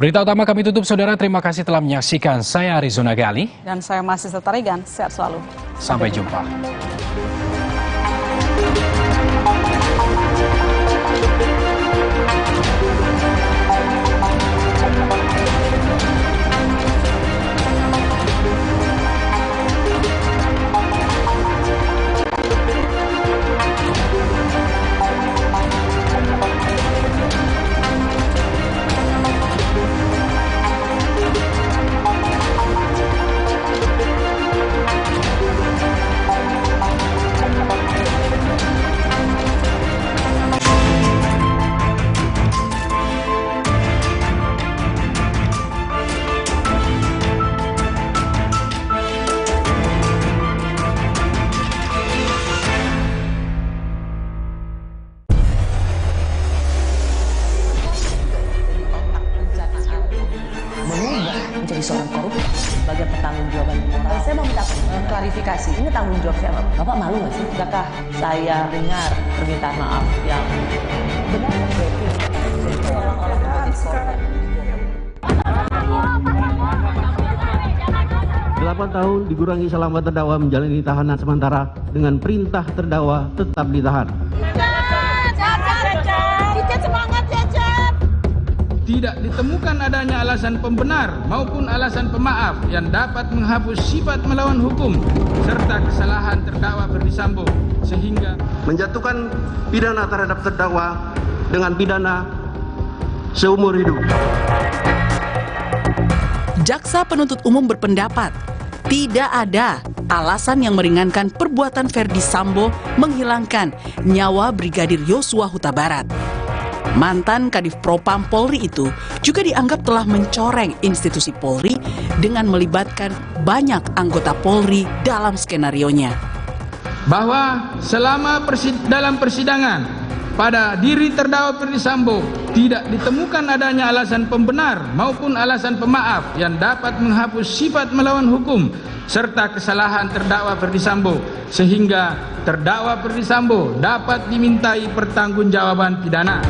Berita utama kami tutup, saudara. Terima kasih telah menyaksikan. Saya Arizona Gali. Dan saya masih Setarigan. Sehat selalu. Sampai jumpa. Menjadi seorang koruptor sebagai pertanggungjawaban moral. Saya mau minta klarifikasi, ini tanggung jawab siapa? Bapak malu nggak sih? Adakah saya dengar permintaan maaf yang benar terjadi? Orang-orang menjadi korban. 8 tahun dikurangi selama terdakwa menjalani tahanan sementara dengan perintah terdakwa tetap ditahan. Tidak ditemukan adanya alasan pembenar maupun alasan pemaaf yang dapat menghapus sifat melawan hukum serta kesalahan terdakwa Ferdy Sambo sehingga Menjatuhkan pidana terhadap terdakwa dengan pidana seumur hidup. Jaksa penuntut umum berpendapat tidak ada alasan yang meringankan perbuatan Ferdy Sambo menghilangkan nyawa Brigadir Yosua Huta Barat. Mantan Kadif Propam Polri itu juga dianggap telah mencoreng institusi Polri dengan melibatkan banyak anggota Polri dalam skenarionya. bahwa selama dalam persidangan pada diri terdakwa Ferdy Sambo tidak ditemukan adanya alasan pembenar maupun alasan pemaaf yang dapat menghapus sifat melawan hukum serta kesalahan terdakwa Ferdy Sambo sehingga terdakwa Ferdy Sambo dapat dimintai pertanggungjawaban pidana.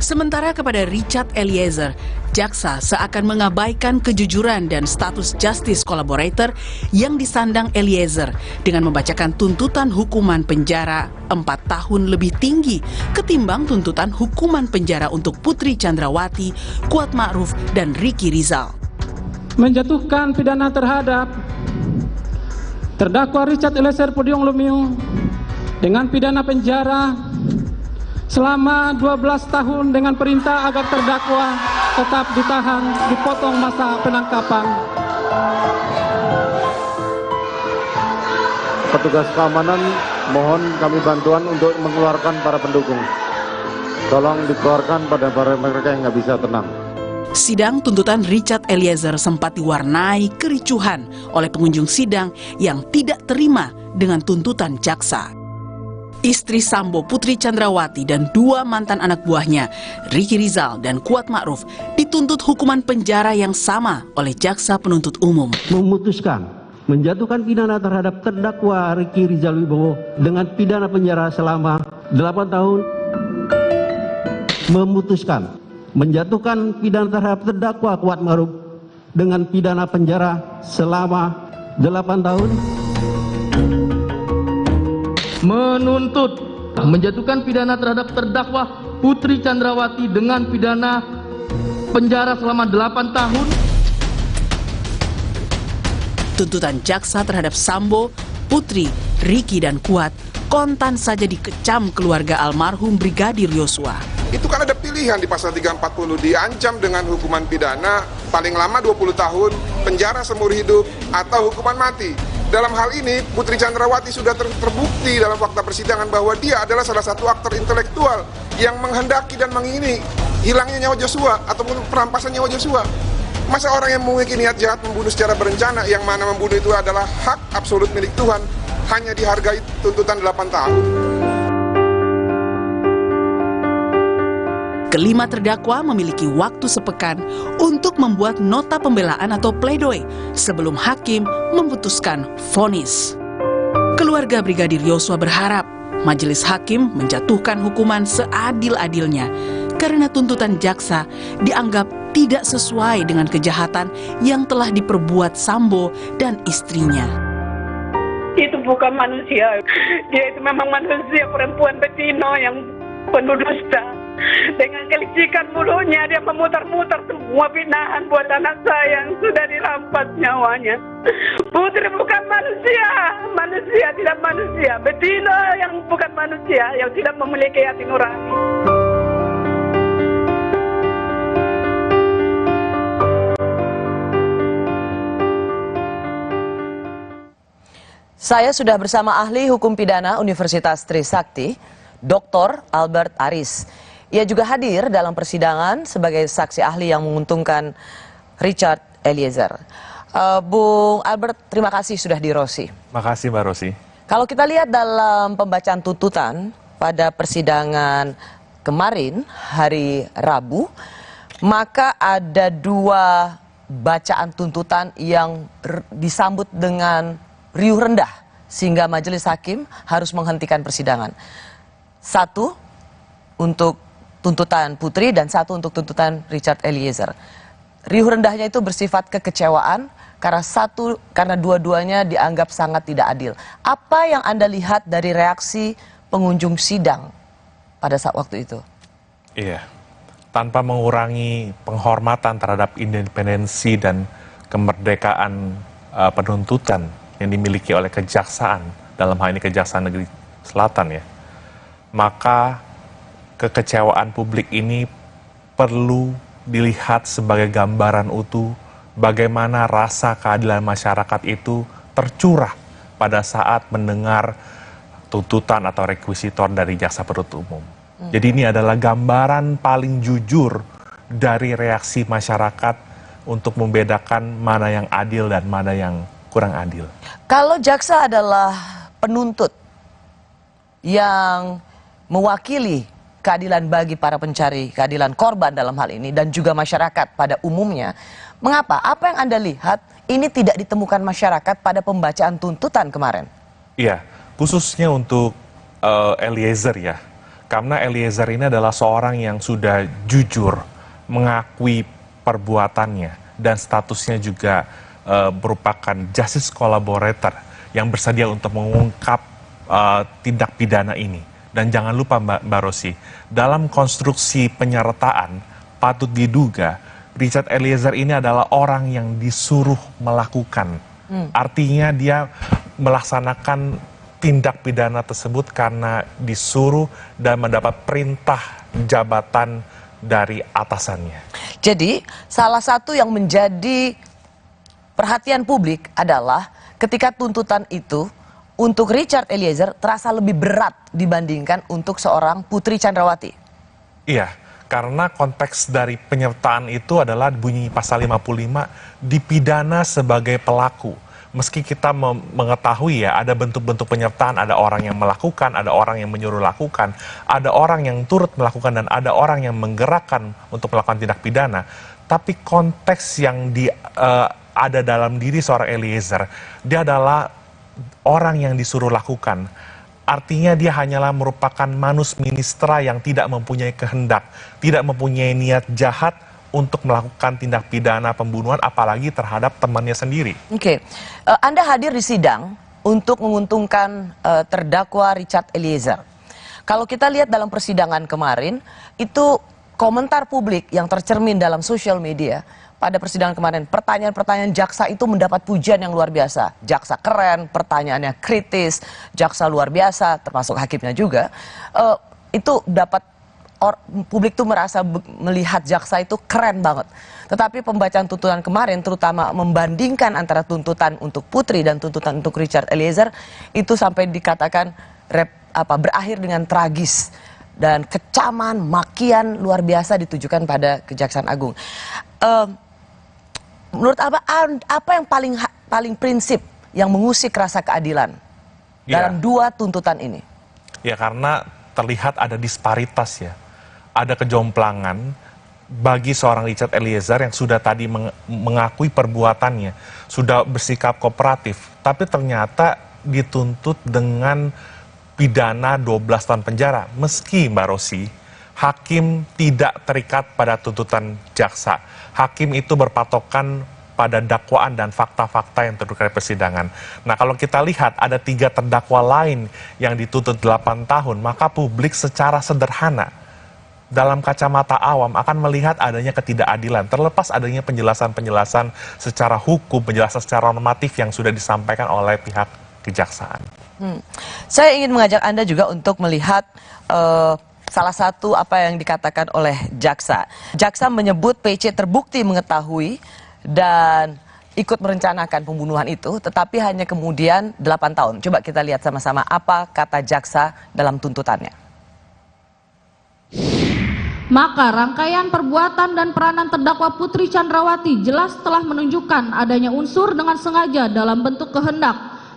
Sementara kepada Richard Eliezer, jaksa seakan mengabaikan kejujuran dan status justice collaborator yang disandang Eliezer dengan membacakan tuntutan hukuman penjara 4 tahun lebih tinggi ketimbang tuntutan hukuman penjara untuk Putri Chandrawati, Kuat Ma'ruf, dan Ricky Rizal. Menjatuhkan pidana terhadap terdakwa Richard Eliezer Pudium Lumiu dengan pidana penjara selama 12 tahun dengan perintah agar terdakwa tetap ditahan, dipotong masa penangkapan. Petugas keamanan mohon kami bantuan untuk mengeluarkan para pendukung. Tolong dikeluarkan pada mereka yang nggak bisa tenang. Sidang tuntutan Richard Eliezer sempat diwarnai kericuhan oleh pengunjung sidang yang tidak terima dengan tuntutan jaksa. Istri Sambo, Putri Chandrawati, dan 2 mantan anak buahnya, Ricky Rizal dan Kuat Ma'ruf, dituntut hukuman penjara yang sama oleh jaksa penuntut umum. Memutuskan menjatuhkan pidana terhadap terdakwa Ricky Rizal Wibowo dengan pidana penjara selama 8 tahun. Memutuskan menjatuhkan pidana terhadap terdakwa Kuat Ma'ruf dengan pidana penjara selama 8 tahun. Menuntut menjatuhkan pidana terhadap terdakwa Putri Chandrawati dengan pidana penjara selama 8 tahun. Tuntutan jaksa terhadap Sambo, Putri, Ricky, dan Kuat kontan saja dikecam keluarga almarhum Brigadir Yosua. Itu kan ada pilihan di pasal 340, diancam dengan hukuman pidana paling lama 20 tahun, penjara seumur hidup, atau hukuman mati. Dalam hal ini, Putri Chandrawati sudah terbukti dalam fakta persidangan bahwa dia adalah salah satu aktor intelektual yang menghendaki dan mengingini hilangnya nyawa Joshua ataupun perampasan nyawa Joshua. Masa orang yang memiliki niat jahat membunuh secara berencana, yang mana membunuh itu adalah hak absolut milik Tuhan, hanya dihargai tuntutan 8 tahun. Kelima terdakwa memiliki waktu sepekan untuk membuat nota pembelaan atau pledoi sebelum hakim memutuskan vonis. Keluarga Brigadir Yosua berharap majelis hakim menjatuhkan hukuman seadil-adilnya karena tuntutan jaksa dianggap tidak sesuai dengan kejahatan yang telah diperbuat Sambo dan istrinya. Itu bukan manusia, dia itu memang manusia, perempuan betina yang penuh dusta. Dengan kelicikan mulutnya dia memutar-mutar semua binahan buat anak saya yang sudah dirampas nyawanya. Putri bukan manusia, manusia tidak manusia, betina yang bukan manusia, yang tidak memiliki hati nurani. Saya sudah bersama ahli hukum pidana Universitas Trisakti, Dr. Albert Aris. Ia juga hadir dalam persidangan sebagai saksi ahli yang menguntungkan Richard Eliezer. Bung Albert, terima kasih sudah di Rosi. Makasih Mbak Rosi. Kalau kita lihat dalam pembacaan tuntutan pada persidangan kemarin, hari Rabu, maka ada dua bacaan tuntutan yang disambut dengan riuh rendah, sehingga majelis hakim harus menghentikan persidangan. Satu untuk tuntutan Putri dan satu untuk tuntutan Richard Eliezer. Riuh rendahnya itu bersifat kekecewaan karena dua-duanya dianggap sangat tidak adil. Apa yang Anda lihat dari reaksi pengunjung sidang pada saat waktu itu? Iya, tanpa mengurangi penghormatan terhadap independensi dan kemerdekaan penuntutan yang dimiliki oleh kejaksaan, dalam hal ini Kejaksaan Negeri Selatan ya, maka kekecewaan publik ini perlu dilihat sebagai gambaran utuh bagaimana rasa keadilan masyarakat itu tercurah pada saat mendengar tuntutan atau rekuisitor dari jaksa penuntut umum. Jadi ini adalah gambaran paling jujur dari reaksi masyarakat untuk membedakan mana yang adil dan mana yang kurang adil. Kalau jaksa adalah penuntut yang mewakili keadilan bagi para pencari keadilan korban dalam hal ini dan juga masyarakat pada umumnya, mengapa? Apa yang Anda lihat ini tidak ditemukan masyarakat pada pembacaan tuntutan kemarin? Iya, khususnya untuk Eliezer ya, karena Eliezer ini adalah seorang yang sudah jujur mengakui perbuatannya dan statusnya juga merupakan justice collaborator yang bersedia untuk mengungkap tindak pidana ini. Dan jangan lupa Mbak Rosi, dalam konstruksi penyertaan patut diduga Richard Eliezer ini adalah orang yang disuruh melakukan. Artinya dia melaksanakan tindak pidana tersebut karena disuruh dan mendapat perintah jabatan dari atasannya. Jadi salah satu yang menjadi perhatian publik adalah ketika tuntutan itu untuk Richard Eliezer terasa lebih berat dibandingkan untuk seorang Putri Chandrawati. Iya, karena konteks dari penyertaan itu adalah bunyi pasal 55 dipidana sebagai pelaku. Meski kita mengetahui ya ada bentuk-bentuk penyertaan, ada orang yang melakukan, ada orang yang menyuruh lakukan, ada orang yang turut melakukan dan ada orang yang menggerakkan untuk melakukan tindak pidana. Tapi konteks yang ada dalam diri seorang Eliezer, dia adalah orang yang disuruh lakukan. Artinya dia hanyalah merupakan manus ministra yang tidak mempunyai kehendak, tidak mempunyai niat jahat untuk melakukan tindak pidana pembunuhan, apalagi terhadap temannya sendiri. Oke, Anda hadir di sidang untuk menguntungkan terdakwa Richard Eliezer. Kalau kita lihat dalam persidangan kemarin, itu komentar publik yang tercermin dalam sosial media pada persidangan kemarin, pertanyaan-pertanyaan jaksa itu mendapat pujian yang luar biasa. Jaksa keren, pertanyaannya kritis, jaksa luar biasa, termasuk hakimnya juga. Itu dapat publik tuh merasa melihat jaksa itu keren banget. Tetapi pembacaan tuntutan kemarin, terutama membandingkan antara tuntutan untuk Putri dan tuntutan untuk Richard Eliezer, itu sampai dikatakan berakhir dengan tragis dan kecaman, makian luar biasa ditujukan pada Kejaksaan Agung. Menurut apa yang paling prinsip yang mengusik rasa keadilan dalam dua tuntutan ini? Ya, karena terlihat ada disparitas ya, ada kejomplangan bagi seorang Richard Eliezer yang sudah tadi mengakui perbuatannya, sudah bersikap kooperatif, tapi ternyata dituntut dengan pidana 12 tahun penjara. Meski Mbak Rosi hakim tidak terikat pada tuntutan jaksa. Hakim itu berpatokan pada dakwaan dan fakta-fakta yang terungkap di persidangan. Nah, kalau kita lihat ada 3 terdakwa lain yang dituntut 8 tahun, maka publik secara sederhana dalam kacamata awam akan melihat adanya ketidakadilan, terlepas adanya penjelasan-penjelasan secara hukum, penjelasan secara normatif yang sudah disampaikan oleh pihak kejaksaan. Saya ingin mengajak Anda juga untuk melihat salah satu apa yang dikatakan oleh jaksa. Jaksa menyebut PC terbukti mengetahui dan ikut merencanakan pembunuhan itu, tetapi hanya kemudian 8 tahun. Coba kita lihat sama-sama apa kata jaksa dalam tuntutannya. Maka rangkaian perbuatan dan peranan terdakwa Putri Chandrawati jelas telah menunjukkan adanya unsur dengan sengaja dalam bentuk kehendak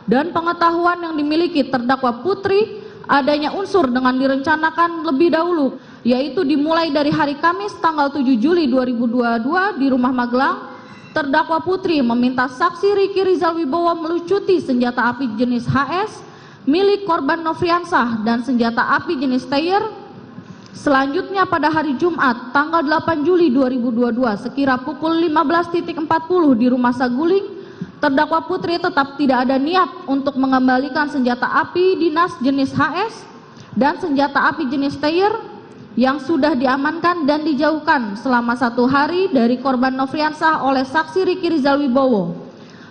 dan pengetahuan yang dimiliki terdakwa Putri, adanya unsur dengan direncanakan lebih dahulu, yaitu dimulai dari hari Kamis tanggal 7 Juli 2022 di Rumah Magelang. Terdakwa Putri meminta saksi Riki Rizal Wibowo melucuti senjata api jenis HS milik korban Nofriansah dan senjata api jenis Steyr. Selanjutnya pada hari Jumat tanggal 8 Juli 2022 sekira pukul 15.40 di Rumah Saguling, terdakwa Putri tetap tidak ada niat untuk mengembalikan senjata api dinas jenis HS dan senjata api jenis Steyr yang sudah diamankan dan dijauhkan selama 1 hari dari korban Nofriansah oleh saksi Riki Rizal Wibowo,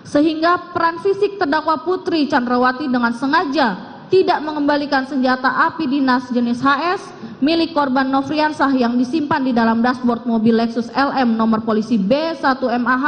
sehingga peran fisik terdakwa Putri Chandrawati dengan sengaja tidak mengembalikan senjata api dinas jenis HS milik korban Nofriansah yang disimpan di dalam dashboard mobil Lexus LM nomor polisi B1MAH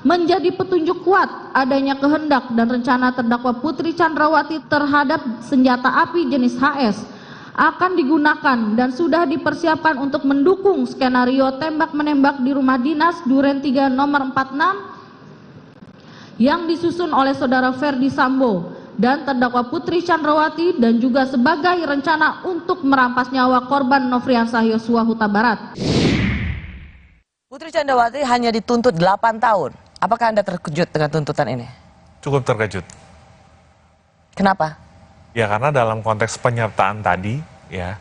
menjadi petunjuk kuat adanya kehendak dan rencana terdakwa Putri Chandrawati terhadap senjata api jenis HS akan digunakan dan sudah dipersiapkan untuk mendukung skenario tembak-menembak di rumah dinas Duren 3 nomor 46 yang disusun oleh saudara Ferdi Sambo dan terdakwa Putri Chandrawati dan juga sebagai rencana untuk merampas nyawa korban Nofriansah Yosua Huta Barat. Putri Chandrawati hanya dituntut 8 tahun. Apakah Anda terkejut dengan tuntutan ini? Cukup terkejut. Kenapa? Ya karena dalam konteks penyertaan tadi, ya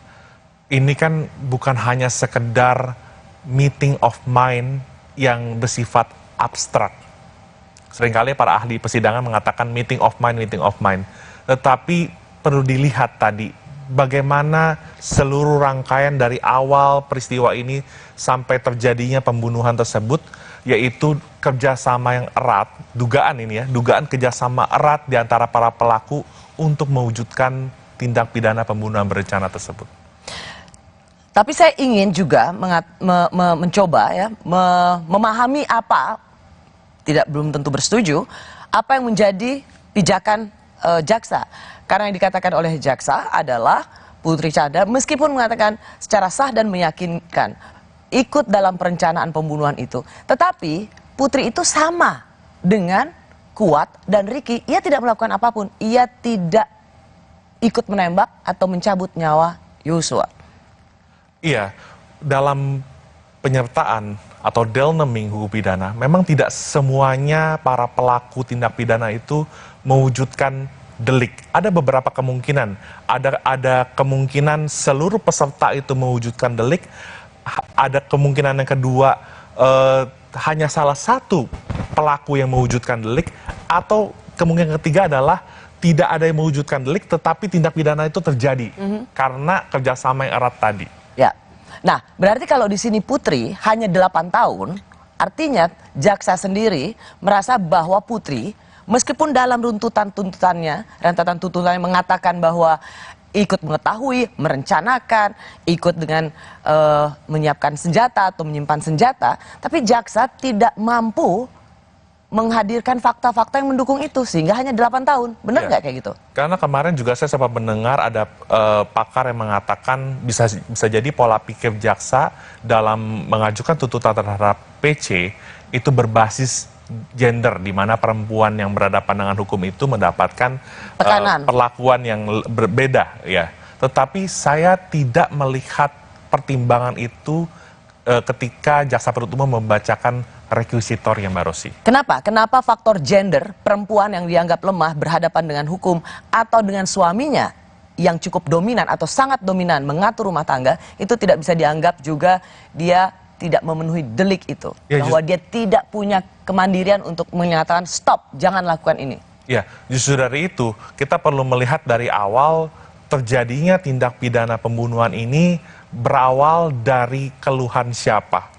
ini kan bukan hanya sekedar meeting of mind yang bersifat abstrak. Seringkali para ahli persidangan mengatakan meeting of mind. Tetapi perlu dilihat tadi bagaimana seluruh rangkaian dari awal peristiwa ini sampai terjadinya pembunuhan tersebut, yaitu kerjasama yang erat, dugaan kerjasama erat di antara para pelaku untuk mewujudkan tindak pidana pembunuhan berencana tersebut. Tapi saya ingin juga mencoba ya memahami apa, belum tentu bersetuju, apa yang menjadi pijakan jaksa. Karena yang dikatakan oleh jaksa adalah Putri Chandra meskipun mengatakan secara sah dan meyakinkan ikut dalam perencanaan pembunuhan itu, tetapi Putri itu sama dengan Kuat dan Riki, ia tidak melakukan apapun, ia tidak ikut menembak atau mencabut nyawa Yosua. Iya, dalam penyertaan atau delneming hukum pidana, memang tidak semuanya para pelaku tindak pidana itu mewujudkan delik. Ada beberapa kemungkinan, ada kemungkinan seluruh peserta itu mewujudkan delik, ada kemungkinan yang kedua hanya salah satu pelaku yang mewujudkan delik, atau kemungkinan ketiga adalah tidak ada yang mewujudkan delik tetapi tindak pidana itu terjadi karena kerjasama yang erat tadi. Ya, nah berarti kalau di sini Putri hanya 8 tahun, artinya jaksa sendiri merasa bahwa Putri meskipun dalam rentetan tuntutannya mengatakan bahwa ikut mengetahui, merencanakan, ikut dengan menyiapkan senjata atau menyimpan senjata, tapi jaksa tidak mampu menghadirkan fakta-fakta yang mendukung itu, sehingga hanya 8 tahun. Benar nggak kayak gitu? Karena kemarin juga saya sempat mendengar ada pakar yang mengatakan bisa jadi pola pikir jaksa dalam mengajukan tuntutan terhadap PC itu berbasis gender, di mana perempuan yang berhadapan dengan hukum itu mendapatkan perlakuan yang berbeda, ya. Tetapi saya tidak melihat pertimbangan itu ketika jaksa penuntut umum membacakan rekuisitor yang Mbak Rosi. Kenapa? Kenapa faktor gender, perempuan yang dianggap lemah berhadapan dengan hukum atau dengan suaminya yang cukup dominan atau sangat dominan mengatur rumah tangga, itu tidak bisa dianggap juga dia tidak memenuhi delik itu. Ya, bahwa dia tidak punya kemandirian untuk menyatakan stop, jangan lakukan ini. Ya, justru dari itu kita perlu melihat dari awal terjadinya tindak pidana pembunuhan ini berawal dari keluhan siapa.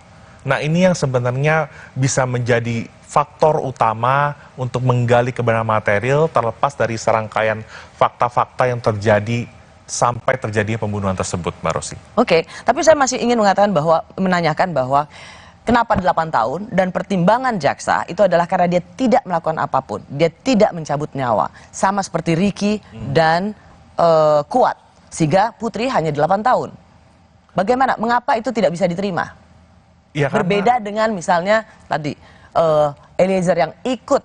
Nah, ini yang sebenarnya bisa menjadi faktor utama untuk menggali kebenaran material terlepas dari serangkaian fakta-fakta yang terjadi sampai terjadinya pembunuhan tersebut, Mbak Rosi. Oke, tapi saya masih ingin menanyakan bahwa kenapa 8 tahun dan pertimbangan jaksa itu adalah karena dia tidak melakukan apapun, dia tidak mencabut nyawa, sama seperti Ricky dan Kuat, sehingga Putri hanya 8 tahun. Bagaimana? Mengapa itu tidak bisa diterima? Ya, berbeda dengan misalnya tadi Eliezer yang ikut.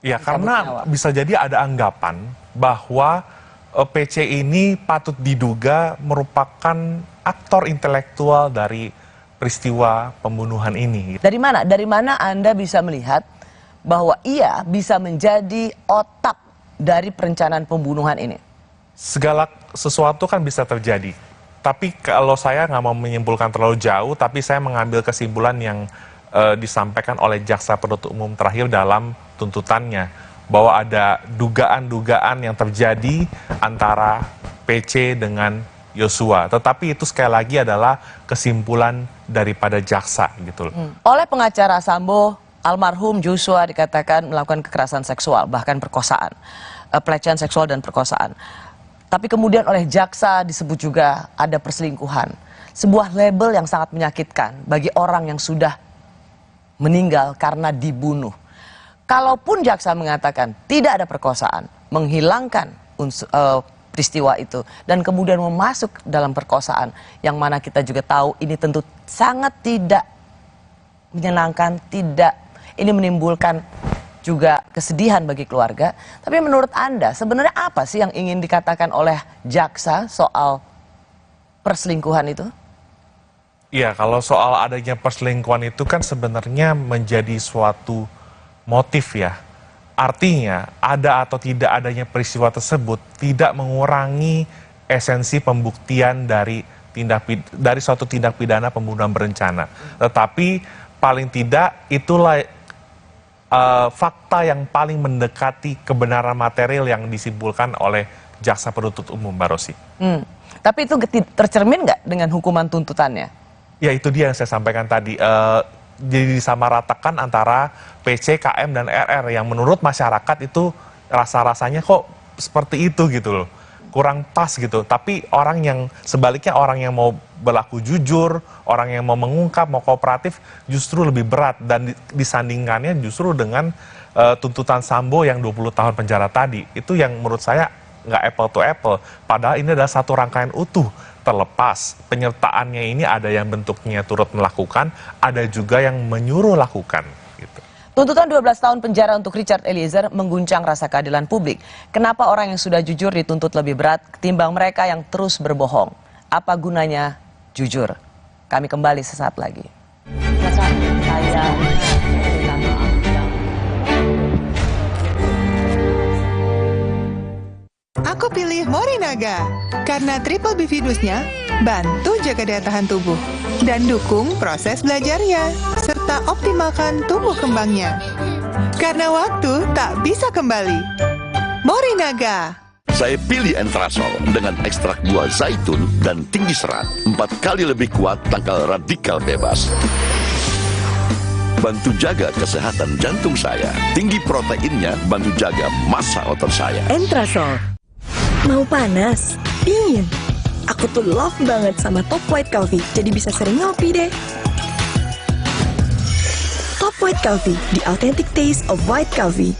Ya, karena bisa jadi ada anggapan bahwa PC ini patut diduga merupakan aktor intelektual dari peristiwa pembunuhan ini. Dari mana? Dari mana Anda bisa melihat bahwa ia bisa menjadi otak dari perencanaan pembunuhan ini? Segala sesuatu kan bisa terjadi. Tapi kalau saya nggak mau menyimpulkan terlalu jauh, tapi saya mengambil kesimpulan yang disampaikan oleh jaksa penuntut umum terakhir dalam tuntutannya, bahwa ada dugaan-dugaan yang terjadi antara PC dengan Yosua. Tetapi itu sekali lagi adalah kesimpulan daripada jaksa gitu loh. Oleh pengacara Sambo, almarhum Joshua dikatakan melakukan kekerasan seksual, bahkan perkosaan, pelecehan seksual dan perkosaan. Tapi kemudian oleh jaksa disebut juga ada perselingkuhan. Sebuah label yang sangat menyakitkan bagi orang yang sudah meninggal karena dibunuh. Kalaupun jaksa mengatakan tidak ada perkosaan, menghilangkan peristiwa itu, dan kemudian memasuk dalam perkosaan, yang mana kita juga tahu ini tentu sangat tidak menyenangkan, ini menimbulkan juga kesedihan bagi keluarga. Tapi menurut Anda, sebenarnya apa sih yang ingin dikatakan oleh jaksa soal perselingkuhan itu? Iya, kalau soal adanya perselingkuhan itu kan sebenarnya menjadi suatu motif ya. Artinya ada atau tidak adanya peristiwa tersebut tidak mengurangi esensi pembuktian dari suatu tindak pidana pembunuhan berencana. Tetapi paling tidak itulah fakta yang paling mendekati kebenaran material yang disimpulkan oleh jaksa penuntut umum, Mbak Rosi. Tapi itu tercermin nggak dengan hukuman tuntutannya? Ya, itu dia yang saya sampaikan tadi. Jadi disamaratakan antara PC, KM, dan RR yang menurut masyarakat itu rasa-rasanya kok seperti itu gitu loh. Kurang pas gitu. Tapi sebaliknya orang yang mau berlaku jujur, orang yang mau mengungkap, mau kooperatif justru lebih berat. Dan disandingkannya justru dengan tuntutan Sambo yang 20 tahun penjara tadi. Itu yang menurut saya nggak apple to apple. Padahal ini adalah satu rangkaian utuh. Terlepas penyertaannya ini ada yang bentuknya turut melakukan, ada juga yang menyuruh lakukan. Gitu. Tuntutan 12 tahun penjara untuk Richard Eliezer mengguncang rasa keadilan publik. Kenapa orang yang sudah jujur dituntut lebih berat ketimbang mereka yang terus berbohong? Apa gunanya jujur? Kami kembali sesaat lagi. Aku pilih Morinaga karena triple B Vidusnya bantu jaga daya tahan tubuh dan dukung proses belajarnya serta optimalkan tumbuh kembangnya. Karena waktu tak bisa kembali. Morinaga. Saya pilih Entrasol dengan ekstrak buah zaitun dan tinggi serat, 4 kali lebih kuat tangkal radikal bebas. Bantu jaga kesehatan jantung saya. Tinggi proteinnya bantu jaga massa otot saya. Entrasol. Mau panas? Dingin? Aku tuh love banget sama Top White Coffee, jadi bisa sering ngopi deh. Top White Coffee, the authentic taste of white coffee.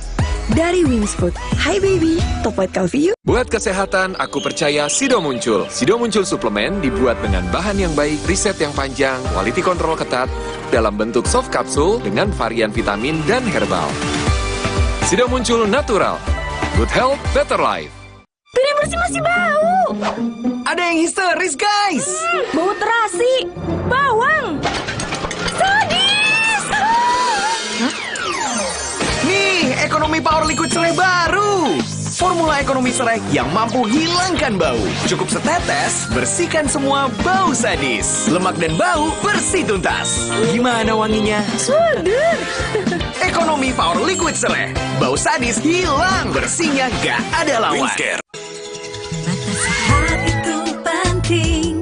Dari Wings Food. Hai baby, Top White Coffee yuk. Buat kesehatan, aku percaya Sido Muncul. Sido Muncul suplemen dibuat dengan bahan yang baik, riset yang panjang, quality control ketat, dalam bentuk soft capsule dengan varian vitamin dan herbal. Sido Muncul natural. Good health, better life. Piring bersih masih bau. Ada yang histeris, guys. Bau terasi. Bawang. Sadis. Nih, ekonomi power liquid selai baru. formula ekonomi serek yang mampu hilangkan bau. Cukup setetes, bersihkan semua bau sadis. Lemak dan bau bersih tuntas. Gimana wanginya? Surdur. Ekonomi Power Liquid Sereh. Bau sadis hilang, bersihnya gak ada lawan. Mata sehat itu penting,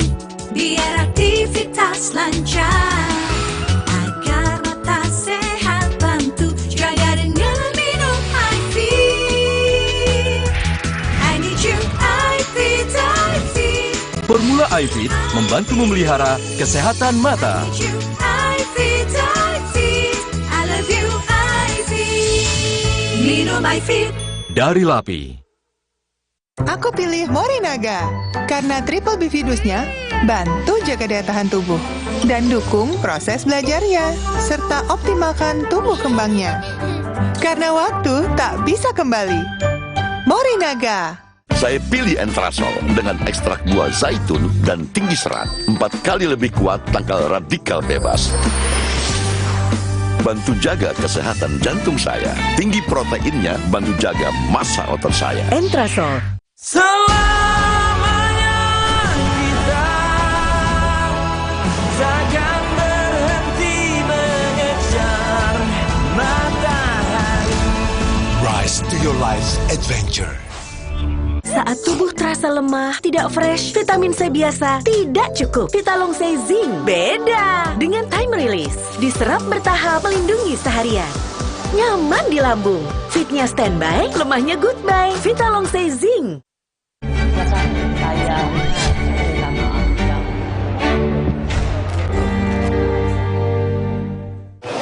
biar aktivitas lancar. Agar mata sehat, bantu jaga dengan minum iFit. I need you, iFit, iFit. Formula iFit membantu memelihara kesehatan mata. iFit, iFit. I love you, iFit. Minum iFit. Dari LAPI. Aku pilih Morinaga karena triple bifidusnya bantu jaga daya tahan tubuh dan dukung proses belajarnya serta optimalkan tumbuh kembangnya. Karena waktu tak bisa kembali. Morinaga. Saya pilih Entrasol dengan ekstrak buah zaitun dan tinggi serat. 4 kali lebih kuat tangkal radikal bebas. Bantu jaga kesehatan jantung saya. Tinggi proteinnya bantu jaga massa otot saya. Entrasol. Selamanya kita takkan berhenti mengejar matahari. Rise to your life's adventure. Saat tubuh terasa lemah, tidak fresh, vitamin C biasa tidak cukup. Vitalong C Zinc beda. Dengan time release, diserap bertahap melindungi seharian. Nyaman di lambung. Fitnya standby, lemahnya goodbye. Vitalong C Zinc.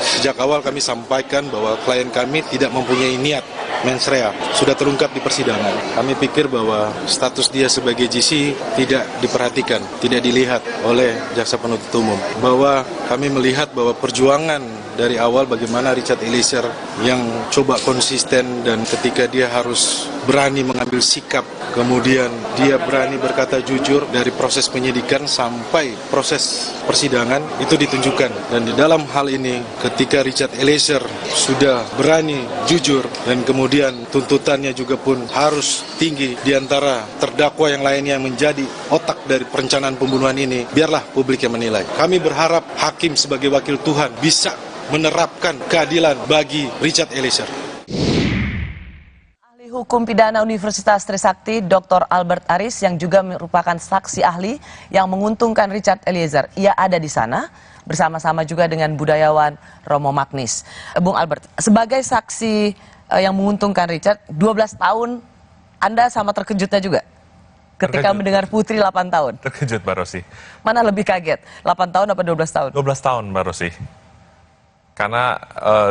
Sejak awal kami sampaikan bahwa klien kami tidak mempunyai niat mens rea, sudah terungkap di persidangan. Kami pikir bahwa status dia sebagai GC tidak diperhatikan, tidak dilihat oleh jaksa penuntut umum. Bahwa kami melihat bahwa perjuangan dari awal bagaimana Richard Eliezer yang coba konsisten dan ketika dia harus berani mengambil sikap, kemudian dia berani berkata jujur dari proses penyidikan sampai proses persidangan itu ditunjukkan. Dan di dalam hal ini ketika Richard Eliezer sudah berani jujur dan kemudian tuntutannya juga pun harus tinggi di antara terdakwa yang lainnya yang menjadi otak dari perencanaan pembunuhan ini, biarlah publik yang menilai. Kami berharap hakim sebagai wakil Tuhan bisa menerapkan keadilan bagi Richard Eliezer. Ahli Hukum Pidana Universitas Trisakti, Dr. Albert Aris, yang juga merupakan saksi ahli yang menguntungkan Richard Eliezer. Ia ada di sana bersama-sama juga dengan budayawan Romo Magnis. Bung Albert, sebagai saksi yang menguntungkan Richard, 12 tahun, Anda sama terkejutnya juga? Ketika mendengar Putri 8 tahun? Terkejut, Mbak Rosi. Mana lebih kaget? 8 tahun apa 12 tahun? 12 tahun, Mbak Rosi. Karena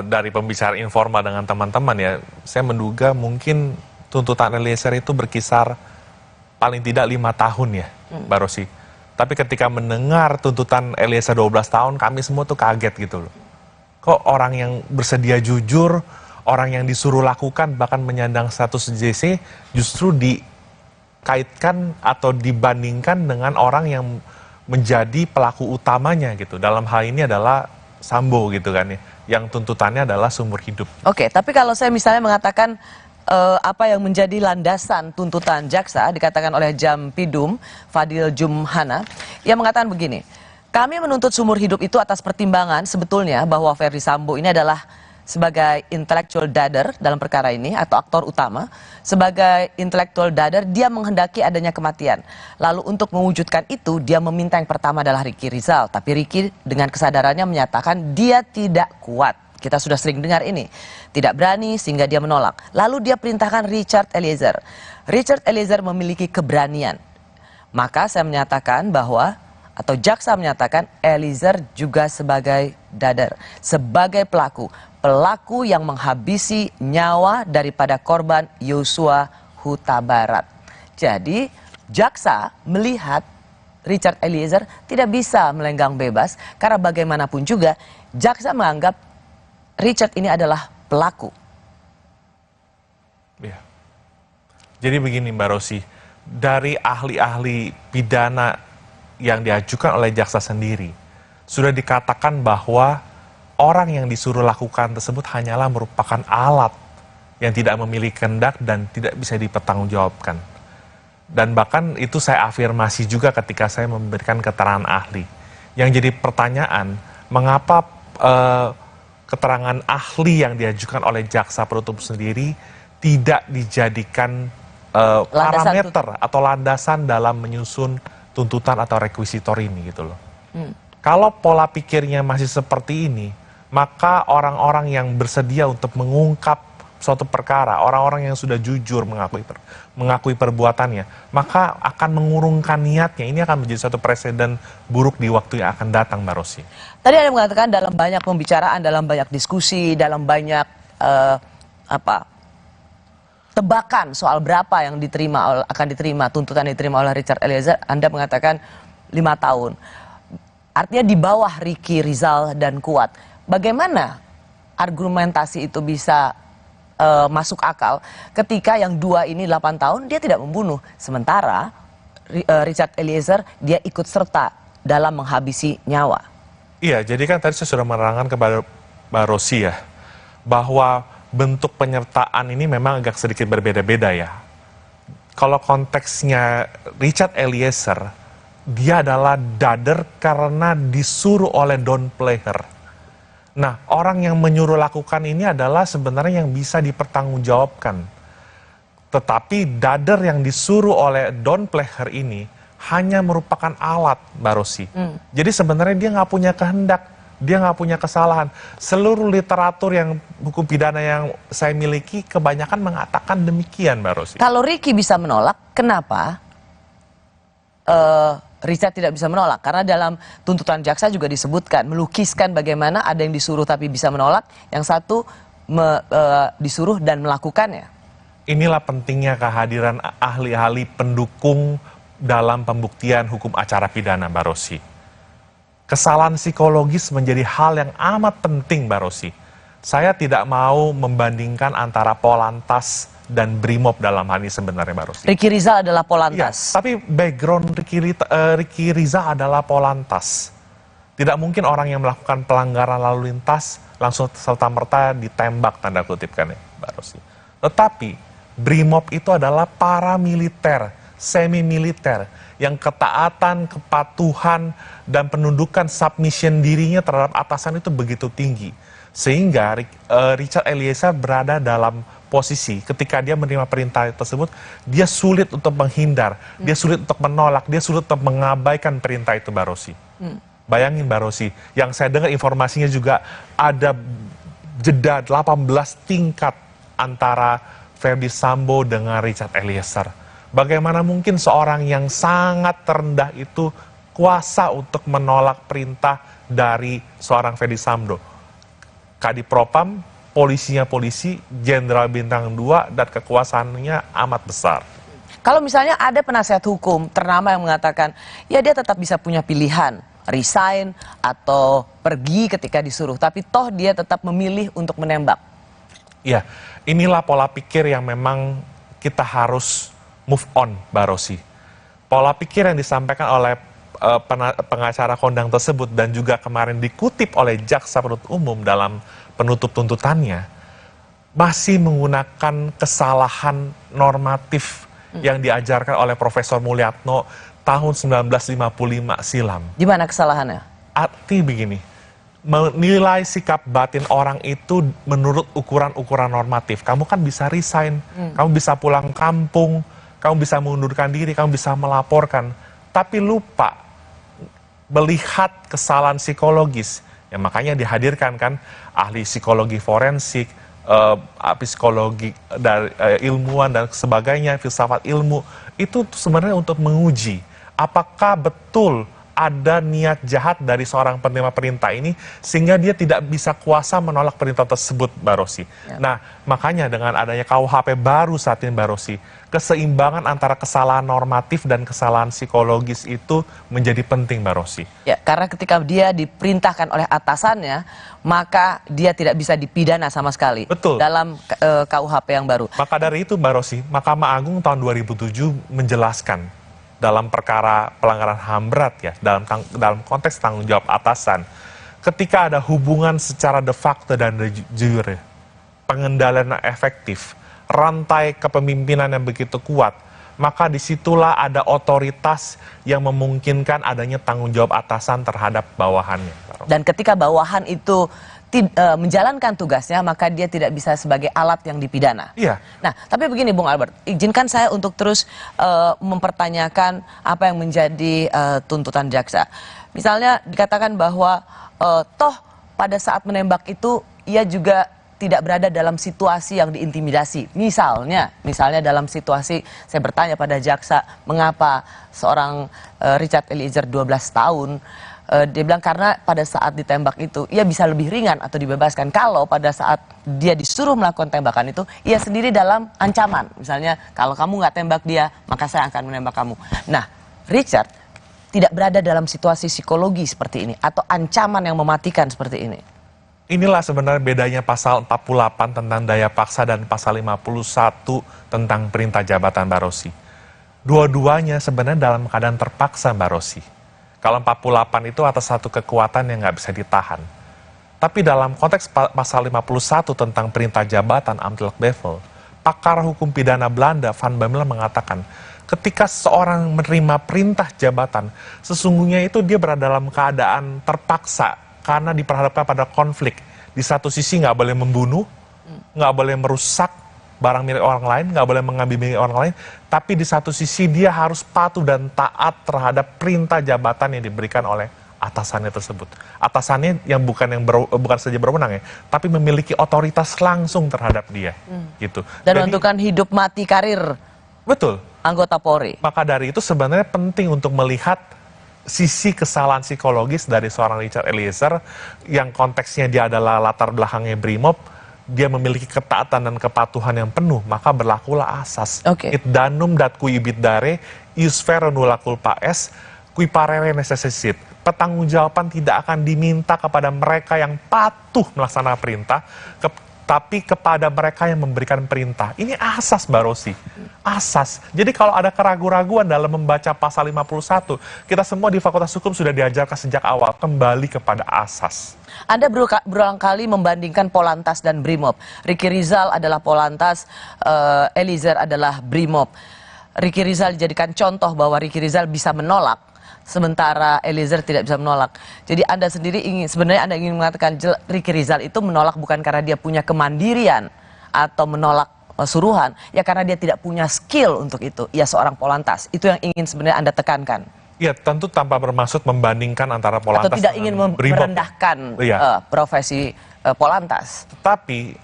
dari pembicaraan informal dengan teman-teman ya, saya menduga mungkin tuntutan Eliezer itu berkisar paling tidak 5 tahun ya, Mbak Rosi. Tapi ketika mendengar tuntutan Eliezer 12 tahun, kami semua tuh kaget gitu loh. Kok orang yang bersedia jujur, orang yang disuruh lakukan, bahkan menyandang status JC, justru dikaitkan atau dibandingkan dengan orang yang menjadi pelaku utamanya gitu. Dalam hal ini adalah Sambo gitu kan ya, yang tuntutannya adalah seumur hidup. Oke, tapi kalau saya misalnya mengatakan apa yang menjadi landasan tuntutan jaksa, dikatakan oleh Jampidum Fadil Jumhana, ia mengatakan begini, kami menuntut seumur hidup itu atas pertimbangan sebetulnya bahwa Ferdi Sambo ini adalah sebagai intellectual dader dalam perkara ini atau aktor utama. Sebagai intellectual dader, dia menghendaki adanya kematian. Lalu untuk mewujudkan itu, dia meminta yang pertama adalah Ricky Rizal. Tapi Ricky dengan kesadarannya menyatakan dia tidak kuat. Kita sudah sering dengar ini. Tidak berani sehingga dia menolak. Lalu dia perintahkan Richard Eliezer. Richard Eliezer memiliki keberanian. Maka saya menyatakan bahwa, atau jaksa menyatakan Eliezer juga sebagai dader. Sebagai pelaku. Pelaku yang menghabisi nyawa daripada korban Yosua Huta Barat. Jadi jaksa melihat Richard Eliezer tidak bisa melenggang bebas karena bagaimanapun juga jaksa menganggap Richard ini adalah pelaku. Ya. Jadi begini Mbak Rosi, dari ahli-ahli pidana yang diajukan oleh jaksa sendiri, sudah dikatakan bahwa orang yang disuruh lakukan tersebut hanyalah merupakan alat yang tidak memiliki kehendak dan tidak bisa dipertanggungjawabkan. Dan bahkan itu saya afirmasi juga ketika saya memberikan keterangan ahli. Yang jadi pertanyaan, mengapa keterangan ahli yang diajukan oleh jaksa penuntut sendiri tidak dijadikan parameter atau landasan dalam menyusun tuntutan atau rekuisitor ini gitu loh. Kalau pola pikirnya masih seperti ini, maka orang-orang yang bersedia untuk mengungkap suatu perkara, orang-orang yang sudah jujur mengakui perbuatannya, maka akan mengurungkan niatnya. Ini akan menjadi suatu presiden buruk di waktu yang akan datang, Mbak Rosi. Tadi Anda mengatakan dalam banyak pembicaraan, dalam banyak diskusi, dalam banyak tebakan soal berapa yang akan diterima, tuntutan diterima oleh Richard Eliezer, Anda mengatakan 5 tahun. Artinya di bawah Ricky Rizal dan Kuat. Bagaimana argumentasi itu bisa masuk akal ketika yang 2 ini 8 tahun dia tidak membunuh, sementara Richard Eliezer dia ikut serta dalam menghabisi nyawa. Iya, jadi kan tadi saya sudah menerangkan kepada Mbak Rosi ya, bahwa bentuk penyertaan ini memang agak sedikit berbeda-beda ya. Kalau konteksnya Richard Eliezer, dia adalah dader karena disuruh oleh Don Pleher. Nah, orang yang menyuruh lakukan ini adalah sebenarnya yang bisa dipertanggungjawabkan. Tetapi dader yang disuruh oleh Don Pleher ini hanya merupakan alat, Mbak Rosi. Jadi sebenarnya dia nggak punya kehendak, dia nggak punya kesalahan. Seluruh literatur yang hukum pidana yang saya miliki kebanyakan mengatakan demikian, Mbak Rosi. Kalau Ricky bisa menolak, kenapa Richard tidak bisa menolak? Karena dalam tuntutan jaksa juga disebutkan, melukiskan bagaimana ada yang disuruh tapi bisa menolak, yang satu disuruh dan melakukannya. Inilah pentingnya kehadiran ahli-ahli pendukung dalam pembuktian hukum acara pidana, Mbak Rosi. Kesalahan psikologis menjadi hal yang amat penting, Mbak Rosi. Saya tidak mau membandingkan antara Polantas dan Brimob dalam hal ini sebenarnya, Mbak Rosi. Ricky Rizal adalah Polantas. Ya, tapi background Ricky Rizal adalah Polantas. Tidak mungkin orang yang melakukan pelanggaran lalu lintas langsung serta-merta ditembak, tanda kutip kan ya, Mbak Rosi. Tetapi Brimob itu adalah paramiliter, semi-militer, yang ketaatan, kepatuhan, dan penundukan submission dirinya terhadap atasan itu begitu tinggi. Sehingga Richard Eliezer berada dalam posisi ketika dia menerima perintah tersebut, dia sulit untuk menghindar, dia sulit untuk menolak, dia sulit untuk mengabaikan perintah itu, Mbak Rosi. Bayangin, Mbak Rosi, yang saya dengar informasinya juga ada jeda 18 tingkat antara Ferdi Sambo dengan Richard Eliezer. Bagaimana mungkin seorang yang sangat terendah itu kuasa untuk menolak perintah dari seorang Ferdi Sambo? Kadipropam, polisinya polisi, jenderal bintang 2, dan kekuasaannya amat besar. Kalau misalnya ada penasihat hukum ternama yang mengatakan, ya dia tetap bisa punya pilihan, resign atau pergi ketika disuruh, tapi toh dia tetap memilih untuk menembak. Ya, inilah pola pikir yang memang kita harus move on, Mbak Rosi. Pola pikir yang disampaikan oleh pengacara kondang tersebut dan juga kemarin dikutip oleh jaksa penuntut umum dalam penutup tuntutannya masih menggunakan kesalahan normatif yang diajarkan oleh Profesor Mulyatno tahun 1955 silam. Gimana kesalahannya? Arti begini, menilai sikap batin orang itu menurut ukuran-ukuran normatif. Kamu kan bisa resign, kamu bisa pulang kampung, kamu bisa mengundurkan diri, kamu bisa melaporkan, tapi lupa melihat kesalahan psikologis. Ya, makanya dihadirkan kan ahli psikologi forensik, psikologi dari ilmuwan dan sebagainya, filsafat ilmu. Itu sebenarnya untuk menguji apakah betul ada niat jahat dari seorang penerima perintah ini sehingga dia tidak bisa kuasa menolak perintah tersebut, Mbak Rosi. Ya. Nah, makanya dengan adanya KUHP baru saat ini, Mbak Rosi, keseimbangan antara kesalahan normatif dan kesalahan psikologis itu menjadi penting, Mbak Rosi. Ya, karena ketika dia diperintahkan oleh atasannya, maka dia tidak bisa dipidana sama sekali. Betul. Dalam KUHP yang baru. Maka dari itu, Mbak Rosi, Mahkamah Agung tahun 2007 menjelaskan dalam perkara pelanggaran HAM berat ya, dalam konteks tanggung jawab atasan, ketika ada hubungan secara de facto dan de jure pengendalian yang efektif, rantai kepemimpinan yang begitu kuat, maka disitulah ada otoritas yang memungkinkan adanya tanggung jawab atasan terhadap bawahannya. Dan ketika bawahan itu menjalankan tugasnya, maka dia tidak bisa sebagai alat yang dipidana. Iya. Nah, tapi begini Bung Albert, izinkan saya untuk terus mempertanyakan apa yang menjadi tuntutan jaksa. Misalnya dikatakan bahwa toh pada saat menembak itu ia juga tidak berada dalam situasi yang diintimidasi. Misalnya dalam situasi, saya bertanya pada jaksa, mengapa seorang Richard Eliezer 12 tahun, dia bilang karena pada saat ditembak itu, ia bisa lebih ringan atau dibebaskan. Kalau pada saat dia disuruh melakukan tembakan itu, ia sendiri dalam ancaman. Misalnya, kalau kamu nggak tembak dia, maka saya akan menembak kamu. Nah, Richard tidak berada dalam situasi psikologi seperti ini, atau ancaman yang mematikan seperti ini. Inilah sebenarnya bedanya pasal 48 tentang daya paksa dan pasal 51 tentang perintah jabatan Mbak Rosi. Dua-duanya sebenarnya dalam keadaan terpaksa Mbak Rosi. Kalau 48 itu atas satu kekuatan yang nggak bisa ditahan. Tapi dalam konteks pasal 51 tentang perintah jabatan Amtelk Bevel, pakar hukum pidana Belanda Van Bemmelen mengatakan, ketika seorang menerima perintah jabatan, sesungguhnya itu dia berada dalam keadaan terpaksa karena diperhadapkan pada konflik. Di satu sisi nggak boleh membunuh, nggak boleh merusak barang milik orang lain, nggak boleh mengambil milik orang lain, tapi di satu sisi dia harus patuh dan taat terhadap perintah jabatan yang diberikan oleh atasannya tersebut. Atasannya yang bukan saja berwenang ya, tapi memiliki otoritas langsung terhadap dia, gitu. Dan menentukan hidup mati karir. Betul. Anggota Polri. Maka dari itu sebenarnya penting untuk melihat sisi kesalahan psikologis dari seorang Richard Eliezer yang konteksnya dia adalah latar belakangnya Brimob. Dia memiliki ketaatan dan kepatuhan yang penuh, maka berlakulah asas. It danum dat kui ibidare, ius vero nulla culpa est, kui parere necessit. Pertanggungjawaban tidak akan diminta kepada mereka yang patuh melaksanakan perintah, tapi kepada mereka yang memberikan perintah. Ini asas Mbak Rosi. Asas. Jadi kalau ada keraguan-raguan dalam membaca pasal 51, kita semua di Fakultas Hukum sudah diajarkan sejak awal kembali kepada asas. Anda berulang kali membandingkan Polantas dan Brimob. Ricky Rizal adalah Polantas, Eliezer adalah Brimob. Ricky Rizal dijadikan contoh bahwa Ricky Rizal bisa menolak, sementara Eliezer tidak bisa menolak. Jadi Anda sendiri sebenarnya Anda ingin mengatakan Ricky Rizal itu menolak bukan karena dia punya kemandirian atau menolak suruhan, ya karena dia tidak punya skill untuk itu. Ia seorang Polantas. Itu yang ingin sebenarnya Anda tekankan. Ya, tentu tanpa bermaksud membandingkan antara Polantas atau tidak ingin merendahkan profesi Polantas. Tetapi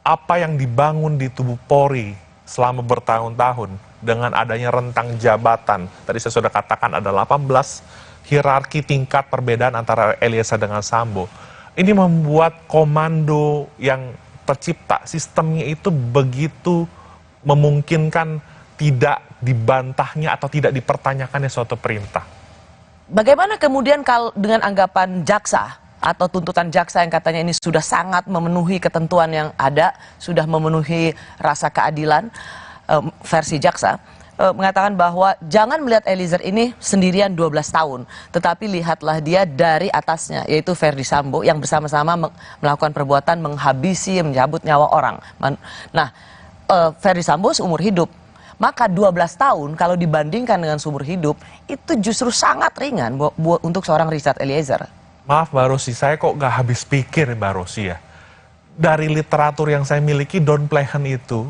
apa yang dibangun di tubuh Polri selama bertahun-tahun dengan adanya rentang jabatan, tadi saya sudah katakan ada 18 hierarki tingkat perbedaan antara Eliezer dengan Sambo. Ini membuat komando yang tercipta, sistemnya itu begitu memungkinkan tidak dibantahnya atau tidak dipertanyakannya suatu perintah. Bagaimana kemudian kalau dengan anggapan jaksa atau tuntutan jaksa yang katanya ini sudah sangat memenuhi ketentuan yang ada, sudah memenuhi rasa keadilan, versi jaksa mengatakan bahwa jangan melihat Eliezer ini sendirian 12 tahun, tetapi lihatlah dia dari atasnya, yaitu Ferdi Sambo yang bersama-sama melakukan perbuatan menghabisi, mencabut nyawa orang. Nah, Ferdi Sambo seumur hidup. Maka 12 tahun kalau dibandingkan dengan seumur hidup, itu justru sangat ringan untuk seorang Richard Eliezer. Maaf Mbak Rosi, saya kok nggak habis pikir Mbak Rosi ya. Dari literatur yang saya miliki, Don Plehen itu,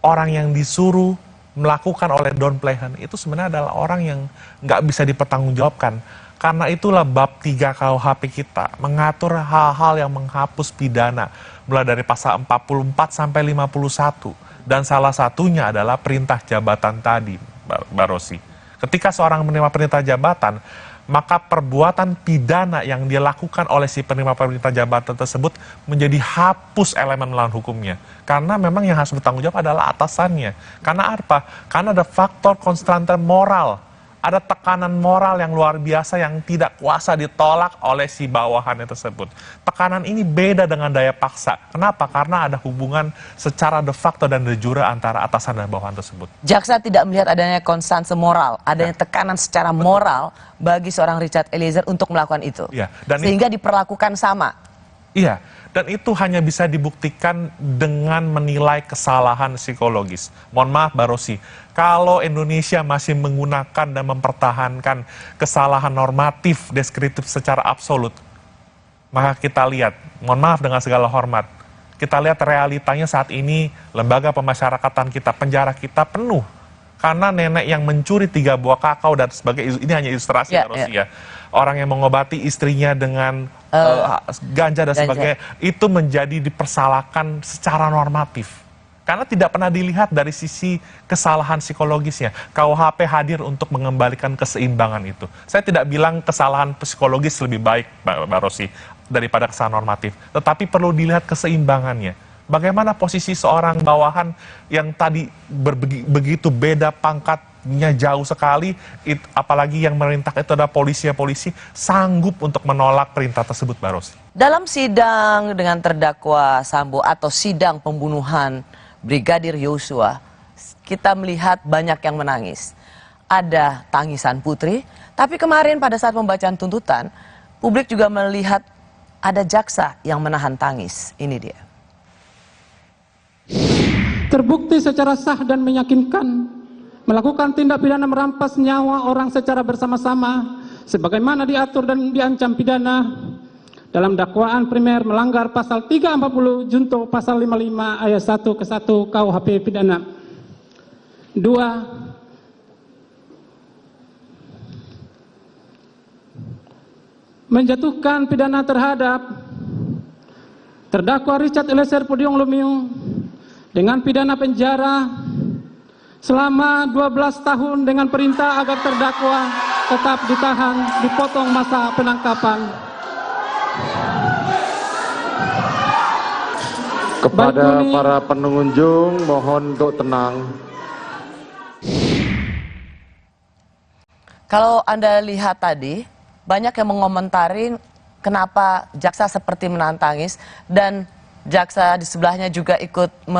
orang yang disuruh melakukan oleh Don Plehen itu sebenarnya adalah orang yang nggak bisa dipertanggungjawabkan. Karena itulah bab 3 KUHP kita mengatur hal-hal yang menghapus pidana, mulai dari pasal 44 sampai 51. Dan salah satunya adalah perintah jabatan tadi, Mbak Rosi. Ketika seorang menerima perintah jabatan, maka perbuatan pidana yang dia lakukan oleh si penerima perintah jabatan tersebut menjadi hapus elemen melawan hukumnya. Karena memang yang harus bertanggung jawab adalah atasannya. Karena apa? Karena ada faktor konstante moral. Ada tekanan moral yang luar biasa yang tidak kuasa ditolak oleh si bawahannya tersebut. Tekanan ini beda dengan daya paksa. Kenapa? Karena ada hubungan secara de facto dan de jure antara atasan dan bawahan tersebut. Jaksa tidak melihat adanya konstansi moral, adanya tekanan secara moral bagi seorang Richard Eliezer untuk melakukan itu. Ya, dan sehingga diperlakukan sama. Iya, dan itu hanya bisa dibuktikan dengan menilai kesalahan psikologis. Mohon maaf Mbak Rosi, kalau Indonesia masih menggunakan dan mempertahankan kesalahan normatif deskriptif secara absolut, maka kita lihat, mohon maaf dengan segala hormat, kita lihat realitanya saat ini lembaga pemasyarakatan kita, penjara kita penuh. Karena nenek yang mencuri 3 buah kakao dan sebagainya, ini hanya ilustrasi Mbak Rosi ya. Orang yang mengobati istrinya dengan ganja dan sebagainya, itu menjadi dipersalahkan secara normatif. Karena tidak pernah dilihat dari sisi kesalahan psikologisnya. KUHP hadir untuk mengembalikan keseimbangan itu. Saya tidak bilang kesalahan psikologis lebih baik, Mbak Rosi, daripada kesalahan normatif. Tetapi perlu dilihat keseimbangannya. Bagaimana posisi seorang bawahan yang tadi begitu beda pangkatnya jauh sekali, apalagi yang merintah itu adalah polisi, sanggup untuk menolak perintah tersebut, Mbak Rosi. Dalam sidang dengan terdakwa Sambo atau sidang pembunuhan Brigadir Yosua, kita melihat banyak yang menangis. Ada tangisan Putri, tapi kemarin pada saat pembacaan tuntutan, publik juga melihat ada jaksa yang menahan tangis. Ini dia. Terbukti secara sah dan meyakinkan melakukan tindak pidana merampas nyawa orang secara bersama-sama sebagaimana diatur dan diancam pidana dalam dakwaan primer melanggar pasal 340 junto pasal 55 ayat 1 ke 1 KUHP pidana. 2. Menjatuhkan pidana terhadap terdakwa Richard Eliezer Pudium Lumiu dengan pidana penjara selama 12 tahun dengan perintah agar terdakwa tetap ditahan, dipotong masa penangkapan. Kepada para pengunjung, mohon untuk tenang. Kalau Anda lihat tadi, banyak yang mengomentari kenapa jaksa seperti menahan tangis, dan jaksa di sebelahnya juga ikut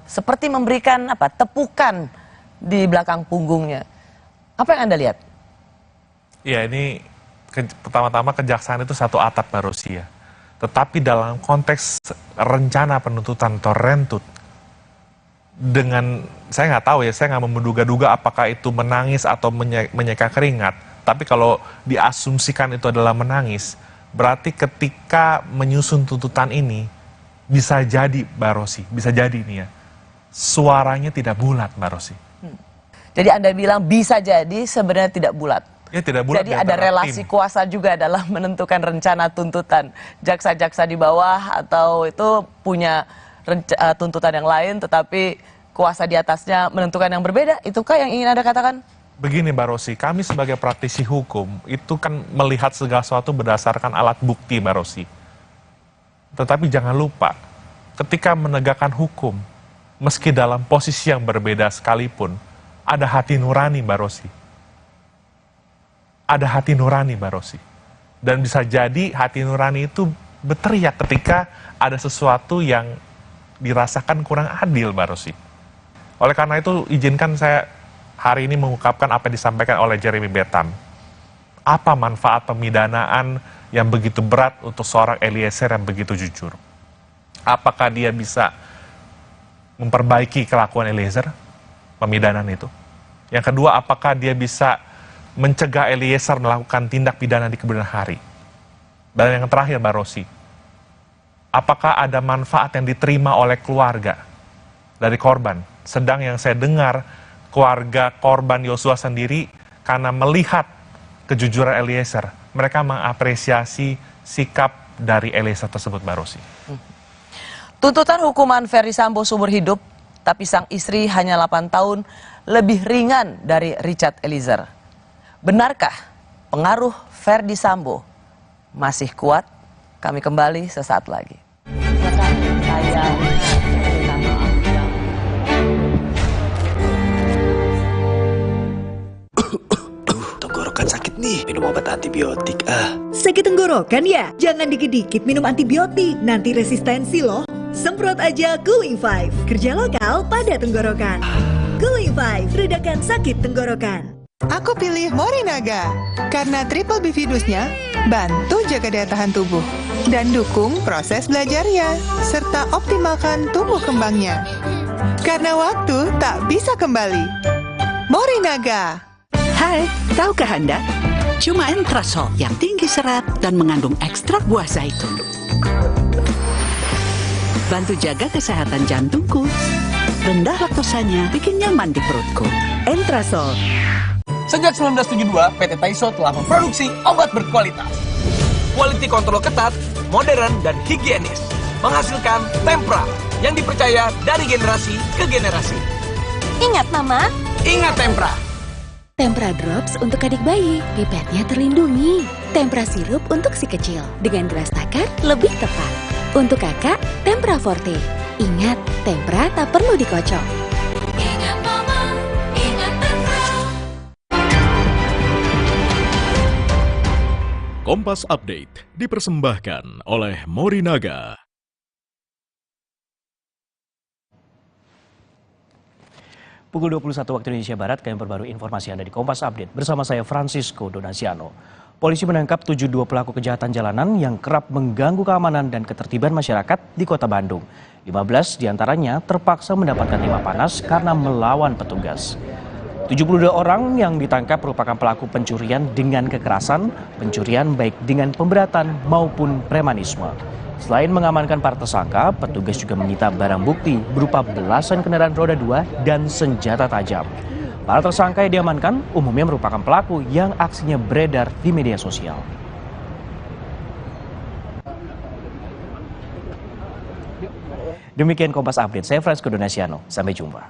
seperti memberikan tepukan di belakang punggungnya. Apa yang Anda lihat? Ya, ini pertama-tama kejaksaan itu satu atap, Mbak Rosi ya. Tetapi dalam konteks rencana penuntutan atau rentut, dengan saya nggak tahu ya, saya nggak menduga-duga apakah itu menangis atau menyeka keringat. Tapi kalau diasumsikan itu adalah menangis, berarti ketika menyusun tuntutan ini, bisa jadi Mbak Rosi, bisa jadi nih ya, suaranya tidak bulat Mbak Rosi. Jadi Anda bilang bisa jadi sebenarnya tidak bulat. Ya, tidak bulat. Jadi ada relasi kuasa juga dalam menentukan rencana tuntutan. Jaksa-jaksa di bawah atau itu punya tuntutan yang lain, tetapi kuasa di atasnya menentukan yang berbeda. Itukah yang ingin Anda katakan? Begini Mbak Rosi, kami sebagai praktisi hukum itu kan melihat segala sesuatu berdasarkan alat bukti Mbak Rosi. Tetapi jangan lupa, ketika menegakkan hukum, meski dalam posisi yang berbeda sekalipun, ada hati nurani Mbak Rosi. Ada hati nurani Mbak Rosi. Dan bisa jadi hati nurani itu berteriak ketika ada sesuatu yang dirasakan kurang adil Mbak Rosi. Oleh karena itu, izinkan saya hari ini mengungkapkan apa yang disampaikan oleh Jeremy Bentham. Apa manfaat pemidanaan yang begitu berat untuk seorang Eliezer yang begitu jujur? Apakah dia bisa memperbaiki kelakuan Eliezer, pemidanaan itu? Yang kedua, apakah dia bisa mencegah Eliezer melakukan tindak pidana di kemudian hari? Dan yang terakhir, Mbak Rosi, apakah ada manfaat yang diterima oleh keluarga dari korban? Sedang yang saya dengar, keluarga korban Yosua sendiri karena melihat kejujuran Eliezer, mereka mengapresiasi sikap dari Eliezer tersebut, Mbak Rosi. Tuntutan hukuman Ferdi Sambo seumur hidup, tapi sang istri hanya 8 tahun lebih ringan dari Richard Eliezer. Benarkah pengaruh Ferdi Sambo masih kuat? Kami kembali sesaat lagi. Tenggorokan sakit nih, minum obat antibiotik Sakit tenggorokan ya? Jangan dikit-dikit minum antibiotik, nanti resistensi loh. Semprot aja Cooling 5, kerja lokal pada tenggorokan. Cooling 5, redakan sakit tenggorokan. Aku pilih Morinaga karena triple bifidusnya bantu jaga daya tahan tubuh, dan dukung proses belajarnya, serta optimalkan tumbuh kembangnya. Karena waktu tak bisa kembali. Morinaga. Hai, tahukah Anda? Cuma Entrasol yang tinggi serat dan mengandung ekstrak buah zaitun. Bantu jaga kesehatan jantungku. Rendah laktosanya bikin nyaman di perutku. Entrasol. Sejak 1972, PT Taiso telah memproduksi obat berkualitas. Quality control ketat, modern, dan higienis. Menghasilkan Tempra yang dipercaya dari generasi ke generasi. Ingat Mama? Ingat Tempra. Tempra Drops untuk adik bayi, pipetnya terlindungi. Tempra Sirup untuk si kecil, dengan gelas takar lebih tepat. Untuk kakak, Tempra Forte. Ingat, Tempra tak perlu dikocok. Ingat Mama, ingat Tempra. Kompas Update dipersembahkan oleh Morinaga. Pukul 21 waktu Indonesia Barat, kami perbarui informasi Anda di Kompas Update. Bersama saya Francisco Donasiano. Polisi menangkap 72 pelaku kejahatan jalanan yang kerap mengganggu keamanan dan ketertiban masyarakat di Kota Bandung. 15 diantaranya terpaksa mendapatkan timah panas karena melawan petugas. 72 orang yang ditangkap merupakan pelaku pencurian dengan kekerasan, pencurian baik dengan pemberatan maupun premanisme. Selain mengamankan para tersangka, petugas juga menyita barang bukti berupa belasan kendaraan roda 2 dan senjata tajam. Para tersangka yang diamankan umumnya merupakan pelaku yang aksinya beredar di media sosial. Demikian Kompas Update, saya Francisco Donasiano. Sampai jumpa.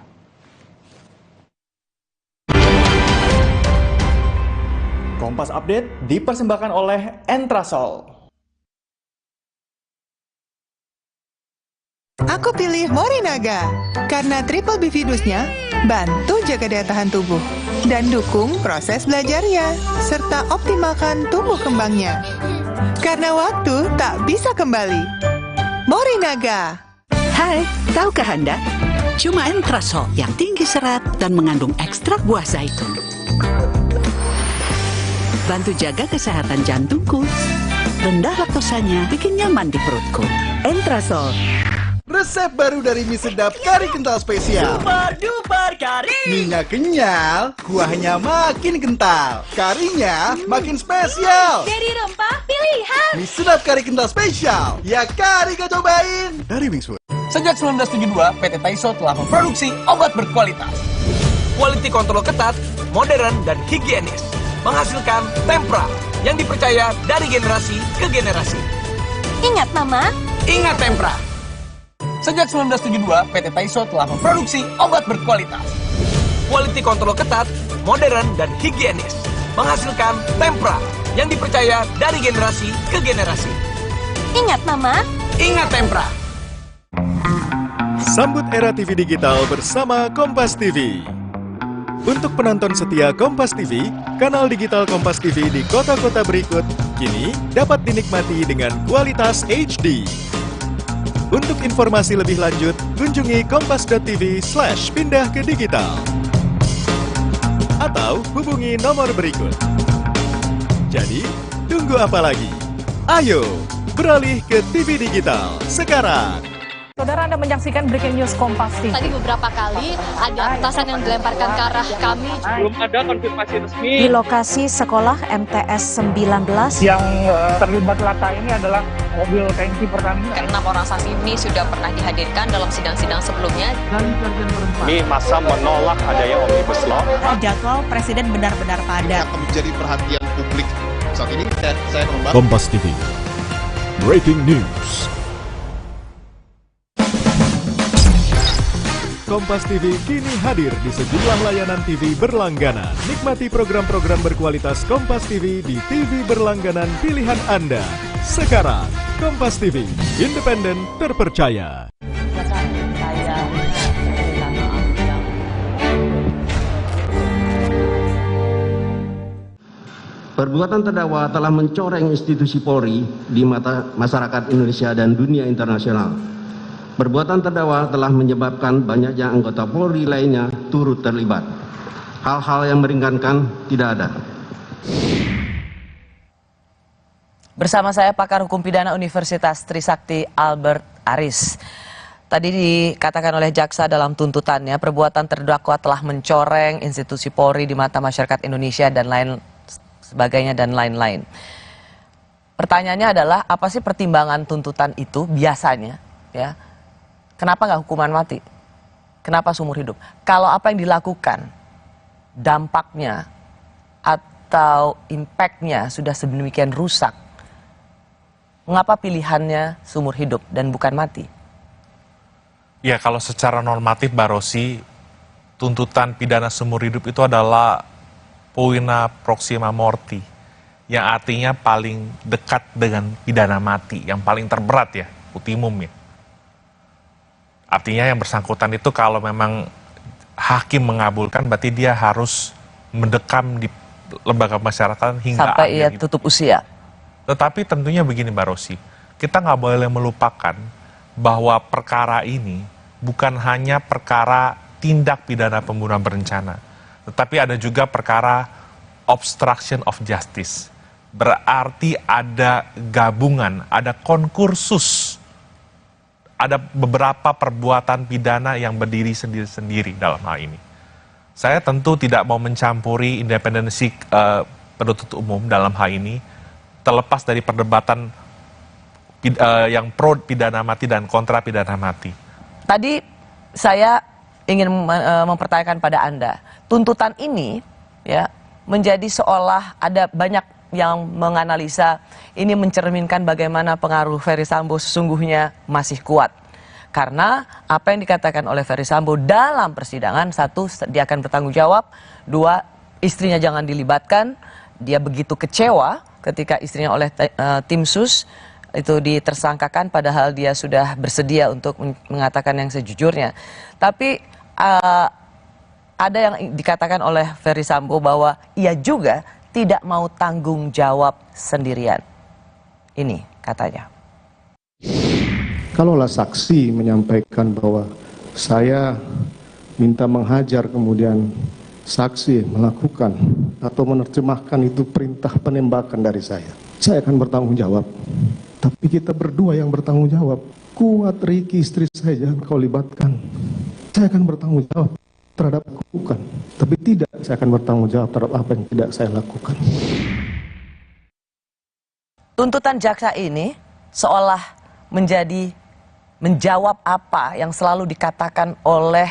Kompas Update dipersembahkan oleh Entrasol. Aku pilih Morinaga, karena triple bifidusnya bantu jaga daya tahan tubuh, dan dukung proses belajarnya, serta optimalkan tumbuh kembangnya. Karena waktu tak bisa kembali. Morinaga. Hai, tahukah Anda? Cuma Entrasol yang tinggi serat dan mengandung ekstrak buah zaitun. Bantu jaga kesehatan jantungku. Rendah laktosanya bikin nyaman di perutku. Entrasol. Resep baru dari mie sedap kari kental spesial. Super duper kari. Mie-nya kenyal, kuahnya makin kental, karinya makin spesial. Dari rempah pilihan. Mie sedap kari kental spesial. Ya kari kau cobain. Dari Wingswood. Sejak 1972, PT Taiso telah memproduksi obat berkualitas. Quality control ketat, modern, dan higienis. Menghasilkan Tempra yang dipercaya dari generasi ke generasi. Ingat Mama? Ingat Tempra. Sejak 1972, PT Taiso telah memproduksi obat berkualitas. Quality control ketat, modern, dan higienis. Menghasilkan Tempra yang dipercaya dari generasi ke generasi. Ingat Mama? Ingat Tempra. Sambut era TV digital bersama Kompas TV. Untuk penonton setia Kompas TV, kanal digital Kompas TV di kota-kota berikut kini dapat dinikmati dengan kualitas HD. Untuk informasi lebih lanjut, kunjungi kompas.tv/pindah ke digital. Atau hubungi nomor berikut. Jadi, tunggu apa lagi? Ayo, beralih ke TV digital sekarang. Saudara, Anda menyaksikan Breaking News Kompas TV. Tadi beberapa kali ada petasan yang dilemparkan ke arah kami. Belum ada konfirmasi resmi. Di lokasi sekolah MTS 19. Yang terlibat laka ini adalah mobil tangki Pertamina. 6 orang saksi ini sudah pernah dihadirkan dalam sidang-sidang sebelumnya. Ini masa menolak adanya Omnibus Law. Jadwal Presiden benar-benar padat. Akan menjadi perhatian publik. Saat ini saya membahas. Kompas TV, Breaking News. Kompas TV kini hadir di sejumlah layanan TV berlangganan. Nikmati program-program berkualitas Kompas TV di TV berlangganan pilihan Anda. Sekarang, Kompas TV, independen, terpercaya. Perbuatan terdakwa telah mencoreng institusi Polri di mata masyarakat Indonesia dan dunia internasional. Perbuatan terdakwa telah menyebabkan banyaknya anggota Polri lainnya turut terlibat. Hal-hal yang meringankan tidak ada. Bersama saya pakar hukum pidana Universitas Trisakti Albert Aris. Tadi dikatakan oleh jaksa dalam tuntutannya, perbuatan terdakwa telah mencoreng institusi Polri di mata masyarakat Indonesia dan lain sebagainya dan lain-lain. Pertanyaannya adalah, apa sih pertimbangan tuntutan itu biasanya? Ya, kenapa nggak hukuman mati? Kenapa seumur hidup? Kalau apa yang dilakukan, dampaknya atau impactnya sudah sedemikian rusak, mengapa pilihannya seumur hidup dan bukan mati? Ya, kalau secara normatif, Mbak Rosi, tuntutan pidana seumur hidup itu adalah poena proxima morti, yang artinya paling dekat dengan pidana mati, yang paling terberat ya, ultimum ya. Artinya yang bersangkutan itu kalau memang hakim mengabulkan, berarti dia harus mendekam di lembaga masyarakatan hingga sampai ia akhir tutup usia. Tetapi tentunya begini Mbak Rosi, kita nggak boleh melupakan bahwa perkara ini bukan hanya perkara tindak pidana pembunuhan berencana, tetapi ada juga perkara obstruction of justice. Berarti ada gabungan, ada konkursus, ada beberapa perbuatan pidana yang berdiri sendiri-sendiri dalam hal ini. Saya tentu tidak mau mencampuri independensi penuntut umum dalam hal ini, terlepas dari perdebatan yang pro pidana mati dan kontra pidana mati. Tadi saya ingin mempertanyakan pada Anda, tuntutan ini ya menjadi seolah ada banyak yang menganalisa ini mencerminkan bagaimana pengaruh Ferry Sambo sesungguhnya masih kuat. Karena apa yang dikatakan oleh Ferry Sambo dalam persidangan, satu, dia akan bertanggung jawab, dua, istrinya jangan dilibatkan, dia begitu kecewa ketika istrinya oleh tim sus itu ditersangkakan padahal dia sudah bersedia untuk mengatakan yang sejujurnya. Tapi ada yang dikatakan oleh Ferry Sambo bahwa ia juga tidak mau tanggung jawab sendirian. Ini katanya. Kalaulah saksi menyampaikan bahwa saya minta menghajar, kemudian saksi melakukan atau menerjemahkan itu perintah penembakan dari saya akan bertanggung jawab. Tapi kita berdua yang bertanggung jawab. Kuat, Riki, istri saya jangan kau libatkan. Saya akan bertanggung jawab terhadap lakukan. Tapi tidak, saya akan bertanggung jawab terhadap apa yang tidak saya lakukan. Tuntutan jaksa ini seolah menjawab apa yang selalu dikatakan oleh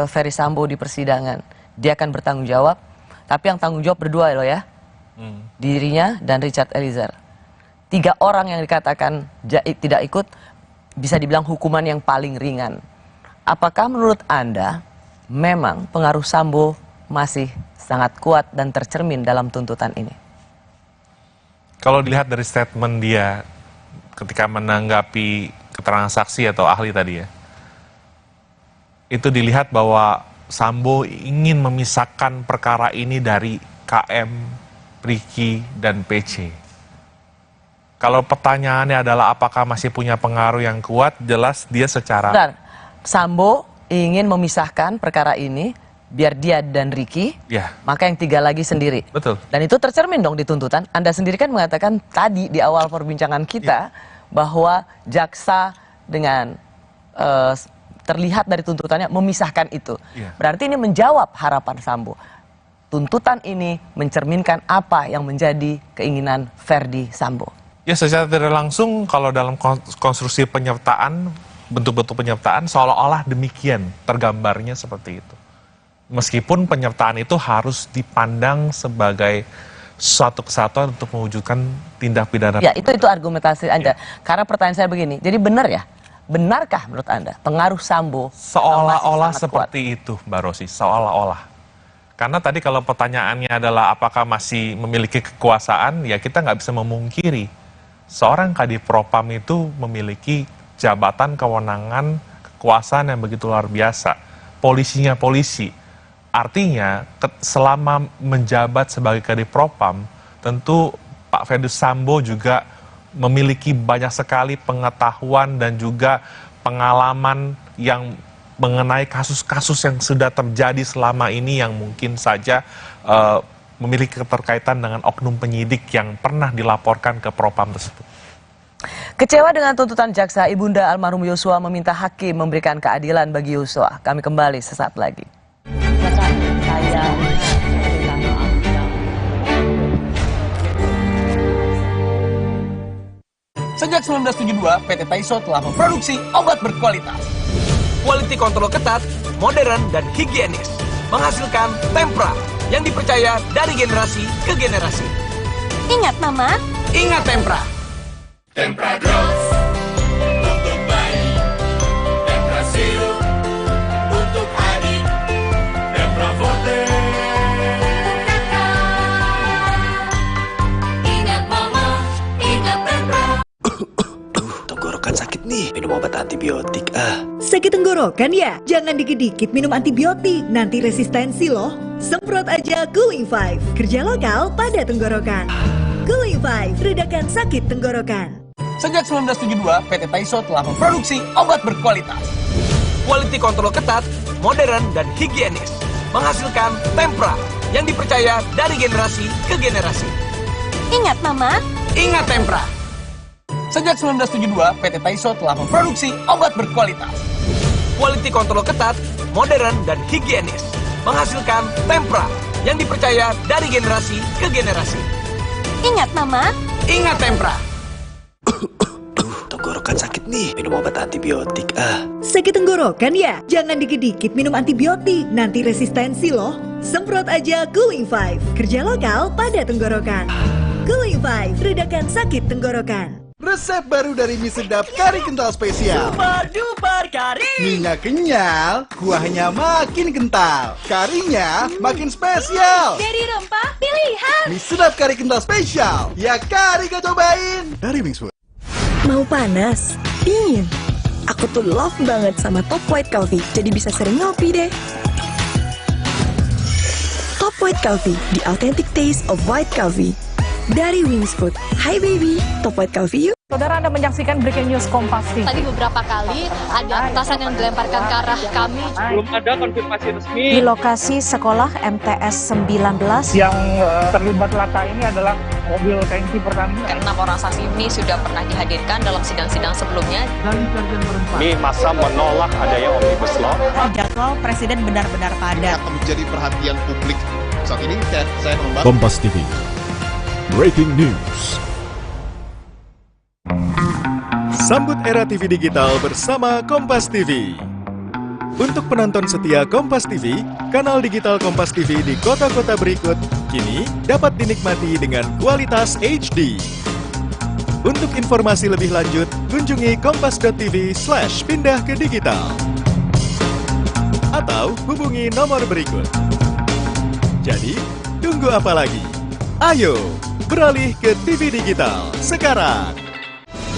Ferry Sambo di persidangan. Dia akan bertanggung jawab, tapi yang tanggung jawab berdua loh ya. Dirinya dan Richard Eliezer. 3 orang yang dikatakan tidak ikut bisa dibilang hukuman yang paling ringan. Apakah menurut Anda memang pengaruh Sambo masih sangat kuat dan tercermin dalam tuntutan ini? Kalau dilihat dari statement dia ketika menanggapi keterangan saksi atau ahli tadi ya, itu dilihat bahwa Sambo ingin memisahkan perkara ini dari KM, Riki, dan PC. Kalau pertanyaannya adalah apakah masih punya pengaruh yang kuat, jelas dia secara... Bentar, Sambo ingin memisahkan perkara ini biar dia dan Riki, ya, maka yang 3 lagi sendiri. Betul. Dan itu tercermin dong di tuntutan. Anda sendiri kan mengatakan tadi di awal perbincangan kita bahwa jaksa dengan terlihat dari tuntutannya memisahkan itu. Berarti ini menjawab harapan Sambo. Tuntutan ini mencerminkan apa yang menjadi keinginan Ferdy Sambo. Ya, secara tidak langsung kalau dalam konstruksi penyertaan, bentuk-bentuk penyertaan seolah-olah demikian tergambarnya seperti itu. Meskipun penyertaan itu harus dipandang sebagai suatu kesatuan untuk mewujudkan tindak pidana. Ya, itu argumentasi Anda. Karena pertanyaan saya begini, jadi benar ya? Benarkah menurut Anda pengaruh Sambo seolah-olah seperti itu, Mbak Rosi, seolah-olah. Karena tadi kalau pertanyaannya adalah apakah masih memiliki kekuasaan, ya kita nggak bisa memungkiri. Seorang Kadif Propam itu memiliki jabatan, kewenangan, kekuasaan yang begitu luar biasa. Polisinya polisi. Artinya selama menjabat sebagai Kadif Propam, tentu Pak Ferdy Sambo juga memiliki banyak sekali pengetahuan dan juga pengalaman yang mengenai kasus-kasus yang sudah terjadi selama ini yang mungkin saja memiliki keterkaitan dengan oknum penyidik yang pernah dilaporkan ke Propam tersebut. Kecewa dengan tuntutan jaksa, Ibunda almarhum Yosua meminta hakim memberikan keadilan bagi Yosua. Kami kembali sesaat lagi. Sejak 1972, PT Taiso telah memproduksi obat berkualitas. Quality control ketat, modern, dan higienis. Menghasilkan Tempra yang dipercaya dari generasi ke generasi. Ingat, Mama. Ingat Tempra. Tempra Drops untuk bayi, Tempra Sirup untuk adik, Tempra Forte untuk kakak. Ingat Mama, ingat Tempra. Tenggorokan sakit nih, minum obat antibiotik Sakit tenggorokan ya? Jangan dikit-dikit minum antibiotik, nanti resistensi loh. Semprot aja Cooling 5, kerja lokal pada tenggorokan. Cooling 5, redakan sakit tenggorokan. Sejak 1972, PT Taiso telah memproduksi obat berkualitas. Quality control ketat, modern, dan higienis. Menghasilkan Tempra yang dipercaya dari generasi ke generasi. Ingat, Mama. Ingat Tempra. Sejak 1972, PT Taiso telah memproduksi obat berkualitas. Quality control ketat, modern, dan higienis. Menghasilkan Tempra yang dipercaya dari generasi ke generasi. Ingat, Mama. Ingat Tempra. Tenggorokan sakit nih, minum obat antibiotik Sakit tenggorokan ya? Jangan dikit-dikit minum antibiotik, nanti resistensi loh. Semprot aja Cooling 5, kerja lokal pada tenggorokan. Cooling 5, redakan sakit tenggorokan. Resep baru dari mie sedap kari kental spesial. Super duper kari. Mie-nya kenyal, kuahnya makin kental, karinya makin spesial. Dari rempah pilihan. Mie sedap kari kental spesial. Ya kari gak cobain. Dari Wingswood. Mau panas? Dingin? Aku tuh love banget sama Top White Coffee, jadi bisa sering ngopi deh. Top White Coffee, the authentic taste of white coffee. Dari Wingswood. Hai baby, Top White Coffee yuk. Saudara, Anda menyaksikan Breaking News Kompas TV. Tadi beberapa kali ada petasan yang dilemparkan ke arah kami. Belum ada konfirmasi resmi. Di lokasi sekolah MTS 19. Yang terlibat laka ini adalah mobil tangki Pertamina. 6 orang saksi ini sudah pernah dihadirkan dalam sidang-sidang sebelumnya. Kami masa menolak adanya Omnibus Law. Jadwal Presiden benar-benar padat. Akan menjadi perhatian publik. Saat ini saya membahas Kompas TV, Breaking News. Sambut era TV digital bersama Kompas TV. Untuk penonton setia Kompas TV, kanal digital Kompas TV di kota-kota berikut kini dapat dinikmati dengan kualitas HD. Untuk informasi lebih lanjut, kunjungi kompas.tv/pindah ke digital. Atau hubungi nomor berikut. Jadi, tunggu apa lagi? Ayo, beralih ke TV digital sekarang.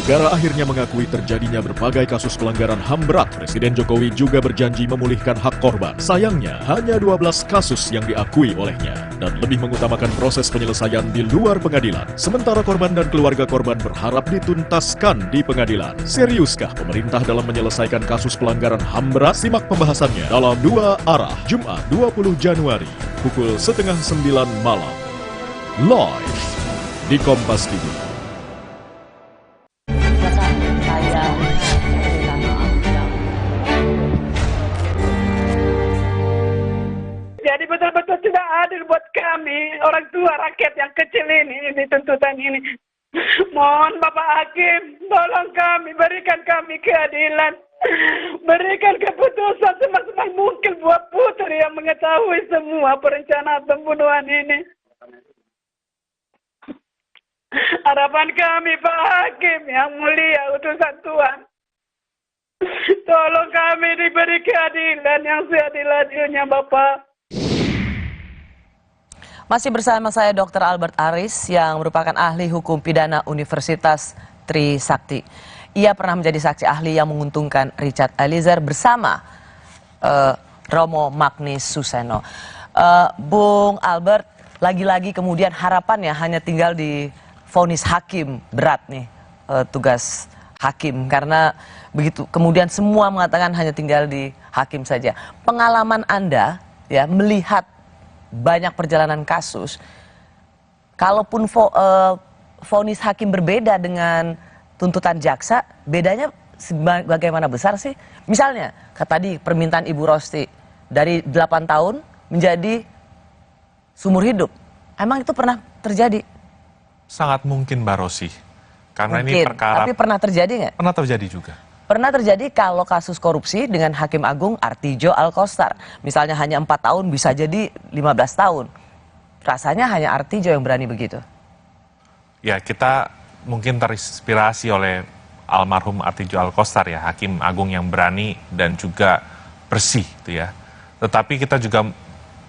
Negara akhirnya mengakui terjadinya berbagai kasus pelanggaran HAM berat. Presiden Jokowi juga berjanji memulihkan hak korban. Sayangnya, hanya 12 kasus yang diakui olehnya dan lebih mengutamakan proses penyelesaian di luar pengadilan. Sementara korban dan keluarga korban berharap dituntaskan di pengadilan. Seriuskah pemerintah dalam menyelesaikan kasus pelanggaran HAM berat? Simak pembahasannya dalam 2 arah, Jumat 20 Januari, pukul 8:30 malam. Live di Kompas TV. Jadi betul-betul tidak adil buat kami, orang tua rakyat yang kecil ini tuntutan ini. Mohon Bapak Hakim, tolong kami, berikan kami keadilan. Berikan keputusan semaksimal mungkin buat putri yang mengetahui semua perencanaan pembunuhan ini. Harapan kami Pak Hakim yang mulia utusan Tuhan. Tolong kami diberi keadilan yang seadil-adilnya Bapak. Masih bersama saya Dr. Albert Aris yang merupakan ahli hukum pidana Universitas Trisakti. Ia pernah menjadi saksi ahli yang menguntungkan Richard Eliezer bersama Romo Magnis Suseno. Bung Albert, lagi-lagi kemudian harapannya hanya tinggal di vonis hakim. Berat nih tugas hakim karena begitu kemudian semua mengatakan hanya tinggal di hakim saja. Pengalaman Anda ya melihat banyak perjalanan kasus, kalaupun vonis hakim berbeda dengan tuntutan jaksa, bedanya bagaimana besar sih? Misalnya, tadi permintaan Ibu Rosti dari 8 tahun menjadi seumur hidup. Emang itu pernah terjadi? Sangat mungkin, Mbak Rosi. Karena Mungkin, ini perkara... tapi pernah terjadi nggak? Pernah terjadi juga. Pernah terjadi kalau kasus korupsi dengan Hakim Agung Artijo Alkostar. Misalnya hanya 4 tahun, bisa jadi 15 tahun. Rasanya hanya Artijo yang berani begitu. Ya, kita mungkin terinspirasi oleh almarhum Artijo Alkostar ya, Hakim Agung yang berani dan juga bersih gitu ya. Tetapi kita juga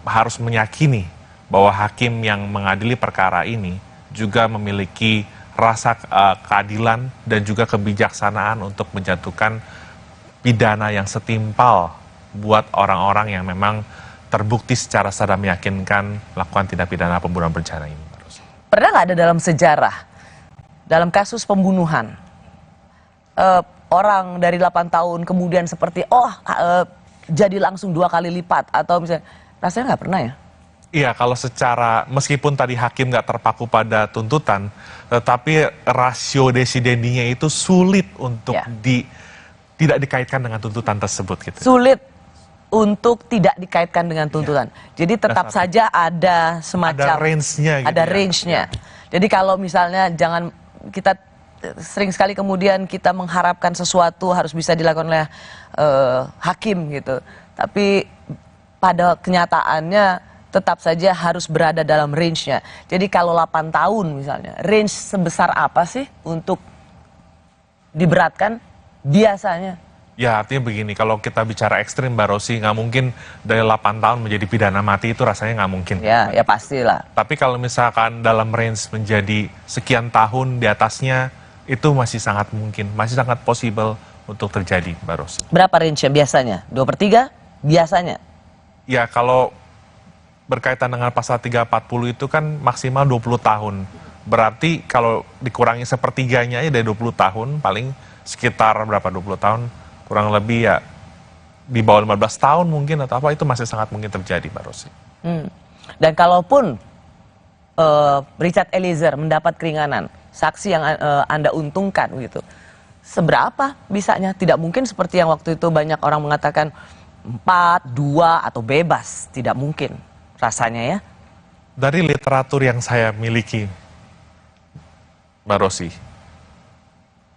harus meyakini bahwa hakim yang mengadili perkara ini juga memiliki rasa keadilan dan juga kebijaksanaan untuk menjatuhkan pidana yang setimpal buat orang-orang yang memang terbukti secara sadar meyakinkan melakukan tindak pidana pembunuhan berencana ini. Pernah nggak ada dalam sejarah, dalam kasus pembunuhan, orang dari 8 tahun kemudian seperti, jadi langsung 2 kali lipat, atau misalnya, rasanya nggak pernah ya? Iya, kalau secara, meskipun tadi hakim nggak terpaku pada tuntutan, tetapi rasio desidendinya itu sulit untuk tidak dikaitkan dengan tuntutan tersebut. Gitu. Sulit untuk tidak dikaitkan dengan tuntutan. Jadi tetap saja ada semacam... Ada range-nya. Gitu ada range-nya. Jadi kalau misalnya kita sering sekali kemudian kita mengharapkan sesuatu harus bisa dilakukan oleh hakim gitu. Tapi pada kenyataannya tetap saja harus berada dalam range-nya. Jadi kalau 8 tahun misalnya, range sebesar apa sih untuk diberatkan biasanya? Ya artinya begini, kalau kita bicara ekstrim Mbak Rosi, nggak mungkin dari 8 tahun menjadi pidana mati itu rasanya nggak mungkin. Ya pastilah. Tapi kalau misalkan dalam range menjadi sekian tahun di atasnya, itu masih sangat mungkin, masih sangat possible untuk terjadi Mbak Rosi. Berapa range-nya biasanya? 2/3 biasanya? Ya kalau berkaitan dengan pasal 340 itu kan maksimal 20 tahun. Berarti kalau dikurangi sepertiganya aja dari 20 tahun, paling sekitar berapa 20 tahun, kurang lebih ya di bawah 15 tahun mungkin atau apa, itu masih sangat mungkin terjadi Mbak Rosi. Dan kalaupun Richard Eliezer mendapat keringanan, saksi yang Anda untungkan gitu, seberapa bisanya? Tidak mungkin seperti yang waktu itu banyak orang mengatakan 4, 2 atau bebas, tidak mungkin. Rasanya ya? Dari literatur yang saya miliki, Mbak Rosi,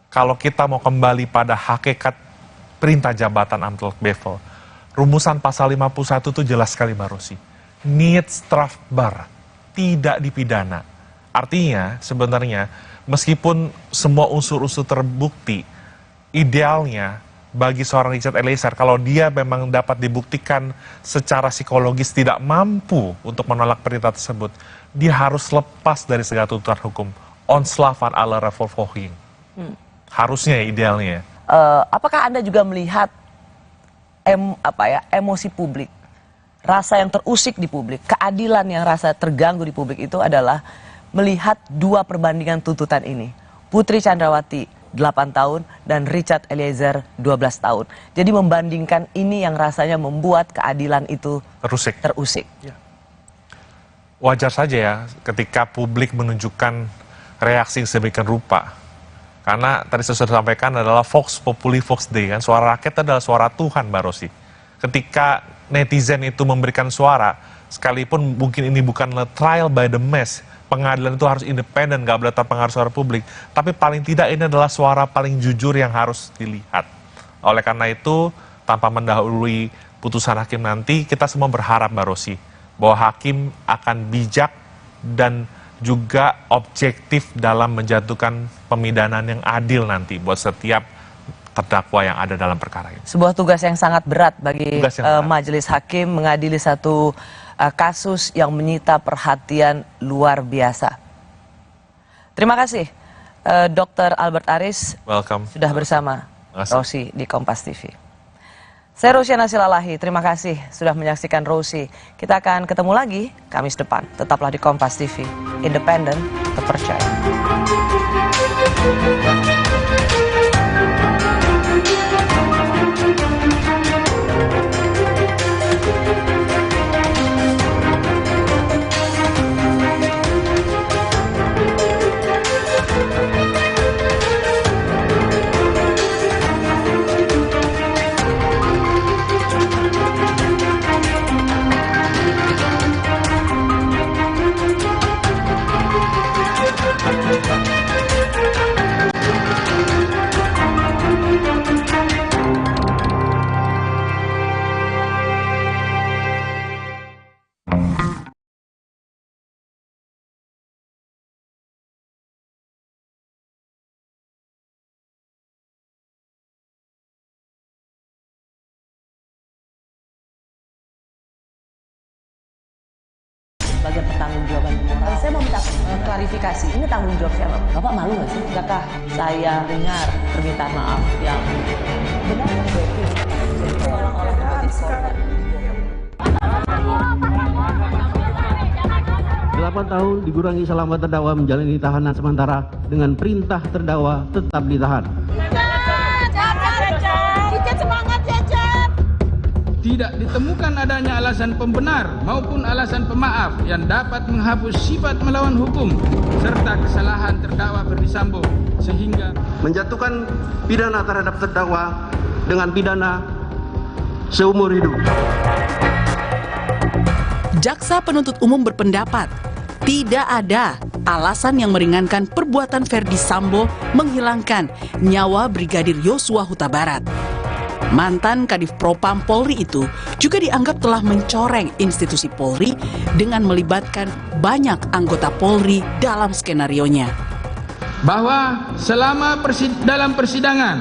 kalau kita mau kembali pada hakikat perintah jabatan Amtel Bevel, rumusan pasal 51 itu jelas sekali Mbak Rosi. Niet strafbar, tidak dipidana. Artinya sebenarnya meskipun semua unsur-unsur terbukti, idealnya bagi seorang Richard Eliezer, kalau dia memang dapat dibuktikan secara psikologis tidak mampu untuk menolak perintah tersebut, dia harus lepas dari segala tuntutan hukum. Ontslag van alle revolving. Harusnya idealnya. Apakah Anda juga melihat emosi publik, rasa yang terusik di publik, keadilan yang rasa terganggu di publik itu adalah melihat 2 perbandingan tuntutan ini. Putri Chandrawati 8 tahun dan Richard Eliezer 12 tahun. Jadi membandingkan ini yang rasanya membuat keadilan itu terusik. Ya. Wajar saja ya ketika publik menunjukkan reaksi sedemikian rupa. Karena tadi saya sudah sampaikan adalah Vox Populi Vox Dei, kan suara rakyat adalah suara Tuhan Mbak Rosi. Ketika netizen itu memberikan suara, sekalipun mungkin ini bukan trial by the mass, pengadilan itu harus independen, nggak boleh terpengaruh suara publik. Tapi paling tidak ini adalah suara paling jujur yang harus dilihat. Oleh karena itu, tanpa mendahului putusan hakim nanti, kita semua berharap Mbak Rosi, bahwa hakim akan bijak dan juga objektif dalam menjatuhkan pemidanaan yang adil nanti buat setiap terdakwa yang ada dalam perkara ini. Sebuah tugas yang sangat berat bagi majelis hakim mengadili satu kasus yang menyita perhatian luar biasa. Terima kasih Dr. Albert Aris. Welcome. Sudah bersama Rosi di Kompas TV. Saya Rosyana Silalahi, terima kasih sudah menyaksikan Rosi. Kita akan ketemu lagi Kamis depan. Tetaplah di Kompas TV, independen, terpercaya. sebagai pertanggungjawaban moral. Saya mau minta klarifikasi, ini tanggung jawab siapa? Bapak malu nggak sih? Sudahkah saya dengar permintaan maaf yang benar? Orang-orang menjadi korban. 8 tahun dikurangi selama terdakwa menjalani tahanan sementara dengan perintah terdakwa tetap ditahan. Tidak ditemukan adanya alasan pembenar maupun alasan pemaaf yang dapat menghapus sifat melawan hukum serta kesalahan terdakwa Ferdi Sambo sehingga menjatuhkan pidana terhadap terdakwa dengan pidana seumur hidup. Jaksa penuntut umum berpendapat tidak ada alasan yang meringankan perbuatan Ferdi Sambo menghilangkan nyawa Brigadir Yosua Huta Barat. Mantan Kadif Propam Polri itu juga dianggap telah mencoreng institusi Polri dengan melibatkan banyak anggota Polri dalam skenarionya. bahwa selama dalam persidangan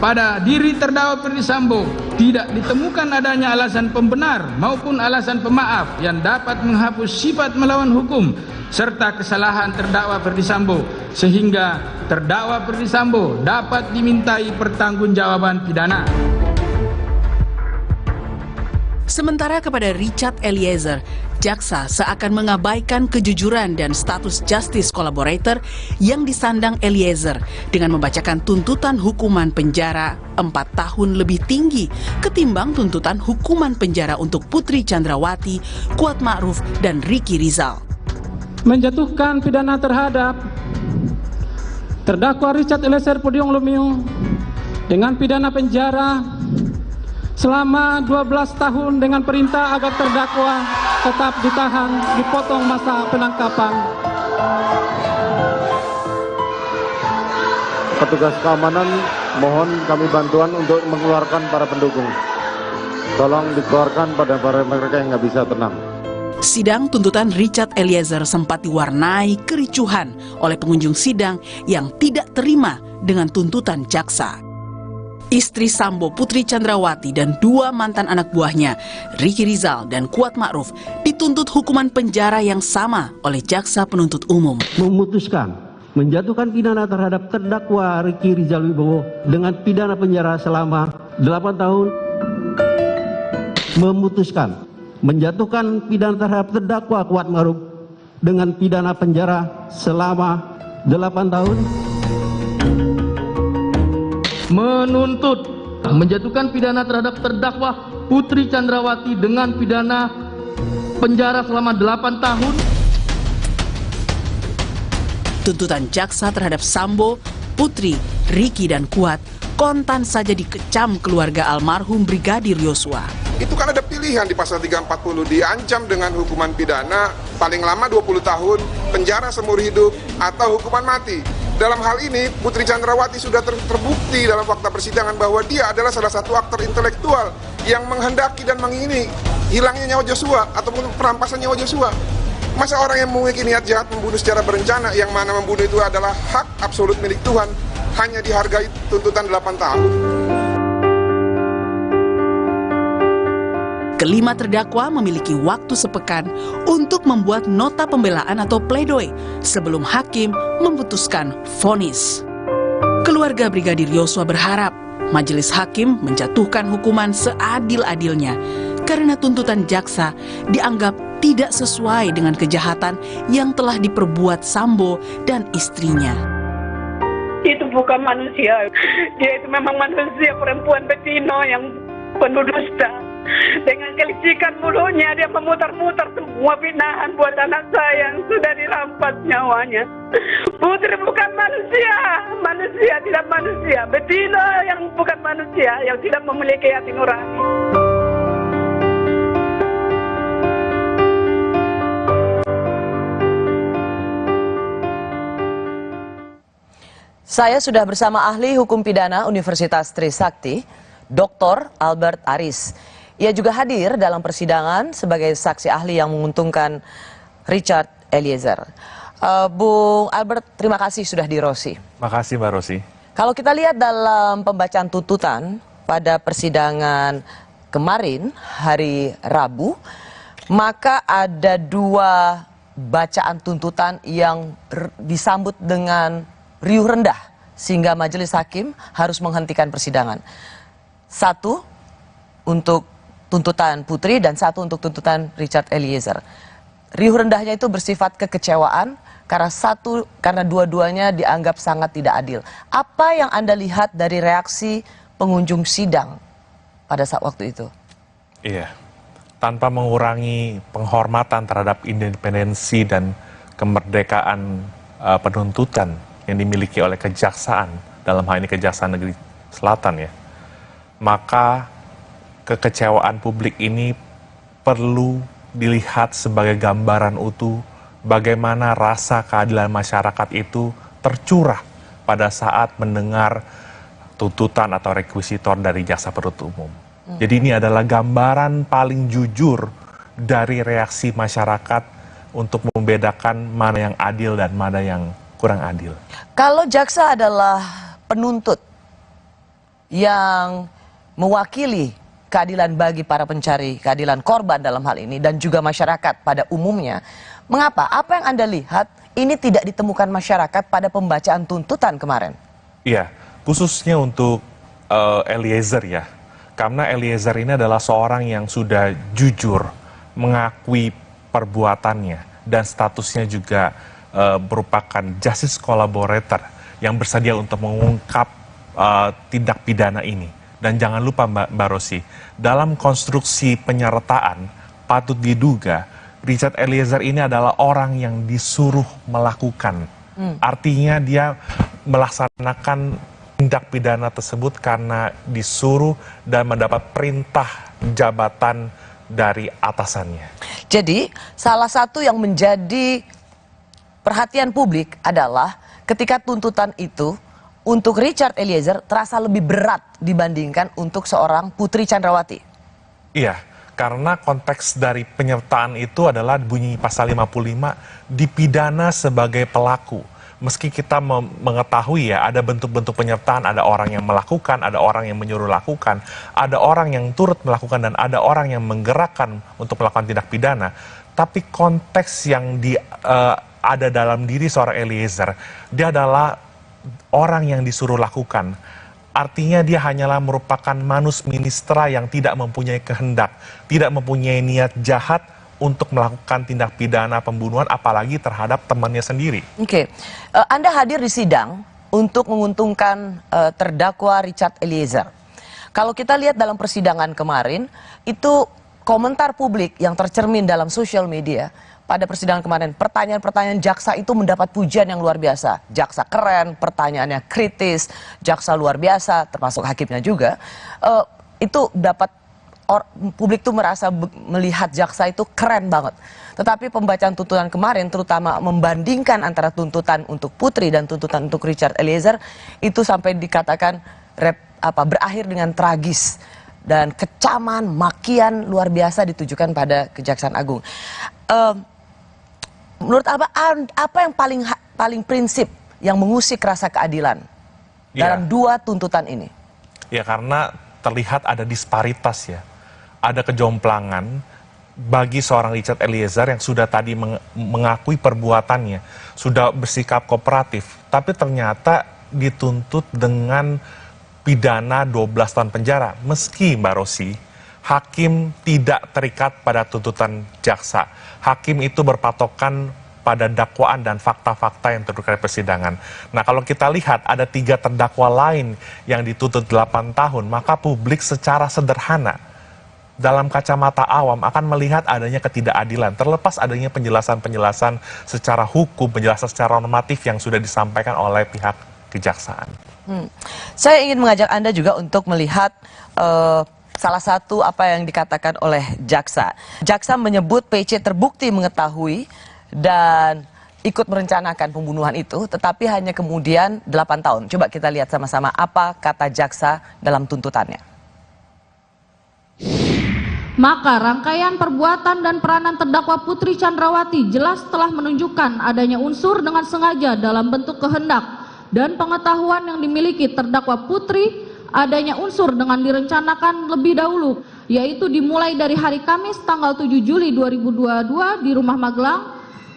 pada diri terdakwa Ferdi Sambo tidak ditemukan adanya alasan pembenar maupun alasan pemaaf yang dapat menghapus sifat melawan hukum serta kesalahan terdakwa Ferdi Sambo sehingga terdakwa Ferdi Sambo dapat dimintai pertanggungjawaban pidana. Sementara kepada Richard Eliezer, jaksa seakan mengabaikan kejujuran dan status justice collaborator yang disandang Eliezer dengan membacakan tuntutan hukuman penjara 4 tahun lebih tinggi ketimbang tuntutan hukuman penjara untuk Putri Chandrawati, Kuat Ma'ruf, dan Ricky Rizal. Menjatuhkan pidana terhadap terdakwa Richard Eliezer Pudium Lumiu dengan pidana penjara selama 12 tahun dengan perintah agar terdakwa tetap ditahan, dipotong masa penangkapan. Petugas keamanan mohon kami bantuan untuk mengeluarkan para pendukung. Tolong dikeluarkan pada mereka yang nggak bisa tenang. Sidang tuntutan Richard Eliezer sempat diwarnai kericuhan oleh pengunjung sidang yang tidak terima dengan tuntutan jaksa. Istri Sambo, Putri Chandrawati, dan 2 mantan anak buahnya, Ricky Rizal dan Kuat Ma'ruf, dituntut hukuman penjara yang sama oleh jaksa penuntut umum. Memutuskan menjatuhkan pidana terhadap terdakwa Ricky Rizal Wibowo dengan pidana penjara selama 8 tahun. Memutuskan menjatuhkan pidana terhadap terdakwa Kuat Ma'ruf dengan pidana penjara selama 8 tahun. Menuntut menjatuhkan pidana terhadap terdakwa Putri Chandrawati dengan pidana penjara selama 8 tahun. Tuntutan jaksa terhadap Sambo, Putri, Ricky, dan Kuat kontan saja dikecam keluarga almarhum Brigadir Yosua. Itu kan ada pilihan di pasal 340, diancam dengan hukuman pidana paling lama 20 tahun, penjara seumur hidup, atau hukuman mati. Dalam hal ini, Putri Chandrawati sudah terbukti dalam fakta persidangan bahwa dia adalah salah satu aktor intelektual yang menghendaki dan mengingini hilangnya nyawa Joshua ataupun perampasan nyawa Joshua. Masa orang yang memiliki niat jahat membunuh secara berencana, yang mana membunuh itu adalah hak absolut milik Tuhan, hanya dihargai tuntutan 8 tahun. Kelima terdakwa memiliki waktu sepekan untuk membuat nota pembelaan atau pledoi sebelum hakim memutuskan vonis. Keluarga Brigadir Yosua berharap majelis hakim menjatuhkan hukuman seadil-adilnya karena tuntutan jaksa dianggap tidak sesuai dengan kejahatan yang telah diperbuat Sambo dan istrinya. Itu bukan manusia, dia itu memang manusia, perempuan betina yang penuh dusta. Dengan kelicikan mulutnya dia memutar-mutar semua fitnahan buat anak saya yang sudah dirampas nyawanya. Putri bukan manusia, manusia tidak manusia, betina yang bukan manusia, yang tidak memiliki hati nurani. Saya sudah bersama ahli hukum pidana Universitas Trisakti, Dr. Albert Aris. Ia juga hadir dalam persidangan sebagai saksi ahli yang menguntungkan Richard Eliezer. Bung Albert, terima kasih sudah di Rosi. Makasih Mbak Rosi. Kalau kita lihat dalam pembacaan tuntutan pada persidangan kemarin, hari Rabu, maka ada dua bacaan tuntutan yang disambut dengan riuh rendah sehingga majelis hakim harus menghentikan persidangan. Satu untuk tuntutan Putri dan satu untuk tuntutan Richard Eliezer. Riuh rendahnya itu bersifat kekecewaan karena dua-duanya dianggap sangat tidak adil. Apa yang Anda lihat dari reaksi pengunjung sidang pada saat waktu itu? Iya, tanpa mengurangi penghormatan terhadap independensi dan kemerdekaan penuntutan yang dimiliki oleh kejaksaan, dalam hal ini Kejaksaan Negeri Selatan ya, maka kekecewaan publik ini perlu dilihat sebagai gambaran utuh bagaimana rasa keadilan masyarakat itu tercurah pada saat mendengar tuntutan atau rekuisitor dari jaksa penuntut umum. Jadi ini adalah gambaran paling jujur dari reaksi masyarakat untuk membedakan mana yang adil dan mana yang kurang adil. Kalau jaksa adalah penuntut yang mewakili keadilan bagi para pencari keadilan korban dalam hal ini dan juga masyarakat pada umumnya, mengapa? Apa yang Anda lihat ini tidak ditemukan masyarakat pada pembacaan tuntutan kemarin? Iya, khususnya untuk Eliezer ya. Karena Eliezer ini adalah seorang yang sudah jujur mengakui perbuatannya dan statusnya juga merupakan justice collaborator yang bersedia untuk mengungkap tindak pidana ini. Dan jangan lupa Mbak Rosi, dalam konstruksi penyertaan patut diduga Richard Eliezer ini adalah orang yang disuruh melakukan. Artinya dia melaksanakan tindak pidana tersebut karena disuruh dan mendapat perintah jabatan dari atasannya. Jadi salah satu yang menjadi perhatian publik adalah ketika tuntutan itu untuk Richard Eliezer terasa lebih berat dibandingkan untuk seorang Putri Chandrawati. Iya, karena konteks dari penyertaan itu adalah bunyi pasal 55 dipidana sebagai pelaku. Meski kita mengetahui ya ada bentuk-bentuk penyertaan, ada orang yang melakukan, ada orang yang menyuruh lakukan, ada orang yang turut melakukan dan ada orang yang menggerakkan untuk melakukan tindak pidana. Tapi konteks yang ada dalam diri seorang Eliezer, dia adalah orang yang disuruh lakukan. Artinya dia hanyalah merupakan manus ministra yang tidak mempunyai kehendak, tidak mempunyai niat jahat untuk melakukan tindak pidana pembunuhan apalagi terhadap temannya sendiri. Oke. Anda hadir di sidang untuk menguntungkan terdakwa Richard Eliezer. Kalau kita lihat dalam persidangan kemarin, itu komentar publik yang tercermin dalam sosial media pada persidangan kemarin, pertanyaan-pertanyaan jaksa itu mendapat pujian yang luar biasa. Jaksa keren, pertanyaannya kritis, jaksa luar biasa, termasuk hakimnya juga. Itu dapat publik tuh merasa melihat jaksa itu keren banget. Tetapi pembacaan tuntutan kemarin, terutama membandingkan antara tuntutan untuk Putri dan tuntutan untuk Richard Eliezer, itu sampai dikatakan berakhir dengan tragis dan kecaman, makian luar biasa ditujukan pada Kejaksaan Agung. Menurut apa yang paling prinsip yang mengusik rasa keadilan dalam dua tuntutan ini? Ya karena terlihat ada disparitas ya, ada kejomplangan bagi seorang Richard Eliezer yang sudah tadi mengakui perbuatannya, sudah bersikap kooperatif, tapi ternyata dituntut dengan pidana 12 tahun penjara. Meski Mbak Rosi, hakim tidak terikat pada tuntutan jaksa. Hakim itu berpatokan pada dakwaan dan fakta-fakta yang terkait persidangan. Nah, kalau kita lihat ada 3 terdakwa lain yang dituntut 8 tahun, maka publik secara sederhana dalam kacamata awam akan melihat adanya ketidakadilan, terlepas adanya penjelasan-penjelasan secara hukum, penjelasan secara normatif yang sudah disampaikan oleh pihak kejaksaan. Saya ingin mengajak Anda juga untuk melihat salah satu apa yang dikatakan oleh jaksa. Jaksa menyebut PC terbukti mengetahui dan ikut merencanakan pembunuhan itu, tetapi hanya kemudian 8 tahun. Coba kita lihat sama-sama apa kata jaksa dalam tuntutannya. Maka rangkaian perbuatan dan peranan terdakwa Putri Chandrawati jelas telah menunjukkan adanya unsur dengan sengaja dalam bentuk kehendak dan pengetahuan yang dimiliki terdakwa Putri, adanya unsur dengan direncanakan lebih dahulu yaitu dimulai dari hari Kamis tanggal 7 Juli 2022 di Rumah Magelang.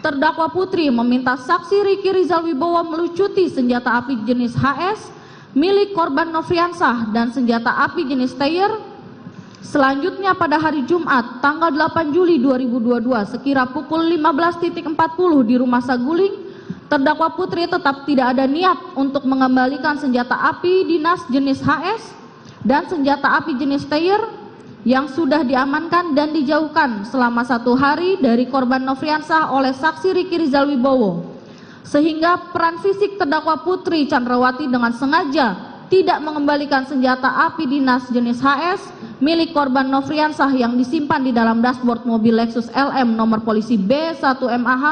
Terdakwa Putri meminta saksi Riki Rizal Wibowo melucuti senjata api jenis HS milik korban Nofriansah dan senjata api jenis Steyr. Selanjutnya pada hari Jumat tanggal 8 Juli 2022 sekira pukul 15.40 di Rumah Saguling, terdakwa Putri tetap tidak ada niat untuk mengembalikan senjata api dinas jenis HS dan senjata api jenis Steyr yang sudah diamankan dan dijauhkan selama 1 hari dari korban Nofriansah oleh saksi Riki Rizal Wibowo, sehingga peran fisik terdakwa Putri Chandrawati dengan sengaja tidak mengembalikan senjata api dinas jenis HS milik korban Nofriansah yang disimpan di dalam dashboard mobil Lexus LM nomor polisi B1MAH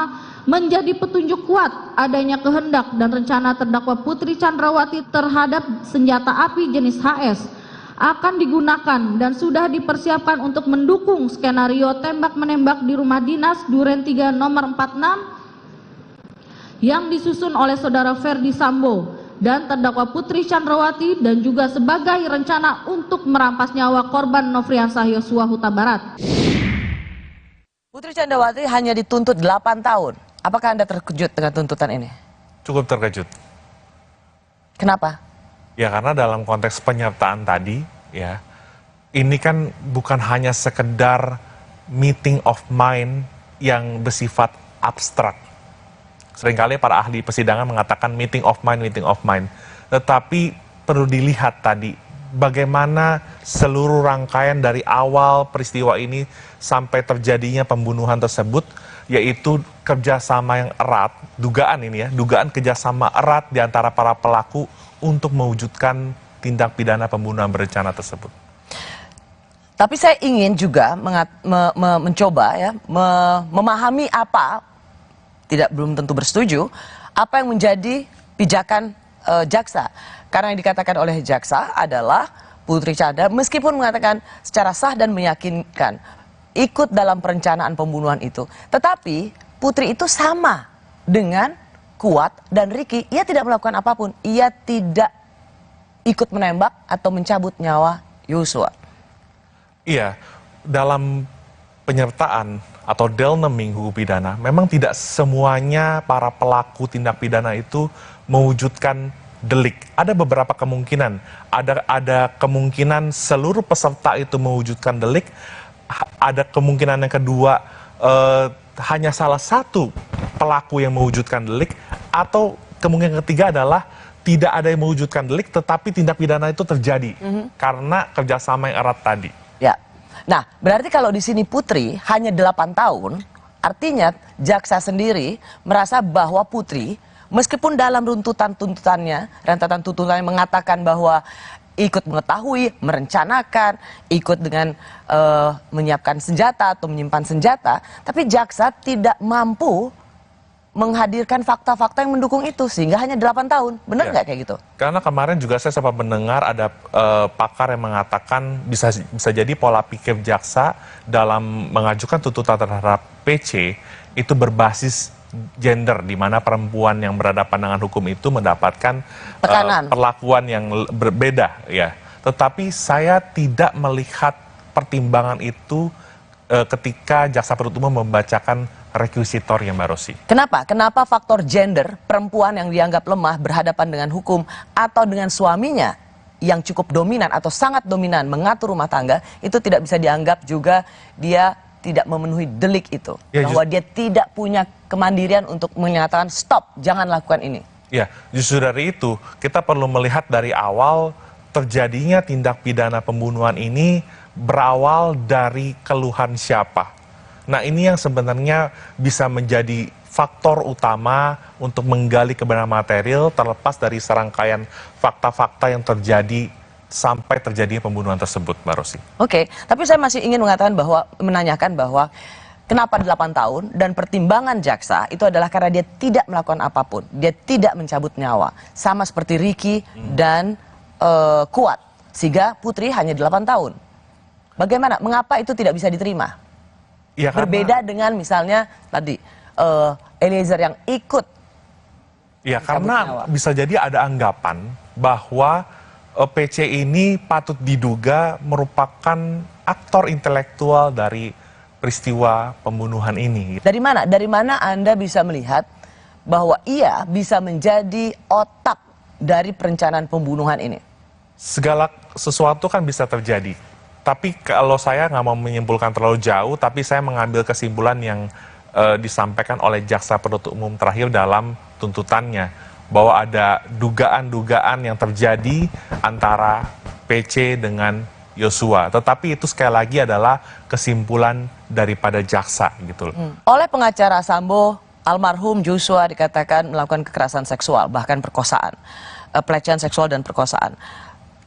menjadi petunjuk kuat adanya kehendak dan rencana terdakwa Putri Chandrawati terhadap senjata api jenis HS akan digunakan dan sudah dipersiapkan untuk mendukung skenario tembak-menembak di rumah dinas Duren 3 nomor 46 yang disusun oleh saudara Ferdi Sambo dan terdakwa Putri Chandrawati dan juga sebagai rencana untuk merampas nyawa korban Nofriansah Yosua Huta Barat. Putri Chandrawati hanya dituntut 8 tahun. Apakah Anda terkejut dengan tuntutan ini? Cukup terkejut. Kenapa? Ya karena dalam konteks penyertaan tadi, ya ini kan bukan hanya sekedar meeting of mind yang bersifat abstrak. Seringkali para ahli persidangan mengatakan meeting of mind. Tetapi perlu dilihat tadi bagaimana seluruh rangkaian dari awal peristiwa ini sampai terjadinya pembunuhan tersebut, yaitu kerjasama yang erat, dugaan kerjasama erat di antara para pelaku untuk mewujudkan tindak pidana pembunuhan berencana tersebut. Tapi saya ingin juga mencoba ya memahami apa, belum tentu bersetuju, apa yang menjadi pijakan jaksa. Karena yang dikatakan oleh jaksa adalah Putri Chandra meskipun mengatakan secara sah dan meyakinkan ikut dalam perencanaan pembunuhan itu, tetapi Putri itu sama dengan Kuat dan Riki, ia tidak melakukan apapun, ia tidak ikut menembak atau mencabut nyawa Yosua. Iya, dalam penyertaan atau delneming hukum pidana, memang tidak semuanya para pelaku tindak pidana itu mewujudkan delik. Ada beberapa kemungkinan, ada kemungkinan seluruh peserta itu mewujudkan delik, ada kemungkinan yang kedua hanya salah satu pelaku yang mewujudkan delik, atau kemungkinan ketiga adalah tidak ada yang mewujudkan delik tetapi tindak pidana itu terjadi karena kerjasama yang erat tadi. Ya, nah berarti kalau di sini Putri hanya 8 tahun, artinya jaksa sendiri merasa bahwa Putri meskipun dalam rentetan tuntutannya mengatakan bahwa ikut mengetahui, merencanakan, ikut dengan menyiapkan senjata atau menyimpan senjata, tapi jaksa tidak mampu menghadirkan fakta-fakta yang mendukung itu, sehingga hanya 8 tahun. Benar nggak kayak gitu? Karena kemarin juga saya sempat mendengar ada pakar yang mengatakan bisa jadi pola pikir jaksa dalam mengajukan tuntutan terhadap PC itu berbasis gender, di mana perempuan yang berhadapan dengan hukum itu mendapatkan perlakuan yang berbeda, ya. Tetapi saya tidak melihat pertimbangan itu ketika jaksa penuntut umum membacakan rekuisitor yang Mbak Rosi. Kenapa? Kenapa faktor gender, perempuan yang dianggap lemah berhadapan dengan hukum atau dengan suaminya yang cukup dominan atau sangat dominan mengatur rumah tangga, itu tidak bisa dianggap juga dia tidak memenuhi delik itu. Ya, bahwa dia tidak punya kemandirian untuk menyatakan stop, jangan lakukan ini. Ya, justru dari itu kita perlu melihat dari awal terjadinya tindak pidana pembunuhan ini berawal dari keluhan siapa. Nah, ini yang sebenarnya bisa menjadi faktor utama untuk menggali kebenaran material terlepas dari serangkaian fakta-fakta yang terjadi sampai terjadinya pembunuhan tersebut, Mbak Rosi. Oke, tapi saya masih ingin menanyakan bahwa kenapa 8 tahun dan pertimbangan jaksa itu adalah karena dia tidak melakukan apapun, dia tidak mencabut nyawa, sama seperti Riki dan Kuat, sehingga Putri hanya 8 tahun. Bagaimana? Mengapa itu tidak bisa diterima? Ya, berbeda dengan misalnya tadi Eliezer yang ikut. Ya, karena bisa jadi ada anggapan bahwa PC ini patut diduga merupakan aktor intelektual dari peristiwa pembunuhan ini. Dari mana Anda bisa melihat bahwa ia bisa menjadi otak dari perencanaan pembunuhan ini? Segala sesuatu kan bisa terjadi. Tapi kalau saya nggak mau menyimpulkan terlalu jauh, tapi saya mengambil kesimpulan yang disampaikan oleh jaksa penuntut umum terakhir dalam tuntutannya, bahwa ada dugaan-dugaan yang terjadi antara PC dengan Yosua. Tetapi itu sekali lagi adalah kesimpulan daripada jaksa gitu loh. Oleh pengacara Sambo, almarhum Joshua dikatakan melakukan kekerasan seksual, bahkan perkosaan, pelecehan seksual dan perkosaan.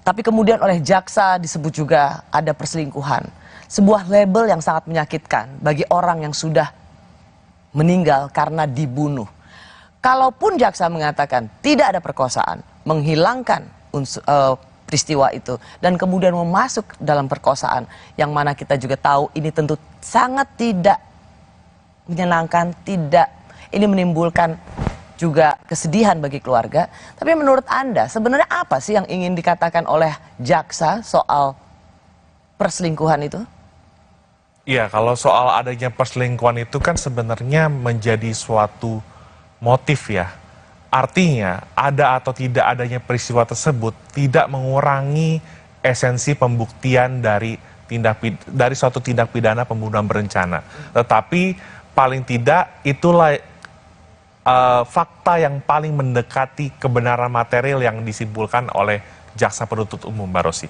Tapi kemudian oleh jaksa disebut juga ada perselingkuhan. Sebuah label yang sangat menyakitkan bagi orang yang sudah meninggal karena dibunuh. Kalaupun jaksa mengatakan tidak ada perkosaan, menghilangkan peristiwa itu, dan kemudian memasuk dalam perkosaan, yang mana kita juga tahu ini tentu sangat tidak menyenangkan, ini menimbulkan juga kesedihan bagi keluarga. Tapi menurut Anda, sebenarnya apa sih yang ingin dikatakan oleh jaksa soal perselingkuhan itu? Iya, kalau soal adanya perselingkuhan itu kan sebenarnya menjadi suatu motif ya. Artinya, ada atau tidak adanya peristiwa tersebut tidak mengurangi esensi pembuktian dari suatu tindak pidana pembunuhan berencana. Tetapi paling tidak itulah fakta yang paling mendekati kebenaran material yang disimpulkan oleh jaksa penuntut umum, Mbak Rosi.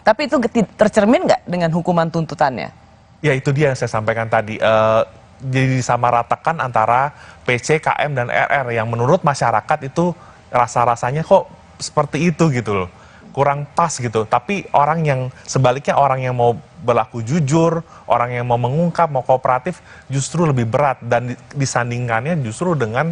Tapi itu tercermin nggak dengan hukuman tuntutannya? Ya, itu dia yang saya sampaikan tadi. Jadi disamaratakan antara PC, KM, dan RR yang menurut masyarakat itu rasa-rasanya kok seperti itu gitu loh. Kurang pas gitu. Tapi sebaliknya orang yang mau berlaku jujur, orang yang mau mengungkap, mau kooperatif justru lebih berat. Dan disandingkannya justru dengan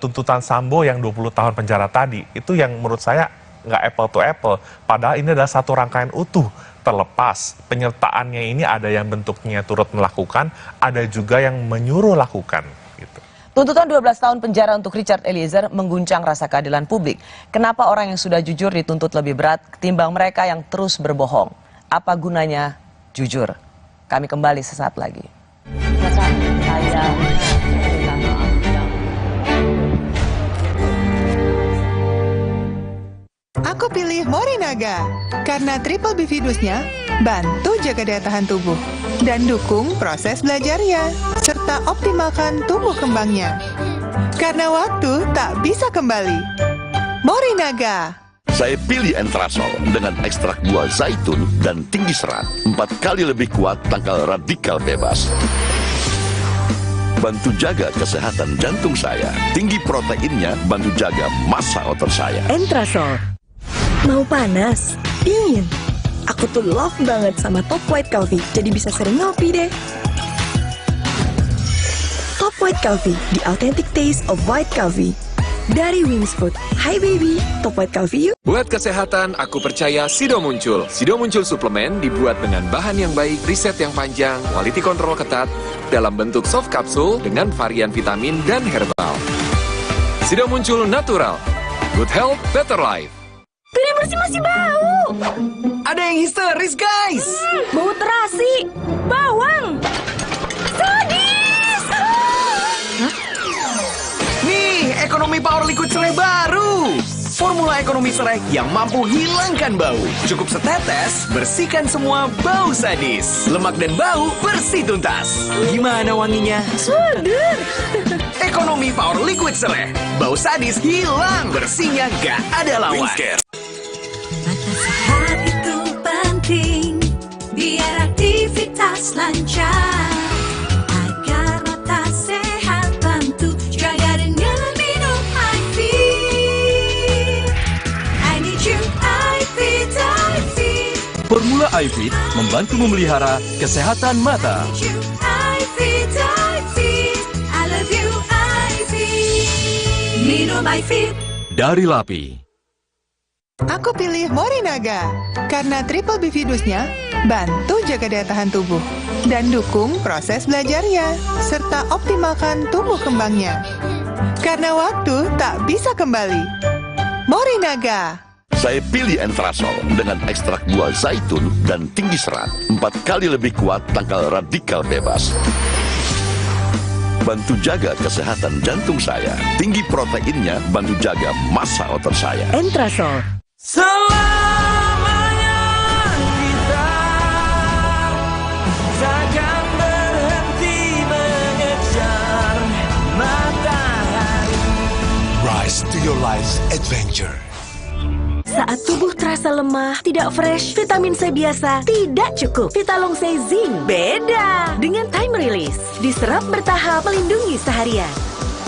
tuntutan Sambo yang 20 tahun penjara tadi. Itu yang menurut saya nggak apple to apple. Padahal ini adalah satu rangkaian utuh. Terlepas penyertaannya ini ada yang bentuknya turut melakukan, ada juga yang menyuruh lakukan. Gitu. Tuntutan 12 tahun penjara untuk Richard Eliezer mengguncang rasa keadilan publik. Kenapa orang yang sudah jujur dituntut lebih berat ketimbang mereka yang terus berbohong? Apa gunanya jujur? Kami kembali sesaat lagi. Aku pilih Morinaga karena triple bifidusnya bantu jaga daya tahan tubuh dan dukung proses belajarnya serta optimalkan tumbuh kembangnya. Karena waktu tak bisa kembali. Morinaga. Saya pilih Entrasol dengan ekstrak buah zaitun dan tinggi serat. 4 kali lebih kuat tangkal radikal bebas. Bantu jaga kesehatan jantung saya. Tinggi proteinnya bantu jaga massa otot saya. Entrasol. Mau panas? Dingin? Aku tuh love banget sama Top White Coffee, jadi bisa sering ngopi deh. Top White Coffee, the authentic taste of white coffee. Dari Wings Food. Hai baby, Top White Coffee yuk. Buat kesehatan, aku percaya Sido Muncul. Sido Muncul suplemen dibuat dengan bahan yang baik, riset yang panjang, quality control ketat, dalam bentuk soft capsule dengan varian vitamin dan herbal. Sido Muncul natural. Good health, better life. Piring bersih masih bau. Ada yang histeris, guys. Bau terasi, bawang, sadis. Nih, ekonomi power liquid serai baru. Formula ekonomi serai yang mampu hilangkan bau. Cukup setetes, bersihkan semua bau sadis. Lemak dan bau bersih tuntas. Gimana wanginya? Surdur. Ekonomi power liquid serai. Bau sadis hilang, bersihnya gak ada lawan. Sehat itu penting, biar aktivitas lancar. Agar mata sehat, bantu jaga dengan minum iFit. I need you, iFit, iFit. Formula iFit membantu memelihara kesehatan mata. iFit, iFit. I love you, iFit. Minum iFit. Dari LAPI. Aku pilih Morinaga karena triple bifidusnya bantu jaga daya tahan tubuh dan dukung proses belajarnya serta optimalkan tumbuh kembangnya. Karena waktu tak bisa kembali. Morinaga. Saya pilih Entrasol dengan ekstrak buah zaitun dan tinggi serat. 4 kali lebih kuat tangkal radikal bebas. Bantu jaga kesehatan jantung saya. Tinggi proteinnya bantu jaga massa otot saya. Entrasol. Selamanya kita takkan berhenti mengejar matahari. Rise to your life's adventure. Saat tubuh terasa lemah, tidak fresh, vitamin C biasa tidak cukup. Vitalong C Zinc beda. Dengan time release, diserap bertahap melindungi seharian.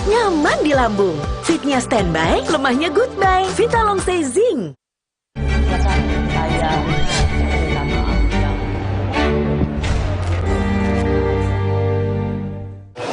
Nyaman di lambung, fitnya standby, lemahnya goodbye. Vitalong C Zinc.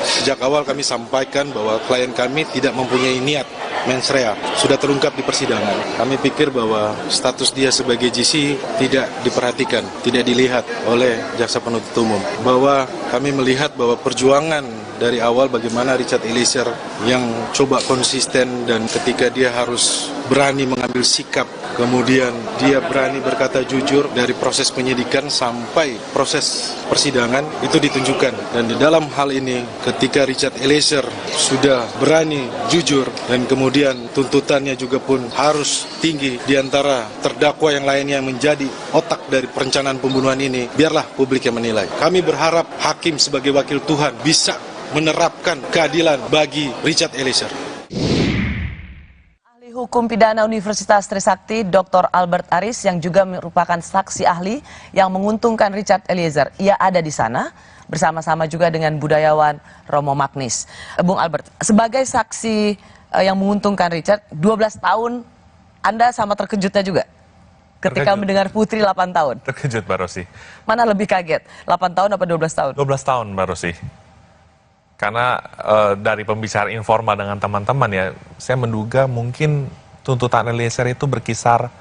Sejak awal kami sampaikan bahwa klien kami tidak mempunyai niat mens rea, sudah terungkap di persidangan. Kami pikir bahwa status dia sebagai GC tidak diperhatikan, tidak dilihat oleh jaksa penuntut umum. Bahwa kami melihat bahwa perjuangan dari awal bagaimana Richard Eliezer yang coba konsisten dan ketika dia harus berani mengambil sikap, kemudian dia berani berkata jujur dari proses penyidikan sampai proses persidangan itu ditunjukkan. Dan di dalam hal ini ketika Richard Eliezer sudah berani jujur dan kemudian tuntutannya juga pun harus tinggi di antara terdakwa yang lainnya yang menjadi otak dari perencanaan pembunuhan ini, biarlah publik yang menilai. Kami berharap hakim sebagai wakil Tuhan bisa menerapkan keadilan bagi Richard Eliezer. Ahli Hukum Pidana Universitas Trisakti, Dr. Albert Aris, yang juga merupakan saksi ahli yang menguntungkan Richard Eliezer. Ia ada di sana bersama-sama juga dengan budayawan Romo Magnis. Bung Albert, sebagai saksi yang menguntungkan Richard, 12 tahun, Anda sama terkejutnya juga? Ketika mendengar Putri 8 tahun? Terkejut, Mbak Rosi. Mana lebih kaget? 8 tahun apa 12 tahun? 12 tahun, Mbak Rosi. Karena dari pembicaraan informal dengan teman-teman ya, saya menduga mungkin tuntutan Eliezer itu berkisar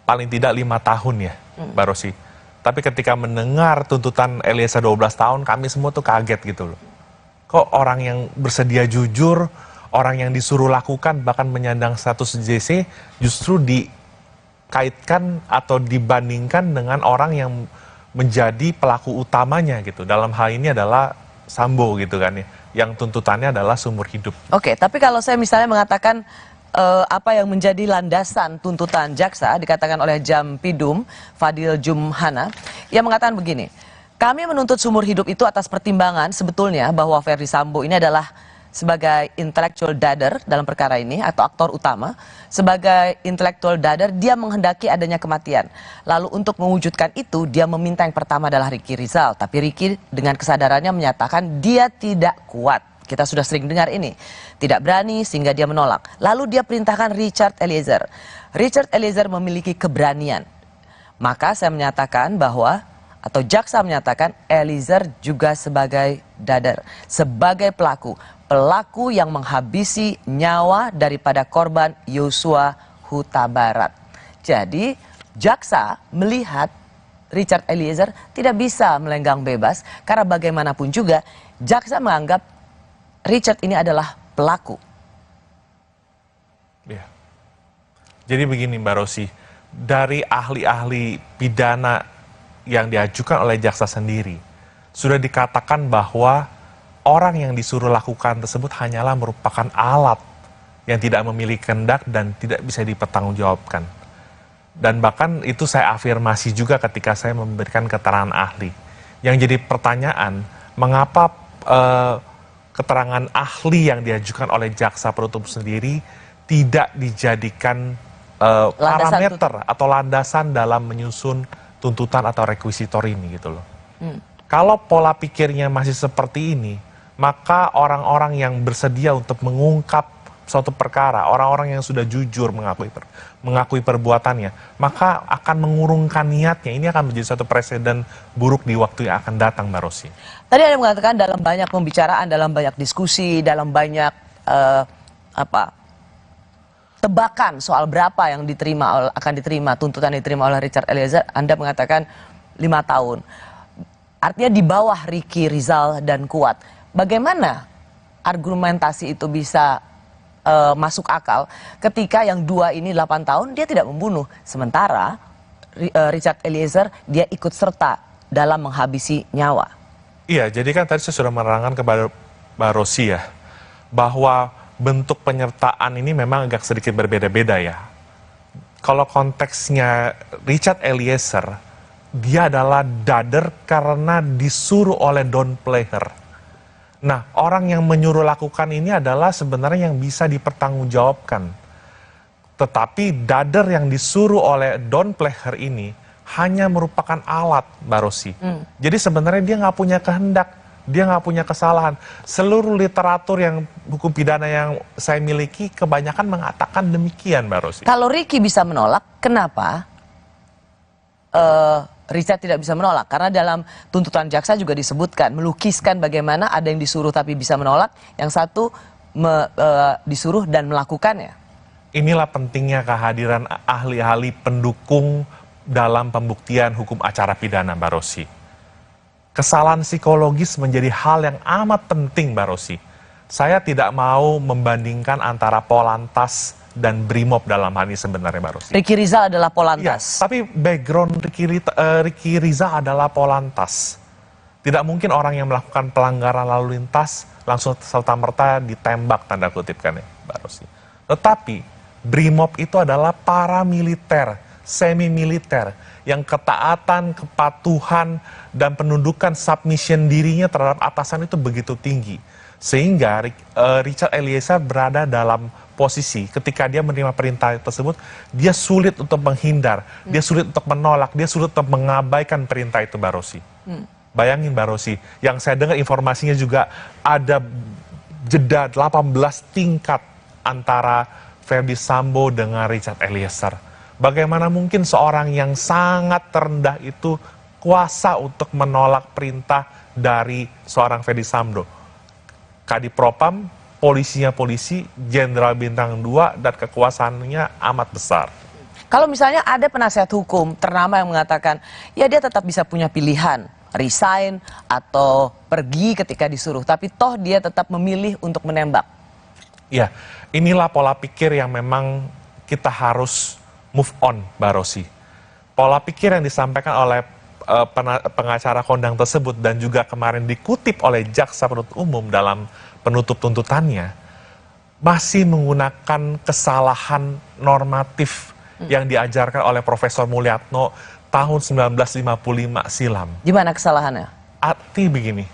paling tidak 5 tahun ya, Mbak Rosi. Tapi ketika mendengar tuntutan Eliezer 12 tahun, kami semua tuh kaget gitu loh. Kok orang yang bersedia jujur, orang yang disuruh lakukan, bahkan menyandang status JC, justru dikaitkan atau dibandingkan dengan orang yang menjadi pelaku utamanya gitu. Dalam hal ini adalah Sambo gitu kan ya, yang tuntutannya adalah seumur hidup. Oke, tapi kalau saya misalnya mengatakan apa yang menjadi landasan tuntutan jaksa, dikatakan oleh Jampidum Fadil Jumhana, ia mengatakan begini, kami menuntut seumur hidup itu atas pertimbangan sebetulnya bahwa Ferdi Sambo ini adalah sebagai intellectual dader dalam perkara ini atau aktor utama. Sebagai intellectual dader, dia menghendaki adanya kematian. Lalu untuk mewujudkan itu, dia meminta yang pertama adalah Ricky Rizal. Tapi Ricky dengan kesadarannya menyatakan dia tidak kuat. Kita sudah sering dengar ini. Tidak berani sehingga dia menolak. Lalu dia perintahkan Richard Eliezer. Richard Eliezer memiliki keberanian. Maka saya menyatakan bahwa, atau jaksa menyatakan Eliezer juga sebagai dader, sebagai pelaku yang menghabisi nyawa daripada korban Yosua Huta Barat. Jadi jaksa melihat Richard Eliezer tidak bisa melenggang bebas karena bagaimanapun juga jaksa menganggap Richard ini adalah pelaku. Ya. Jadi begini Mbak Rosi, dari ahli-ahli pidana yang diajukan oleh jaksa sendiri, sudah dikatakan bahwa orang yang disuruh lakukan tersebut hanyalah merupakan alat yang tidak memiliki kehendak dan tidak bisa dipertanggungjawabkan. Dan bahkan itu saya afirmasi juga ketika saya memberikan keterangan ahli. Yang jadi pertanyaan, mengapa keterangan ahli yang diajukan oleh jaksa penuntut sendiri tidak dijadikan parameter atau landasan dalam menyusun tuntutan atau rekuisitor ini gitu loh. Kalau pola pikirnya masih seperti ini, maka orang-orang yang bersedia untuk mengungkap suatu perkara, orang-orang yang sudah jujur mengakui perbuatannya, maka akan mengurungkan niatnya. Ini akan menjadi suatu presiden buruk di waktu yang akan datang, Mbak Rosi. Tadi ada mengatakan dalam banyak pembicaraan, dalam banyak diskusi, dalam banyak tebakan soal berapa yang akan diterima, tuntutan diterima oleh Richard Eliezer, Anda mengatakan 5 tahun. Artinya di bawah Ricky Rizal dan Kuat. Bagaimana argumentasi itu bisa masuk akal ketika yang dua ini 8 tahun dia tidak membunuh. Sementara Richard Eliezer dia ikut serta dalam menghabisi nyawa. Iya, jadi kan tadi saya sudah menerangkan kepada Mbak Rosi ya, bahwa bentuk penyertaan ini memang agak sedikit berbeda-beda ya. Kalau konteksnya Richard Eliezer, dia adalah dader karena disuruh oleh Don Player. Nah, orang yang menyuruh lakukan ini adalah sebenarnya yang bisa dipertanggungjawabkan. Tetapi dader yang disuruh oleh Don Player ini hanya merupakan alat, Mbak Rosi. Jadi sebenarnya dia nggak punya kehendak, dia nggak punya kesalahan. Seluruh literatur yang hukum pidana yang saya miliki kebanyakan mengatakan demikian, Mbak Rosi. Kalau Ricky bisa menolak, kenapa Richard tidak bisa menolak? Karena dalam tuntutan jaksa juga disebutkan, melukiskan bagaimana ada yang disuruh tapi bisa menolak, yang satu disuruh dan melakukannya. Inilah pentingnya kehadiran ahli-ahli pendukung dalam pembuktian hukum acara pidana, Mbak Rosi. Kesalahan psikologis menjadi hal yang amat penting, Mbak Rosi. Saya tidak mau membandingkan antara Polantas dan Brimob dalam hal ini sebenarnya, Mbak Rosi. Ricky Rizal adalah Polantas. Ya, tapi background Ricky Rizal adalah Polantas. Tidak mungkin orang yang melakukan pelanggaran lalu lintas langsung serta-merta ditembak, tanda kutip kan ya, Mbak Rosi. Tetapi Brimob itu adalah paramiliter, semi-militer, yang ketaatan, kepatuhan, dan penundukan submission dirinya terhadap atasan itu begitu tinggi. Sehingga Richard Eliezer berada dalam posisi ketika dia menerima perintah tersebut, dia sulit untuk menghindar, dia sulit untuk menolak, dia sulit untuk mengabaikan perintah itu, Mbak Rosi. Bayangin, Mbak Rosi, yang saya dengar informasinya juga ada jeda 18 tingkat antara Ferdy Sambo dengan Richard Eliezer. Bagaimana mungkin seorang yang sangat terendah itu kuasa untuk menolak perintah dari seorang Ferdy Sambo? Kadipropam, polisinya polisi, jenderal bintang 2, dan kekuasaannya amat besar. Kalau misalnya ada penasihat hukum ternama yang mengatakan, ya dia tetap bisa punya pilihan, resign atau pergi ketika disuruh, tapi toh dia tetap memilih untuk menembak. Ya, inilah pola pikir yang memang kita harus move on, Mbak Rosi. Pola pikir yang disampaikan oleh pengacara kondang tersebut dan juga kemarin dikutip oleh jaksa penuntut umum dalam penutup tuntutannya masih menggunakan kesalahan normatif yang diajarkan oleh Profesor Mulyatno tahun 1955 silam. Gimana kesalahannya? Arti begini,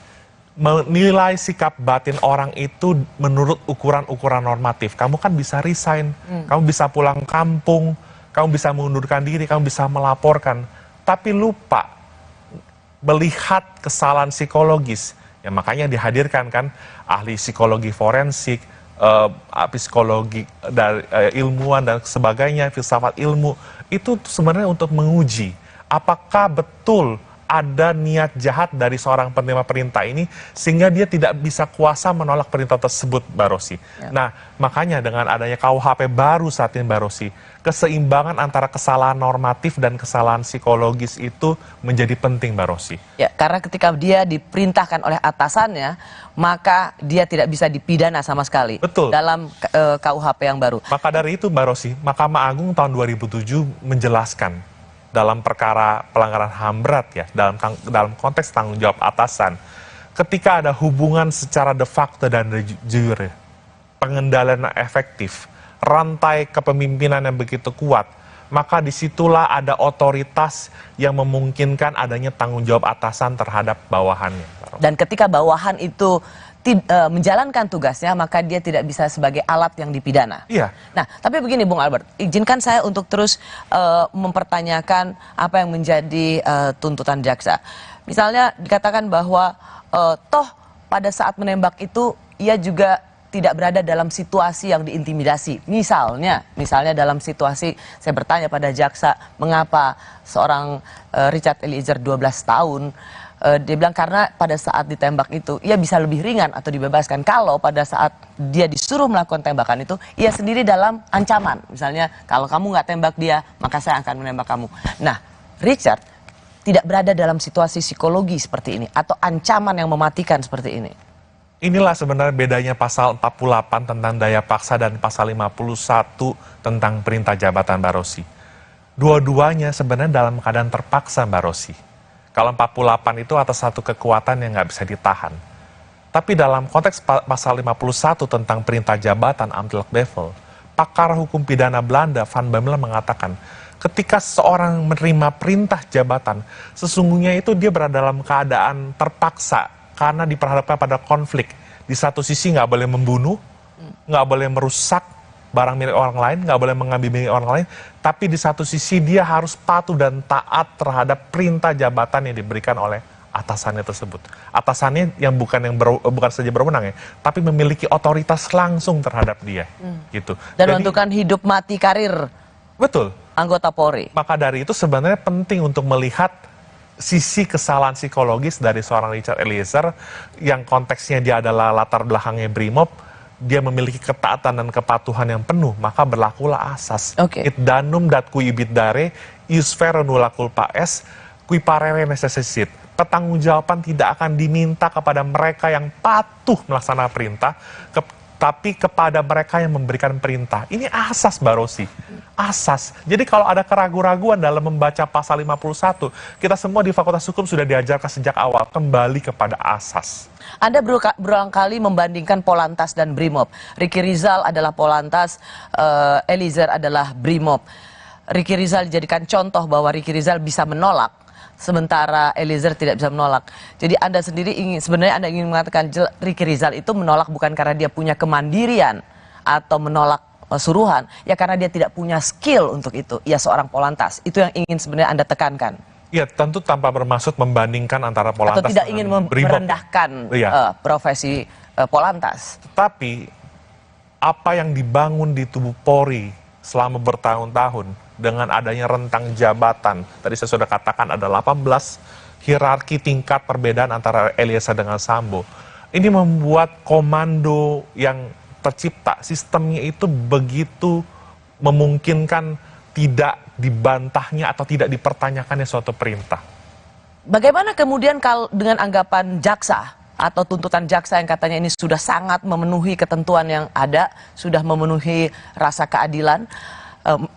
menilai sikap batin orang itu menurut ukuran-ukuran normatif. Kamu kan bisa resign, kamu bisa pulang kampung, kamu bisa mengundurkan diri, kamu bisa melaporkan, tapi lupa melihat kesalahan psikologis. Ya makanya dihadirkan kan ahli psikologi forensik, psikologi dari ilmuwan dan sebagainya, filsafat ilmu, itu sebenarnya untuk menguji apakah betul ada niat jahat dari seorang penerima perintah ini sehingga dia tidak bisa kuasa menolak perintah tersebut, Mbak Rosi. Ya. Nah, makanya dengan adanya KUHP baru saat ini, Mbak Rosi, keseimbangan antara kesalahan normatif dan kesalahan psikologis itu menjadi penting, Mbak Rosi. Ya, karena ketika dia diperintahkan oleh atasannya, maka dia tidak bisa dipidana sama sekali. Betul. Dalam KUHP yang baru. Maka dari itu, Mbak Rosi, Mahkamah Agung tahun 2007 menjelaskan dalam perkara pelanggaran HAM berat ya, dalam konteks tanggung jawab atasan, ketika ada hubungan secara de facto dan de jure, pengendalian efektif, rantai kepemimpinan yang begitu kuat, maka disitulah ada otoritas yang memungkinkan adanya tanggung jawab atasan terhadap bawahannya. Dan ketika bawahan itu menjalankan tugasnya, maka dia tidak bisa sebagai alat yang dipidana. Iya. Nah, tapi begini Bung Albert, izinkan saya untuk terus mempertanyakan apa yang menjadi tuntutan jaksa. Misalnya dikatakan bahwa toh pada saat menembak itu ia juga tidak berada dalam situasi yang diintimidasi. Misalnya dalam situasi, saya bertanya pada jaksa, mengapa seorang Richard Eliezer 12 tahun, dia bilang karena pada saat ditembak itu ia bisa lebih ringan atau dibebaskan kalau pada saat dia disuruh melakukan tembakan itu ia sendiri dalam ancaman. Misalnya kalau kamu nggak tembak dia maka saya akan menembak kamu. Nah, Richard tidak berada dalam situasi psikologi seperti ini atau ancaman yang mematikan seperti ini. Inilah sebenarnya bedanya pasal 48 tentang daya paksa dan pasal 51 tentang perintah jabatan, Mbak Rosi. Dua-duanya sebenarnya dalam keadaan terpaksa, Mbak Rosi. Kalau 48 itu atas satu kekuatan yang nggak bisa ditahan. Tapi dalam konteks pasal 51 tentang perintah jabatan Amtelk Bevel, pakar hukum pidana Belanda Van Bemmelen mengatakan, ketika seorang menerima perintah jabatan, sesungguhnya itu dia berada dalam keadaan terpaksa karena diperhadapkan pada konflik. Di satu sisi nggak boleh membunuh, nggak boleh merusak barang milik orang lain, nggak boleh mengambil milik orang lain, tapi di satu sisi dia harus patuh dan taat terhadap perintah jabatan yang diberikan oleh atasannya tersebut. Atasannya yang bukan saja berwenang ya, tapi memiliki otoritas langsung terhadap dia, gitu. Dan Jadi, menentukan hidup mati karir. Betul. Anggota Polri. Maka dari itu sebenarnya penting untuk melihat sisi kesalahan psikologis dari seorang Richard Eliezer yang konteksnya dia adalah latar belakangnya Brimob, dia memiliki ketaatan dan kepatuhan yang penuh, maka berlakulah asas. It danum dat kui ibit dare, ius vero nulla culpa est, qui parere necessit. Pertanggungjawaban tidak akan diminta kepada mereka yang patuh melaksanakan perintah, tapi kepada mereka yang memberikan perintah. Ini asas, Mbak Rosi. Asas. Jadi kalau ada keraguan-raguan dalam membaca pasal 51, kita semua di Fakultas Hukum sudah diajarkan sejak awal, kembali kepada asas. Anda berulang kali membandingkan Polantas dan Brimob. Ricky Rizal adalah Polantas, Eliezer adalah Brimob. Ricky Rizal dijadikan contoh bahwa Ricky Rizal bisa menolak, sementara Eliezer tidak bisa menolak. Jadi Anda sendiri sebenarnya Anda ingin mengatakan Ricky Rizal itu menolak bukan karena dia punya kemandirian atau menolak suruhan, ya karena dia tidak punya skill untuk itu. Ia seorang Polantas. Itu yang ingin sebenarnya Anda tekankan. Ya, tentu tanpa bermaksud membandingkan antara Polantas atau tidak ingin merendahkan profesi Polantas. Tetapi apa yang dibangun di tubuh Polri selama bertahun-tahun dengan adanya rentang jabatan, tadi saya sudah katakan ada 18 hierarki tingkat perbedaan antara Eliezer dengan Sambo. Ini membuat komando yang tercipta, sistemnya itu begitu memungkinkan tidak dibantahnya atau tidak dipertanyakannya suatu perintah. Bagaimana kemudian kalau dengan anggapan jaksa atau tuntutan jaksa yang katanya ini sudah sangat memenuhi ketentuan yang ada, sudah memenuhi rasa keadilan,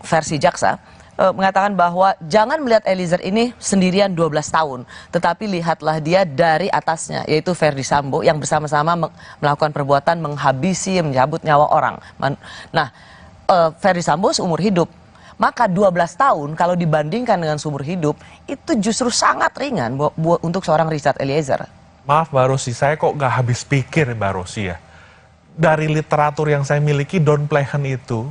versi jaksa, mengatakan bahwa jangan melihat Eliezer ini sendirian 12 tahun, tetapi lihatlah dia dari atasnya, yaitu Ferdi Sambo yang bersama-sama melakukan perbuatan menghabisi, mencabut nyawa orang. Nah, Ferdi Sambo seumur hidup. Maka 12 tahun kalau dibandingkan dengan seumur hidup, itu justru sangat ringan untuk seorang Richard Eliezer. Maaf Mbak Rosi, saya kok gak habis pikir Mbak Rosi ya. Dari literatur yang saya miliki, Don Plehen itu,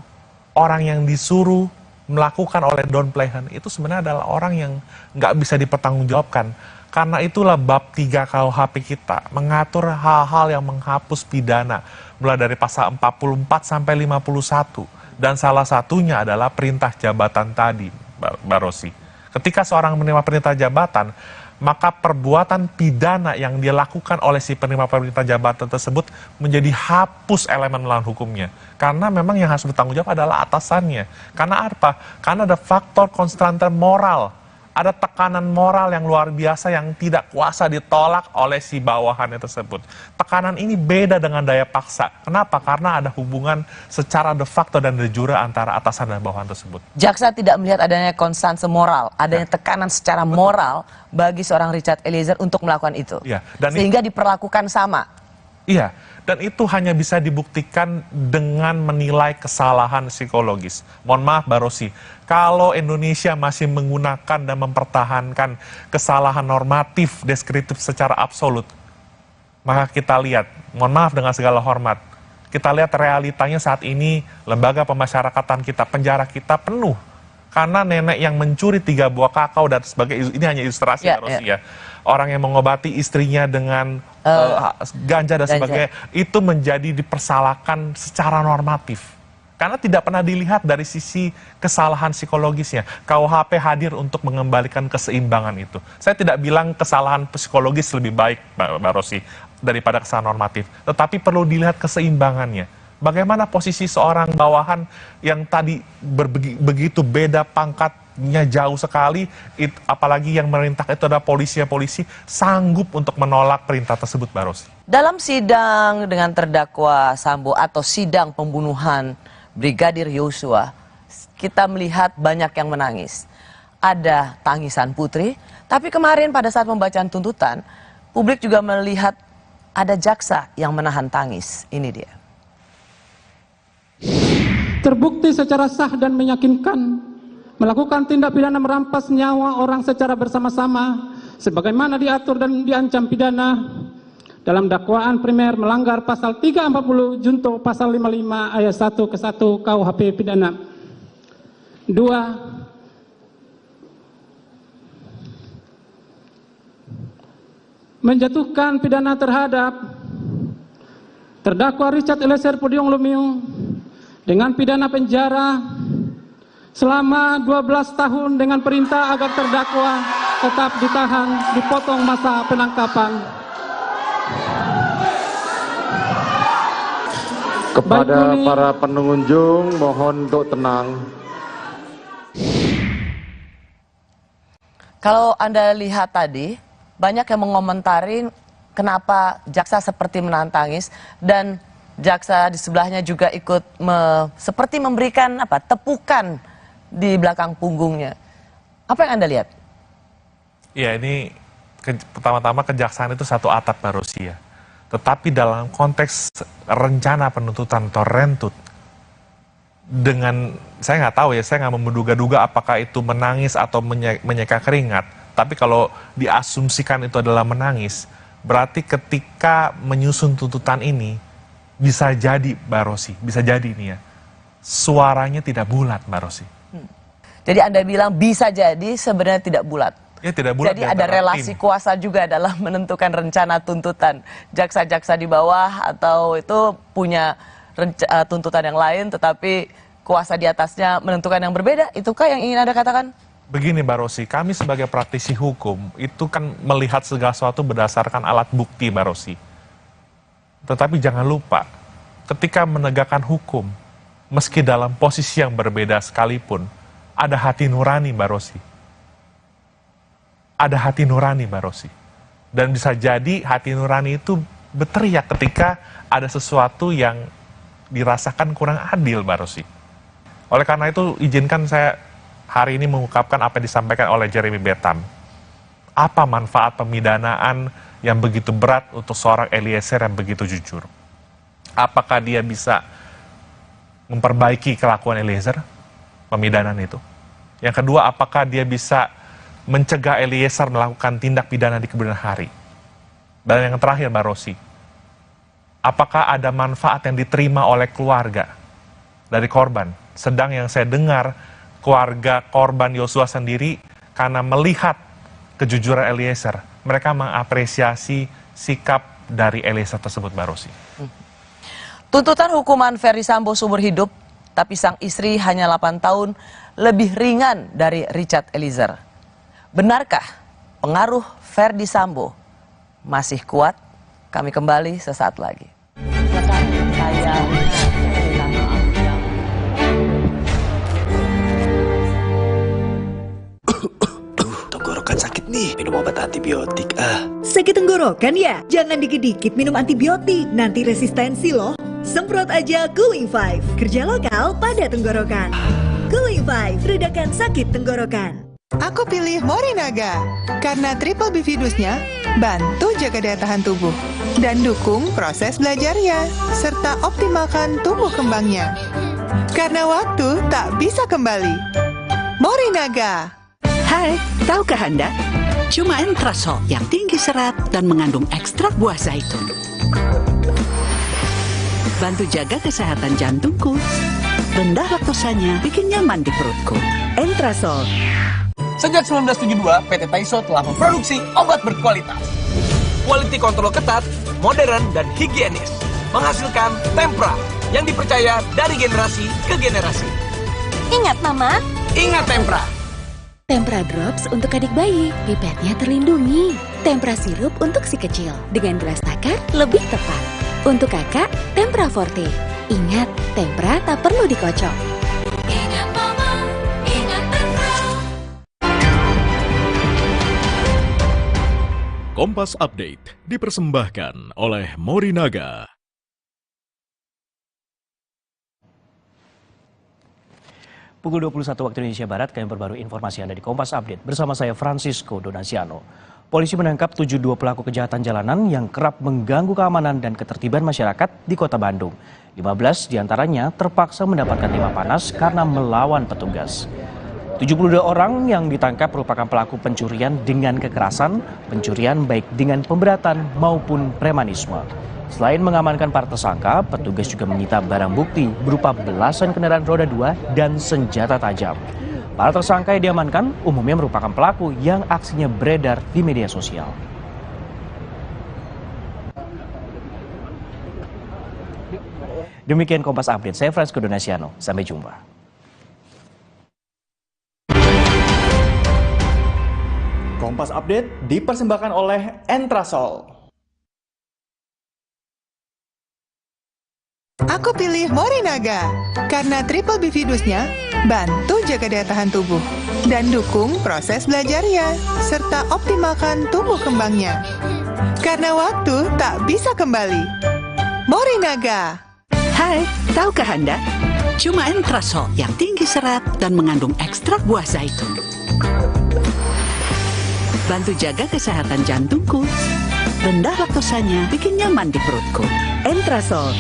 orang yang disuruh melakukan oleh Don Plehen itu sebenarnya adalah orang yang gak bisa dipertanggungjawabkan. Karena itulah bab 3 KUHP kita, mengatur hal-hal yang menghapus pidana, mulai dari pasal 44 sampai 51. Dan salah satunya adalah perintah jabatan tadi, Mbak Rosi. Ketika seorang menerima perintah jabatan, maka perbuatan pidana yang dilakukan oleh si penerima perintah jabatan tersebut menjadi hapus elemen melawan hukumnya. Karena memang yang harus bertanggung jawab adalah atasannya. Karena apa? Karena ada faktor konstranter moral. Ada tekanan moral yang luar biasa yang tidak kuasa ditolak oleh si bawahannya tersebut. Tekanan ini beda dengan daya paksa. Kenapa? Karena ada hubungan secara de facto dan de jure antara atasan dan bawahan tersebut. Jaksa tidak melihat adanya konstansi moral, adanya tekanan secara moral bagi seorang Richard Eliezer untuk melakukan itu. Ya, dan sehingga diperlakukan sama. Iya, dan itu hanya bisa dibuktikan dengan menilai kesalahan psikologis. Mohon maaf Mbak Rosi, kalau Indonesia masih menggunakan dan mempertahankan kesalahan normatif, deskriptif secara absolut, maka kita lihat, mohon maaf dengan segala hormat, kita lihat realitanya saat ini, lembaga pemasyarakatan kita, penjara kita penuh. Karena nenek yang mencuri 3 buah kakao dan sebagainya, ini hanya ilustrasi Mbak Rosi ya. Orang yang mengobati istrinya dengan ganja dan sebagainya, itu menjadi dipersalahkan secara normatif. Karena tidak pernah dilihat dari sisi kesalahan psikologisnya. KUHP hadir untuk mengembalikan keseimbangan itu. Saya tidak bilang kesalahan psikologis lebih baik, Mbak Rosi, daripada kesalahan normatif. Tetapi perlu dilihat keseimbangannya. Bagaimana posisi seorang bawahan yang tadi begitu beda pangkatnya jauh sekali, apalagi yang merintah itu adalah polisi, sanggup untuk menolak perintah tersebut, Mbak Rosi. Dalam sidang dengan terdakwa Sambo atau sidang pembunuhan Brigadir Yosua, kita melihat banyak yang menangis. Ada tangisan Putri, tapi kemarin pada saat pembacaan tuntutan, publik juga melihat ada jaksa yang menahan tangis. Ini dia. Terbukti secara sah dan meyakinkan melakukan tindak pidana merampas nyawa orang secara bersama-sama sebagaimana diatur dan diancam pidana dalam dakwaan primer melanggar pasal 340 junto pasal 55 ayat 1 ke 1 KUHP pidana. 2. Menjatuhkan pidana terhadap terdakwa Richard Eliezer Pudium Lumiu dengan pidana penjara selama 12 tahun dengan perintah agar terdakwa tetap ditahan, dipotong masa penangkapan. Kepada para pengunjung, mohon untuk tenang. Kalau Anda lihat tadi, banyak yang mengomentari kenapa jaksa seperti menahan tangis dan jaksa di sebelahnya juga ikut seperti memberikan tepukan di belakang punggungnya. Apa yang Anda lihat? Ya, ini pertama-tama kejaksaan itu satu atap, Mbak Rosi ya. Tetapi dalam konteks rencana penuntutan atau rentut, dengan saya nggak tahu ya, saya nggak menduga-duga apakah itu menangis atau menyeka keringat. Tapi kalau diasumsikan itu adalah menangis, berarti ketika menyusun tuntutan ini bisa jadi, Mbak Rosi, bisa jadi ini ya, suaranya tidak bulat, Mbak Rosi. Jadi Anda bilang bisa jadi sebenarnya tidak bulat. Ya, tidak bulat. Jadi ada relasi kuasa juga dalam menentukan rencana tuntutan. Jaksa-jaksa di bawah atau itu punya tuntutan yang lain, tetapi kuasa di atasnya menentukan yang berbeda. Itukah yang ingin Anda katakan? Begini, Mbak Rosi, kami sebagai praktisi hukum itu kan melihat segala sesuatu berdasarkan alat bukti, Mbak Rosi. Tetapi jangan lupa, ketika menegakkan hukum, meski dalam posisi yang berbeda sekalipun, ada hati nurani, Mbak Rosi. Ada hati nurani, Mbak Rosi. Dan bisa jadi hati nurani itu berteriak ketika ada sesuatu yang dirasakan kurang adil, Mbak Rosi. Oleh karena itu, izinkan saya hari ini mengungkapkan apa yang disampaikan oleh Jeremy Bentham. Apa manfaat pemidanaan yang begitu berat untuk seorang Eliezer yang begitu jujur? Apakah dia bisa memperbaiki kelakuan Eliezer, pemidanaan itu? Yang kedua, apakah dia bisa mencegah Eliezer melakukan tindak pidana di kemudian hari? Dan yang terakhir, Mbak Rosi, apakah ada manfaat yang diterima oleh keluarga dari korban? Sedang yang saya dengar, keluarga korban Yosua sendiri karena melihat kejujuran Eliezer, mereka mengapresiasi sikap dari Eliezer tersebut, Mbak Rosi. Tuntutan hukuman Ferdi Sambo seumur hidup, tapi sang istri hanya 8 tahun lebih ringan dari Richard Eliezer. Benarkah pengaruh Ferdi Sambo masih kuat? Kami kembali sesaat lagi. Tenggorokan sakit nih, minum obat antibiotik ah. Sakit tenggorokan ya? Jangan dikit-dikit minum antibiotik, nanti resistensi loh. Semprot aja Cooling 5, kerja lokal pada tenggorokan. Cooling 5, redakan sakit tenggorokan. Aku pilih Morinaga karena triple bifidusnya bantu jaga daya tahan tubuh dan dukung proses belajarnya serta optimalkan tumbuh kembangnya. Karena waktu tak bisa kembali. Morinaga. Hai, tahukah Anda? Cuma Entrasol yang tinggi serat dan mengandung ekstrak buah zaitun. Bantu jaga kesehatan jantungku. Rendah laktosanya bikin nyaman di perutku. Entrasol. Sejak 1972, PT Taiso telah memproduksi obat berkualitas. Quality control ketat, modern, dan higienis. Menghasilkan Tempra yang dipercaya dari generasi ke generasi. Ingat, Mama. Ingat Tempra. Tempra Drops untuk adik bayi, pipetnya terlindungi. Tempra sirup untuk si kecil, dengan gelas takar lebih tepat. Untuk kakak, Tempra Forte. Ingat, Tempra tak perlu dikocok. Ingat Mama, ingat Tempra. Kompas Update dipersembahkan oleh Morinaga. Pukul 21 waktu Indonesia Barat, kami perbarui informasi Anda di Kompas Update. Bersama saya Francisco Donasiano. Polisi menangkap 72 pelaku kejahatan jalanan yang kerap mengganggu keamanan dan ketertiban masyarakat di Kota Bandung. 15 diantaranya terpaksa mendapatkan timah panas karena melawan petugas. 72 orang yang ditangkap merupakan pelaku pencurian dengan kekerasan, pencurian baik dengan pemberatan maupun premanisme. Selain mengamankan para tersangka, petugas juga menyita barang bukti berupa belasan kendaraan roda 2 dan senjata tajam. Para tersangka yang diamankan umumnya merupakan pelaku yang aksinya beredar di media sosial. Demikian Kompas Update, saya Francisco Donasiano. Sampai jumpa. Kompas Update dipersembahkan oleh Entrasol. Aku pilih Morinaga karena triple B Vidusnya bantu jaga daya tahan tubuh dan dukung proses belajarnya serta optimalkan tumbuh kembangnya. Karena waktu tak bisa kembali. Morinaga. Hai, tahukah Anda? Cuma Entrasol yang tinggi serat dan mengandung ekstrak buah zaitun. Bantu jaga kesehatan jantungku. Rendah laktosanya bikin nyaman di perutku. Entrasol.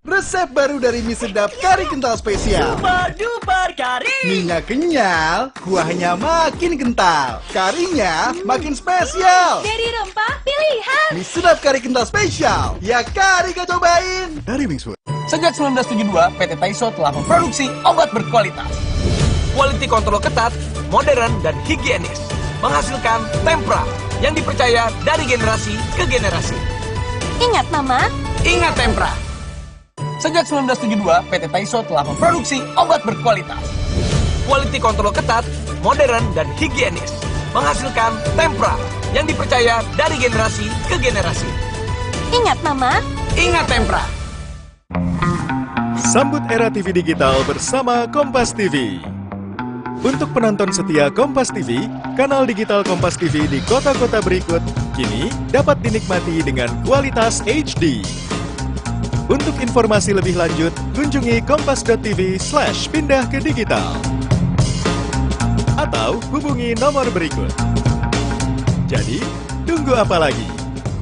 Resep baru dari mie sedap kari kental spesial. Super kari. Mie-nya kenyal, kuahnya makin kental. Karinya makin spesial. Dari rempah pilihan. Mie sedap kari kental spesial. Ya kari kau cobain. Dari Wingswood. Sejak 1972, PT Taiso telah memproduksi obat berkualitas. Quality control ketat, modern, dan higienis. Menghasilkan Tempra yang dipercaya dari generasi ke generasi. Ingat Mama? Ingat Tempra. Sejak 1972, PT Taiso telah memproduksi obat berkualitas. Quality control ketat, modern, dan higienis. Menghasilkan Tempra yang dipercaya dari generasi ke generasi. Ingat Mama? Ingat Tempra. Sambut era TV digital bersama Kompas TV. Untuk penonton setia Kompas TV, kanal digital Kompas TV di kota-kota berikut kini dapat dinikmati dengan kualitas HD. Untuk informasi lebih lanjut, kunjungi kompas.tv/pindah ke digital. Atau hubungi nomor berikut. Jadi, tunggu apa lagi?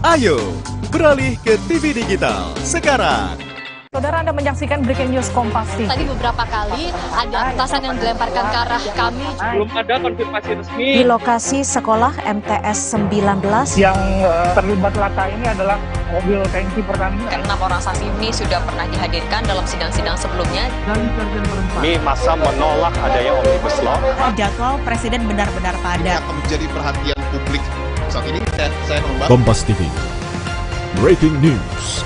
Ayo, beralih ke TV digital sekarang. Saudara, Anda menyaksikan Breaking News Kompas TV. Tadi beberapa kali ada petasan yang dilemparkan ke arah kami. Belum ada konfirmasi resmi. Di lokasi sekolah MTS 19. Yang terlibat laka ini adalah mobil tangki Pertamina. 6 orang saksi ini sudah pernah dihadirkan dalam sidang-sidang sebelumnya. Kami masa menolak adanya Omnibus Law. Jadwal Presiden benar-benar padat. Akan menjadi perhatian publik. Saat ini saya membahas. Kompas TV, Breaking News.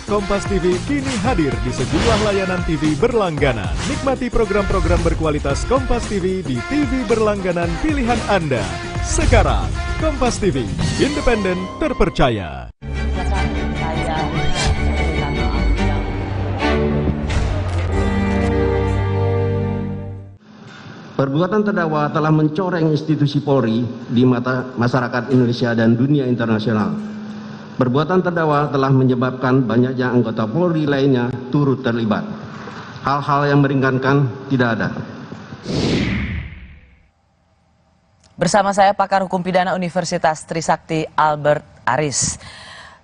Kompas TV kini hadir di sejumlah layanan TV berlangganan. Nikmati program-program berkualitas Kompas TV di TV berlangganan pilihan Anda. Sekarang, Kompas TV, independen, terpercaya. Perbuatan terdakwa telah mencoreng institusi Polri di mata masyarakat Indonesia dan dunia internasional. Perbuatan terdakwa telah menyebabkan banyaknya anggota Polri lainnya turut terlibat. Hal-hal yang meringankan tidak ada. Bersama saya pakar hukum pidana Universitas Trisakti Albert Aris.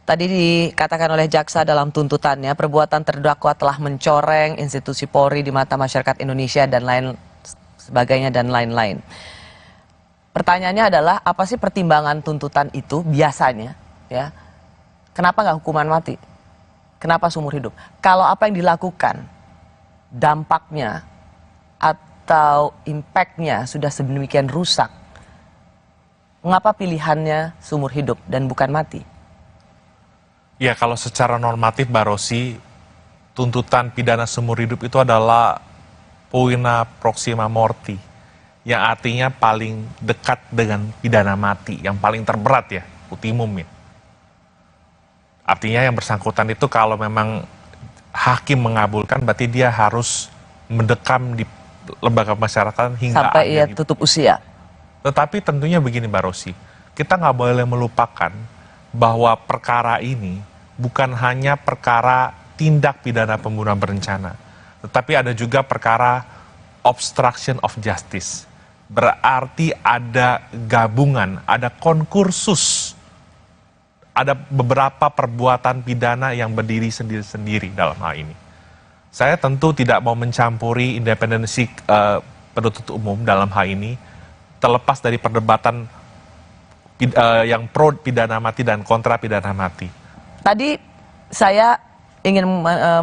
Tadi dikatakan oleh jaksa dalam tuntutannya, perbuatan terdakwa telah mencoreng institusi Polri di mata masyarakat Indonesia dan lain sebagainya dan lain-lain. Pertanyaannya adalah, apa sih pertimbangan tuntutan itu biasanya, ya? Kenapa nggak hukuman mati? Kenapa seumur hidup? Kalau apa yang dilakukan, dampaknya atau impactnya sudah sedemikian rusak, mengapa pilihannya seumur hidup dan bukan mati? Ya, kalau secara normatif, Mbak Rosi, tuntutan pidana seumur hidup itu adalah poena proxima morti, yang artinya paling dekat dengan pidana mati, yang paling terberat ya, ultimum ya. Artinya yang bersangkutan itu kalau memang hakim mengabulkan, berarti dia harus mendekam di lembaga masyarakatan hingga sampai ia tutup usia. Tetapi tentunya begini Mbak Rosi, kita nggak boleh melupakan bahwa perkara ini bukan hanya perkara tindak pidana pembunuhan berencana, tetapi ada juga perkara obstruction of justice. Berarti ada gabungan, ada konkursus, ada beberapa perbuatan pidana yang berdiri sendiri-sendiri dalam hal ini. Saya tentu tidak mau mencampuri independensi penuntut umum dalam hal ini, terlepas dari perdebatan yang pro pidana mati dan kontra pidana mati. Tadi saya ingin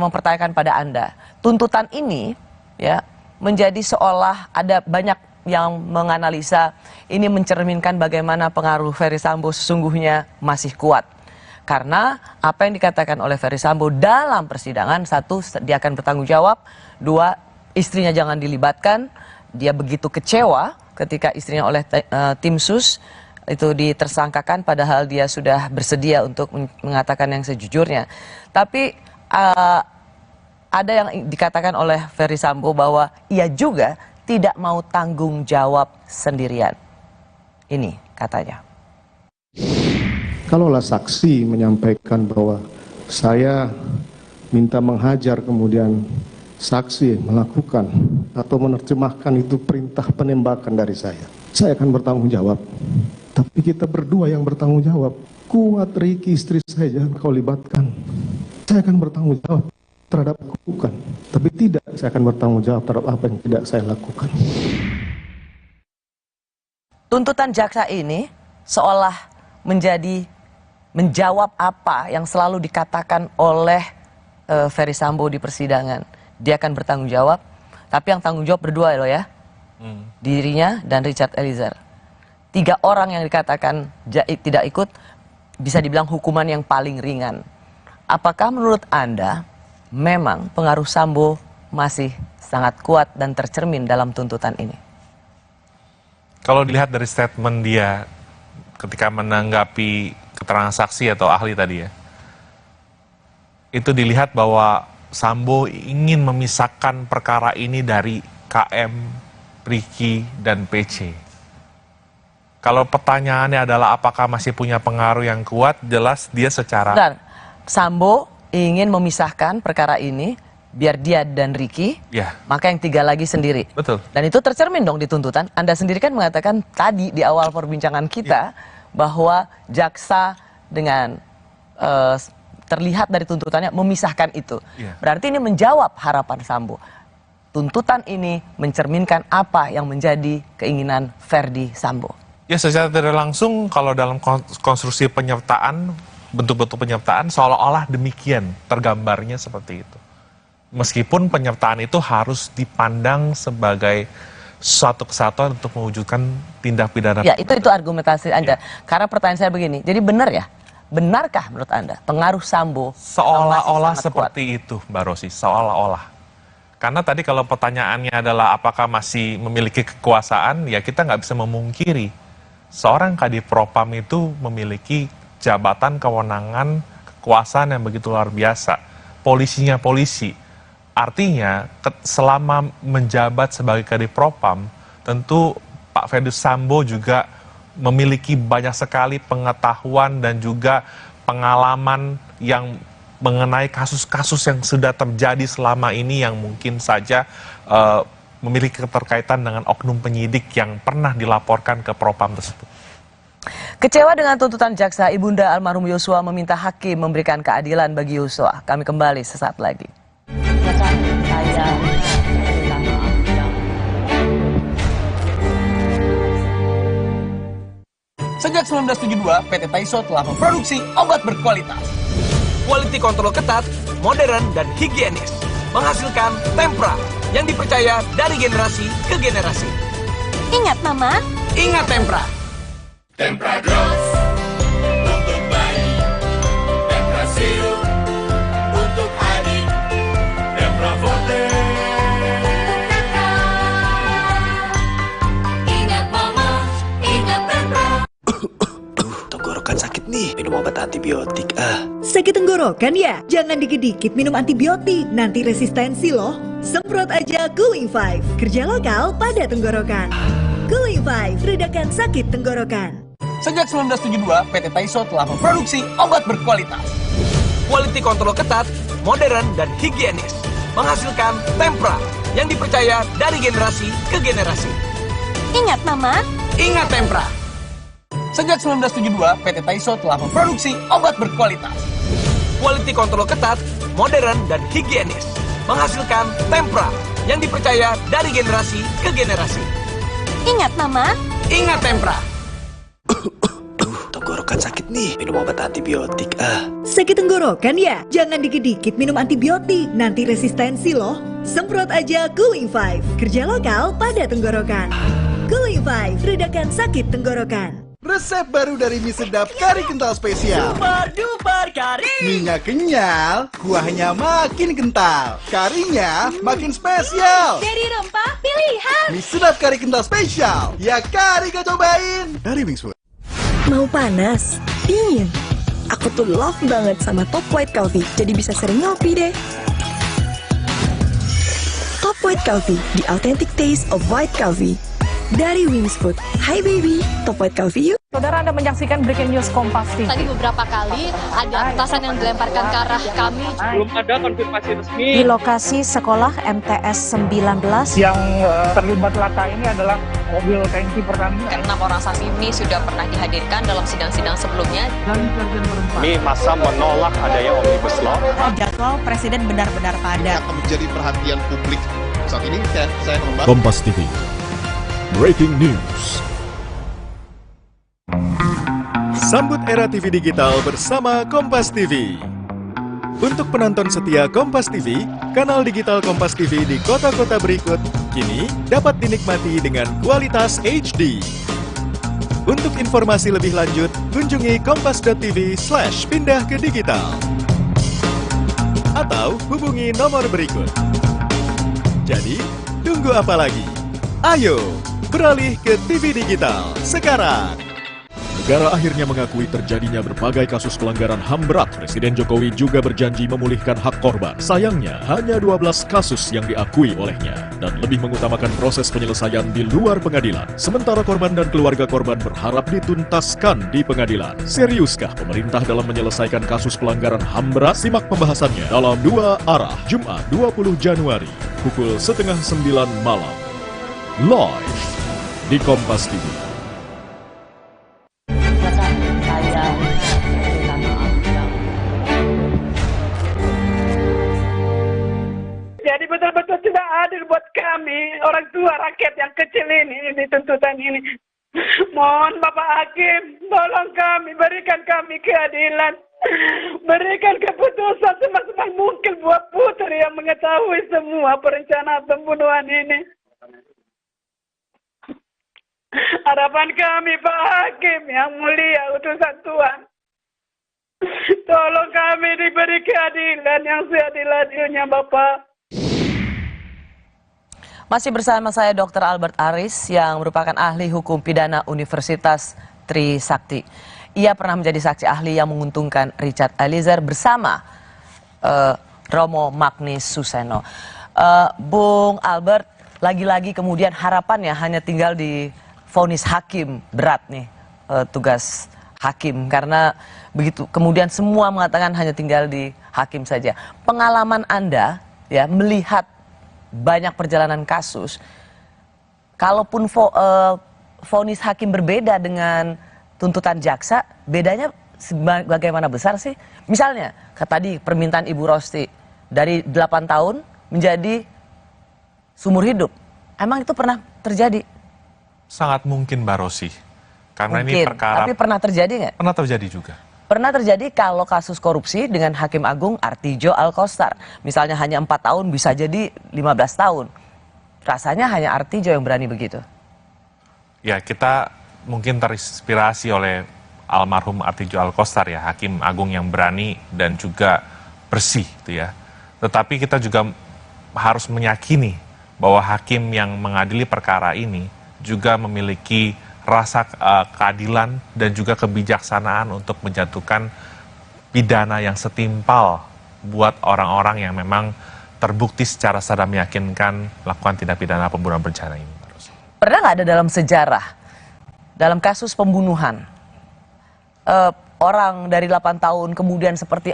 mempertanyakan pada Anda, tuntutan ini ya menjadi seolah ada banyak yang menganalisa ini mencerminkan bagaimana pengaruh Ferry Sambo sesungguhnya masih kuat. Karena apa yang dikatakan oleh Ferry Sambo dalam persidangan, satu, dia akan bertanggung jawab, dua, istrinya jangan dilibatkan, dia begitu kecewa ketika istrinya oleh tim sus itu ditersangkakan padahal dia sudah bersedia untuk mengatakan yang sejujurnya. Tapi ada yang dikatakan oleh Ferry Sambo bahwa ia juga tidak mau tanggung jawab sendirian. Ini katanya. Kalaulah saksi menyampaikan bahwa saya minta menghajar, kemudian saksi melakukan atau menerjemahkan itu perintah penembakan dari saya akan bertanggung jawab. Tapi kita berdua yang bertanggung jawab. Kuat, Ricky, istri saya jangan kau libatkan. Saya akan bertanggung jawab terhadap lakukan. Tapi tidak, saya akan bertanggung jawab terhadap apa yang tidak saya lakukan. Tuntutan jaksa ini seolah menjawab apa yang selalu dikatakan oleh Ferry Sambo di persidangan. Dia akan bertanggung jawab, tapi yang tanggung jawab berdua loh ya. Dirinya dan Richard Eliezer. 3 orang yang dikatakan tidak ikut bisa dibilang hukuman yang paling ringan. Apakah menurut Anda memang pengaruh Sambo masih sangat kuat dan tercermin dalam tuntutan ini? Kalau dilihat dari statement dia ketika menanggapi keterangan saksi atau ahli tadi ya, itu dilihat bahwa Sambo ingin memisahkan perkara ini dari KM, Ricky, dan PC. Kalau pertanyaannya adalah apakah masih punya pengaruh yang kuat, jelas dia secara... Bentar, Sambo ingin memisahkan perkara ini biar dia dan Ricky, maka yang 3 lagi sendiri. Betul. Dan itu tercermin dong di tuntutan. Anda sendiri kan mengatakan tadi di awal perbincangan kita bahwa jaksa dengan terlihat dari tuntutannya memisahkan itu. Berarti ini menjawab harapan Sambo. Tuntutan ini mencerminkan apa yang menjadi keinginan Ferdy Sambo. Ya, secara tidak langsung kalau dalam konstruksi penyertaan, bentuk-bentuk penyertaan seolah-olah demikian tergambarnya seperti itu. Meskipun penyertaan itu harus dipandang sebagai suatu kesatuan untuk mewujudkan tindak pidana. Ya, itu argumentasi Anda. Karena pertanyaan saya begini, jadi benar ya? Benarkah menurut Anda pengaruh Sambo seolah-olah seperti itu, Mbak Rosi, seolah-olah. Karena tadi kalau pertanyaannya adalah apakah masih memiliki kekuasaan, ya kita nggak bisa memungkiri. Seorang Kadif Propam itu memiliki jabatan, kewenangan, kekuasaan yang begitu luar biasa. Polisinya polisi. Artinya selama menjabat sebagai Kadif Propam, tentu Pak Ferdy Sambo juga memiliki banyak sekali pengetahuan dan juga pengalaman yang mengenai kasus-kasus yang sudah terjadi selama ini yang mungkin saja memiliki keterkaitan dengan oknum penyidik yang pernah dilaporkan ke Propam tersebut. Kecewa dengan tuntutan jaksa, Ibunda almarhum Yosua meminta hakim memberikan keadilan bagi Yosua. Kami kembali sesaat lagi. Sejak 1972, PT Taiso telah memproduksi obat berkualitas. Quality control ketat, modern, dan higienis. Menghasilkan Tempra yang dipercaya dari generasi ke generasi. Ingat, Mama. Ingat Tempra. Tempra Drops untuk bayi, Tempra Sirup untuk adik, Tempra Forte untuk kakak. Ingat Mama, ingat Tempra. Tenggorokan sakit nih, minum obat antibiotik Sakit tenggorokan ya? Jangan dikit-dikit minum antibiotik, nanti resistensi loh. Semprot aja Cooling 5, kerja lokal pada tenggorokan. Cooling Cooling 5, redakan sakit tenggorokan. Sejak 1972, PT Taiso telah memproduksi obat berkualitas. Quality control ketat, modern, dan higienis. Menghasilkan Tempra yang dipercaya dari generasi ke generasi. Ingat, Mama? Ingat Tempra. Sejak 1972, PT Taiso telah memproduksi obat berkualitas. Quality control ketat, modern, dan higienis. Menghasilkan Tempra yang dipercaya dari generasi ke generasi. Ingat, Mama? Ingat Tempra. Tenggorokan sakit nih, minum obat antibiotik Sakit tenggorokan ya? Jangan dikit-dikit minum antibiotik, nanti resistensi loh. Semprot aja Cooling 5, kerja lokal pada tenggorokan. Cooling 5, redakan sakit tenggorokan. Resep baru dari mie sedap kari kental spesial. Super kari. Minyak kenyal, kuahnya makin kental. Karinya makin spesial. Dari rempah pilihan. Mie sedap kari kental spesial. Ya kari kau cobain. Dari Wings Food. Mau panas? Dingin? Aku tuh love banget sama Top White Coffee, jadi bisa sering ngopi deh. Top White Coffee, the authentic taste of white coffee. Dari Wings Food. Hai baby, Top White Coffee yuk. Saudara, Anda menyaksikan Breaking News Kompas TV. Tadi beberapa kali ada petasan yang dilemparkan ke arah kami. Belum ada konfirmasi resmi. Di lokasi sekolah MTS 19. Yang terlibat laka ini adalah mobil tangki Pertamina. 6 orang saksi ini sudah pernah dihadirkan dalam sidang-sidang sebelumnya. Kami masa menolak adanya Omnibus Law. Jadwal Presiden benar-benar padat. Akan menjadi perhatian publik. Saat ini saya membahas. Kompas TV, Breaking News. Sambut era TV digital bersama Kompas TV. Untuk penonton setia Kompas TV, kanal digital Kompas TV di kota-kota berikut kini dapat dinikmati dengan kualitas HD. Untuk informasi lebih lanjut, kunjungi kompas.tv/pindah ke digital. Atau hubungi nomor berikut. Jadi, tunggu apa lagi? Ayo, beralih ke TV digital sekarang. Negara akhirnya mengakui terjadinya berbagai kasus pelanggaran HAM berat. Presiden Jokowi juga berjanji memulihkan hak korban. Sayangnya, hanya 12 kasus yang diakui olehnya dan lebih mengutamakan proses penyelesaian di luar pengadilan. Sementara korban dan keluarga korban berharap dituntaskan di pengadilan. Seriuskah pemerintah dalam menyelesaikan kasus pelanggaran HAM berat? Simak pembahasannya dalam Dua Arah, Jumat 20 Januari, pukul 8:30 malam. Live di Kompas TV. Jadi betul-betul tidak adil buat kami, orang tua rakyat yang kecil ini, tuntutan ini. Mohon Bapak Hakim, tolong kami, berikan kami keadilan. Berikan keputusan semaksimal mungkin buat putri yang mengetahui semua perencanaan pembunuhan ini. Harapan kami Pak Hakim yang mulia utusan Tuhan. Tolong kami diberi keadilan yang seadil-adilnya Bapak. Masih bersama saya Dr. Albert Aris yang merupakan ahli hukum pidana Universitas Trisakti. Ia pernah menjadi saksi ahli yang menguntungkan Richard Eliezer bersama Romo Magnis Suseno. Bung Albert, lagi-lagi kemudian harapannya hanya tinggal di vonis hakim berat nih, tugas hakim, karena begitu kemudian semua mengatakan hanya tinggal di hakim saja. Pengalaman Anda ya melihat banyak perjalanan kasus, kalaupun vonis hakim berbeda dengan tuntutan jaksa, bedanya bagaimana besar sih? Misalnya, tadi permintaan Ibu Rosti dari 8 tahun menjadi seumur hidup. Emang itu pernah terjadi? Sangat mungkin, Mbak Rosi. Karena mungkin, ini perkara... Tapi pernah terjadi nggak? Pernah terjadi juga. Pernah terjadi kalau kasus korupsi dengan Hakim Agung Artijo Alkostar. Misalnya hanya 4 tahun, bisa jadi 15 tahun. Rasanya hanya Artijo yang berani begitu. Ya, kita mungkin terinspirasi oleh almarhum Artijo Alkostar ya, Hakim Agung yang berani dan juga bersih gitu ya. Tetapi kita juga harus meyakini bahwa hakim yang mengadili perkara ini juga memiliki rasa keadilan dan juga kebijaksanaan untuk menjatuhkan pidana yang setimpal buat orang-orang yang memang terbukti secara sadar meyakinkan melakukan tindak pidana pembunuhan berencana ini. Pernah nggak ada dalam sejarah, dalam kasus pembunuhan, orang dari 8 tahun kemudian seperti,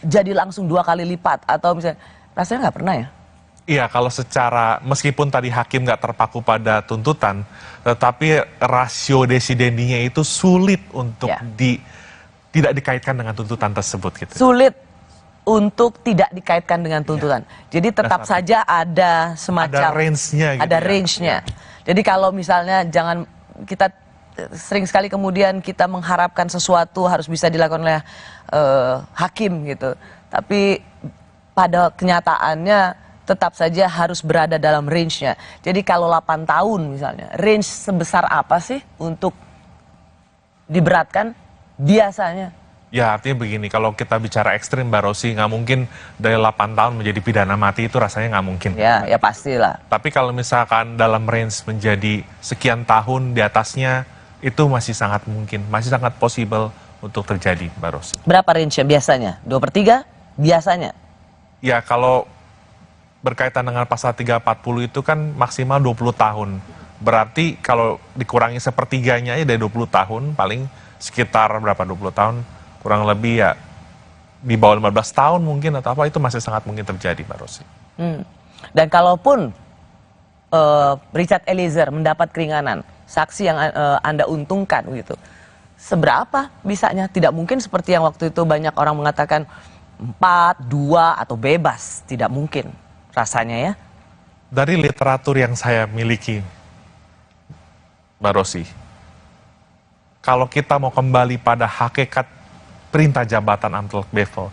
jadi langsung 2 kali lipat, atau misalnya, rasanya nggak pernah ya? Iya, kalau secara, meskipun tadi hakim nggak terpaku pada tuntutan, tetapi rasio desidendinya itu sulit untuk tidak dikaitkan dengan tuntutan tersebut. Gitu. Sulit untuk tidak dikaitkan dengan tuntutan. Jadi tetap saja ada semacam... Ada range-nya. Gitu ada range-nya. Jadi kalau misalnya jangan, kita sering sekali kemudian kita mengharapkan sesuatu harus bisa dilakukan oleh hakim gitu. Tapi pada kenyataannya tetap saja harus berada dalam range-nya. Jadi kalau 8 tahun misalnya, range sebesar apa sih untuk diberatkan biasanya? Ya artinya begini, kalau kita bicara ekstrim Mbak Rosi, nggak mungkin dari 8 tahun menjadi pidana mati, itu rasanya nggak mungkin. Ya pastilah. Tapi kalau misalkan dalam range menjadi sekian tahun di atasnya, itu masih sangat mungkin, masih sangat possible untuk terjadi Mbak Rosi. Berapa range-nya biasanya? 2/3 biasanya? Ya kalau berkaitan dengan pasal 340 itu kan maksimal 20 tahun. Berarti kalau dikurangi sepertiganya aja dari 20 tahun, paling sekitar berapa 20 tahun, kurang lebih ya di bawah 15 tahun mungkin atau apa, itu masih sangat mungkin terjadi Mbak Rosi. Dan kalaupun Richard Eliezer mendapat keringanan, saksi yang Anda untungkan gitu, seberapa bisanya? Tidak mungkin seperti yang waktu itu banyak orang mengatakan 4, 2 atau bebas, tidak mungkin. Rasanya ya? Dari literatur yang saya miliki, Mbak Rosi, kalau kita mau kembali pada hakikat perintah jabatan Amtelk Bevel,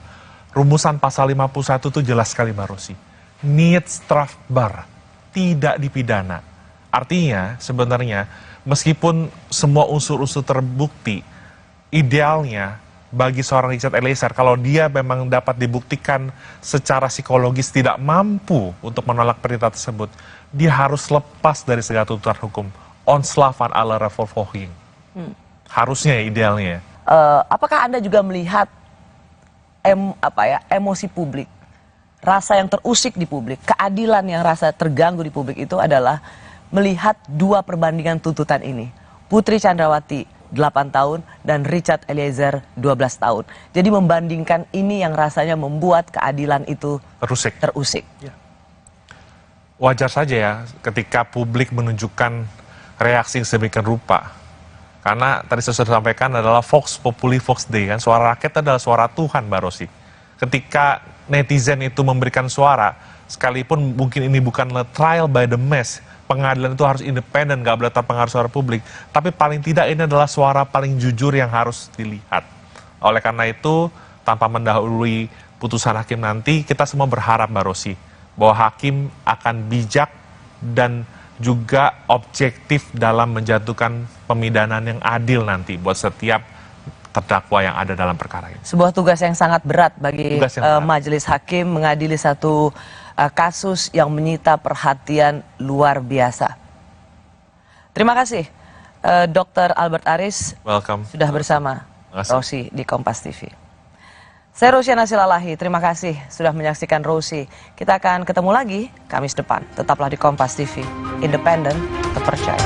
rumusan pasal 51 itu jelas sekali Mbak Rosi. Niet strafbaar, tidak dipidana. Artinya sebenarnya meskipun semua unsur-unsur terbukti, idealnya bagi seorang Richard Eliezer, kalau dia memang dapat dibuktikan secara psikologis tidak mampu untuk menolak perintah tersebut, dia harus lepas dari segala tuntutan hukum. Ontslag van alle revolving. Harusnya idealnya. Apakah Anda juga melihat emosi publik, rasa yang terusik di publik, keadilan yang rasa terganggu di publik itu adalah melihat 2 perbandingan tuntutan ini. Putri Chandrawati 8 tahun dan Richard Eliezer 12 tahun. Jadi membandingkan ini yang rasanya membuat keadilan itu terusik. Ya. Wajar saja ya ketika publik menunjukkan reaksi sedemikian rupa. Karena tadi saya sudah sampaikan adalah Vox Populi Vox Dei, kan suara rakyat adalah suara Tuhan Mbak Rosi. Ketika netizen itu memberikan suara, sekalipun mungkin ini bukanlah trial by the mass, pengadilan itu harus independen, nggak boleh terpengaruh suara publik. Tapi paling tidak ini adalah suara paling jujur yang harus dilihat. Oleh karena itu, tanpa mendahului putusan hakim nanti, kita semua berharap Mbak Rosi, bahwa hakim akan bijak dan juga objektif dalam menjatuhkan pemidanaan yang adil nanti buat setiap terdakwa yang ada dalam perkara ini. Sebuah tugas yang sangat berat bagi majelis hakim mengadili satu kasus yang menyita perhatian luar biasa. Terima kasih Dr. Albert Aris. Welcome. Sudah bersama Rosi di Kompas TV. Saya Rosyana Silalahi, terima kasih sudah menyaksikan Rosi. Kita akan ketemu lagi Kamis depan. Tetaplah di Kompas TV, independen, terpercaya.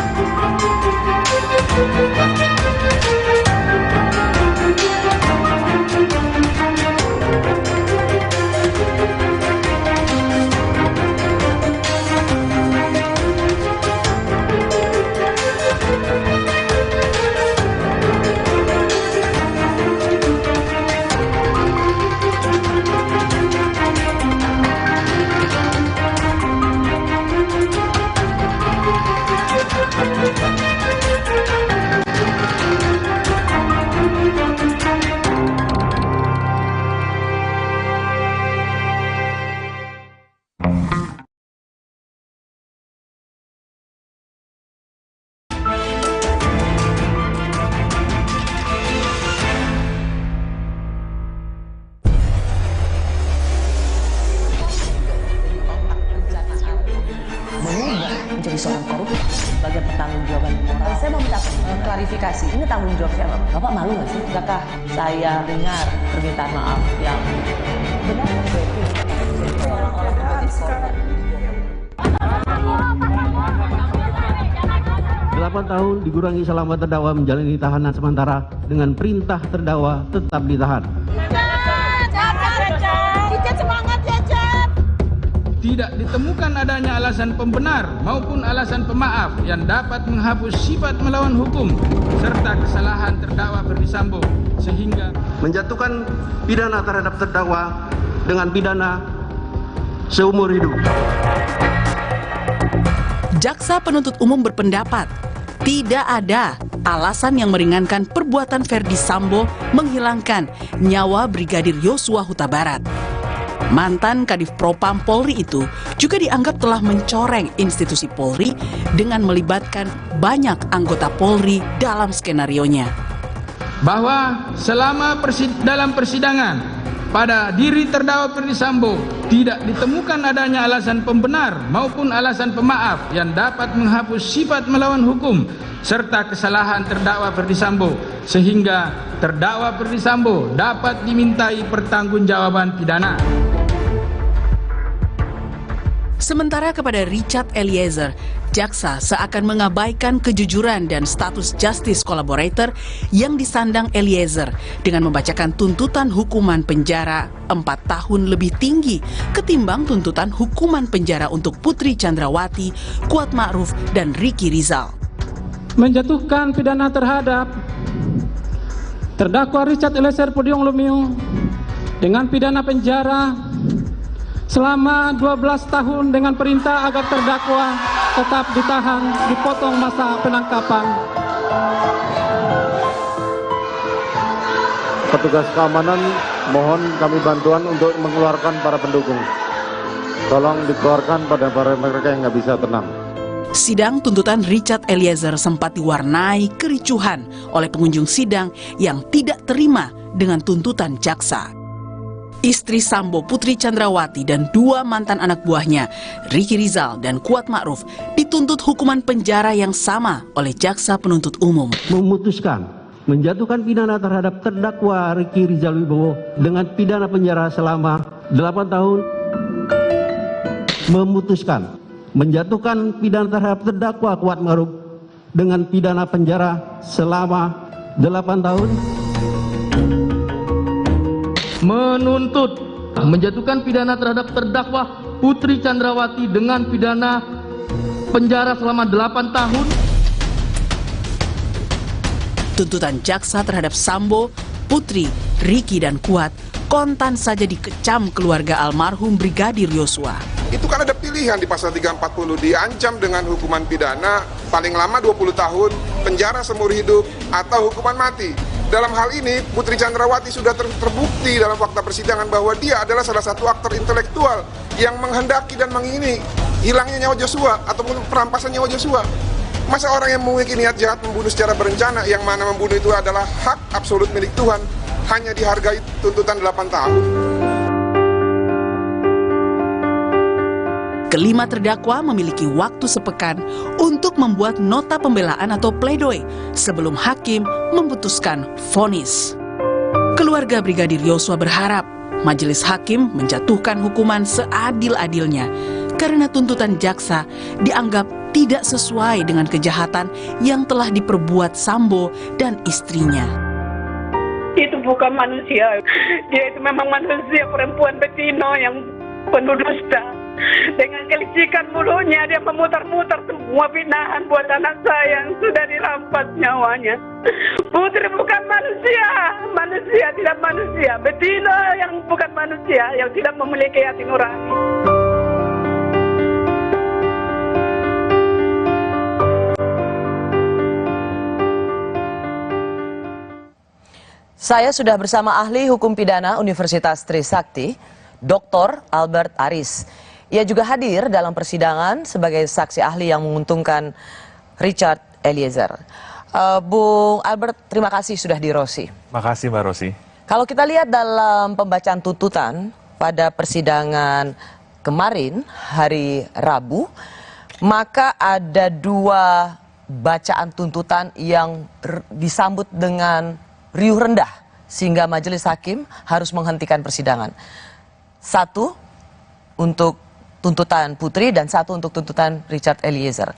Menjadi seorang koruptor sebagai pertanggungjawaban moral. Saya mau minta klarifikasi, ini tanggung jawab siapa? Bapak malu nggak sih? Tidakkah saya dengar permintaan maaf yang benar seorang-orang 8 tahun dikurangi selama terdakwa menjalani tahanan sementara dengan perintah terdakwa tetap ditahan. Tidak ditemukan adanya alasan pembenar maupun alasan pemaaf yang dapat menghapus sifat melawan hukum serta kesalahan terdakwa Ferdi Sambo sehingga menjatuhkan pidana terhadap terdakwa dengan pidana seumur hidup. Jaksa penuntut umum berpendapat tidak ada alasan yang meringankan perbuatan Ferdi Sambo menghilangkan nyawa Brigadir Yosua Huta Barat. Mantan Kadif Propam Polri itu juga dianggap telah mencoreng institusi Polri dengan melibatkan banyak anggota Polri dalam skenarionya. bahwa selama dalam persidangan pada diri terdakwa Ferdi Sambo tidak ditemukan adanya alasan pembenar maupun alasan pemaaf yang dapat menghapus sifat melawan hukum serta kesalahan terdakwa Ferdi Sambo sehingga terdakwa Ferdi Sambo dapat dimintai pertanggungjawaban pidana. Sementara kepada Richard Eliezer, jaksa seakan mengabaikan kejujuran dan status justice collaborator yang disandang Eliezer dengan membacakan tuntutan hukuman penjara 4 tahun lebih tinggi ketimbang tuntutan hukuman penjara untuk Putri Chandrawati, Kuat Ma'ruf, dan Ricky Rizal. Menjatuhkan pidana terhadap terdakwa Richard Eliezer Pudium Lumiu dengan pidana penjara selama 12 tahun dengan perintah agar terdakwa tetap ditahan, dipotong masa penangkapan. Petugas keamanan mohon kami bantuan untuk mengeluarkan para pendukung. Tolong dikeluarkan pada mereka yang nggak bisa tenang. Sidang tuntutan Richard Eliezer sempat diwarnai kericuhan oleh pengunjung sidang yang tidak terima dengan tuntutan jaksa. Istri Sambo, Putri Chandrawati, dan 2 mantan anak buahnya, Ricky Rizal dan Kuat Ma'ruf, dituntut hukuman penjara yang sama oleh jaksa penuntut umum. Memutuskan menjatuhkan pidana terhadap terdakwa Ricky Rizal Wibowo dengan pidana penjara selama 8 tahun. Memutuskan menjatuhkan pidana terhadap terdakwa Kuat Ma'ruf dengan pidana penjara selama 8 tahun. Menuntut menjatuhkan pidana terhadap terdakwa Putri Chandrawati dengan pidana penjara selama 8 tahun. Tuntutan jaksa terhadap Sambo, Putri, Ricky, dan Kuat kontan saja dikecam keluarga almarhum Brigadir Yosua. Itu kan ada pilihan di pasal 340, diancam dengan hukuman pidana paling lama 20 tahun, penjara seumur hidup, atau hukuman mati. Dalam hal ini, Putri Chandrawati sudah terbukti dalam fakta persidangan bahwa dia adalah salah satu aktor intelektual yang menghendaki dan mengingini hilangnya nyawa Joshua ataupun perampasan nyawa Joshua. Masa orang yang memiliki niat jahat membunuh secara berencana, yang mana membunuh itu adalah hak absolut milik Tuhan, hanya dihargai tuntutan 8 tahun. Kelima terdakwa memiliki waktu sepekan untuk membuat nota pembelaan atau pledoi sebelum hakim memutuskan vonis. Keluarga Brigadir Yosua berharap majelis hakim menjatuhkan hukuman seadil-adilnya karena tuntutan jaksa dianggap tidak sesuai dengan kejahatan yang telah diperbuat Sambo dan istrinya. Itu bukan manusia, dia itu memang manusia, perempuan betina yang penuh dusta. Dengan kelicikan mulutnya dia memutar-mutar semua fitnahan buat anak saya yang sudah dirampas nyawanya. Putri bukan manusia, manusia tidak manusia, betina yang bukan manusia, yang tidak memiliki hati nurani. Saya sudah bersama ahli hukum pidana Universitas Trisakti, Dr. Albert Aris. Ia juga hadir dalam persidangan sebagai saksi ahli yang menguntungkan Richard Eliezer. Bung Albert, terima kasih sudah di Rosi. Makasih Mbak Rosi. Kalau kita lihat dalam pembacaan tuntutan pada persidangan kemarin, hari Rabu, maka ada 2 bacaan tuntutan yang disambut dengan riuh rendah, sehingga majelis hakim harus menghentikan persidangan. 1 untuk tuntutan Putri dan 1 untuk tuntutan Richard Eliezer.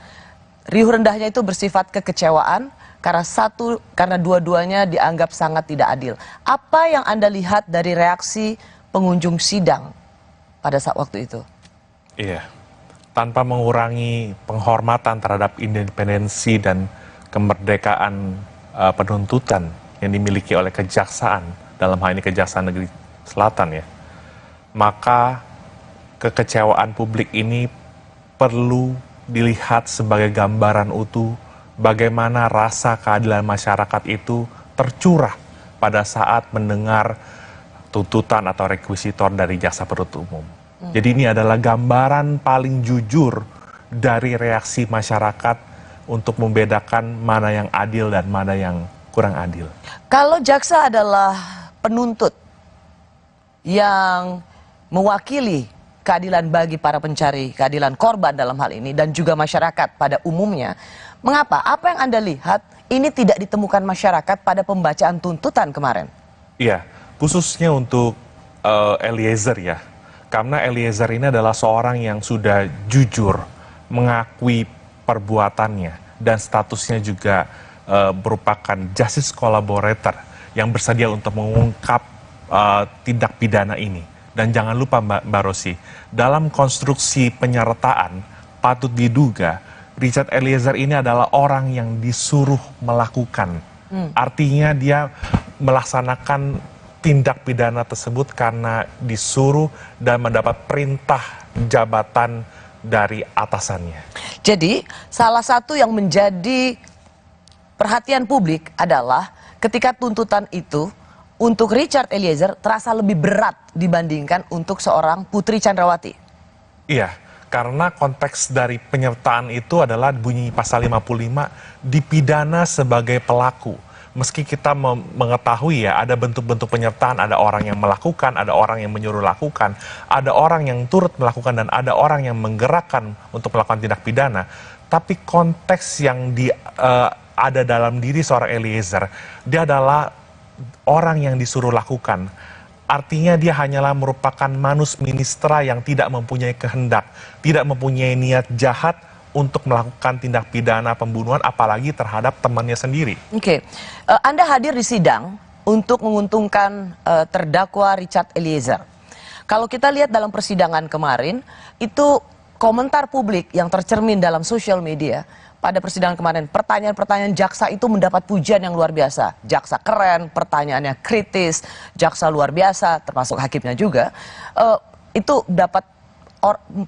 riuh rendahnya itu bersifat kekecewaan karena dua-duanya dianggap sangat tidak adil. Apa yang Anda lihat dari reaksi pengunjung sidang pada saat waktu itu? Iya, tanpa mengurangi penghormatan terhadap independensi dan kemerdekaan penuntutan yang dimiliki oleh kejaksaan, dalam hal ini Kejaksaan Negeri Selatan ya, maka kekecewaan publik ini perlu dilihat sebagai gambaran utuh bagaimana rasa keadilan masyarakat itu tercurah pada saat mendengar tuntutan atau rekuisitor dari jaksa penuntut umum. Jadi ini adalah gambaran paling jujur dari reaksi masyarakat untuk membedakan mana yang adil dan mana yang kurang adil. Kalau jaksa adalah penuntut yang mewakili keadilan bagi para pencari keadilan korban dalam hal ini dan juga masyarakat pada umumnya, mengapa? Apa yang Anda lihat ini tidak ditemukan masyarakat pada pembacaan tuntutan kemarin? Iya, khususnya untuk Eliezer ya. Karena Eliezer ini adalah seorang yang sudah jujur mengakui perbuatannya dan statusnya juga merupakan justice collaborator yang bersedia untuk mengungkap tindak pidana ini. Dan jangan lupa Mbak Rosi, dalam konstruksi penyertaan patut diduga Richard Eliezer ini adalah orang yang disuruh melakukan. Artinya dia melaksanakan tindak pidana tersebut karena disuruh dan mendapat perintah jabatan dari atasannya. Jadi salah satu yang menjadi perhatian publik adalah ketika tuntutan itu untuk Richard Eliezer terasa lebih berat dibandingkan untuk seorang Putri Chandrawati. Iya, karena konteks dari penyertaan itu adalah bunyi pasal 55 dipidana sebagai pelaku. Meski kita mengetahui ya ada bentuk-bentuk penyertaan, ada orang yang melakukan, ada orang yang menyuruh lakukan, ada orang yang turut melakukan dan ada orang yang menggerakkan untuk melakukan tindak pidana. Tapi konteks yang ada dalam diri seorang Eliezer, dia adalah orang yang disuruh lakukan. Artinya dia hanyalah merupakan manus ministra yang tidak mempunyai kehendak, tidak mempunyai niat jahat untuk melakukan tindak pidana pembunuhan apalagi terhadap temannya sendiri. Oke. Anda hadir di sidang untuk menguntungkan terdakwa Richard Eliezer. Kalau kita lihat dalam persidangan kemarin, itu komentar publik yang tercermin dalam sosial media pada persidangan kemarin, pertanyaan-pertanyaan jaksa itu mendapat pujian yang luar biasa. Jaksa keren, pertanyaannya kritis, jaksa luar biasa, termasuk hakimnya juga. Itu dapat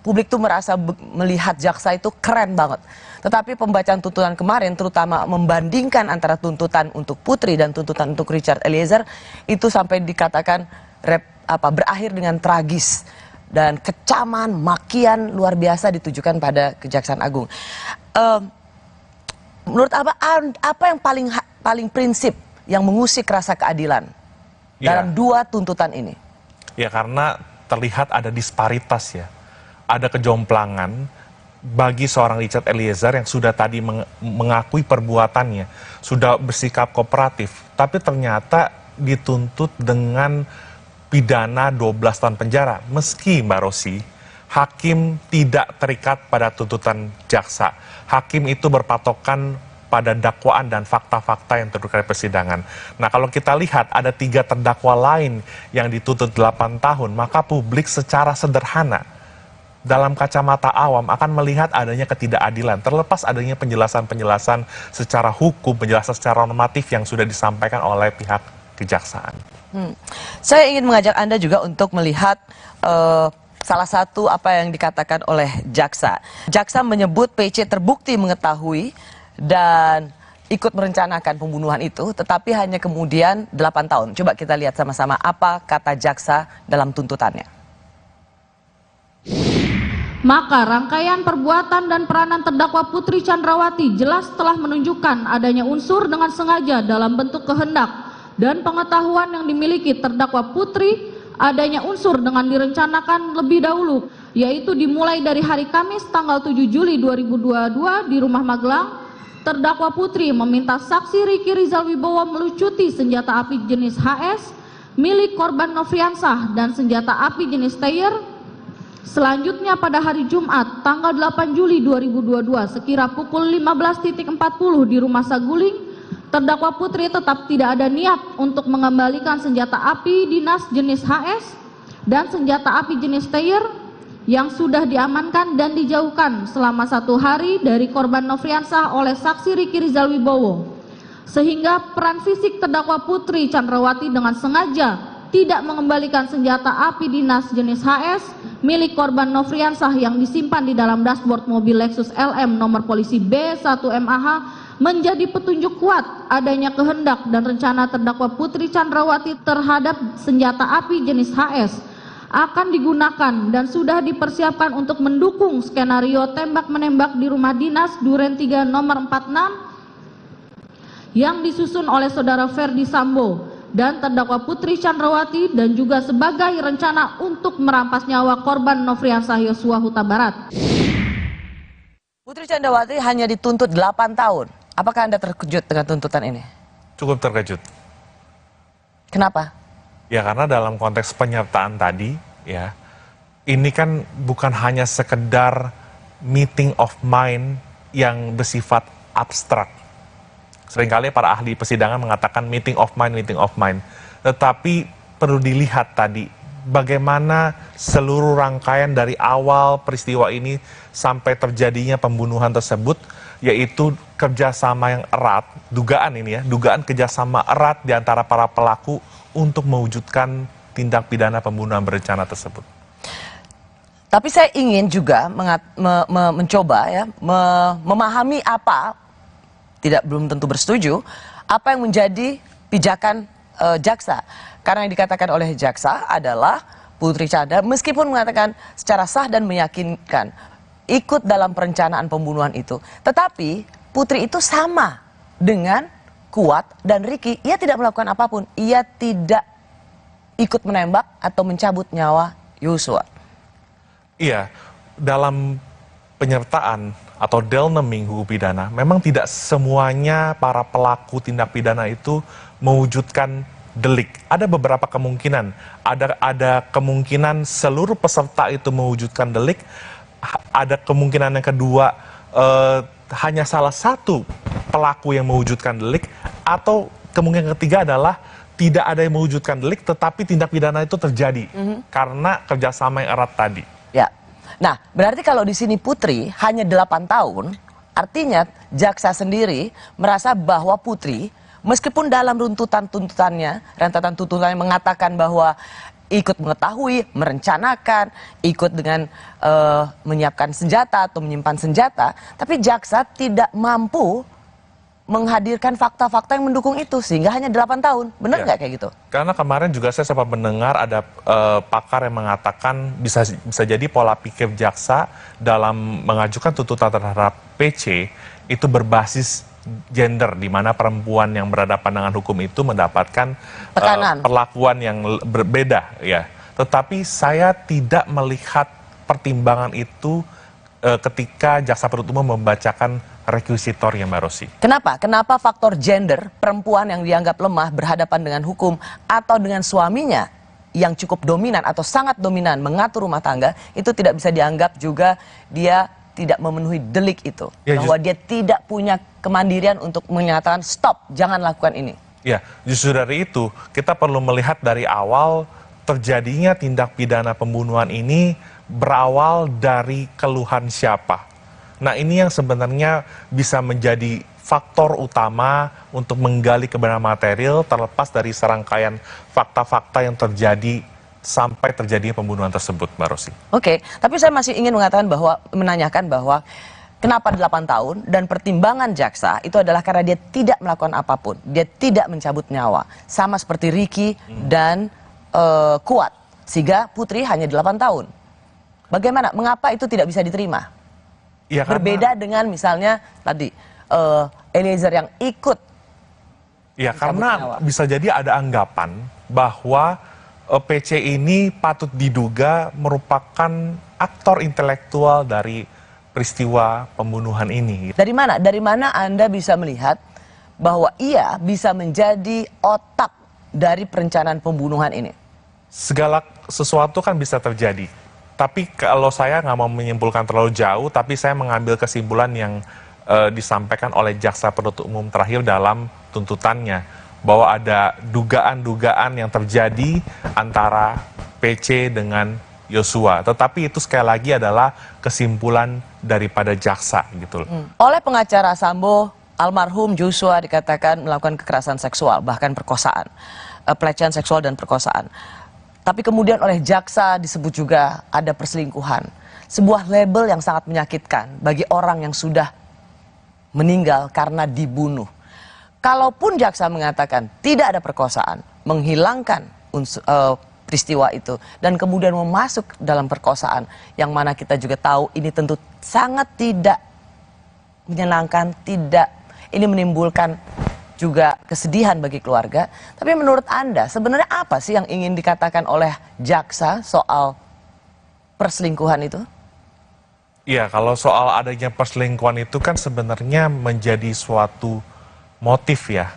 publik tuh merasa melihat jaksa itu keren banget. Tetapi pembacaan tuntutan kemarin, terutama membandingkan antara tuntutan untuk Putri dan tuntutan untuk Richard Eliezer, itu sampai dikatakan berakhir dengan tragis dan kecaman, makian luar biasa ditujukan pada Kejaksaan Agung. Menurut apa yang paling prinsip yang mengusik rasa keadilan dalam dua tuntutan ini? Ya karena terlihat ada disparitas ya, ada kejomplangan bagi seorang Richard Eliezer yang sudah tadi mengakui perbuatannya, sudah bersikap kooperatif, tapi ternyata dituntut dengan pidana 12 tahun penjara. Meski Mbak Rosi, hakim tidak terikat pada tuntutan jaksa. Hakim itu berpatokan pada dakwaan dan fakta-fakta yang terkait persidangan. Nah, kalau kita lihat ada 3 terdakwa lain yang dituntut 8 tahun, maka publik secara sederhana dalam kacamata awam akan melihat adanya ketidakadilan, terlepas adanya penjelasan-penjelasan secara hukum, penjelasan secara normatif yang sudah disampaikan oleh pihak kejaksaan. Saya ingin mengajak Anda juga untuk melihat salah satu apa yang dikatakan oleh jaksa. Jaksa menyebut PC terbukti mengetahui dan ikut merencanakan pembunuhan itu, tetapi hanya kemudian 8 tahun. Coba kita lihat sama-sama apa kata jaksa dalam tuntutannya. Maka rangkaian perbuatan dan peranan terdakwa Putri Chandrawati jelas telah menunjukkan adanya unsur dengan sengaja dalam bentuk kehendak dan pengetahuan yang dimiliki terdakwa Putri, adanya unsur dengan direncanakan lebih dahulu, yaitu dimulai dari hari Kamis tanggal 7 Juli 2022 di Rumah Magelang. Terdakwa Putri meminta saksi Riki Rizal Wibowo melucuti senjata api jenis HS milik korban Nofriansah dan senjata api jenis Steyr Selanjutnya pada hari Jumat tanggal 8 Juli 2022 sekira pukul 15.40 di Rumah Saguling, terdakwa Putri tetap tidak ada niat untuk mengembalikan senjata api dinas jenis HS dan senjata api jenis Steyr yang sudah diamankan dan dijauhkan selama 1 hari dari korban Nofriansah oleh saksi Riki Rizal Wibowo, sehingga peran fisik terdakwa Putri Chandrawati dengan sengaja tidak mengembalikan senjata api dinas jenis HS milik korban Nofriansah yang disimpan di dalam dashboard mobil Lexus LM nomor polisi B1MAH menjadi petunjuk kuat adanya kehendak dan rencana terdakwa Putri Chandrawati terhadap senjata api jenis HS akan digunakan dan sudah dipersiapkan untuk mendukung skenario tembak-menembak di rumah dinas Duren 3 nomor 46 yang disusun oleh saudara Ferdi Sambo dan terdakwa Putri Chandrawati dan juga sebagai rencana untuk merampas nyawa korban Nofriansah Yosua Huta Barat. Putri Chandrawati hanya dituntut 8 tahun. Apakah Anda terkejut dengan tuntutan ini? Cukup terkejut. Kenapa? Ya karena dalam konteks penyertaan tadi, ya ini kan bukan hanya sekedar meeting of mind yang bersifat abstrak. Seringkali para ahli persidangan mengatakan meeting of mind. Tetapi perlu dilihat tadi bagaimana seluruh rangkaian dari awal peristiwa ini sampai terjadinya pembunuhan tersebut, yaitu kerjasama yang erat, dugaan kerjasama erat di antara para pelaku untuk mewujudkan tindak pidana pembunuhan berencana tersebut. Tapi saya ingin juga mencoba ya memahami apa, belum tentu bersetuju, apa yang menjadi pijakan jaksa. Karena yang dikatakan oleh jaksa adalah Putri Chandra meskipun mengatakan secara sah dan meyakinkan ikut dalam perencanaan pembunuhan itu, tetapi Putri itu sama dengan Kuat dan Riki, ia tidak melakukan apapun, ia tidak ikut menembak atau mencabut nyawa Yosua. Iya, dalam penyertaan atau delneming hukum pidana, memang tidak semuanya para pelaku tindak pidana itu mewujudkan delik. Ada beberapa kemungkinan. Ada kemungkinan seluruh peserta itu mewujudkan delik. Ada kemungkinan yang kedua hanya salah satu pelaku yang mewujudkan delik. Atau kemungkinan ketiga adalah tidak ada yang mewujudkan delik, tetapi tindak pidana itu terjadi karena kerjasama yang erat tadi. Ya. Nah, berarti kalau di sini Putri hanya 8 tahun, artinya jaksa sendiri merasa bahwa Putri, meskipun dalam rentetan tuntutannya mengatakan bahwa ikut mengetahui, merencanakan, ikut dengan menyiapkan senjata atau menyimpan senjata, tapi jaksa tidak mampu menghadirkan fakta-fakta yang mendukung itu, sehingga hanya 8 tahun. Benar nggak kayak gitu? Karena kemarin juga saya sempat mendengar ada pakar yang mengatakan bisa jadi pola pikir jaksa dalam mengajukan tuntutan terhadap PC itu berbasis gender, di mana perempuan yang berhadapan dengan hukum itu mendapatkan perlakuan yang berbeda, ya. Tetapi saya tidak melihat pertimbangan itu ketika jaksa penuntut umum membacakan rekuisitornya, Mbak Rosi. Kenapa? Kenapa faktor gender, perempuan yang dianggap lemah berhadapan dengan hukum atau dengan suaminya yang cukup dominan atau sangat dominan mengatur rumah tangga, itu tidak bisa dianggap juga dia tidak memenuhi delik itu. Ya, bahwa dia tidak punya kemandirian untuk menyatakan stop, jangan lakukan ini. Ya, justru dari itu kita perlu melihat dari awal terjadinya tindak pidana pembunuhan ini berawal dari keluhan siapa. Nah, ini yang sebenarnya bisa menjadi faktor utama untuk menggali kebenaran material terlepas dari serangkaian fakta-fakta yang terjadi sampai terjadinya pembunuhan tersebut, Mbak Rosi. Oke, tapi saya masih ingin menanyakan bahwa kenapa 8 tahun dan pertimbangan jaksa itu adalah karena dia tidak melakukan apapun, dia tidak mencabut nyawa, sama seperti Riki dan Kuat, sehingga Putri hanya 8 tahun. Bagaimana? Mengapa itu tidak bisa diterima? Ya, berbeda dengan misalnya tadi Eliezer yang ikut. Ya, karena bisa jadi ada anggapan bahwa PC ini patut diduga merupakan aktor intelektual dari peristiwa pembunuhan ini. Dari mana? Dari mana Anda bisa melihat bahwa ia bisa menjadi otak dari perencanaan pembunuhan ini? Segala sesuatu kan bisa terjadi. Tapi kalau saya nggak mau menyimpulkan terlalu jauh, tapi saya mengambil kesimpulan yang disampaikan oleh jaksa penuntut umum terakhir dalam tuntutannya, bahwa ada dugaan-dugaan yang terjadi antara PC dengan Yosua. Tetapi itu sekali lagi adalah kesimpulan daripada jaksa gitu loh. Oleh pengacara Sambo, almarhum Joshua dikatakan melakukan kekerasan seksual, bahkan perkosaan, pelecehan seksual dan perkosaan. Tapi kemudian oleh jaksa disebut juga ada perselingkuhan. Sebuah label yang sangat menyakitkan bagi orang yang sudah meninggal karena dibunuh. Kalaupun jaksa mengatakan tidak ada perkosaan, menghilangkan peristiwa itu, dan kemudian memasuk dalam perkosaan, yang mana kita juga tahu ini tentu sangat tidak menyenangkan, ini menimbulkan juga kesedihan bagi keluarga. Tapi menurut Anda, sebenarnya apa sih yang ingin dikatakan oleh jaksa soal perselingkuhan itu? Iya, kalau soal adanya perselingkuhan itu kan sebenarnya menjadi suatu motif ya.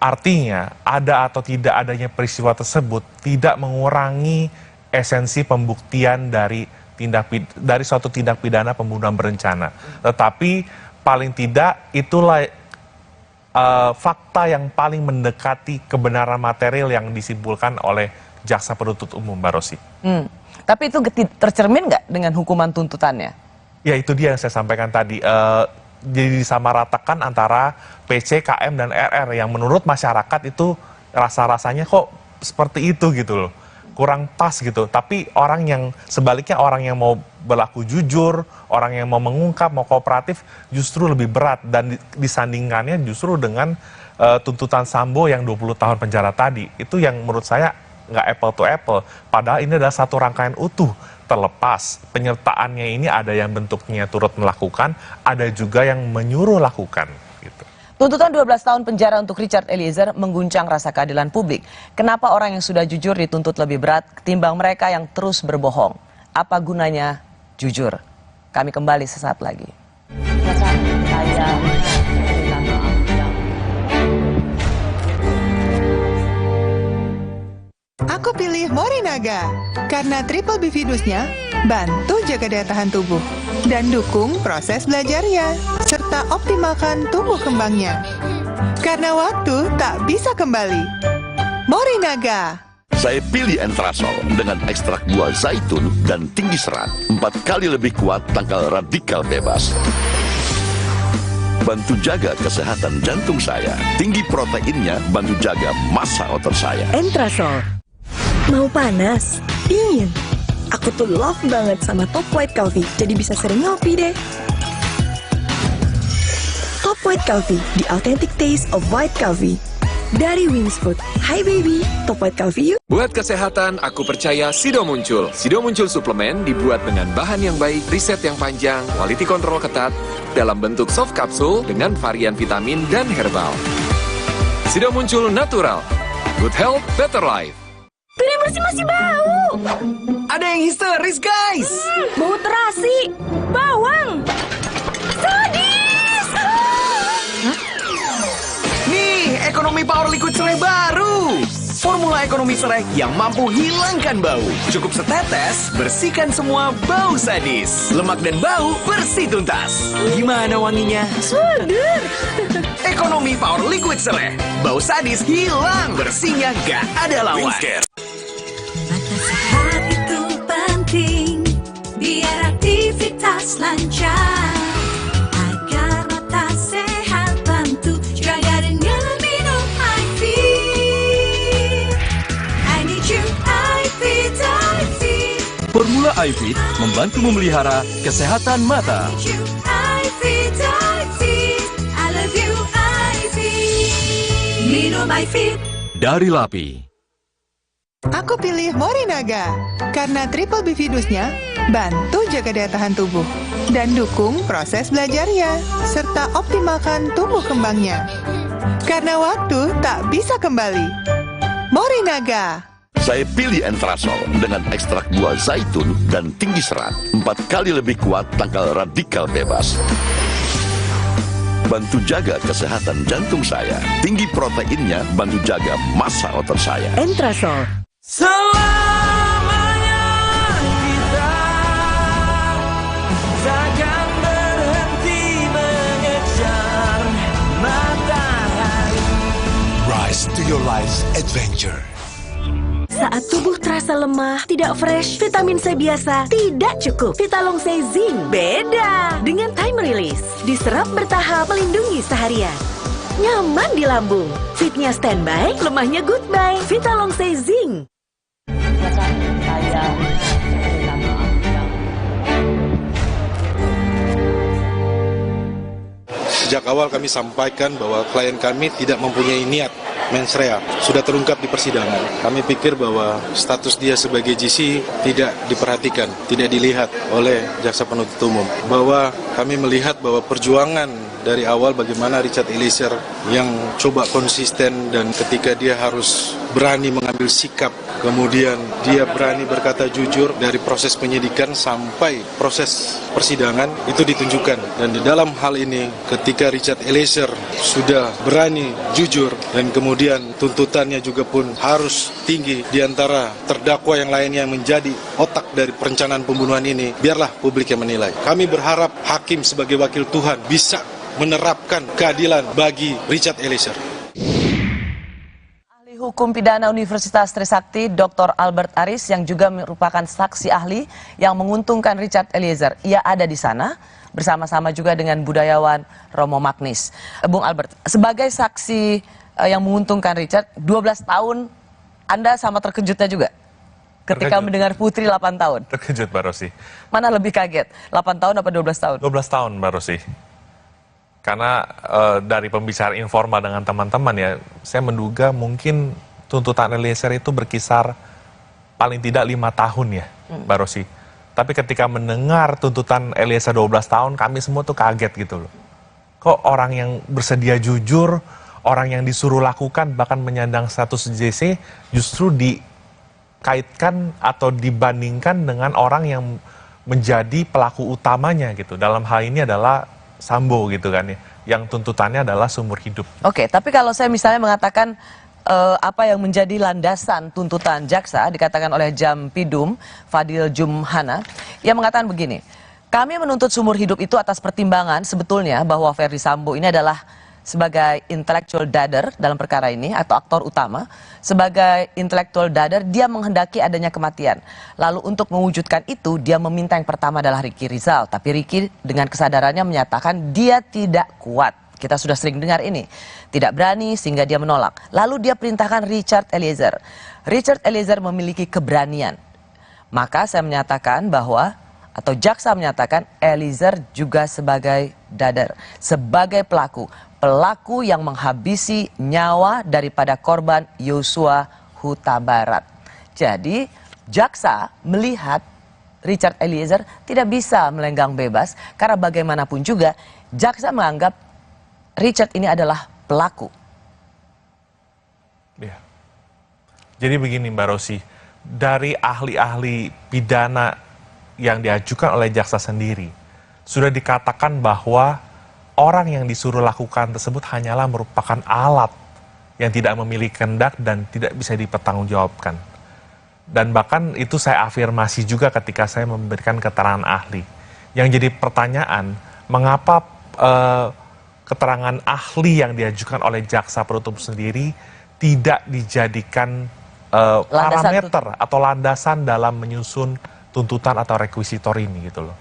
Artinya, ada atau tidak adanya peristiwa tersebut tidak mengurangi esensi pembuktian dari suatu tindak pidana pembunuhan berencana. Tetapi paling tidak itulah fakta yang paling mendekati kebenaran material yang disimpulkan oleh jaksa penuntut umum, Mbak Rosi. Tapi itu tercermin nggak dengan hukuman tuntutannya? Ya, itu dia yang saya sampaikan tadi. Jadi disamaratakan antara PC, KM, dan RR yang menurut masyarakat itu rasa-rasanya kok seperti itu gitu loh. Kurang pas gitu. Tapi sebaliknya orang yang mau berlaku jujur, orang yang mau mengungkap, mau kooperatif justru lebih berat. Dan disandingkannya justru dengan tuntutan Sambo yang 20 tahun penjara tadi. Itu yang menurut saya nggak apple to apple. Padahal ini adalah satu rangkaian utuh. Terlepas penyertaannya ini ada yang bentuknya turut melakukan, ada juga yang menyuruh lakukan. Gitu. Tuntutan 12 tahun penjara untuk Richard Eliezer mengguncang rasa keadilan publik. Kenapa orang yang sudah jujur dituntut lebih berat ketimbang mereka yang terus berbohong? Apa gunanya jujur? Kami kembali sesaat lagi. Aku pilih Morinaga karena triple bifidusnya bantu jaga daya tahan tubuh dan dukung proses belajarnya serta optimalkan tumbuh kembangnya. Karena waktu tak bisa kembali. Morinaga. Saya pilih Entrasol dengan ekstrak buah zaitun dan tinggi serat. 4 kali lebih kuat tangkal radikal bebas. Bantu jaga kesehatan jantung saya. Tinggi proteinnya bantu jaga massa otot saya. Entrasol. Mau panas? Dingin? Aku tuh love banget sama Top White Coffee, jadi bisa sering ngopi deh. Top White Coffee, the authentic taste of white coffee. Dari Wings Food. Hai baby, Top White Coffee yuk. Buat kesehatan, aku percaya Sido Muncul. Sido Muncul suplemen dibuat dengan bahan yang baik, riset yang panjang, quality control ketat, dalam bentuk soft capsule dengan varian vitamin dan herbal. Sido Muncul natural. Good health, better life. Piring bersih masih bau. Ada yang histeris, guys. Bau terasi, bawang, sadis. Nih, ekonomi power liquid serai baru. Formula ekonomi serai yang mampu hilangkan bau. Cukup setetes, bersihkan semua bau sadis. Lemak dan bau bersih tuntas. Gimana wanginya? Seger. Ekonomi power liquid serai. Bau sadis hilang, bersihnya gak ada lawan. Sehat itu penting, biar aktivitas lancar. Agar mata sehat, bantu jaga dengan minum iFit. I need you, iFit, iFit. Formula iFit membantu memelihara kesehatan mata. I need you, iFit, iFit. I love you, iFit. Minum iFit. Dari Lapi. Aku pilih Morinaga karena triple bifidusnya bantu jaga daya tahan tubuh dan dukung proses belajarnya serta optimalkan tumbuh kembangnya. Karena waktu tak bisa kembali. Morinaga. Saya pilih Entrasol dengan ekstrak buah zaitun dan tinggi serat. 4 kali lebih kuat tangkal radikal bebas. Bantu jaga kesehatan jantung saya. Tinggi proteinnya bantu jaga massa otot saya. Entrasol. Selamanya kita Adventure. Saat tubuh terasa lemah, tidak fresh, vitamin C biasa tidak cukup. Vitalong C Zinc beda. Dengan time release, diserap bertahap melindungi seharian. Nyaman di lambung, fitnya standby, lemahnya goodbye. Vitalong C Zinc. Sejak awal kami sampaikan bahwa klien kami tidak mempunyai niat mens rea, sudah terungkap di persidangan. Kami pikir bahwa status dia sebagai GC tidak diperhatikan, tidak dilihat oleh jaksa penuntut umum. Bahwa kami melihat bahwa perjuangan dari awal bagaimana Richard Eliezer yang coba konsisten dan ketika dia harus berani mengambil sikap, kemudian dia berani berkata jujur dari proses penyidikan sampai proses persidangan itu ditunjukkan. Dan di dalam hal ini ketika Richard Eliezer sudah berani jujur dan kemudian tuntutannya juga pun harus tinggi di antara terdakwa yang lainnya yang menjadi otak dari perencanaan pembunuhan ini, biarlah publik yang menilai. Kami berharap hakim sebagai wakil Tuhan bisa menerapkan keadilan bagi Richard Eliezer. Ahli Hukum Pidana Universitas Trisakti, Dr. Albert Aris, yang juga merupakan saksi ahli yang menguntungkan Richard Eliezer. Ia ada di sana bersama-sama juga dengan budayawan Romo Magnis. Bung Albert, sebagai saksi yang menguntungkan Richard, 12 tahun, Anda sama terkejutnya juga? Ketika mendengar Putri 8 tahun? Terkejut, Mbak Rosi. Mana lebih kaget? 8 tahun apa 12 tahun? 12 tahun, Mbak Rosi. Karena dari pembicaraan informal dengan teman-teman ya, saya menduga mungkin tuntutan Eliezer itu berkisar paling tidak 5 tahun ya, Mbak Rosi. Tapi ketika mendengar tuntutan Eliezer 12 tahun, kami semua tuh kaget gitu loh. Kok orang yang bersedia jujur, orang yang disuruh lakukan, bahkan menyandang status JC, justru dikaitkan atau dibandingkan dengan orang yang menjadi pelaku utamanya gitu. Dalam hal ini adalah Sambo gitu kan ya, yang tuntutannya adalah seumur hidup. Oke, tapi kalau saya misalnya mengatakan apa yang menjadi landasan tuntutan jaksa, dikatakan oleh Jampidum Fadil Jumhana, ia mengatakan begini, kami menuntut seumur hidup itu atas pertimbangan sebetulnya bahwa Ferdi Sambo ini adalah sebagai intellectual dader dalam perkara ini atau aktor utama. Sebagai intellectual dader dia menghendaki adanya kematian. Lalu untuk mewujudkan itu dia meminta yang pertama adalah Ricky Rizal. Tapi Ricky dengan kesadarannya menyatakan dia tidak kuat. Kita sudah sering dengar ini. Tidak berani sehingga dia menolak. Lalu dia perintahkan Richard Eliezer. Richard Eliezer memiliki keberanian. Maka saya menyatakan bahwa atau jaksa menyatakan Eliezer juga sebagai dader, sebagai pelaku yang menghabisi nyawa daripada korban Yosua Huta Barat. Jadi jaksa melihat Richard Eliezer tidak bisa melenggang bebas karena bagaimanapun juga jaksa menganggap Richard ini adalah pelaku. Ya. Jadi begini Mbak Rosi, dari ahli-ahli pidana yang diajukan oleh jaksa sendiri, sudah dikatakan bahwa orang yang disuruh lakukan tersebut hanyalah merupakan alat yang tidak memiliki kehendak dan tidak bisa dipertanggungjawabkan. Dan bahkan itu saya afirmasi juga ketika saya memberikan keterangan ahli. Yang jadi pertanyaan, mengapa keterangan ahli yang diajukan oleh jaksa penuntut sendiri tidak dijadikan parameter atau landasan dalam menyusun tuntutan atau rekuisitor ini gitu loh.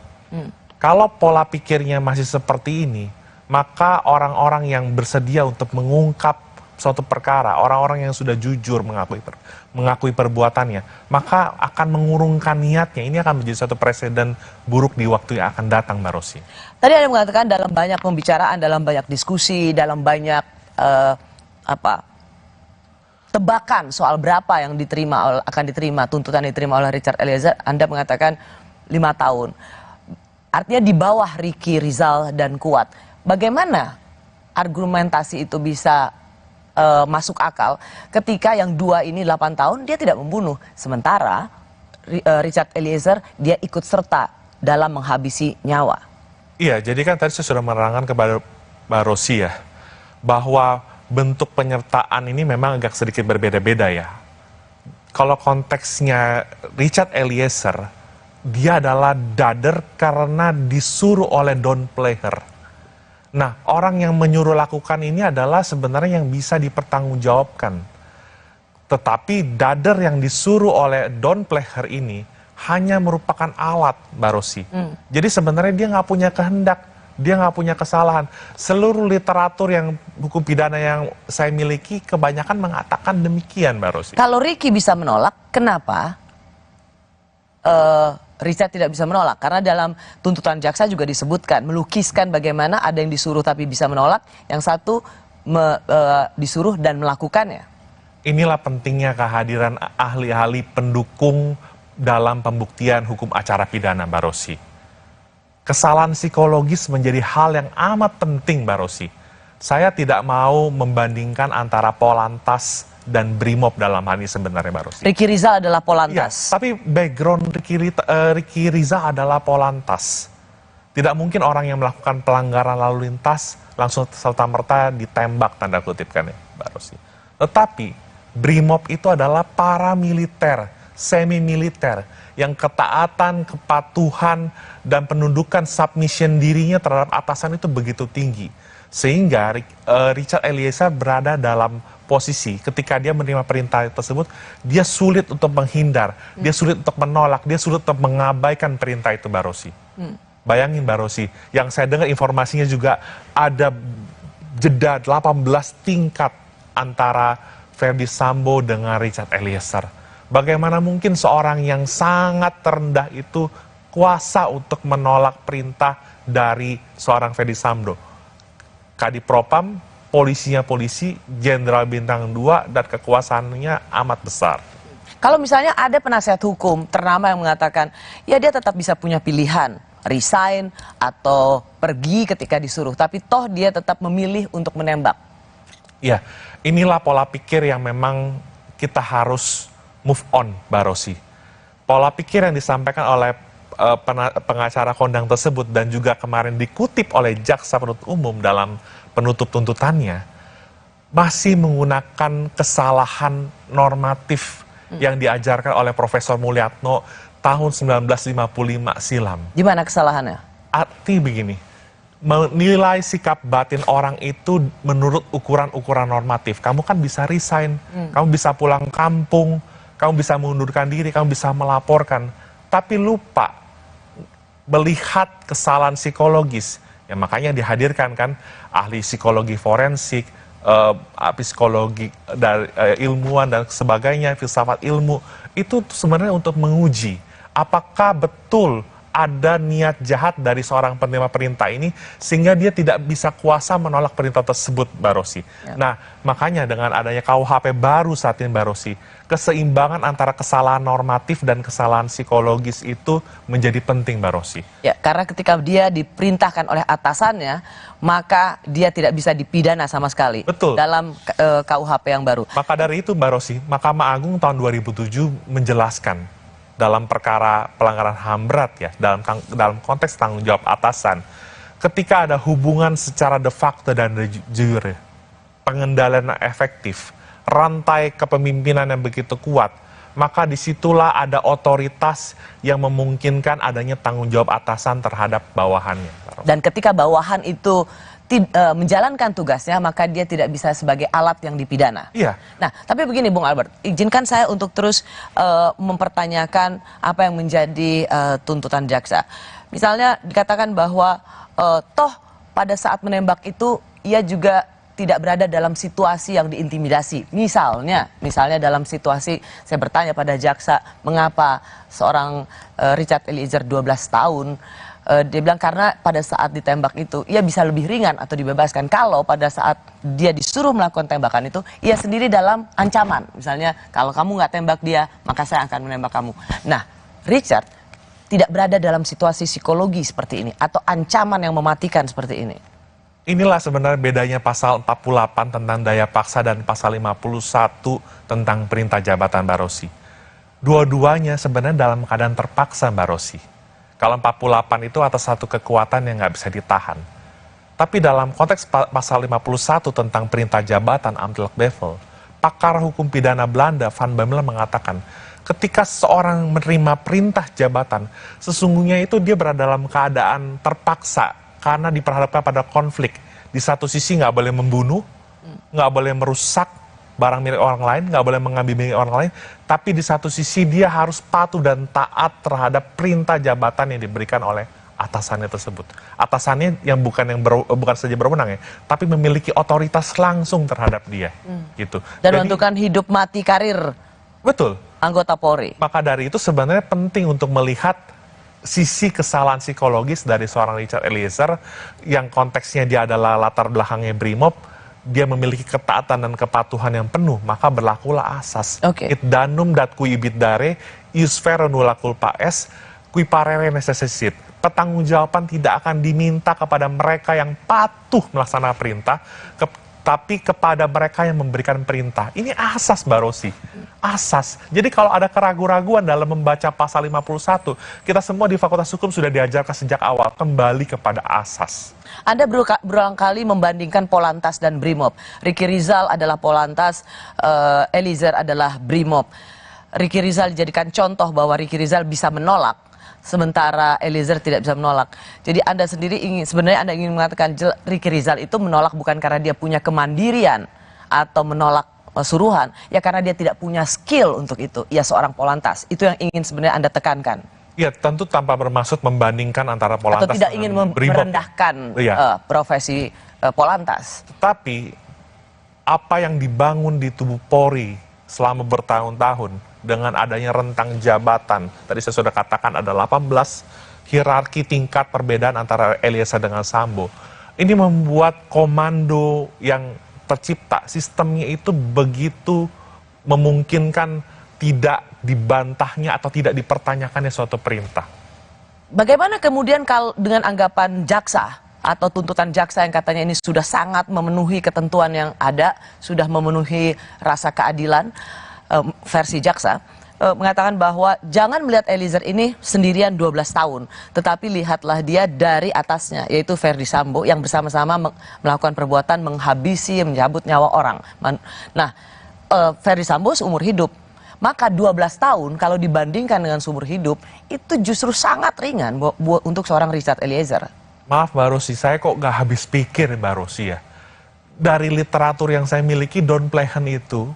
Kalau pola pikirnya masih seperti ini, maka orang-orang yang bersedia untuk mengungkap suatu perkara, orang-orang yang sudah jujur mengakui perbuatannya, maka akan mengurungkan niatnya. Ini akan menjadi satu presiden buruk di waktu yang akan datang, Mbak Rosi. Tadi ada mengatakan dalam banyak pembicaraan, dalam banyak diskusi, dalam banyak tebakan soal berapa yang akan diterima, tuntutan diterima oleh Richard Eliezer, Anda mengatakan 5 tahun. Artinya di bawah Ricky Rizal dan Kuat. Bagaimana argumentasi itu bisa masuk akal ketika yang dua ini 8 tahun dia tidak membunuh. Sementara Richard Eliezer dia ikut serta dalam menghabisi nyawa. Iya, jadi kan tadi saya sudah menerangkan kepada Mbak Rosi ya, bahwa bentuk penyertaan ini memang agak sedikit berbeda-beda ya. Kalau konteksnya Richard Eliezer, dia adalah dader karena disuruh oleh Don Player. Nah, orang yang menyuruh lakukan ini adalah sebenarnya yang bisa dipertanggungjawabkan. Tetapi dader yang disuruh oleh Don Pleher ini hanya merupakan alat, Mbak Rosi. Jadi sebenarnya dia nggak punya kehendak, dia nggak punya kesalahan. Seluruh literatur yang hukum pidana yang saya miliki kebanyakan mengatakan demikian, Mbak Rosi. Kalau Ricky bisa menolak, kenapa Richard tidak bisa menolak? Karena dalam tuntutan jaksa juga disebutkan, melukiskan bagaimana ada yang disuruh tapi bisa menolak, yang satu disuruh dan melakukannya. Inilah pentingnya kehadiran ahli-ahli pendukung dalam pembuktian hukum acara pidana, Mbak Rosi. Kesalahan psikologis menjadi hal yang amat penting, Mbak Rosi. Saya tidak mau membandingkan antara Polantas dan Brimob dalam hal ini sebenarnya, Mbak Rosi. Ricky Rizal adalah Polantas. Ya, tapi background Ricky Rizal adalah Polantas. Tidak mungkin orang yang melakukan pelanggaran lalu lintas langsung serta-merta ditembak, tanda kutip kan ya, Mbak Rosi. Tetapi Brimob itu adalah paramiliter, semi-militer, yang ketaatan, kepatuhan, dan penundukan submission dirinya terhadap atasan itu begitu tinggi. Sehingga Richard Eliezer berada dalam posisi ketika dia menerima perintah tersebut, dia sulit untuk menghindar, dia sulit untuk menolak, dia sulit untuk mengabaikan perintah itu, Mbak Rosi. Bayangin, Mbak Rosi, yang saya dengar informasinya juga ada jeda 18 tingkat antara Ferdi Sambo dengan Richard Eliezer. Bagaimana mungkin seorang yang sangat terendah itu kuasa untuk menolak perintah dari seorang Ferdi Sambo? Kadipropam, polisinya polisi, jenderal bintang 2, dan kekuasaannya amat besar. Kalau misalnya ada penasihat hukum ternama yang mengatakan, ya dia tetap bisa punya pilihan, resign atau pergi ketika disuruh, tapi toh dia tetap memilih untuk menembak. Ya, inilah pola pikir yang memang kita harus move on, Mbak Rosi. Pola pikir yang disampaikan oleh pengacara kondang tersebut dan juga kemarin dikutip oleh jaksa penuntut umum dalam penutup tuntutannya masih menggunakan kesalahan normatif yang diajarkan oleh Profesor Mulyatno tahun 1955 silam. Gimana kesalahannya? Arti begini, menilai sikap batin orang itu menurut ukuran-ukuran normatif. Kamu kan bisa resign, kamu bisa pulang kampung, kamu bisa mengundurkan diri, kamu bisa melaporkan, tapi lupa melihat kesalahan psikologis. Ya makanya dihadirkan kan ahli psikologi forensik, psikologi dari ilmuwan dan sebagainya, filsafat ilmu, itu sebenarnya untuk menguji apakah betul ada niat jahat dari seorang penerima perintah ini sehingga dia tidak bisa kuasa menolak perintah tersebut, Mbak Rosi. Ya. Nah, makanya dengan adanya KUHP baru saat ini, Mbak Rosi, keseimbangan antara kesalahan normatif dan kesalahan psikologis itu menjadi penting, Mbak Rosi. Ya, karena ketika dia diperintahkan oleh atasannya, maka dia tidak bisa dipidana sama sekali. Betul. Dalam KUHP yang baru. Maka dari itu, Mbak Rosi, Mahkamah Agung tahun 2007 menjelaskan dalam perkara pelanggaran HAM berat ya, dalam konteks tanggung jawab atasan, ketika ada hubungan secara de facto dan de jure, pengendalian efektif, rantai kepemimpinan yang begitu kuat, maka disitulah ada otoritas yang memungkinkan adanya tanggung jawab atasan terhadap bawahannya. Dan ketika bawahan itu menjalankan tugasnya, maka dia tidak bisa sebagai alat yang dipidana. Iya. Nah, tapi begini Bung Albert, izinkan saya untuk terus mempertanyakan apa yang menjadi tuntutan jaksa. Misalnya dikatakan bahwa toh pada saat menembak itu ia juga tidak berada dalam situasi yang diintimidasi. Misalnya dalam situasi, saya bertanya pada jaksa, mengapa seorang Richard Eliezer 12 tahun, dia bilang karena pada saat ditembak itu ia bisa lebih ringan atau dibebaskan kalau pada saat dia disuruh melakukan tembakan itu ia sendiri dalam ancaman. Misalnya kalau kamu nggak tembak dia maka saya akan menembak kamu. Nah, Richard tidak berada dalam situasi psikologi seperti ini atau ancaman yang mematikan seperti ini. Inilah sebenarnya bedanya pasal 48 tentang daya paksa dan pasal 51 tentang perintah jabatan, Mbak Rosi. Dua-duanya sebenarnya dalam keadaan terpaksa, Mbak Rosi. Kalau 48 itu atas satu kekuatan yang nggak bisa ditahan. Tapi dalam konteks pasal 51 tentang perintah jabatan Amtelk Bevel, pakar hukum pidana Belanda Van Bemmelen mengatakan, ketika seorang menerima perintah jabatan, sesungguhnya itu dia berada dalam keadaan terpaksa karena diperhadapkan pada konflik. Di satu sisi nggak boleh membunuh, nggak boleh merusak, barang milik orang lain, nggak boleh mengambil milik orang lain, tapi di satu sisi dia harus patuh dan taat terhadap perintah jabatan yang diberikan oleh atasannya tersebut. Atasannya yang bukan saja berwenang ya, tapi memiliki otoritas langsung terhadap dia, gitu. Dan menentukan hidup mati karir. Betul. Anggota Polri. Maka dari itu sebenarnya penting untuk melihat sisi kesalahan psikologis dari seorang Richard Eliezer yang konteksnya dia adalah latar belakangnya Brimob. Dia memiliki ketaatan dan kepatuhan yang penuh, maka berlakulah asas. It danum dat kui ibit dare, ius vero nulla culpa est, qui parere necessit. Pertanggungjawaban tidak akan diminta kepada mereka yang patuh melaksanakan perintah, tapi kepada mereka yang memberikan perintah. Ini asas, Mbak Rosi. Asas. Jadi kalau ada keraguan-raguan dalam membaca pasal 51, kita semua di Fakultas Hukum sudah diajarkan sejak awal, kembali kepada asas. Anda berulang kali membandingkan Polantas dan Brimob. Ricky Rizal adalah Polantas, Eliezer adalah Brimob. Ricky Rizal dijadikan contoh bahwa Ricky Rizal bisa menolak, sementara Eliezer tidak bisa menolak. Jadi Anda sendiri sebenarnya Anda ingin mengatakan Ricky Rizal itu menolak bukan karena dia punya kemandirian atau menolak suruhan, ya karena dia tidak punya skill untuk itu. Ia seorang Polantas. Itu yang ingin sebenarnya Anda tekankan. Ya, tentu tanpa bermaksud membandingkan antara Polantas atau tidak ingin merendahkan profesi Polantas. Tetapi apa yang dibangun di tubuh Polri selama bertahun-tahun dengan adanya rentang jabatan, tadi saya sudah katakan ada 18 hierarki tingkat perbedaan antara Eliezer dengan Sambo. Ini membuat komando yang tercipta, sistemnya itu begitu memungkinkan tidak dibantahnya atau tidak dipertanyakannya suatu perintah. Bagaimana kemudian kalau dengan anggapan jaksa atau tuntutan jaksa yang katanya ini sudah sangat memenuhi ketentuan yang ada, sudah memenuhi rasa keadilan, versi jaksa, mengatakan bahwa jangan melihat Eliezer ini sendirian 12 tahun, tetapi lihatlah dia dari atasnya, yaitu Ferdi Sambo yang bersama-sama melakukan perbuatan menghabisi, mencabut nyawa orang. Nah, Ferdi Sambo seumur hidup. Maka 12 tahun kalau dibandingkan dengan seumur hidup, itu justru sangat ringan untuk seorang Richard Eliezer. Maaf Mbak Rosi, saya kok gak habis pikir Mbak Rosi ya. Dari literatur yang saya miliki, Don Plehen itu,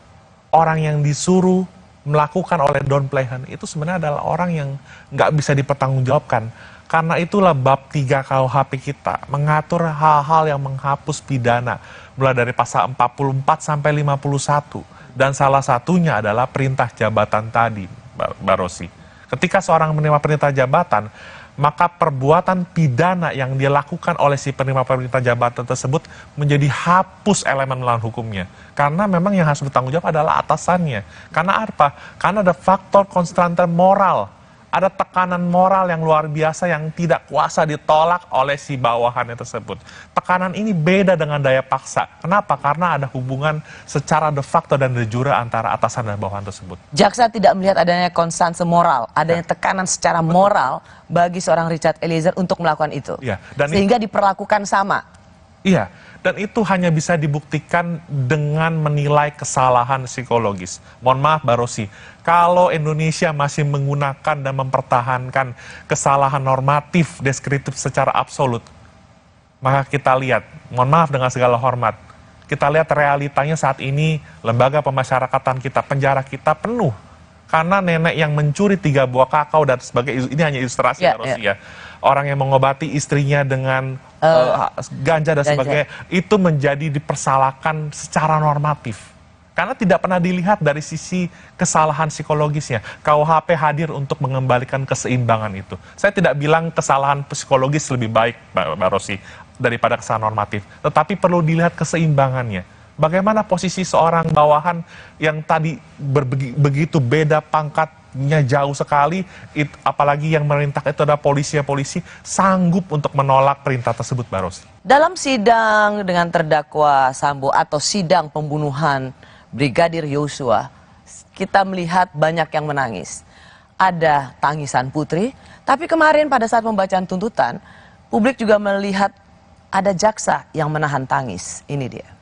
orang yang disuruh melakukan oleh Don Plehen itu sebenarnya adalah orang yang gak bisa dipertanggungjawabkan. Karena itulah bab 3 KUHP kita, mengatur hal-hal yang menghapus pidana, mulai dari pasal 44 sampai 51. Dan salah satunya adalah perintah jabatan tadi, Mbak Rosi. Ketika seorang menerima perintah jabatan, maka perbuatan pidana yang dilakukan oleh si penerima perintah jabatan tersebut menjadi hapus elemen melawan hukumnya. Karena memang yang harus bertanggung jawab adalah atasannya. Karena apa? Karena ada faktor konstante moral. Ada tekanan moral yang luar biasa yang tidak kuasa ditolak oleh si bawahannya tersebut. Tekanan ini beda dengan daya paksa. Kenapa? Karena ada hubungan secara de facto dan de jure antara atasan dan bawahan tersebut. Jaksa tidak melihat adanya konstansi moral, adanya tekanan secara moral bagi seorang Richard Eliezer untuk melakukan itu. Ya, dan sehingga diperlakukan sama. Iya, dan itu hanya bisa dibuktikan dengan menilai kesalahan psikologis. Mohon maaf Mbak Rosi, kalau Indonesia masih menggunakan dan mempertahankan kesalahan normatif deskriptif secara absolut, maka kita lihat, mohon maaf dengan segala hormat, kita lihat realitanya saat ini lembaga pemasyarakatan kita, penjara kita penuh. Karena nenek yang mencuri 3 buah kakao dan sebagai ini hanya ilustrasi Mbak Rosi ya. Orang yang mengobati istrinya dengan ganja dan sebagainya, itu menjadi dipersalahkan secara normatif. Karena tidak pernah dilihat dari sisi kesalahan psikologisnya. KUHP hadir untuk mengembalikan keseimbangan itu. Saya tidak bilang kesalahan psikologis lebih baik, Mbak Rosi, daripada kesalahan normatif. Tetapi perlu dilihat keseimbangannya. Bagaimana posisi seorang bawahan yang tadi begitu beda pangkatnya jauh sekali, apalagi yang merintah itu adalah polisi, sanggup untuk menolak perintah tersebut, Mbak Rosi. Dalam sidang dengan terdakwa Sambo atau sidang pembunuhan Brigadir Yosua, kita melihat banyak yang menangis. Ada tangisan Putri, tapi kemarin pada saat pembacaan tuntutan, publik juga melihat ada jaksa yang menahan tangis. Ini dia.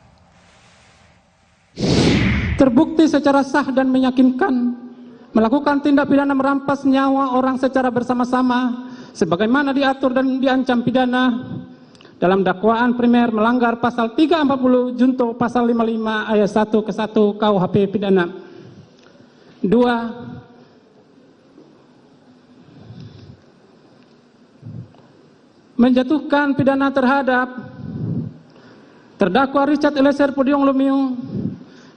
Terbukti secara sah dan meyakinkan melakukan tindak pidana merampas nyawa orang secara bersama-sama sebagaimana diatur dan diancam pidana dalam dakwaan primer melanggar pasal 340 junto pasal 55 ayat 1 ke 1 KUHP pidana. 2. Menjatuhkan pidana terhadap terdakwa Richard Eliezer Pudium Lumiu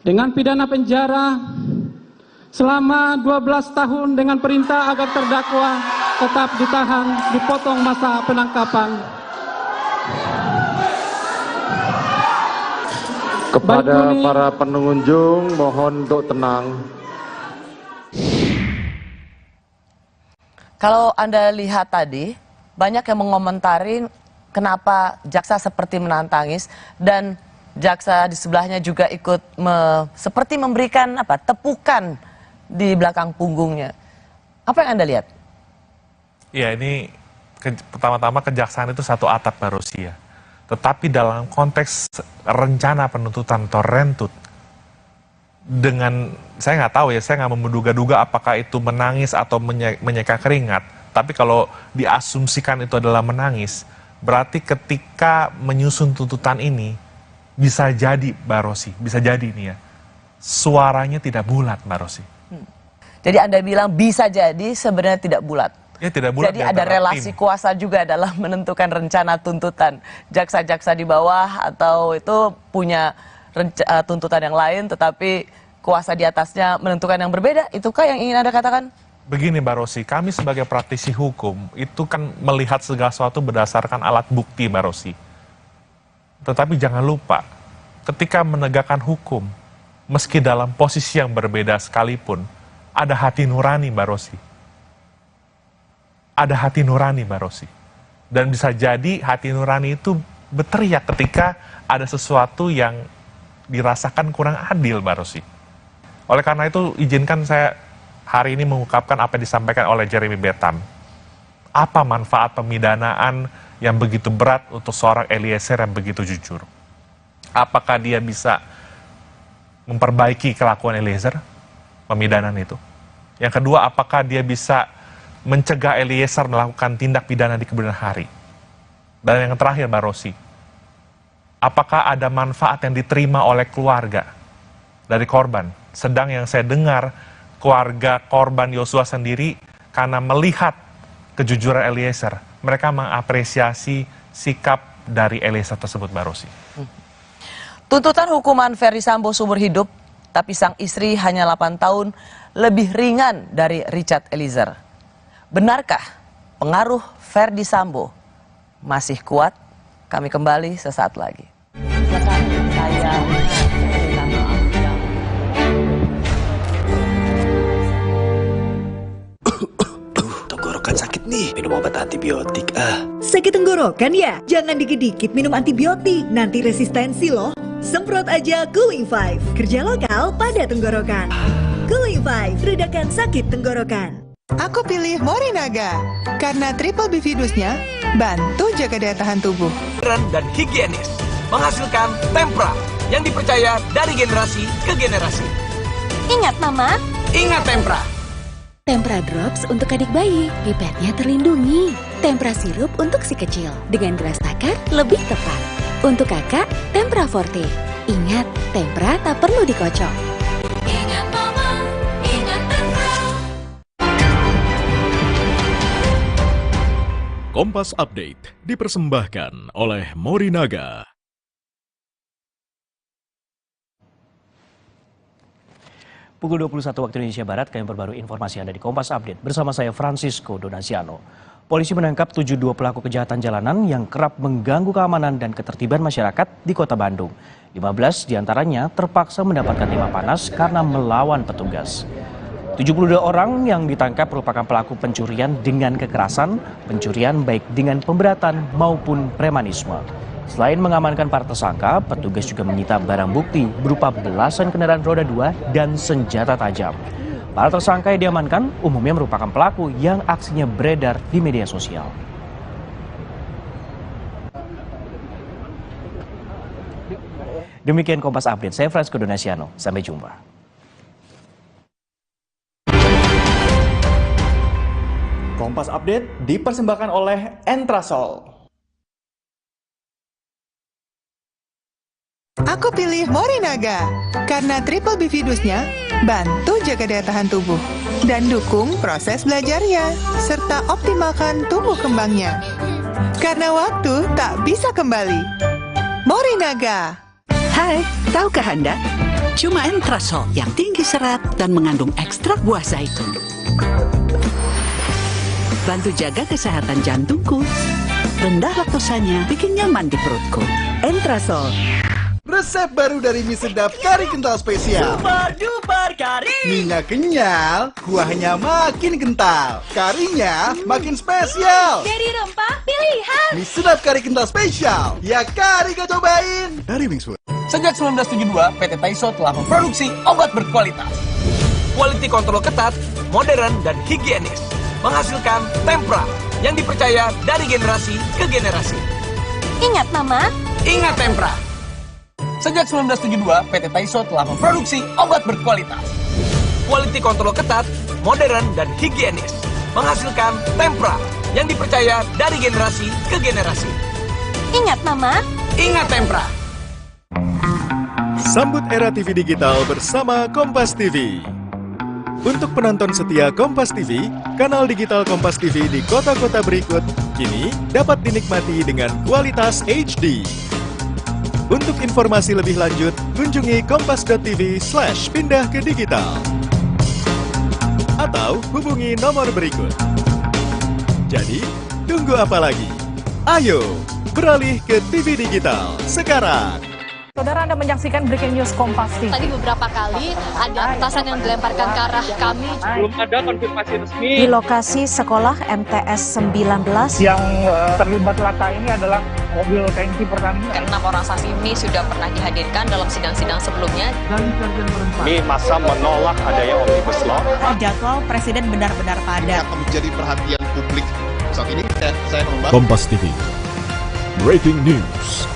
dengan pidana penjara selama 12 tahun dengan perintah agar terdakwa tetap ditahan, dipotong masa penangkapan. Kepada para pengunjung, mohon untuk tenang. Kalau Anda lihat tadi, banyak yang mengomentari kenapa jaksa seperti menahan tangis dan jaksa di sebelahnya juga ikut seperti memberikan tepukan di belakang punggungnya. Apa yang Anda lihat? Ya, ini pertama-tama kejaksaan itu satu atap, Mbak Rosia. Tetapi dalam konteks rencana penuntutan atau rentut, dengan, saya nggak tahu ya, saya nggak menduga-duga apakah itu menangis atau menyeka keringat. Tapi kalau diasumsikan itu adalah menangis, berarti ketika menyusun tuntutan ini, bisa jadi, Mbak Rosi, bisa jadi nih ya, suaranya tidak bulat, Mbak Rosi. Jadi Anda bilang bisa jadi sebenarnya tidak bulat. Ya, tidak bulat. Jadi ada relasi kuasa juga dalam menentukan rencana tuntutan. Jaksa-jaksa di bawah atau itu punya tuntutan yang lain, tetapi kuasa di atasnya menentukan yang berbeda. Itukah yang ingin Anda katakan? Begini, Mbak Rosi, kami sebagai praktisi hukum itu kan melihat segala sesuatu berdasarkan alat bukti, Mbak Rosi. Tetapi jangan lupa, ketika menegakkan hukum, meski dalam posisi yang berbeda sekalipun, ada hati nurani, Mbak Rosi. Ada hati nurani, Mbak Rosi. Dan bisa jadi hati nurani itu berteriak ketika ada sesuatu yang dirasakan kurang adil, Mbak Rosi. Oleh karena itu, izinkan saya hari ini mengungkapkan apa yang disampaikan oleh Jeremy Bentham. Apa manfaat pemidanaan yang begitu berat untuk seorang Eliezer yang begitu jujur? Apakah dia bisa memperbaiki kelakuan Eliezer, pemidanaan itu? Yang kedua, apakah dia bisa mencegah Eliezer melakukan tindak pidana di kemudian hari? Dan yang terakhir, Mbak Rosi, apakah ada manfaat yang diterima oleh keluarga dari korban? Sedang yang saya dengar, keluarga korban Yosua sendiri karena melihat kejujuran Eliezer, mereka mengapresiasi sikap dari Eliezer tersebut, Mbak Rosi. Tuntutan hukuman Ferdi Sambo seumur hidup, tapi sang istri hanya 8 tahun lebih ringan dari Richard Eliezer. Benarkah pengaruh Ferdi Sambo masih kuat? Kami kembali sesaat lagi. Tenggorokan sakit nih, minum obat antibiotik Sakit tenggorokan ya? Jangan dikit-dikit minum antibiotik, nanti resistensi loh. Semprot aja Cooling 5, kerja lokal pada tenggorokan. Cooling 5, redakan sakit tenggorokan. Aku pilih Morinaga karena triple bifidusnya bantu jaga daya tahan tubuh. Dan higienis, menghasilkan tempra yang dipercaya dari generasi ke generasi. Ingat Mama, ingat tempra. Tempra Drops untuk adik bayi, pipetnya terlindungi. Tempra sirup untuk si kecil, dengan gelas takar lebih tepat. Untuk kakak, Tempra Forte. Ingat, tempra tak perlu dikocok. Ingat Mama, ingat Tempra. Kompas Update dipersembahkan oleh Morinaga. Pukul 21 waktu Indonesia Barat, kami perbarui informasi Anda di Kompas Update bersama saya Francisco Donasiano. Polisi menangkap 72 pelaku kejahatan jalanan yang kerap mengganggu keamanan dan ketertiban masyarakat di Kota Bandung. 15 diantaranya terpaksa mendapatkan timah panas karena melawan petugas. 72 orang yang ditangkap merupakan pelaku pencurian dengan kekerasan, pencurian baik dengan pemberatan maupun premanisme. Selain mengamankan para tersangka, petugas juga menyita barang bukti berupa belasan kendaraan roda 2 dan senjata tajam. Para tersangka yang diamankan umumnya merupakan pelaku yang aksinya beredar di media sosial. Demikian Kompas Update, saya Francisco Donasiano. Sampai jumpa. Kompas Update dipersembahkan oleh Entrasol. Aku pilih Morinaga karena triple bifidusnya bantu jaga daya tahan tubuh dan dukung proses belajarnya serta optimalkan tumbuh kembangnya. Karena waktu tak bisa kembali. Morinaga. Hai, tahukah Anda? Cuma Entrasol yang tinggi serat dan mengandung ekstrak buah zaitun. Bantu jaga kesehatan jantungku. Rendah laktosanya bikin nyaman di perutku. Entrasol. Resep baru dari mie sedap kari kental spesial. Super duper kari. Mie-nya kenyal, kuahnya makin kental. Karinya makin spesial. Dari rempah pilihan. Mie sedap kari kental spesial. Ya kari kau cobain. Dari Wingswood. Sejak 1972, PT Taiso telah memproduksi obat berkualitas. Quality control ketat, modern, dan higienis. Menghasilkan Tempra yang dipercaya dari generasi ke generasi. Ingat nama? Ingat Tempra. Sejak 1972, PT Taiso telah memproduksi obat berkualitas. Quality control ketat, modern, dan higienis. Menghasilkan Tempra yang dipercaya dari generasi ke generasi. Ingat nama? Ingat Tempra. Sambut era TV digital bersama Kompas TV. Untuk penonton setia Kompas TV, kanal digital Kompas TV di kota-kota berikut kini dapat dinikmati dengan kualitas HD. Untuk informasi lebih lanjut, kunjungi kompas.tv/pindah ke digital. Atau hubungi nomor berikut. Jadi, tunggu apa lagi? Ayo, beralih ke TV digital sekarang. Saudara, Anda menyaksikan Breaking News Kompas TV. Tadi beberapa kali ada petasan yang dilemparkan ke arah kami. Belum ada konfirmasi resmi. Di lokasi sekolah MTS 19. Yang terlibat laka ini adalah mobil tangki Pertamina. 6 orang saksi ini sudah pernah dihadirkan dalam sidang-sidang sebelumnya. Ini masa menolak adanya Omnibus Law. Jadwal Presiden benar-benar padat. Akan menjadi perhatian publik saat ini. Saya membahas. Kompas TV, Breaking News.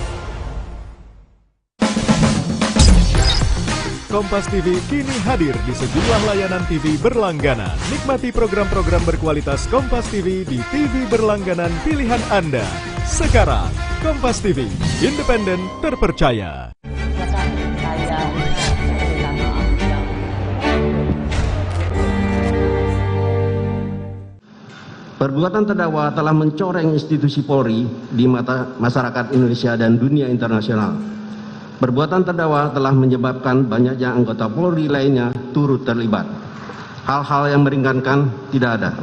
Kompas TV kini hadir di sejumlah layanan TV berlangganan. Nikmati program-program berkualitas Kompas TV di TV berlangganan pilihan Anda. Sekarang, Kompas TV, independen, terpercaya. Perbuatan terdakwa telah mencoreng institusi Polri di mata masyarakat Indonesia dan dunia internasional. Perbuatan terdakwa telah menyebabkan banyaknya anggota Polri lainnya turut terlibat. Hal-hal yang meringankan tidak ada.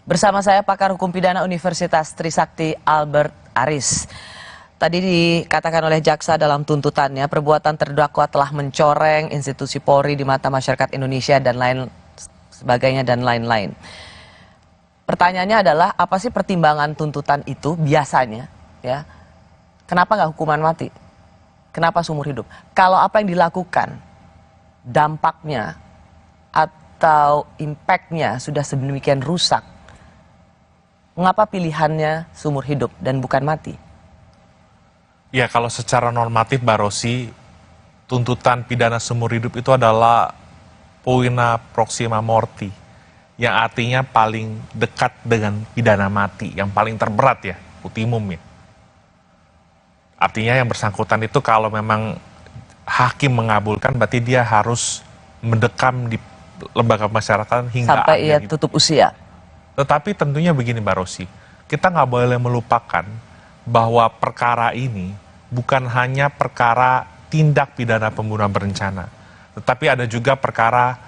Bersama saya pakar hukum pidana Universitas Trisakti Albert Aris. Tadi dikatakan oleh jaksa dalam tuntutannya, perbuatan terdakwa telah mencoreng institusi Polri di mata masyarakat Indonesia dan lain sebagainya dan lain-lain. Pertanyaannya adalah, apa sih pertimbangan tuntutan itu biasanya? Ya, kenapa nggak hukuman mati? Kenapa seumur hidup? Kalau apa yang dilakukan, dampaknya atau impactnya sudah sedemikian rusak, mengapa pilihannya seumur hidup dan bukan mati? Ya, kalau secara normatif, Mbak Rosi, tuntutan pidana seumur hidup itu adalah poena proxima morti, yang artinya paling dekat dengan pidana mati, yang paling terberat ya, ultimum ya. Artinya yang bersangkutan itu kalau memang hakim mengabulkan, berarti dia harus mendekam di lembaga masyarakatan hingga sampai ia gitu. tutup usia. Tetapi tentunya begini Mbak Rosi, kita nggak boleh melupakan bahwa perkara ini bukan hanya perkara tindak pidana pembunuhan berencana, tetapi ada juga perkara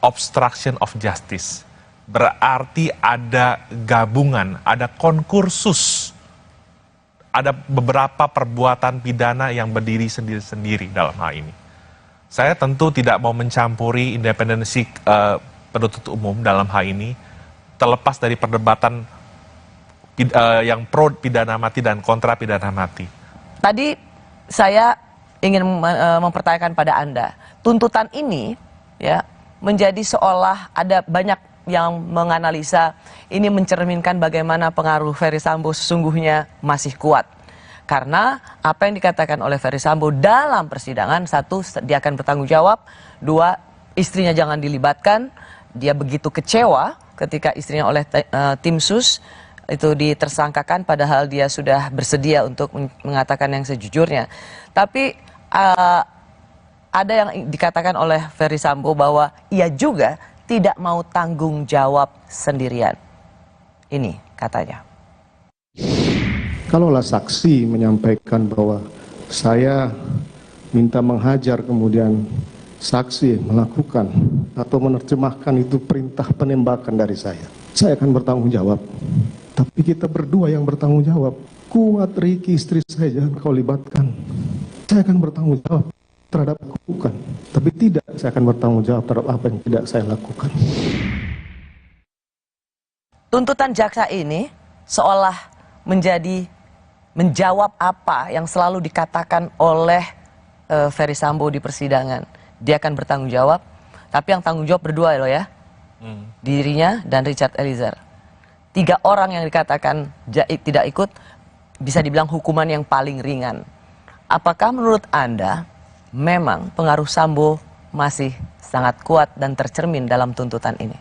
obstruction of justice. Berarti ada gabungan, ada konkursus, ada beberapa perbuatan pidana yang berdiri sendiri-sendiri dalam hal ini. Saya tentu tidak mau mencampuri independensi penuntut umum dalam hal ini, terlepas dari perdebatan yang pro pidana mati dan kontra pidana mati. Tadi saya ingin mempertanyakan pada Anda, tuntutan ini ya menjadi seolah ada banyak yang menganalisa ini mencerminkan bagaimana pengaruh Ferry Sambo sesungguhnya masih kuat. Karena apa yang dikatakan oleh Ferry Sambo dalam persidangan, satu, dia akan bertanggung jawab, dua, istrinya jangan dilibatkan, dia begitu kecewa ketika istrinya oleh tim sus itu ditersangkakan padahal dia sudah bersedia untuk mengatakan yang sejujurnya. Tapi ada yang dikatakan oleh Ferdy Sambo bahwa ia juga tidak mau tanggung jawab sendirian. Ini katanya. Kalaulah saksi menyampaikan bahwa saya minta menghajar, kemudian saksi melakukan atau menerjemahkan itu perintah penembakan dari saya akan bertanggung jawab. Tapi kita berdua yang bertanggung jawab. Kuat, Ricky, istri saya jangan kau libatkan. Saya akan bertanggung jawab terhadap lakukan. Tapi tidak, saya akan bertanggung jawab terhadap apa yang tidak saya lakukan. Tuntutan jaksa ini seolah menjawab apa yang selalu dikatakan oleh Ferdy Sambo di persidangan. Dia akan bertanggung jawab, tapi yang tanggung jawab berdua loh ya. Dirinya dan Richard Eliezer. 3 orang yang dikatakan tidak ikut bisa dibilang hukuman yang paling ringan. Apakah menurut Anda memang pengaruh Sambo masih sangat kuat dan tercermin dalam tuntutan ini?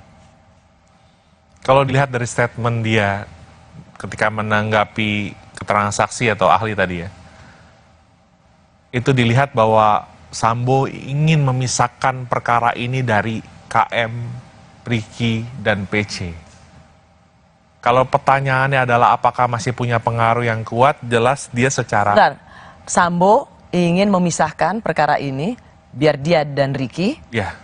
Kalau dilihat dari statement dia ketika menanggapi keterangan saksi atau ahli tadi ya, itu dilihat bahwa Sambo ingin memisahkan perkara ini dari KM, Ricky, dan PC. Kalau pertanyaannya adalah apakah masih punya pengaruh yang kuat, jelas dia secara... Bentar, Sambo ingin memisahkan perkara ini biar dia dan Ricky,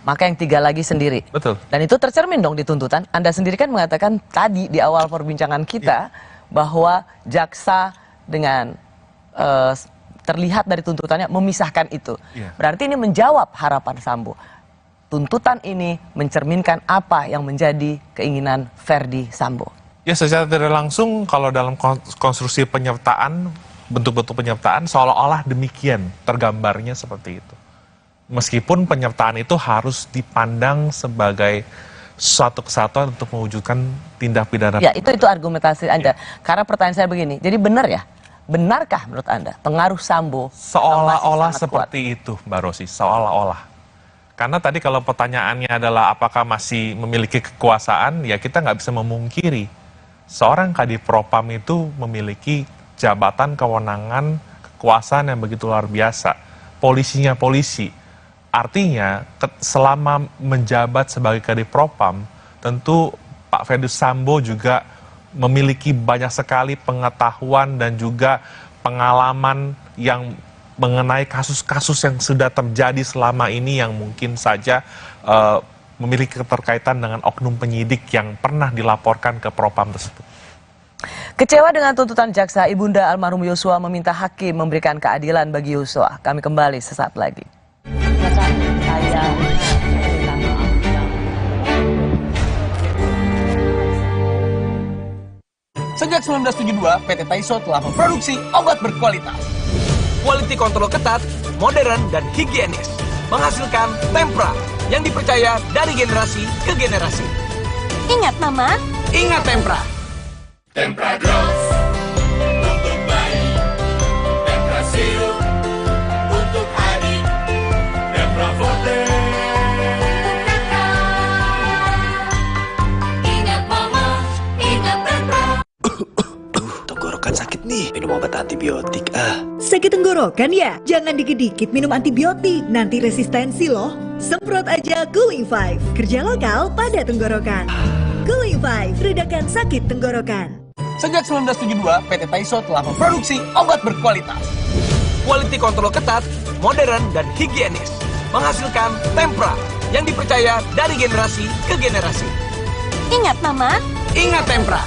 maka yang 3 lagi sendiri. Betul. Dan itu tercermin dong di tuntutan. Anda sendiri kan mengatakan tadi di awal perbincangan kita bahwa jaksa dengan terlihat dari tuntutannya memisahkan itu. Berarti ini menjawab harapan Sambo. Tuntutan ini mencerminkan apa yang menjadi keinginan Ferdy Sambo. Ya, secara tidak langsung kalau dalam konstruksi penyertaan, bentuk-bentuk penyertaan seolah-olah demikian tergambarnya seperti itu. Meskipun penyertaan itu harus dipandang sebagai suatu kesatuan untuk mewujudkan tindak pidana. Ya, itu argumentasi Anda. Karena pertanyaan saya begini, jadi benar ya? Benarkah menurut Anda pengaruh Sambo seolah-olah seperti itu, Mbak Rosi, seolah-olah. Karena tadi kalau pertanyaannya adalah apakah masih memiliki kekuasaan, ya kita nggak bisa memungkiri. Seorang Kadif Propam itu memiliki jabatan, kewenangan, kekuasaan yang begitu luar biasa. Polisinya polisi. Artinya selama menjabat sebagai Kadif Propam, tentu Pak Ferdy Sambo juga memiliki banyak sekali pengetahuan dan juga pengalaman yang mengenai kasus-kasus yang sudah terjadi selama ini yang mungkin saja memiliki keterkaitan dengan oknum penyidik yang pernah dilaporkan ke Propam tersebut. Kecewa dengan tuntutan jaksa, Ibunda almarhum Yosua meminta hakim memberikan keadilan bagi Yosua. Kami kembali sesaat lagi. Sejak 1972, PT Taiso telah memproduksi obat berkualitas. Quality control ketat, modern, dan higienis. Menghasilkan Tempra yang dipercaya dari generasi ke generasi. Ingat, Mama. Ingat Tempra. Tempra Drops untuk bayi, Tempra Sirup untuk adik, Tempra Forte untuk kakak. Ingat Mama, ingat Tempra. Tenggorokan sakit nih, minum obat antibiotik Sakit tenggorokan ya? Jangan dikit-dikit minum antibiotik, nanti resistensi loh. Semprot aja Cooling 5, kerja lokal pada tenggorokan. Cooling 5, redakan sakit tenggorokan. Sejak 1972, PT Taiso telah memproduksi obat berkualitas. Quality control ketat, modern, dan higienis. Menghasilkan Tempra yang dipercaya dari generasi ke generasi. Ingat, Mama. Ingat Tempra.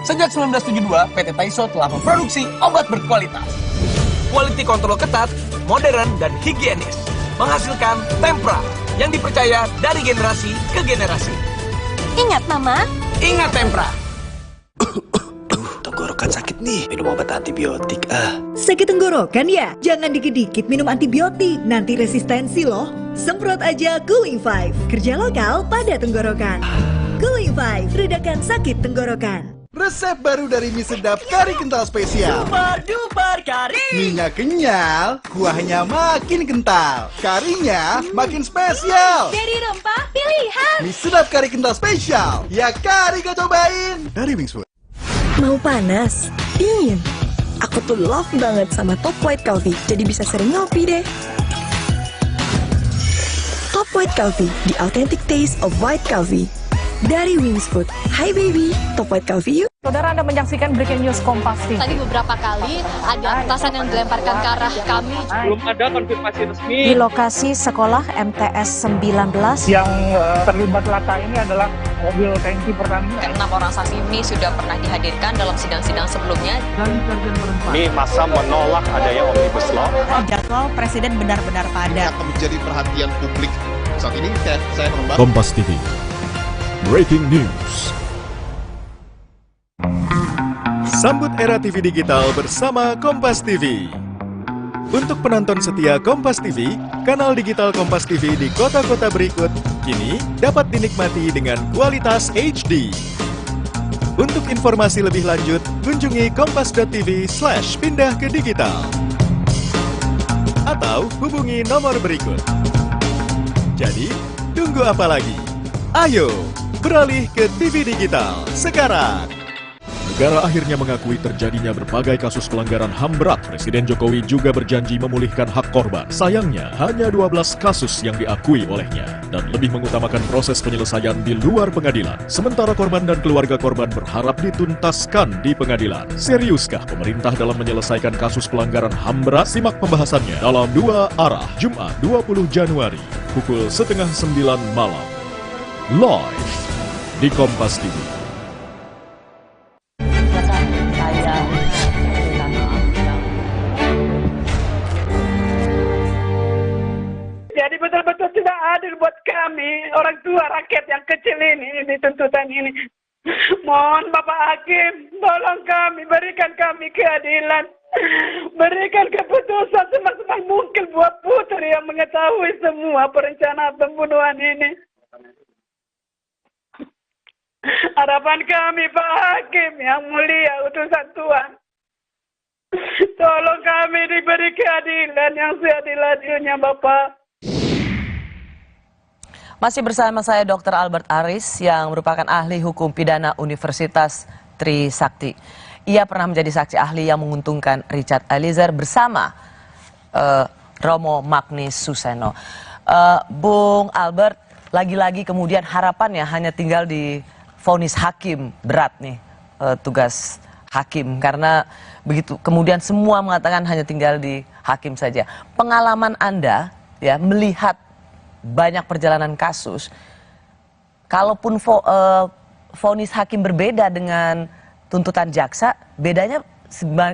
Sejak 1972, PT Taiso telah memproduksi obat berkualitas. Quality control ketat, modern, dan higienis. Menghasilkan Tempra yang dipercaya dari generasi ke generasi. Ingat, Mama. Ingat Tempra. Tenggorokan sakit nih, minum obat antibiotik Sakit tenggorokan ya? Jangan dikit-dikit minum antibiotik, nanti resistensi loh. Semprot aja Cooling 5, kerja lokal pada tenggorokan. Cooling 5, redakan sakit tenggorokan. Resep baru dari mie sedap kari kental spesial. Super duper kari. Minyak kenyal, kuahnya makin kental. Karinya makin spesial. Dari rempah pilihan. Mie sedap kari kental spesial. Ya kari gak cobain. Dari Wingswood. Mau panas? Dingin? Aku tuh love banget sama Top White Coffee, jadi bisa sering ngopi deh. Top White Coffee, the authentic taste of white coffee. Dari Wings Food. Hai baby, Top White Coffee yuk. Saudara, Anda menyaksikan Breaking News Kompas TV. Tadi beberapa kali ada petasan yang dilemparkan ke arah kami. Belum ada konfirmasi resmi. Di lokasi sekolah MTS 19. Yang terlibat laka ini adalah mobil tangki Pertamina. 6 orang saksi ini sudah pernah dihadirkan dalam sidang-sidang sebelumnya. Kami masa menolak adanya Omnibus Law. Jadwal Presiden benar-benar padat. Akan menjadi perhatian publik. Saat ini saya membahas Kompas TV. Breaking News. Sambut era TV digital bersama Kompas TV. Untuk penonton setia Kompas TV, kanal digital Kompas TV di kota-kota berikut kini dapat dinikmati dengan kualitas HD. Untuk informasi lebih lanjut, kunjungi kompas.tv/pindah ke digital. Atau hubungi nomor berikut. Jadi, tunggu apa lagi? Ayo, beralih ke TV digital sekarang. Negara akhirnya mengakui terjadinya berbagai kasus pelanggaran HAM berat. Presiden Jokowi juga berjanji memulihkan hak korban. Sayangnya, hanya 12 kasus yang diakui olehnya dan lebih mengutamakan proses penyelesaian di luar pengadilan. Sementara korban dan keluarga korban berharap dituntaskan di pengadilan. Seriuskah pemerintah dalam menyelesaikan kasus pelanggaran HAM berat? Simak pembahasannya dalam 2 arah, Jumat 20 Januari, pukul 8:30 malam. Live di Kompas TV. Jadi betul-betul tidak adil buat kami, orang tua rakyat yang kecil ini tuntutan ini. Mohon Bapak Hakim, tolong kami, berikan kami keadilan. Berikan keputusan semaksimal mungkin buat putri yang mengetahui semua perencanaan pembunuhan ini. Harapan kami Pak Hakim yang mulia utusan Tuhan. Tolong kami diberi keadilan yang seadil-adilnya Bapak. Masih bersama saya Dr. Albert Aris yang merupakan ahli hukum pidana Universitas Trisakti. Ia pernah menjadi saksi ahli yang menguntungkan Richard Eliezer bersama Romo Magnis Suseno. Bung Albert, lagi-lagi kemudian harapannya hanya tinggal di vonis hakim berat nih, tugas hakim. Karena begitu kemudian semua mengatakan hanya tinggal di hakim saja. Pengalaman Anda ya melihat banyak perjalanan kasus, kalaupun vonis hakim berbeda dengan tuntutan jaksa, bedanya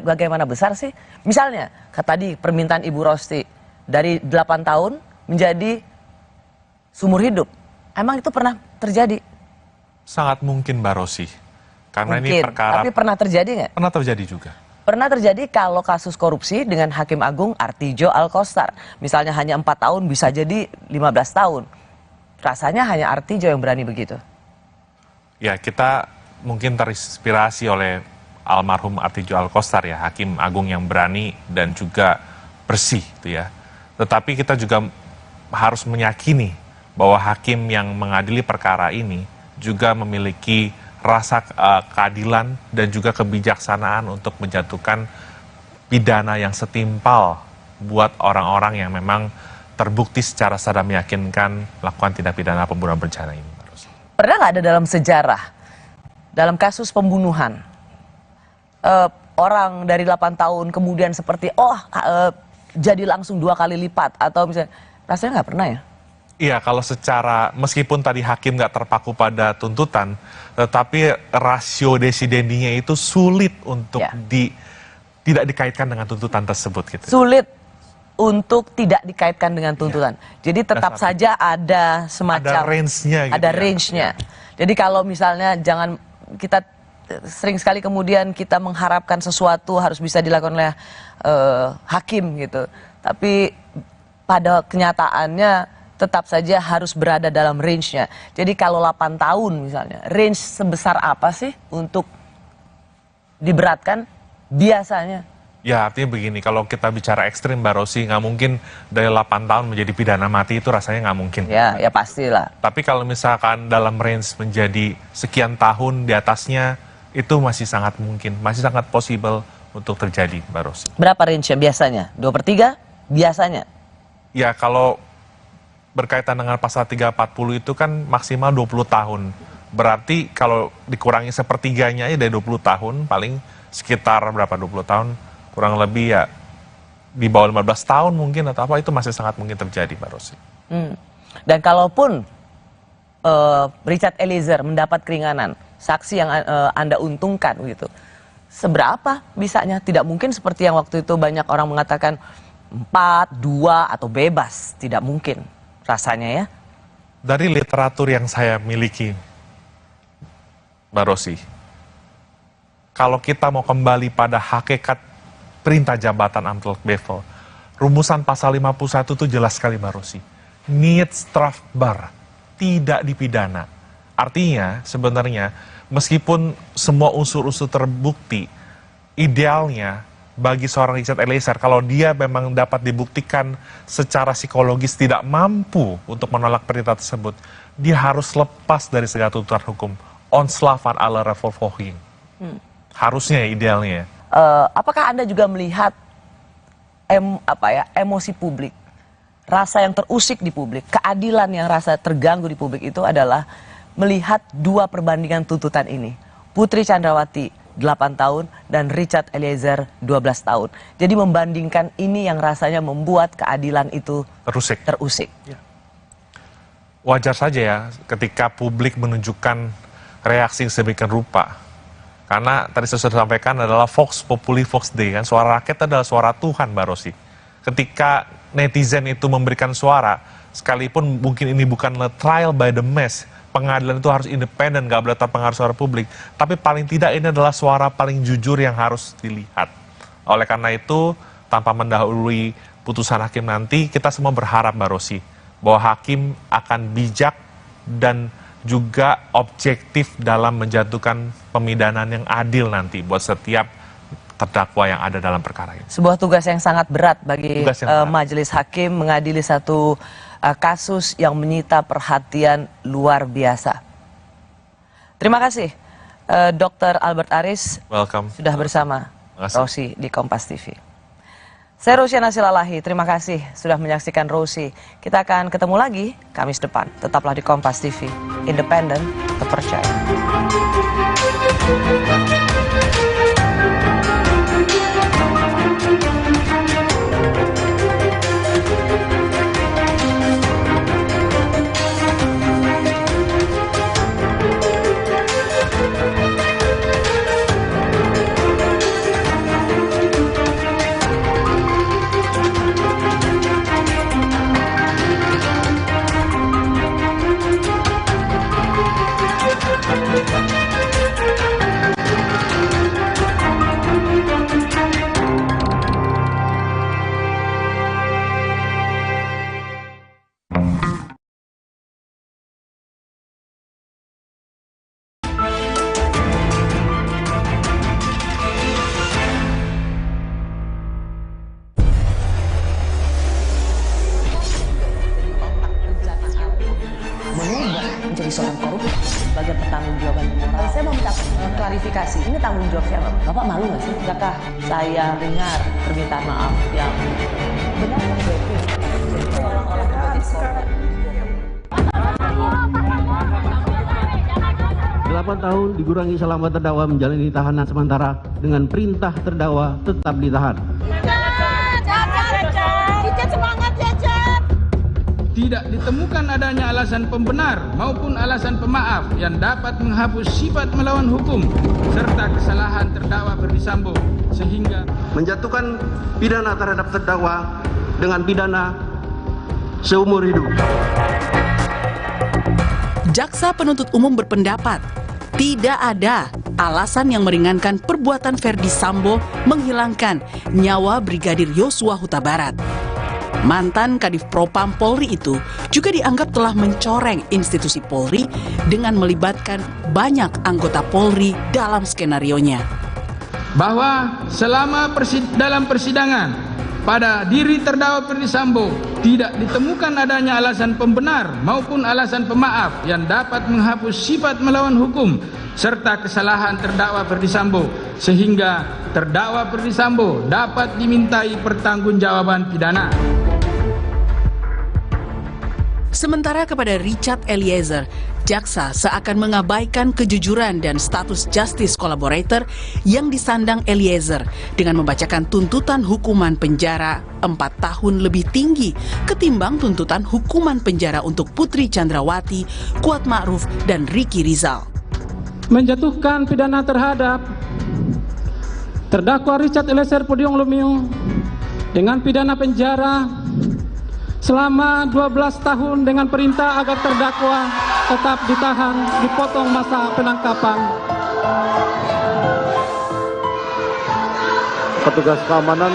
bagaimana besar sih? Misalnya, tadi permintaan Ibu Rosti, dari 8 tahun menjadi seumur hidup. Emang itu pernah terjadi? Sangat mungkin Mbak Rosi. Karena mungkin, ini perkara... Tapi pernah terjadi nggak? Pernah terjadi juga. Pernah terjadi kalau kasus korupsi dengan Hakim Agung Artijo Alkostar. Misalnya hanya 4 tahun bisa jadi 15 tahun. Rasanya hanya Artijo yang berani begitu. Ya, kita mungkin terinspirasi oleh almarhum Artijo Alkostar ya, Hakim Agung yang berani dan juga bersih gitu ya. Tetapi kita juga harus meyakini bahwa hakim yang mengadili perkara ini juga memiliki rasa keadilan dan juga kebijaksanaan untuk menjatuhkan pidana yang setimpal buat orang-orang yang memang terbukti secara sadar meyakinkan melakukan tindak pidana pembunuhan berencana ini. Pernah nggak ada dalam sejarah, dalam kasus pembunuhan, orang dari 8 tahun kemudian seperti, jadi langsung 2 kali lipat, atau misalnya, rasanya nggak pernah ya? Iya, kalau secara, meskipun tadi hakim nggak terpaku pada tuntutan, tetapi rasio desidendinya itu sulit untuk tidak dikaitkan dengan tuntutan tersebut. Gitu. Sulit untuk tidak dikaitkan dengan tuntutan. Jadi tetap saja ada semacam... Ada range-nya. Gitu ada range-nya. Jadi kalau misalnya kita sering sekali kemudian kita mengharapkan sesuatu harus bisa dilakukan oleh hakim gitu. Tapi pada kenyataannya tetap saja harus berada dalam range-nya. Jadi kalau 8 tahun misalnya, range sebesar apa sih untuk diberatkan biasanya? Ya artinya begini, kalau kita bicara ekstrim Mbak Rosi, nggak mungkin dari 8 tahun menjadi pidana mati itu rasanya nggak mungkin. Ya pastilah. Tapi kalau misalkan dalam range menjadi sekian tahun di atasnya, itu masih sangat mungkin, masih sangat possible untuk terjadi, Mbak Rosi. Berapa range-nya biasanya? 2/3 biasanya? Ya, kalau berkaitan dengan pasal 340 itu kan maksimal 20 tahun. Berarti kalau dikurangi sepertiganya aja dari 20 tahun, paling sekitar berapa, 20 tahun, kurang lebih ya di bawah 15 tahun mungkin atau apa, itu masih sangat mungkin terjadi, Mbak Rosi. Dan kalaupun Richard Eliezer mendapat keringanan, saksi yang Anda untungkan gitu, seberapa bisanya? Tidak mungkin seperti yang waktu itu banyak orang mengatakan 4, 2, atau bebas. Tidak mungkin rasanya ya. Dari literatur yang saya miliki, Mbak Rosi, kalau kita mau kembali pada hakikat perintah jabatan Amtel Bevel, rumusan pasal 51 itu jelas sekali, Mbak Rosi. Niet strafbaar, tidak dipidana. Artinya sebenarnya meskipun semua unsur-unsur terbukti, idealnya bagi seorang Richard Eliezer, kalau dia memang dapat dibuktikan secara psikologis tidak mampu untuk menolak perintah tersebut, dia harus lepas dari segala tuntutan hukum. Onslavan ala revolving. Harusnya idealnya. Apakah Anda juga melihat emosi publik, rasa yang terusik di publik, keadilan yang rasa terganggu di publik itu adalah melihat 2 perbandingan tuntutan ini. Putri Chandrawati 8 tahun dan Richard Eliezer 12 tahun. Jadi membandingkan ini yang rasanya membuat keadilan itu terusik. Ya. Wajar saja ya ketika publik menunjukkan reaksi sedemikian rupa. Karena tadi saya sudah sampaikan adalah Vox Populi Vox Dei, kan suara rakyat adalah suara Tuhan, Mbak Rosi. Ketika netizen itu memberikan suara, sekalipun mungkin ini bukan trial by the mass, pengadilan itu harus independen, gak boleh terpengaruh suara publik. Tapi paling tidak ini adalah suara paling jujur yang harus dilihat. Oleh karena itu, tanpa mendahului putusan hakim nanti, kita semua berharap, Mbak Rosi, bahwa hakim akan bijak dan juga objektif dalam menjatuhkan pemidanaan yang adil nanti buat setiap terdakwa yang ada dalam perkara ini. Sebuah tugas yang sangat berat bagi majelis hakim mengadili satu kasus yang menyita perhatian luar biasa. Terima kasih Dr. Albert Aris. Welcome. Sudah bersama Rosi di Kompas TV. Saya Rosyana Silalahi, terima kasih sudah menyaksikan Rosi. Kita akan ketemu lagi Kamis depan. Tetaplah di Kompas TV, independen, terpercaya. Menjadi seorang koruptor sebagai pertanggungjawaban moral. Saya mau minta klarifikasi, ini tanggung jawab siapa? Bapak malu nggak sih? Apakah saya dengar permintaan maaf yang benar? 8 tahun dikurangi selama terdakwa menjalani tahanan sementara dengan perintah terdakwa tetap ditahan. Tidak ditemukan adanya alasan pembenar maupun alasan pemaaf yang dapat menghapus sifat melawan hukum serta kesalahan terdakwa Ferdi Sambo sehingga menjatuhkan pidana terhadap terdakwa dengan pidana seumur hidup. Jaksa penuntut umum berpendapat tidak ada alasan yang meringankan perbuatan Ferdi Sambo menghilangkan nyawa Brigadir Yosua Huta Barat. Mantan Kadif Propam Polri itu juga dianggap telah mencoreng institusi Polri dengan melibatkan banyak anggota Polri dalam skenarionya. bahwa selama dalam persidangan pada diri terdakwa Ferdisambo tidak ditemukan adanya alasan pembenar maupun alasan pemaaf yang dapat menghapus sifat melawan hukum serta kesalahan terdakwa Ferdisambo, sehingga terdakwa Ferdisambo dapat dimintai pertanggungjawaban pidana. Sementara kepada Richard Eliezer, jaksa seakan mengabaikan kejujuran dan status justice collaborator yang disandang Eliezer dengan membacakan tuntutan hukuman penjara 4 tahun lebih tinggi ketimbang tuntutan hukuman penjara untuk Putri Chandrawati, Kuat Ma'ruf, dan Ricky Rizal. Menjatuhkan pidana terhadap terdakwa Richard Eliezer Pudium Lumiu dengan pidana penjara selama 12 tahun dengan perintah agar terdakwa tetap ditahan, dipotong masa penangkapan. Petugas keamanan,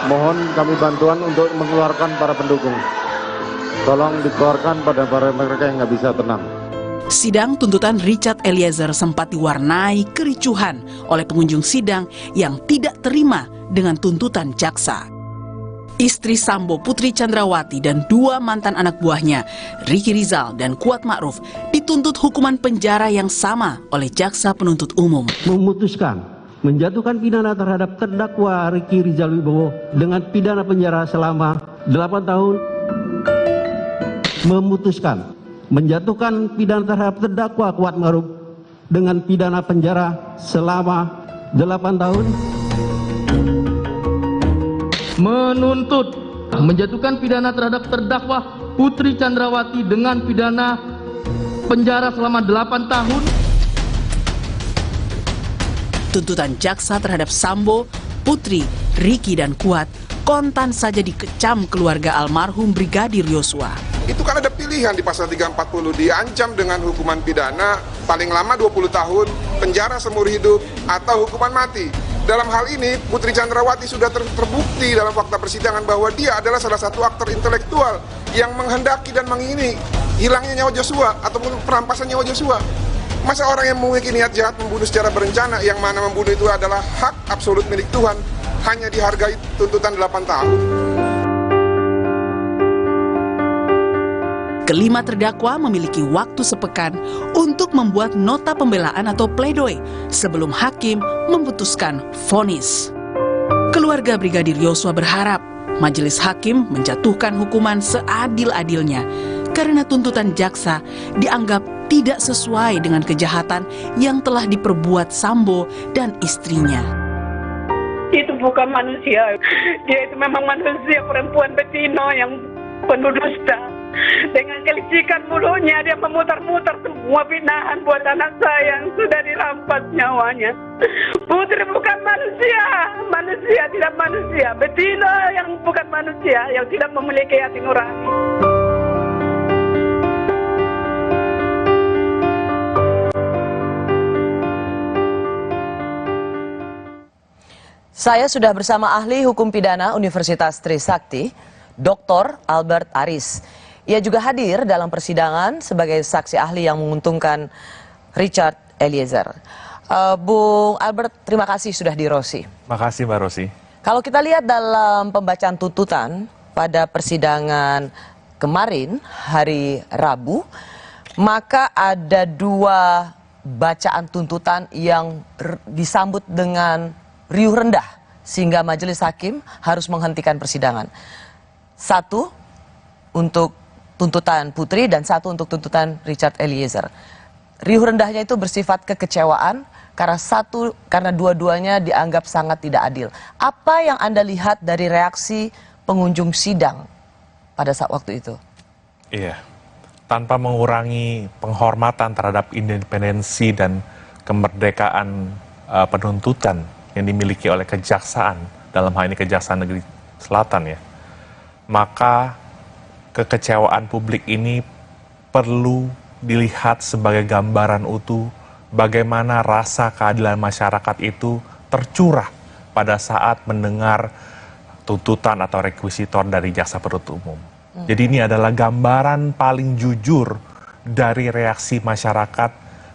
mohon kami bantuan untuk mengeluarkan para pendukung. Tolong dikeluarkan pada mereka yang nggak bisa tenang. Sidang tuntutan Richard Eliezer sempat diwarnai kericuhan oleh pengunjung sidang yang tidak terima dengan tuntutan jaksa. Istri Sambo, Putri Chandrawati, dan 2 mantan anak buahnya, Ricky Rizal dan Kuat Ma'ruf, dituntut hukuman penjara yang sama oleh jaksa penuntut umum. Memutuskan menjatuhkan pidana terhadap terdakwa Ricky Rizal Wibowo dengan pidana penjara selama 8 tahun. Memutuskan menjatuhkan pidana terhadap terdakwa Kuat Ma'ruf dengan pidana penjara selama 8 tahun. Menuntut menjatuhkan pidana terhadap terdakwa Putri Chandrawati dengan pidana penjara selama 8 tahun. Tuntutan jaksa terhadap Sambo, Putri, Ricky, dan Kuat kontan saja dikecam keluarga almarhum Brigadir Yosua. Itu kan ada pilihan di pasal 340, diancam dengan hukuman pidana paling lama 20 tahun, penjara seumur hidup, atau hukuman mati. Dalam hal ini, Putri Chandrawati sudah terbukti dalam fakta persidangan bahwa dia adalah salah satu aktor intelektual yang menghendaki dan mengingini hilangnya nyawa Joshua ataupun perampasan nyawa Joshua. Masa orang yang memiliki niat jahat membunuh secara berencana, yang mana membunuh itu adalah hak absolut milik Tuhan, hanya dihargai tuntutan 8 tahun? Kelima terdakwa memiliki waktu sepekan untuk membuat nota pembelaan atau pledoi sebelum hakim memutuskan vonis. Keluarga Brigadir Yosua berharap majelis hakim menjatuhkan hukuman seadil-adilnya karena tuntutan jaksa dianggap tidak sesuai dengan kejahatan yang telah diperbuat Sambo dan istrinya. Itu bukan manusia, dia itu memang manusia, perempuan betina yang penuh dusta. Dengan kelicikan mulutnya dia memutar-mutar semua fitnahan buat anak saya yang sudah dirampas nyawanya. Putri bukan manusia, manusia tidak manusia, betina yang bukan manusia, yang tidak memiliki hati nurani. Saya sudah bersama ahli hukum pidana Universitas Trisakti, Dr. Albert Aris. Ia juga hadir dalam persidangan sebagai saksi ahli yang menguntungkan Richard Eliezer. Bung Albert, terima kasih sudah di Rosi. Makasih Mbak Rosi. Kalau kita lihat dalam pembacaan tuntutan pada persidangan kemarin, hari Rabu, maka ada 2 bacaan tuntutan yang disambut dengan riuh rendah, sehingga majelis hakim harus menghentikan persidangan. 1 untuk tuntutan Putri dan 1 untuk tuntutan Richard Eliezer. Riuh rendahnya itu bersifat kekecewaan karena dua-duanya dianggap sangat tidak adil. Apa yang Anda lihat dari reaksi pengunjung sidang pada saat waktu itu? Iya, tanpa mengurangi penghormatan terhadap independensi dan kemerdekaan penuntutan yang dimiliki oleh kejaksaan, dalam hal ini Kejaksaan Negeri Selatan ya, maka kekecewaan publik ini perlu dilihat sebagai gambaran utuh bagaimana rasa keadilan masyarakat itu tercurah pada saat mendengar tuntutan atau rekuisitor dari jaksa penuntut umum. Jadi ini adalah gambaran paling jujur dari reaksi masyarakat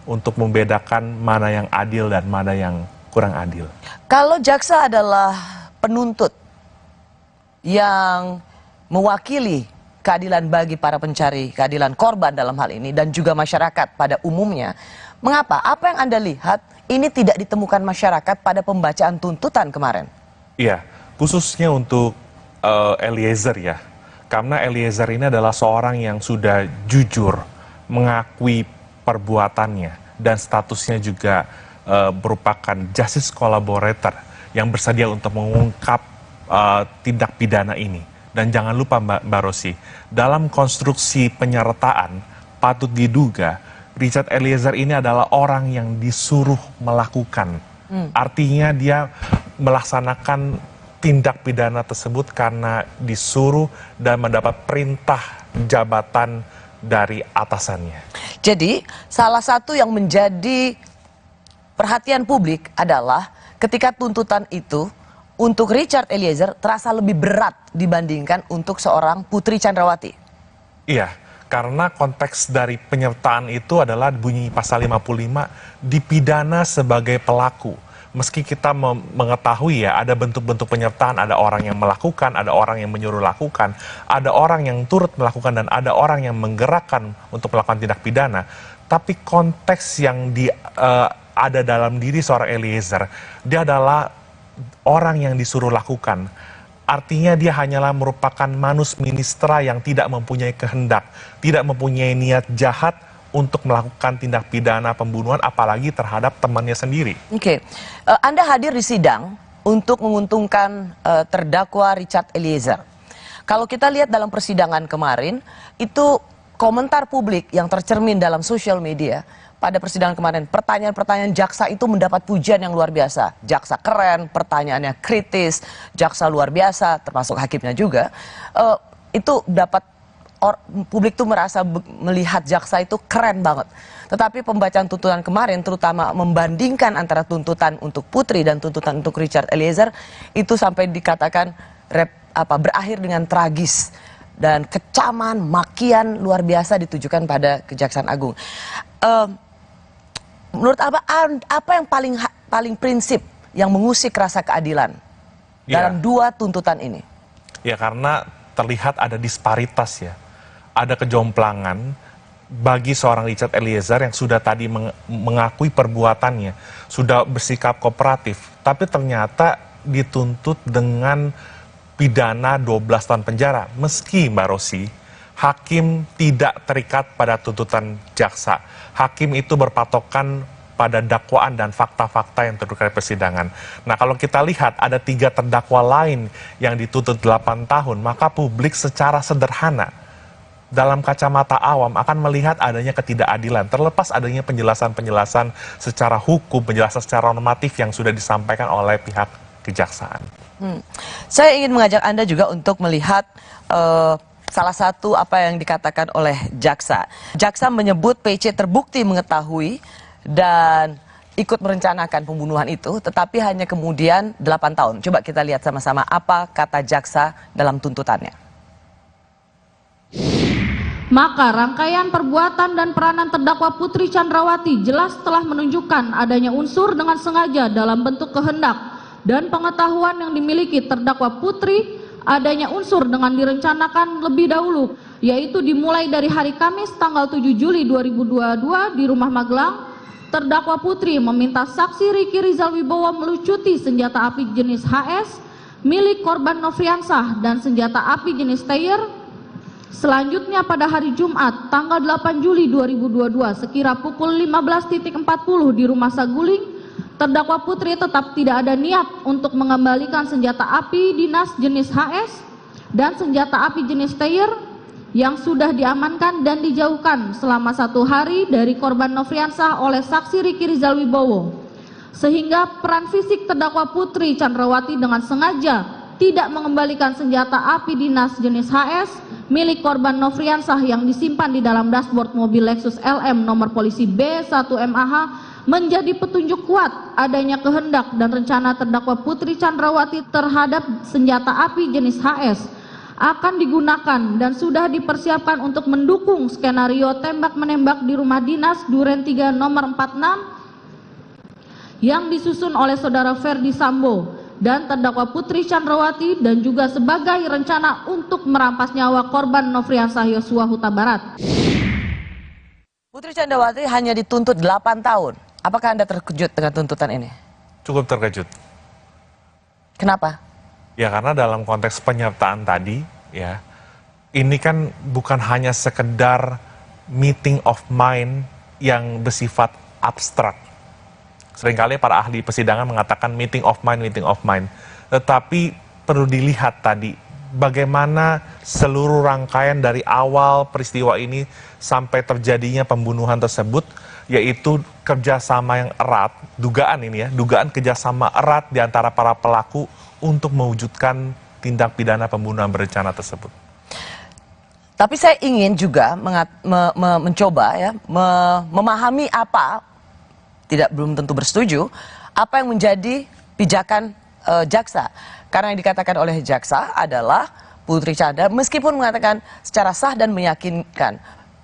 untuk membedakan mana yang adil dan mana yang kurang adil. Kalau jaksa adalah penuntut, yang mewakili keadilan bagi para pencari keadilan korban dalam hal ini dan juga masyarakat pada umumnya. Mengapa? Apa yang Anda lihat ini tidak ditemukan masyarakat pada pembacaan tuntutan kemarin? Iya, khususnya untuk Eliezer ya. Karena Eliezer ini adalah seorang yang sudah jujur mengakui perbuatannya dan statusnya juga merupakan justice collaborator yang bersedia untuk mengungkap tindak pidana ini. Dan jangan lupa Mbak Rosi, dalam konstruksi penyertaan patut diduga Richard Eliezer ini adalah orang yang disuruh melakukan. Artinya dia melaksanakan tindak pidana tersebut karena disuruh dan mendapat perintah jabatan dari atasannya. Jadi salah satu yang menjadi perhatian publik adalah ketika tuntutan itu untuk Richard Eliezer terasa lebih berat dibandingkan untuk seorang Putri Chandrawati. Iya. Karena konteks dari penyertaan itu adalah bunyi pasal 55 dipidana sebagai pelaku. Meski kita mengetahui ya ada bentuk-bentuk penyertaan, ada orang yang melakukan, ada orang yang menyuruh lakukan, ada orang yang turut melakukan dan ada orang yang menggerakkan untuk melakukan tindak pidana. Tapi konteks yang ada dalam diri seorang Eliezer, dia adalah orang yang disuruh lakukan. Artinya dia hanyalah merupakan manus ministra yang tidak mempunyai kehendak, tidak mempunyai niat jahat untuk melakukan tindak pidana pembunuhan, apalagi terhadap temannya sendiri. Oke, Anda hadir di sidang untuk menguntungkan terdakwa Richard Eliezer. Kalau kita lihat dalam persidangan kemarin, itu komentar publik yang tercermin dalam sosial media pada persidangan kemarin, pertanyaan-pertanyaan jaksa itu mendapat pujian yang luar biasa. Jaksa keren, pertanyaannya kritis, jaksa luar biasa, termasuk hakimnya juga. Itu dapat publik tuh merasa melihat jaksa itu keren banget. Tetapi pembacaan tuntutan kemarin, terutama membandingkan antara tuntutan untuk Putri dan tuntutan untuk Richard Eliezer, itu sampai dikatakan berakhir dengan tragis dan kecaman, makian luar biasa ditujukan pada Kejaksaan Agung. Menurut apa yang paling prinsip yang mengusik rasa keadilan dalam dua tuntutan ini? Ya karena terlihat ada disparitas ya, ada kejomplangan bagi seorang Richard Eliezer yang sudah tadi mengakui perbuatannya, sudah bersikap kooperatif, tapi ternyata dituntut dengan pidana 12 tahun penjara. Meski Mbak Rosi, hakim tidak terikat pada tuntutan jaksa. Hakim itu berpatokan pada dakwaan dan fakta-fakta yang terkait persidangan. Nah kalau kita lihat ada 3 terdakwa lain yang dituntut 8 tahun, maka publik secara sederhana dalam kacamata awam akan melihat adanya ketidakadilan. Terlepas adanya penjelasan-penjelasan secara hukum, penjelasan secara normatif yang sudah disampaikan oleh pihak kejaksaan. Saya ingin mengajak Anda juga untuk melihat salah satu apa yang dikatakan oleh jaksa. Jaksa menyebut PC terbukti mengetahui dan ikut merencanakan pembunuhan itu, tetapi hanya kemudian 8 tahun. Coba kita lihat sama-sama apa kata jaksa dalam tuntutannya. Maka rangkaian perbuatan dan peranan terdakwa Putri Chandrawati jelas telah menunjukkan adanya unsur dengan sengaja dalam bentuk kehendak dan pengetahuan yang dimiliki terdakwa Putri, adanya unsur dengan direncanakan lebih dahulu, yaitu dimulai dari hari Kamis tanggal 7 Juli 2022 di Rumah Magelang. Terdakwa Putri meminta saksi Riki Rizal Wibowo melucuti senjata api jenis HS milik korban Nofriansah dan senjata api jenis Steyr. Selanjutnya pada hari Jumat tanggal 8 Juli 2022 sekira pukul 15.40 di Rumah Saguling, terdakwa Putri tetap tidak ada niat untuk mengembalikan senjata api dinas jenis HS dan senjata api jenis Steyr yang sudah diamankan dan dijauhkan selama 1 hari dari korban Nofriansah oleh saksi Riki Rizal Wibowo, sehingga peran fisik terdakwa Putri Chandrawati dengan sengaja tidak mengembalikan senjata api dinas jenis HS milik korban Nofriansah yang disimpan di dalam dashboard mobil Lexus LM nomor polisi B1MAH menjadi petunjuk kuat adanya kehendak dan rencana terdakwa Putri Chandrawati terhadap senjata api jenis HS akan digunakan dan sudah dipersiapkan untuk mendukung skenario tembak-menembak di rumah dinas Duren 3 nomor 46 yang disusun oleh saudara Ferdi Sambo dan terdakwa Putri Chandrawati dan juga sebagai rencana untuk merampas nyawa korban Nofriansah Yosua Huta Barat. Putri Chandrawati hanya dituntut 8 tahun. Apakah Anda terkejut dengan tuntutan ini? Cukup terkejut. Kenapa? Ya karena dalam konteks penyertaan tadi, ya, ini kan bukan hanya sekedar meeting of mind yang bersifat abstrak. Seringkali para ahli persidangan mengatakan meeting of mind. Tetapi perlu dilihat tadi bagaimana seluruh rangkaian dari awal peristiwa ini sampai terjadinya pembunuhan tersebut, yaitu kerjasama yang erat, dugaan kerjasama erat di antara para pelaku untuk mewujudkan tindak pidana pembunuhan berencana tersebut. Tapi saya ingin juga mencoba ya memahami apa, belum tentu bersetuju, apa yang menjadi pijakan jaksa. Karena yang dikatakan oleh jaksa adalah Putri Chandra meskipun mengatakan secara sah dan meyakinkan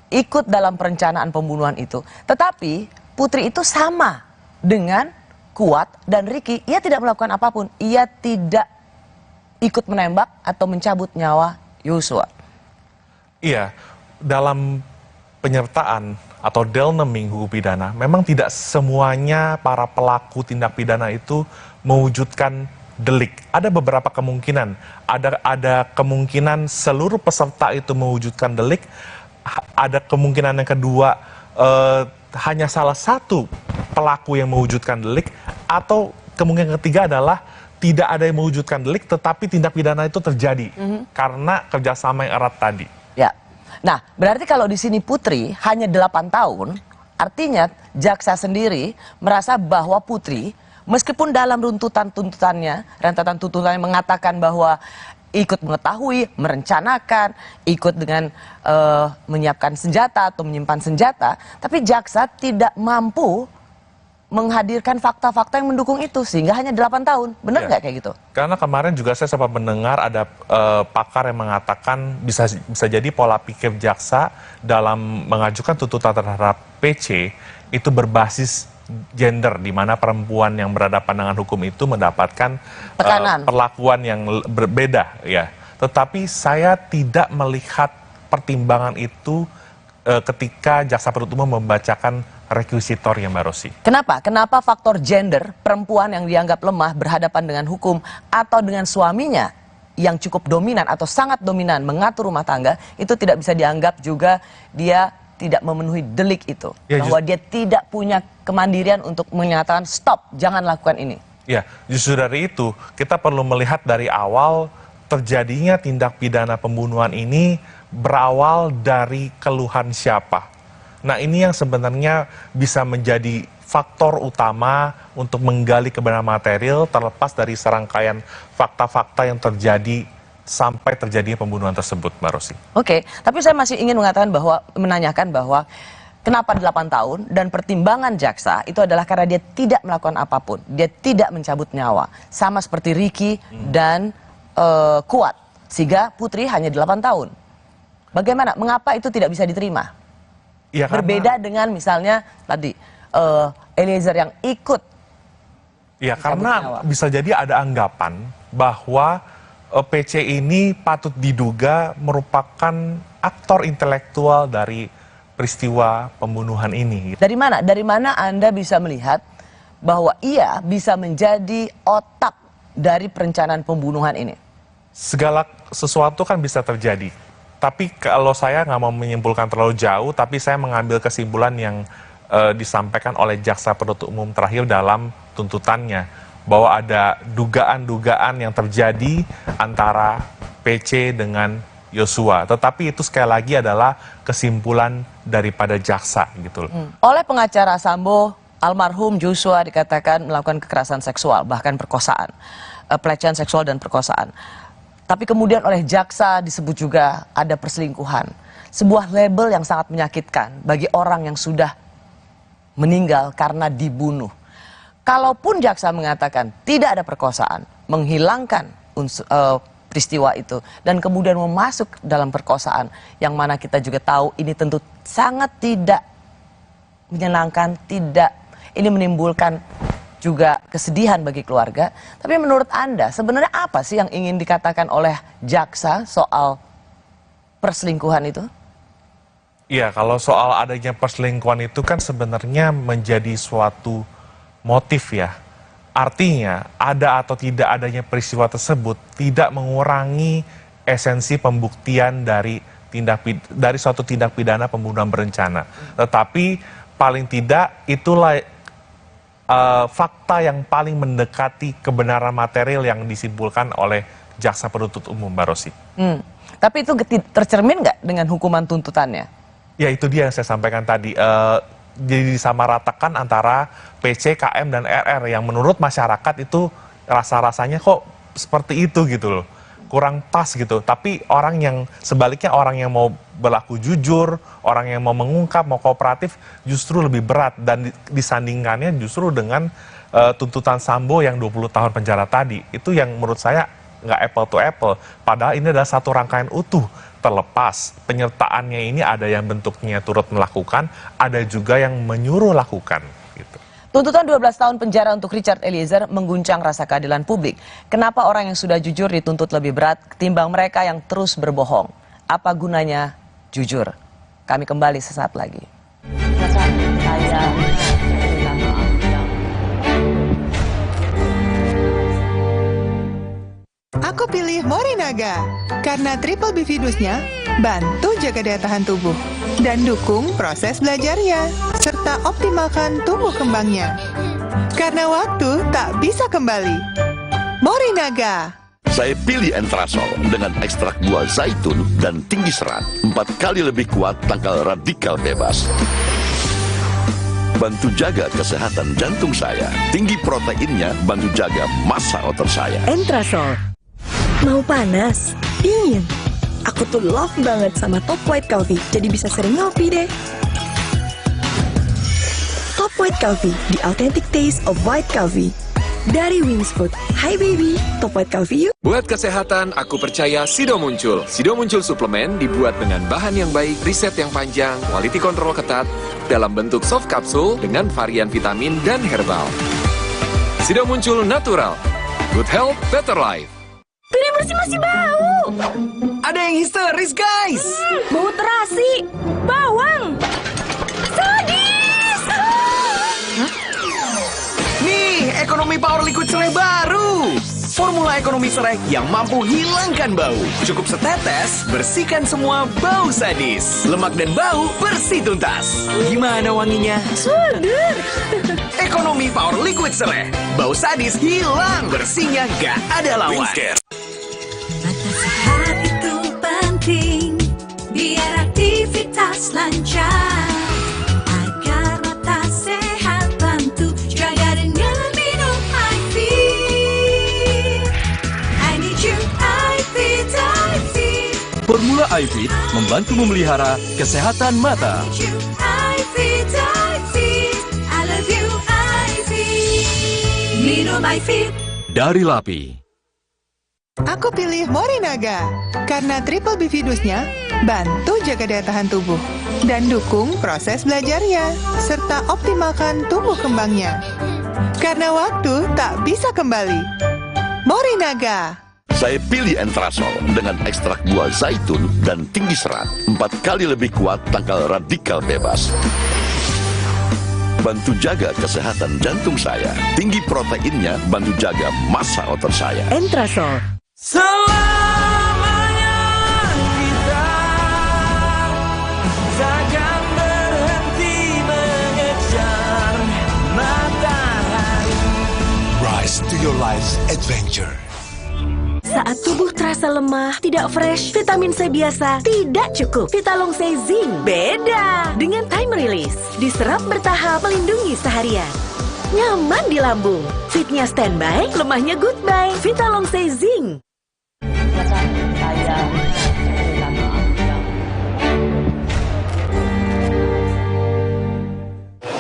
ikut dalam perencanaan pembunuhan itu, tetapi Putri itu sama dengan Kuat dan Ricky, ia tidak melakukan apapun, ia tidak ikut menembak atau mencabut nyawa Yosua. Iya, dalam penyertaan atau delneming hukum pidana, memang tidak semuanya para pelaku tindak pidana itu mewujudkan delik. Ada beberapa kemungkinan. Ada kemungkinan seluruh peserta itu mewujudkan delik. Ada kemungkinan yang kedua, hanya salah satu pelaku yang mewujudkan delik. Atau kemungkinan ketiga adalah tidak ada yang mewujudkan delik, tetapi tindak pidana itu terjadi karena kerjasama yang erat tadi. Ya. Nah, berarti kalau di sini Putri hanya 8 tahun, artinya jaksa sendiri merasa bahwa Putri, meskipun dalam rentetan tuntutannya mengatakan bahwa ikut mengetahui, merencanakan, ikut dengan menyiapkan senjata atau menyimpan senjata, tapi jaksa tidak mampu menghadirkan fakta-fakta yang mendukung itu, sehingga hanya 8 tahun. Benar nggak kayak gitu? Karena kemarin juga saya sempat mendengar ada pakar yang mengatakan bisa jadi pola pikir jaksa dalam mengajukan tuntutan terhadap PC itu berbasis gender, di mana perempuan yang berhadapan dengan hukum itu mendapatkan perlakuan yang berbeda, ya. Tetapi saya tidak melihat pertimbangan itu ketika jaksa penuntut umum membacakan rekuisitornya, Mbak Rosi. Kenapa? Kenapa faktor gender, perempuan yang dianggap lemah berhadapan dengan hukum atau dengan suaminya yang cukup dominan atau sangat dominan mengatur rumah tangga, itu tidak bisa dianggap juga dia tidak memenuhi delik itu. Ya, bahwa dia tidak punya kemandirian untuk menyatakan stop, jangan lakukan ini. Ya, justru dari itu kita perlu melihat dari awal terjadinya tindak pidana pembunuhan ini berawal dari keluhan siapa. Nah, ini yang sebenarnya bisa menjadi faktor utama untuk menggali kebenaran material terlepas dari serangkaian fakta-fakta yang terjadi sampai terjadinya pembunuhan tersebut, Mbak Rosi. Oke, tapi saya masih ingin menanyakan bahwa kenapa 8 tahun dan pertimbangan jaksa itu adalah karena dia tidak melakukan apapun, dia tidak mencabut nyawa, sama seperti Ricky dan Kuat, sehingga Putri hanya 8 tahun. Bagaimana? Mengapa itu tidak bisa diterima? Ya, berbeda dengan misalnya tadi Eliezer yang ikut. Ya, karena bisa jadi ada anggapan bahwa PC ini patut diduga merupakan aktor intelektual dari peristiwa pembunuhan ini. Dari mana? Dari mana Anda bisa melihat bahwa ia bisa menjadi otak dari perencanaan pembunuhan ini? Segala sesuatu kan bisa terjadi. Tapi kalau saya nggak mau menyimpulkan terlalu jauh, tapi saya mengambil kesimpulan yang disampaikan oleh jaksa penuntut umum terakhir dalam tuntutannya, bahwa ada dugaan-dugaan yang terjadi antara PC dengan Yosua. Tetapi itu sekali lagi adalah kesimpulan daripada jaksa gitu loh. Oleh pengacara Sambo, almarhum Joshua dikatakan melakukan kekerasan seksual, bahkan perkosaan, pelecehan seksual dan perkosaan. Tapi kemudian oleh jaksa disebut juga ada perselingkuhan. Sebuah label yang sangat menyakitkan bagi orang yang sudah meninggal karena dibunuh. Kalaupun jaksa mengatakan tidak ada perkosaan, menghilangkan peristiwa itu, dan kemudian memasuk dalam perkosaan, yang mana kita juga tahu ini tentu sangat tidak menyenangkan, ini menimbulkan juga kesedihan bagi keluarga. Tapi menurut Anda, sebenarnya apa sih yang ingin dikatakan oleh jaksa soal perselingkuhan itu? Iya, kalau soal adanya perselingkuhan itu kan sebenarnya menjadi suatu motif ya. Artinya, ada atau tidak adanya peristiwa tersebut tidak mengurangi esensi pembuktian dari suatu tindak pidana pembunuhan berencana. Tetapi paling tidak itulah fakta yang paling mendekati kebenaran material yang disimpulkan oleh jaksa penuntut umum, Mbak Rosi. Tapi itu tercermin nggak dengan hukuman tuntutannya? Ya itu dia yang saya sampaikan tadi, jadi disamaratakan antara PC, KM, dan RR yang menurut masyarakat itu rasa-rasanya kok seperti itu gitu loh, kurang pas gitu. Tapi sebaliknya orang yang mau berlaku jujur, orang yang mau mengungkap, mau kooperatif justru lebih berat dan disandingkannya justru dengan tuntutan Sambo yang 20 tahun penjara tadi. Itu yang menurut saya nggak apple to apple, padahal ini adalah satu rangkaian utuh. Terlepas penyertaannya ini ada yang bentuknya turut melakukan, ada juga yang menyuruh lakukan. Gitu. Tuntutan 12 tahun penjara untuk Richard Eliezer mengguncang rasa keadilan publik. Kenapa orang yang sudah jujur dituntut lebih berat ketimbang mereka yang terus berbohong? Apa gunanya jujur? Kami kembali sesaat lagi. Aku pilih Morinaga karena triple B Vidusnya bantu jaga daya tahan tubuh dan dukung proses belajarnya serta optimalkan tumbuh kembangnya. Karena waktu tak bisa kembali. Morinaga. Saya pilih Entrasol dengan ekstrak buah zaitun dan tinggi serat. 4 kali lebih kuat tangkal radikal bebas. Bantu jaga kesehatan jantung saya. Tinggi proteinnya bantu jaga massa otot saya. Entrasol. Mau panas? Dingin? Aku tuh love banget sama Top White Coffee, jadi bisa sering ngopi deh. Top White Coffee, the authentic taste of white coffee. Dari Wings Food. Hai baby, Top White Coffee yuk. Buat kesehatan, aku percaya Sido Muncul. Sido Muncul suplemen dibuat dengan bahan yang baik, riset yang panjang, quality control ketat, dalam bentuk soft kapsul dengan varian vitamin dan herbal. Sido Muncul natural. Good health, better life. Piring bersih masih bau. Ada yang histeris, guys. Bau terasi, bawang, sadis. Nih, ekonomi power liquid serai baru. Formula ekonomi serai yang mampu hilangkan bau. Cukup setetes, bersihkan semua bau sadis. Lemak dan bau bersih tuntas. Gimana wanginya? Seger. Ekonomi power liquid serai. Bau sadis hilang, bersihnya gak ada lawan. Sehat itu penting, biar aktivitas lancar. Agar mata sehat, bantu jaga dengan minum iFit. I need you, iFit, iFit. Formula iFit membantu memelihara kesehatan mata. iFit, iFit. I love you, iFit. Minum iFit. Dari LAPI. Aku pilih Morinaga karena triple B Vidusnya bantu jaga daya tahan tubuh dan dukung proses belajarnya serta optimalkan tumbuh kembangnya. Karena waktu tak bisa kembali. Morinaga. Saya pilih Entrasol dengan ekstrak buah zaitun dan tinggi serat. 4 kali lebih kuat tangkal radikal bebas. Bantu jaga kesehatan jantung saya. Tinggi proteinnya bantu jaga massa otot saya. Entrasol. Selamanya kita takkan berhenti mengejar matahari. Rise to your life's adventure. Saat tubuh terasa lemah, tidak fresh, vitamin C biasa tidak cukup. Vitalong C Zinc beda dengan time release. Diserap bertahap melindungi seharian. Nyaman di lambung. Fitnya standby, lemahnya goodbye. Vitalong C Zinc.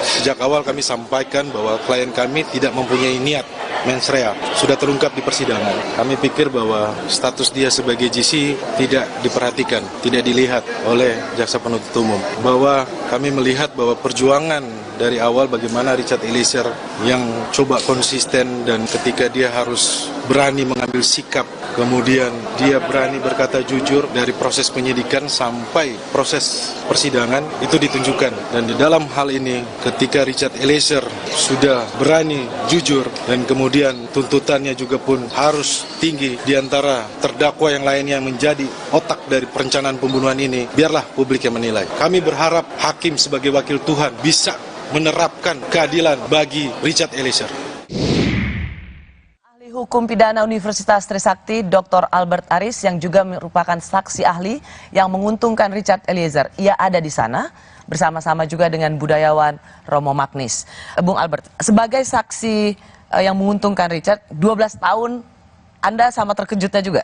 Sejak awal kami sampaikan bahwa klien kami tidak mempunyai niat mens rea sudah terungkap di persidangan. Kami pikir bahwa status dia sebagai GC tidak diperhatikan, tidak dilihat oleh jaksa penuntut umum. Bahwa kami melihat bahwa perjuangan dari awal bagaimana Richard Eliezer yang coba konsisten dan ketika dia harus berani mengambil sikap, kemudian dia berani berkata jujur dari proses penyidikan sampai proses persidangan itu ditunjukkan. Dan di dalam hal ini ketika Richard Eliezer sudah berani jujur dan kemudian tuntutannya juga pun harus tinggi di antara terdakwa yang lainnya yang menjadi otak dari perencanaan pembunuhan ini, biarlah publik yang menilai. Kami berharap hakim sebagai wakil Tuhan bisa menerapkan keadilan bagi Richard Eliezer. Ahli Hukum Pidana Universitas Trisakti, Dr. Albert Aris, yang juga merupakan saksi ahli yang menguntungkan Richard Eliezer. Ia ada di sana bersama-sama juga dengan budayawan Romo Magnis. Bung Albert, sebagai saksi yang menguntungkan Richard, 12 tahun, Anda sama terkejutnya juga?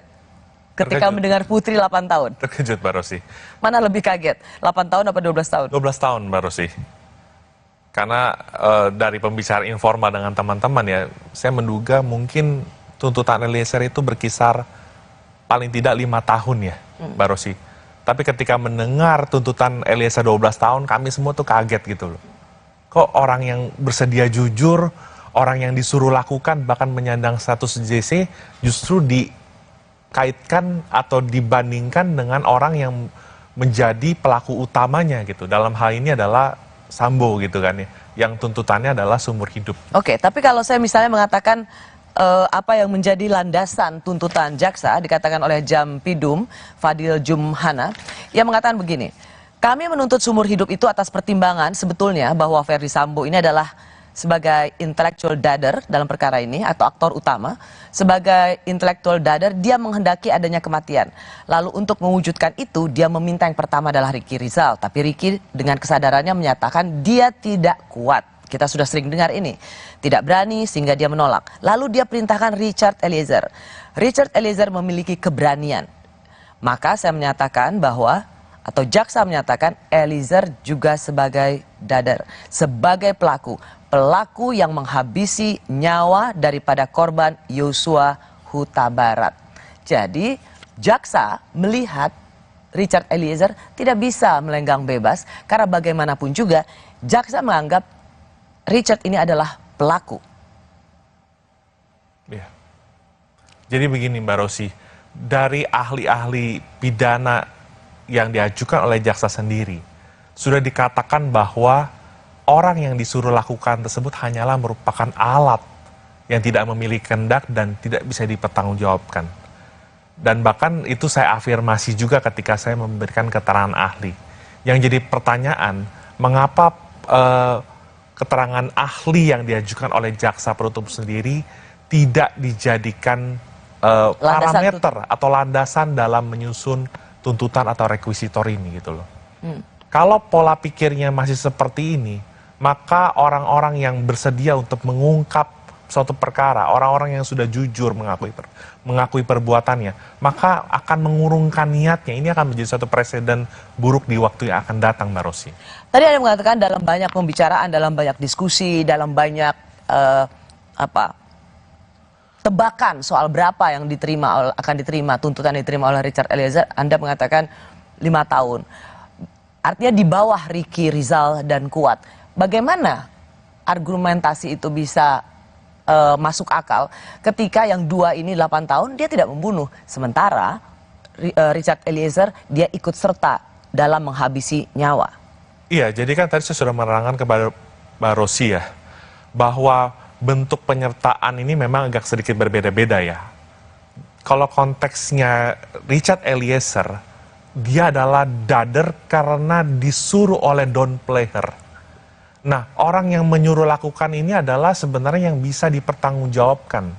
Ketika mendengar Putri 8 tahun? Terkejut, Mbak Rosi. Mana lebih kaget? 8 tahun apa 12 tahun? 12 tahun, Mbak Rosi. Karena dari pembicaraan informal dengan teman-teman ya, saya menduga mungkin tuntutan Eliezer itu berkisar paling tidak 5 tahun ya, Mbak Rosi. Tapi ketika mendengar tuntutan Eliezer 12 tahun, kami semua tuh kaget gitu loh. Kok orang yang bersedia jujur, orang yang disuruh lakukan, bahkan menyandang status JC, justru dikaitkan atau dibandingkan dengan orang yang menjadi pelaku utamanya gitu. Dalam hal ini adalah Sambo gitu kan ya, yang tuntutannya adalah seumur hidup. Oke, tapi kalau saya misalnya mengatakan apa yang menjadi landasan tuntutan jaksa, dikatakan oleh Jampidum Fadil Jumhana, yang mengatakan begini, kami menuntut seumur hidup itu atas pertimbangan sebetulnya bahwa Ferdi Sambo ini adalah sebagai intellectual dader dalam perkara ini atau aktor utama. Sebagai intellectual dader, dia menghendaki adanya kematian. Lalu untuk mewujudkan itu, dia meminta yang pertama adalah Ricky Rizal. Tapi Ricky dengan kesadarannya menyatakan dia tidak kuat. Kita sudah sering dengar ini. Tidak berani sehingga dia menolak. Lalu dia perintahkan Richard Eliezer. Richard Eliezer memiliki keberanian. Maka saya menyatakan bahwa, atau jaksa menyatakan Eliezer juga sebagai dader. Sebagai pelaku. Pelaku yang menghabisi nyawa daripada korban Yosua Huta Barat. Jadi jaksa melihat Richard Eliezer tidak bisa melenggang bebas karena bagaimanapun juga jaksa menganggap Richard ini adalah pelaku. Ya. Jadi begini Mbak Rosi, dari ahli-ahli pidana yang diajukan oleh jaksa sendiri, sudah dikatakan bahwa orang yang disuruh lakukan tersebut hanyalah merupakan alat yang tidak memiliki kehendak dan tidak bisa dipertanggungjawabkan. Dan bahkan itu saya afirmasi juga ketika saya memberikan keterangan ahli. Yang jadi pertanyaan, mengapa keterangan ahli yang diajukan oleh jaksa penuntut sendiri tidak dijadikan parameter atau landasan dalam menyusun tuntutan atau rekuisitor ini gitu loh. Kalau pola pikirnya masih seperti ini, maka orang-orang yang bersedia untuk mengungkap suatu perkara, orang-orang yang sudah jujur mengakui perbuatannya, maka akan mengurungkan niatnya. Ini akan menjadi suatu presiden buruk di waktu yang akan datang, Mbak Rosi. Tadi Anda mengatakan dalam banyak pembicaraan, dalam banyak diskusi, dalam banyak tebakan soal berapa yang akan diterima, tuntutan diterima oleh Richard Eliezer, Anda mengatakan 5 tahun. Artinya di bawah Ricky Rizal dan Kuat. Bagaimana argumentasi itu bisa masuk akal ketika yang dua ini 8 tahun dia tidak membunuh. Sementara Richard Eliezer dia ikut serta dalam menghabisi nyawa. Iya, jadi kan tadi saya sudah menerangkan kepada Mbak Rosi ya, bahwa bentuk penyertaan ini memang agak sedikit berbeda-beda ya. Kalau konteksnya Richard Eliezer, dia adalah dader karena disuruh oleh Don Player. Nah, orang yang menyuruh lakukan ini adalah sebenarnya yang bisa dipertanggungjawabkan.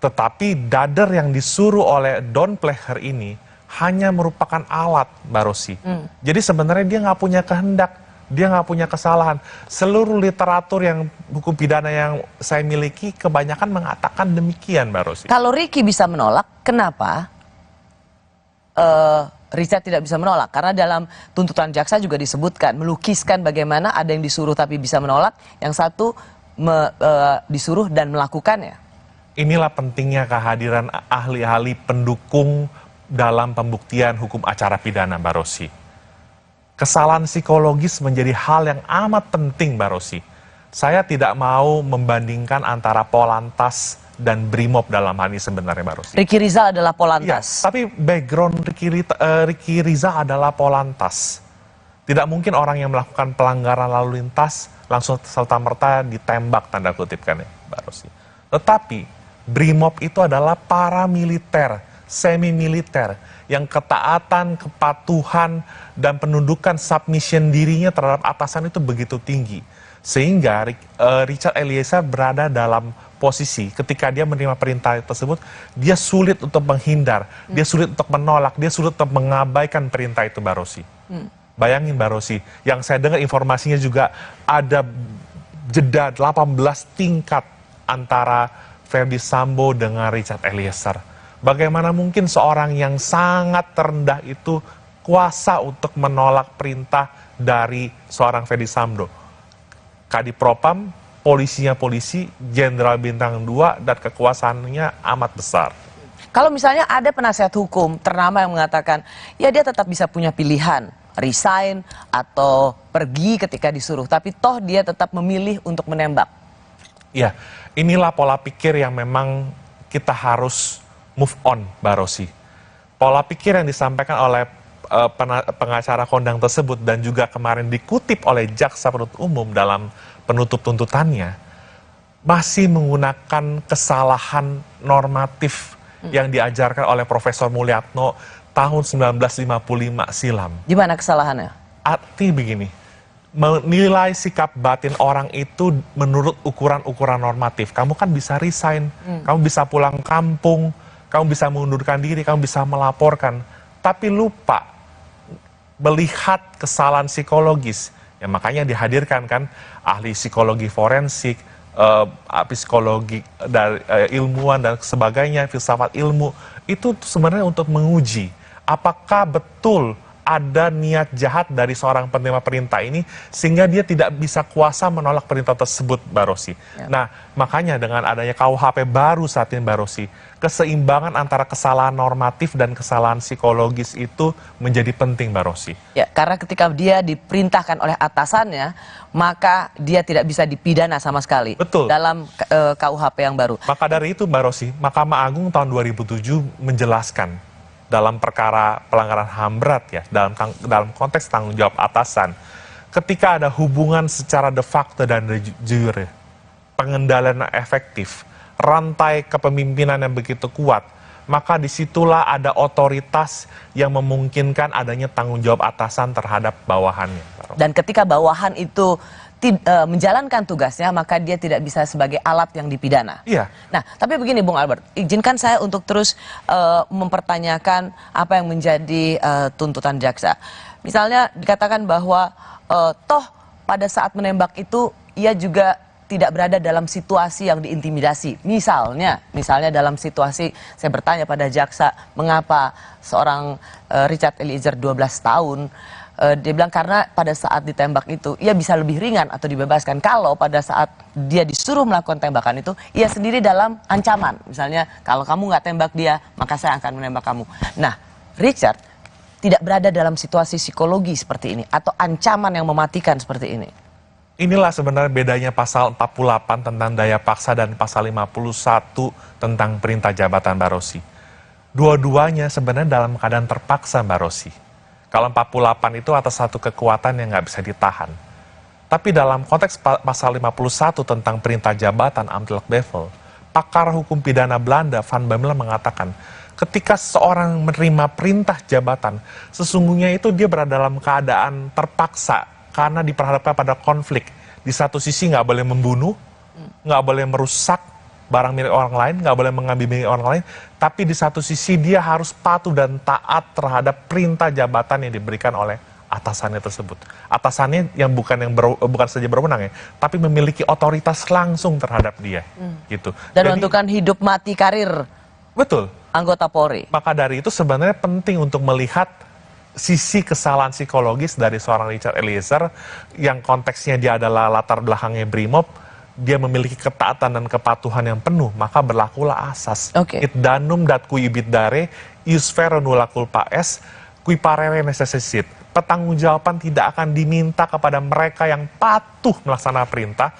Tetapi dader yang disuruh oleh Don Player ini hanya merupakan alat, Mbak Rosi. Jadi sebenarnya dia nggak punya kehendak, dia nggak punya kesalahan. Seluruh literatur yang hukum pidana yang saya miliki kebanyakan mengatakan demikian, Mbak Rosi. Kalau Ricky bisa menolak, kenapa Richard tidak bisa menolak? Karena dalam tuntutan jaksa juga disebutkan, melukiskan bagaimana ada yang disuruh tapi bisa menolak, yang satu disuruh dan melakukannya. Inilah pentingnya kehadiran ahli-ahli pendukung dalam pembuktian hukum acara pidana, Mbak Rosi. Kesalahan psikologis menjadi hal yang amat penting, Mbak Rosi. Saya tidak mau membandingkan antara Polantas dan Brimob dalam hal ini sebenarnya, Mbak Rosi. Ricky Rizal adalah Polantas. Ya, tapi background Ricky Rizal adalah Polantas. Tidak mungkin orang yang melakukan pelanggaran lalu lintas langsung serta-merta ditembak, tanda kutip kan ya, Mbak Rosi. Tetapi Brimob itu adalah paramiliter, semi-militer, yang ketaatan, kepatuhan, dan penundukan submission dirinya terhadap atasan itu begitu tinggi. Sehingga Richard Eliezer berada dalam posisi ketika dia menerima perintah tersebut, dia sulit untuk menghindar, dia sulit untuk menolak, dia sulit untuk mengabaikan perintah itu, Mbak Rosi. Bayangin, Mbak Rosi, yang saya dengar informasinya juga ada jeda 18 tingkat antara Ferdi Sambo dengan Richard Eliezer. Bagaimana mungkin seorang yang sangat terendah itu kuasa untuk menolak perintah dari seorang Ferdi Sambo? Kadipropam, polisinya polisi, jenderal bintang 2, dan kekuasaannya amat besar. Kalau misalnya ada penasihat hukum ternama yang mengatakan, ya dia tetap bisa punya pilihan, resign atau pergi ketika disuruh, tapi toh dia tetap memilih untuk menembak. Ya, inilah pola pikir yang memang kita harus move on, Mbak Rosi. Pola pikir yang disampaikan oleh pengacara kondang tersebut dan juga kemarin dikutip oleh jaksa penuntut umum dalam penutup tuntutannya masih menggunakan kesalahan normatif yang diajarkan oleh Profesor Mulyatno tahun 1955 silam. Gimana kesalahannya? Arti begini, menilai sikap batin orang itu menurut ukuran-ukuran normatif. Kamu kan bisa resign, kamu bisa pulang kampung, kamu bisa mengundurkan diri, kamu bisa melaporkan, tapi lupa melihat kesalahan psikologis. Ya makanya dihadirkan kan ahli psikologi forensik, psikologi dari ilmuwan dan sebagainya, filsafat ilmu, itu sebenarnya untuk menguji apakah betul ada niat jahat dari seorang penerima perintah ini sehingga dia tidak bisa kuasa menolak perintah tersebut, Mbak Rosi. Ya. Nah, makanya dengan adanya KUHP baru saat ini, Mbak Rosi, keseimbangan antara kesalahan normatif dan kesalahan psikologis itu menjadi penting, Mbak Rosi. Ya, karena ketika dia diperintahkan oleh atasannya, maka dia tidak bisa dipidana sama sekali. Betul. Dalam KUHP yang baru. Maka dari itu, Mbak Rosi, Mahkamah Agung tahun 2007 menjelaskan dalam perkara pelanggaran HAM berat ya, dalam konteks tanggung jawab atasan, ketika ada hubungan secara de facto dan de jure, pengendalian efektif, rantai kepemimpinan yang begitu kuat, maka disitulah ada otoritas yang memungkinkan adanya tanggung jawab atasan terhadap bawahannya. Dan ketika bawahan itu menjalankan tugasnya, maka dia tidak bisa sebagai alat yang dipidana. Iya. Nah, tapi begini Bung Albert, izinkan saya untuk terus mempertanyakan apa yang menjadi tuntutan jaksa. Misalnya dikatakan bahwa toh pada saat menembak itu ia juga tidak berada dalam situasi yang diintimidasi. Misalnya dalam situasi, saya bertanya pada jaksa, mengapa seorang Richard Eliezer 12 tahun, dia bilang karena pada saat ditembak itu ia bisa lebih ringan atau dibebaskan kalau pada saat dia disuruh melakukan tembakan itu ia sendiri dalam ancaman. Misalnya kalau kamu nggak tembak dia maka saya akan menembak kamu. Nah, Richard tidak berada dalam situasi psikologi seperti ini atau ancaman yang mematikan seperti ini. Inilah sebenarnya bedanya pasal 48 tentang daya paksa dan pasal 51 tentang perintah jabatan, Mbak Rosi. Dua-duanya sebenarnya dalam keadaan terpaksa, Mbak Rosi. Kalau 48 itu atas satu kekuatan yang nggak bisa ditahan. Tapi dalam konteks pasal 51 tentang perintah jabatan Amtelk Bevel, pakar hukum pidana Belanda Van Bemmelen mengatakan, ketika seorang menerima perintah jabatan, sesungguhnya itu dia berada dalam keadaan terpaksa karena diperhadapkan pada konflik. Di satu sisi nggak boleh membunuh, nggak boleh merusak barang milik orang lain, nggak boleh mengambil milik orang lain, tapi di satu sisi dia harus patuh dan taat terhadap perintah jabatan yang diberikan oleh atasannya tersebut. Atasannya yang bukan saja berwenang ya, tapi memiliki otoritas langsung terhadap dia, gitu. Dan menentukan hidup mati karir. Betul. Anggota Polri. Maka dari itu sebenarnya penting untuk melihat sisi kesalahan psikologis dari seorang Richard Eliezer yang konteksnya dia adalah latar belakangnya Brimob, dia memiliki ketaatan dan kepatuhan yang penuh, maka berlakulah asas. It danum dat kui ibit dare, ius vero nulla culpa es, kui parere necessit. Pertanggungjawaban tidak akan diminta kepada mereka yang patuh melaksanakan perintah,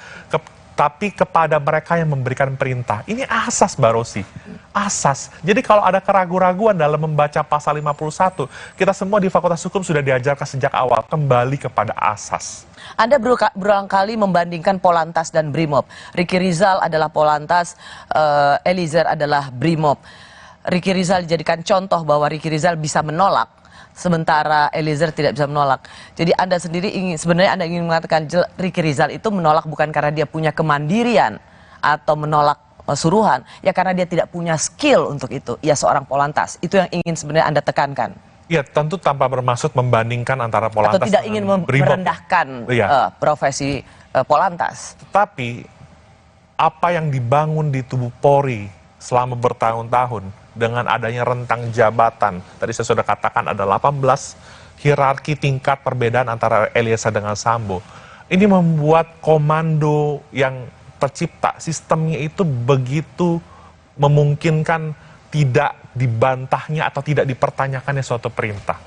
tapi kepada mereka yang memberikan perintah. Ini asas, Mbak Rosi. Asas. Jadi kalau ada keraguan-raguan dalam membaca pasal 51, kita semua di Fakultas Hukum sudah diajarkan sejak awal kembali kepada asas. Anda berulang kali membandingkan Polantas dan Brimob. Ricky Rizal adalah Polantas, Eliezer adalah Brimob. Ricky Rizal dijadikan contoh bahwa Ricky Rizal bisa menolak, sementara Eliezer tidak bisa menolak. Jadi Anda sendiri sebenarnya Anda ingin mengatakan Ricky Rizal itu menolak bukan karena dia punya kemandirian atau menolak suruhan, ya karena dia tidak punya skill untuk itu. Ia seorang Polantas. Itu yang ingin sebenarnya Anda tekankan. Ya, tentu tanpa bermaksud membandingkan antara Polantas atau tidak ingin merendahkan profesi Polantas. Tetapi apa yang dibangun di tubuh Polri selama bertahun-tahun dengan adanya rentang jabatan, tadi saya sudah katakan ada 18 hierarki tingkat perbedaan antara Eliezer dengan Sambo. Ini membuat komando yang tercipta, sistemnya itu begitu memungkinkan tidak dibantahnya atau tidak dipertanyakannya suatu perintah.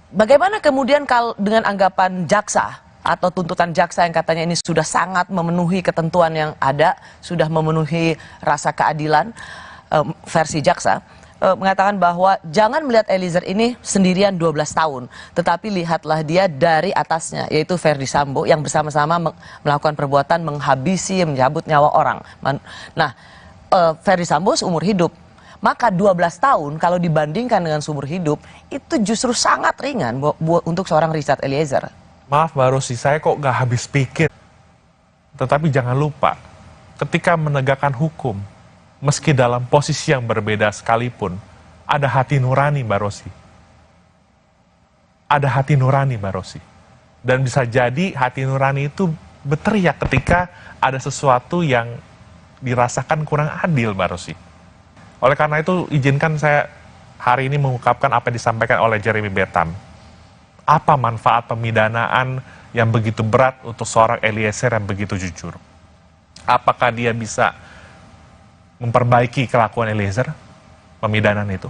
Bagaimana kemudian kalau dengan anggapan jaksa atau tuntutan jaksa yang katanya ini sudah sangat memenuhi ketentuan yang ada, sudah memenuhi rasa keadilan, versi jaksa mengatakan bahwa jangan melihat Eliezer ini sendirian 12 tahun, tetapi lihatlah dia dari atasnya, yaitu Ferdi Sambo yang bersama-sama melakukan perbuatan menghabisi, mencabut nyawa orang. Nah, Ferdi Sambo seumur hidup. Maka 12 tahun kalau dibandingkan dengan seumur hidup, itu justru sangat ringan untuk seorang Richard Eliezer. Maaf Mbak Rosi, saya kok gak habis pikir. Tetapi jangan lupa, ketika menegakkan hukum, meski dalam posisi yang berbeda sekalipun, ada hati nurani Mbak Rosi. Ada hati nurani Mbak Rosi. Dan bisa jadi hati nurani itu berteriak ketika ada sesuatu yang dirasakan kurang adil Mbak Rosi. Oleh karena itu, izinkan saya hari ini mengungkapkan apa yang disampaikan oleh Jeremy Bentham. Apa manfaat pemidanaan yang begitu berat untuk seorang Eliezer yang begitu jujur? Apakah dia bisa memperbaiki kelakuan Eliezer, pemidanaan itu?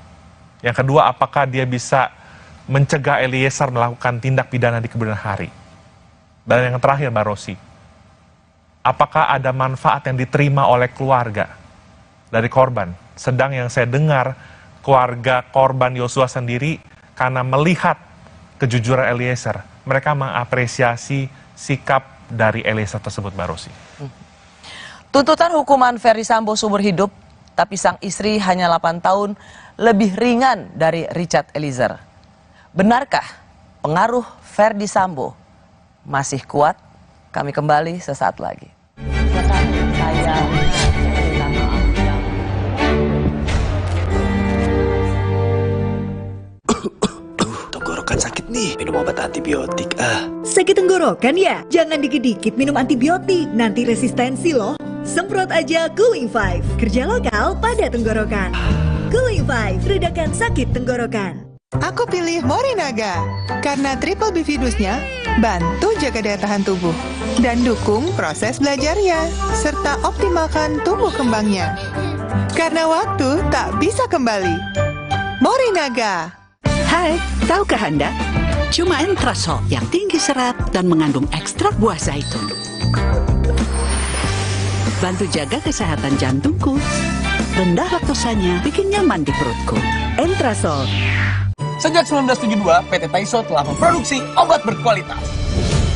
Yang kedua, apakah dia bisa mencegah Eliezer melakukan tindak pidana di kemudian hari? Dan yang terakhir, Mbak Rosi, apakah ada manfaat yang diterima oleh keluarga dari korban? Sedang yang saya dengar, keluarga korban Yosua sendiri karena melihat kejujuran Eliezer, mereka mengapresiasi sikap dari Eliezer tersebut, Mbak Rosi. Tuntutan hukuman Ferdi Sambo seumur hidup, tapi sang istri hanya 8 tahun, lebih ringan dari Richard Eliezer. Benarkah pengaruh Ferdi Sambo masih kuat? Kami kembali sesaat lagi. Saya tenggorokan sakit nih, minum obat antibiotik Sakit tenggorokan ya? Jangan dikit-dikit minum antibiotik, nanti resistensi loh. Semprot aja Cooling 5, kerja lokal pada tenggorokan. Cooling 5, redakan sakit tenggorokan. Aku pilih Morinaga, karena triple bifidusnya bantu jaga daya tahan tubuh dan dukung proses belajarnya, serta optimalkan tumbuh kembangnya. Karena waktu tak bisa kembali. Morinaga. Hai, tahukah Anda? Cuma Entrasol yang tinggi serat dan mengandung ekstrak buah zaitun. Bantu jaga kesehatan jantungku. Rendah laktosanya bikin nyaman di perutku. Entrasol. Sejak 1972, PT Taiso telah memproduksi obat berkualitas.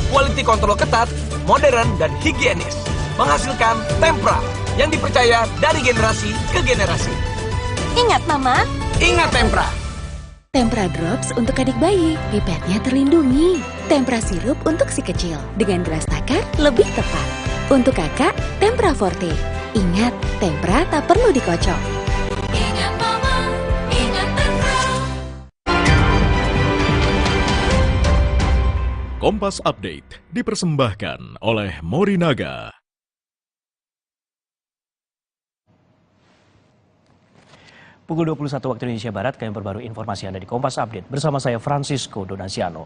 Quality control ketat, modern, dan higienis. Menghasilkan Tempra yang dipercaya dari generasi ke generasi. Ingat Mama? Ingat Tempra. Tempra Drops untuk adik bayi, pipetnya terlindungi. Tempra sirup untuk si kecil, dengan gelas takar lebih tepat. Untuk kakak, Tempra Forte. Ingat, Tempra tak perlu dikocok. Ingat Mama, ingat Tempra. Kompas Update dipersembahkan oleh Morinaga. Pukul 21 waktu Indonesia Barat, kami perbarui informasi Anda di Kompas Update bersama saya Francisco Donasiano.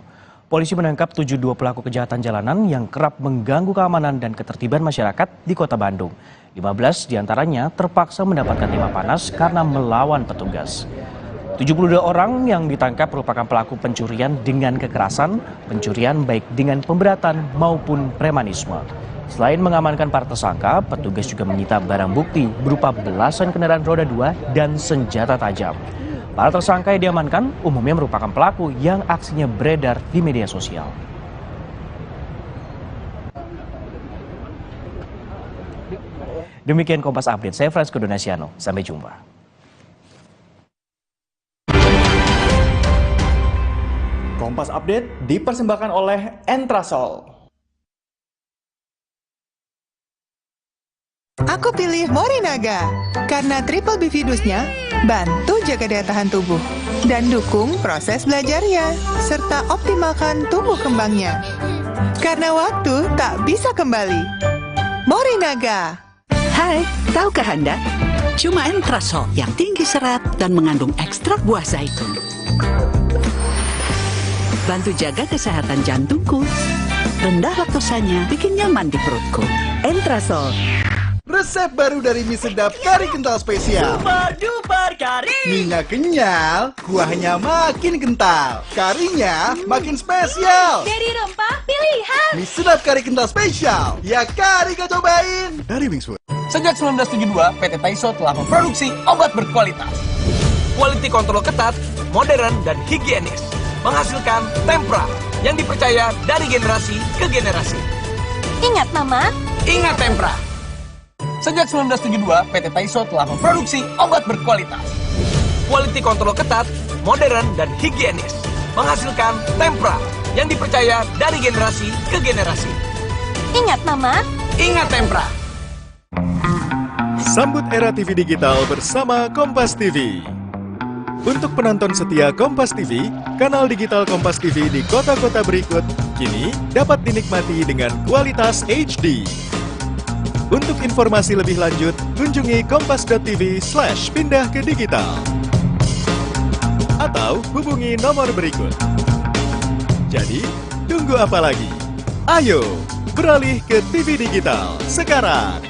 Polisi menangkap 72 pelaku kejahatan jalanan yang kerap mengganggu keamanan dan ketertiban masyarakat di Kota Bandung. 15 diantaranya terpaksa mendapatkan timah panas karena melawan petugas. 72 orang yang ditangkap merupakan pelaku pencurian dengan kekerasan, pencurian baik dengan pemberatan maupun premanisme. Selain mengamankan para tersangka, petugas juga menyita barang bukti berupa belasan kendaraan roda 2 dan senjata tajam. Para tersangka yang diamankan umumnya merupakan pelaku yang aksinya beredar di media sosial. Demikian Kompas Update, saya Fransco Donasiano. Sampai jumpa. Kompas Update dipersembahkan oleh Entrasol. Aku pilih Morinaga karena triple bifidusnya bantu jaga daya tahan tubuh dan dukung proses belajarnya serta optimalkan tumbuh kembangnya. Karena waktu tak bisa kembali. Morinaga. Hai, tahukah Anda? Cuma Entrasol yang tinggi serat dan mengandung ekstrak buah zaitun. Bantu jaga kesehatan jantungku. Rendah laktosanya bikin nyaman di perutku. Entrasol. Resep baru dari mie sedap kari kental spesial. Duper kari. Mie-nya kenyal, kuahnya makin kental, karinya makin spesial. Dari rempah pilihan. Mie sedap kari kental spesial. Ya kari kau cobain. Dari Wingswood. Sejak 1972, PT Taiso telah memproduksi obat berkualitas. Quality control ketat, modern, dan higienis. Menghasilkan Tempra yang dipercaya dari generasi ke generasi. Ingat nama? Ingat Tempra. Sejak 1972, PT Taiso telah memproduksi obat berkualitas. Quality control ketat, modern, dan higienis. Menghasilkan Tempra yang dipercaya dari generasi ke generasi. Ingat nama? Ingat Tempra. Sambut era TV digital bersama Kompas TV. Untuk penonton setia Kompas TV, kanal digital Kompas TV di kota-kota berikut kini dapat dinikmati dengan kualitas HD. Untuk informasi lebih lanjut, kunjungi kompas.tv/pindah ke digital. Atau hubungi nomor berikut. Jadi, tunggu apa lagi? Ayo, beralih ke TV digital sekarang.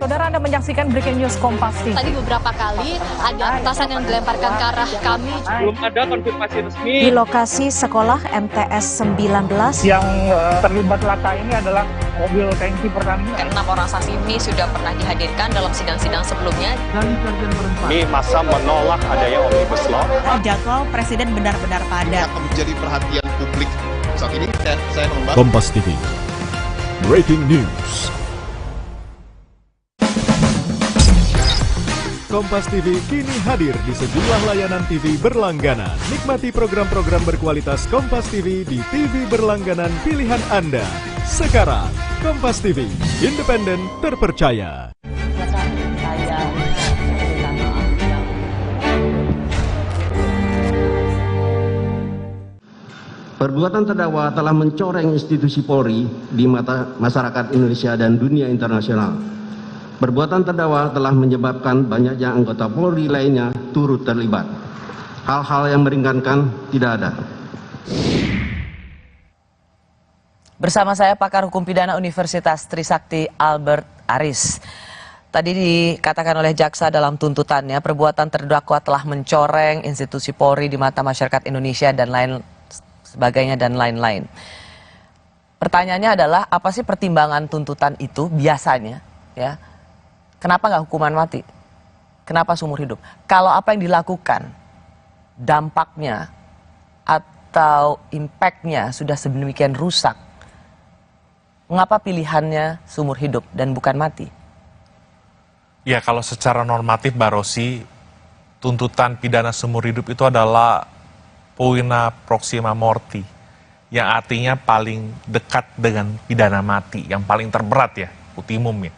Saudara, Anda menyaksikan Breaking News Kompas TV. Tadi beberapa kali ada petasan yang dilemparkan ke arah kami. Belum ada konfirmasi resmi. Di lokasi sekolah MTS 19. Yang terlibat laka ini adalah mobil tangki Pertamina. 6 orang saksi ini sudah pernah dihadirkan dalam sidang-sidang sebelumnya. Ini masa menolak adanya Omnibus Law. Jadwal Presiden benar-benar padat. Akan menjadi perhatian publik saat ini. Saya membahas. Kompas TV, Breaking News. Kompas TV kini hadir di sejumlah layanan TV berlangganan. Nikmati program-program berkualitas Kompas TV di TV berlangganan pilihan Anda. Sekarang, Kompas TV, independen, terpercaya. Perbuatan terdakwa telah mencoreng institusi Polri di mata masyarakat Indonesia dan dunia internasional. Perbuatan terdakwa telah menyebabkan banyaknya anggota Polri lainnya turut terlibat. Hal-hal yang meringankan tidak ada. Bersama saya pakar hukum pidana Universitas Trisakti Albert Aris. Tadi dikatakan oleh jaksa dalam tuntutannya, perbuatan terdakwa telah mencoreng institusi Polri di mata masyarakat Indonesia dan lain sebagainya dan lain-lain. Pertanyaannya adalah, apa sih pertimbangan tuntutan itu biasanya, ya? Kenapa nggak hukuman mati? Kenapa seumur hidup? Kalau apa yang dilakukan, dampaknya atau impactnya sudah sedemikian rusak, mengapa pilihannya seumur hidup dan bukan mati? Ya, kalau secara normatif, Mbak Rosi, tuntutan pidana seumur hidup itu adalah poena proxima morti, yang artinya paling dekat dengan pidana mati, yang paling terberat ya, ultimum ya.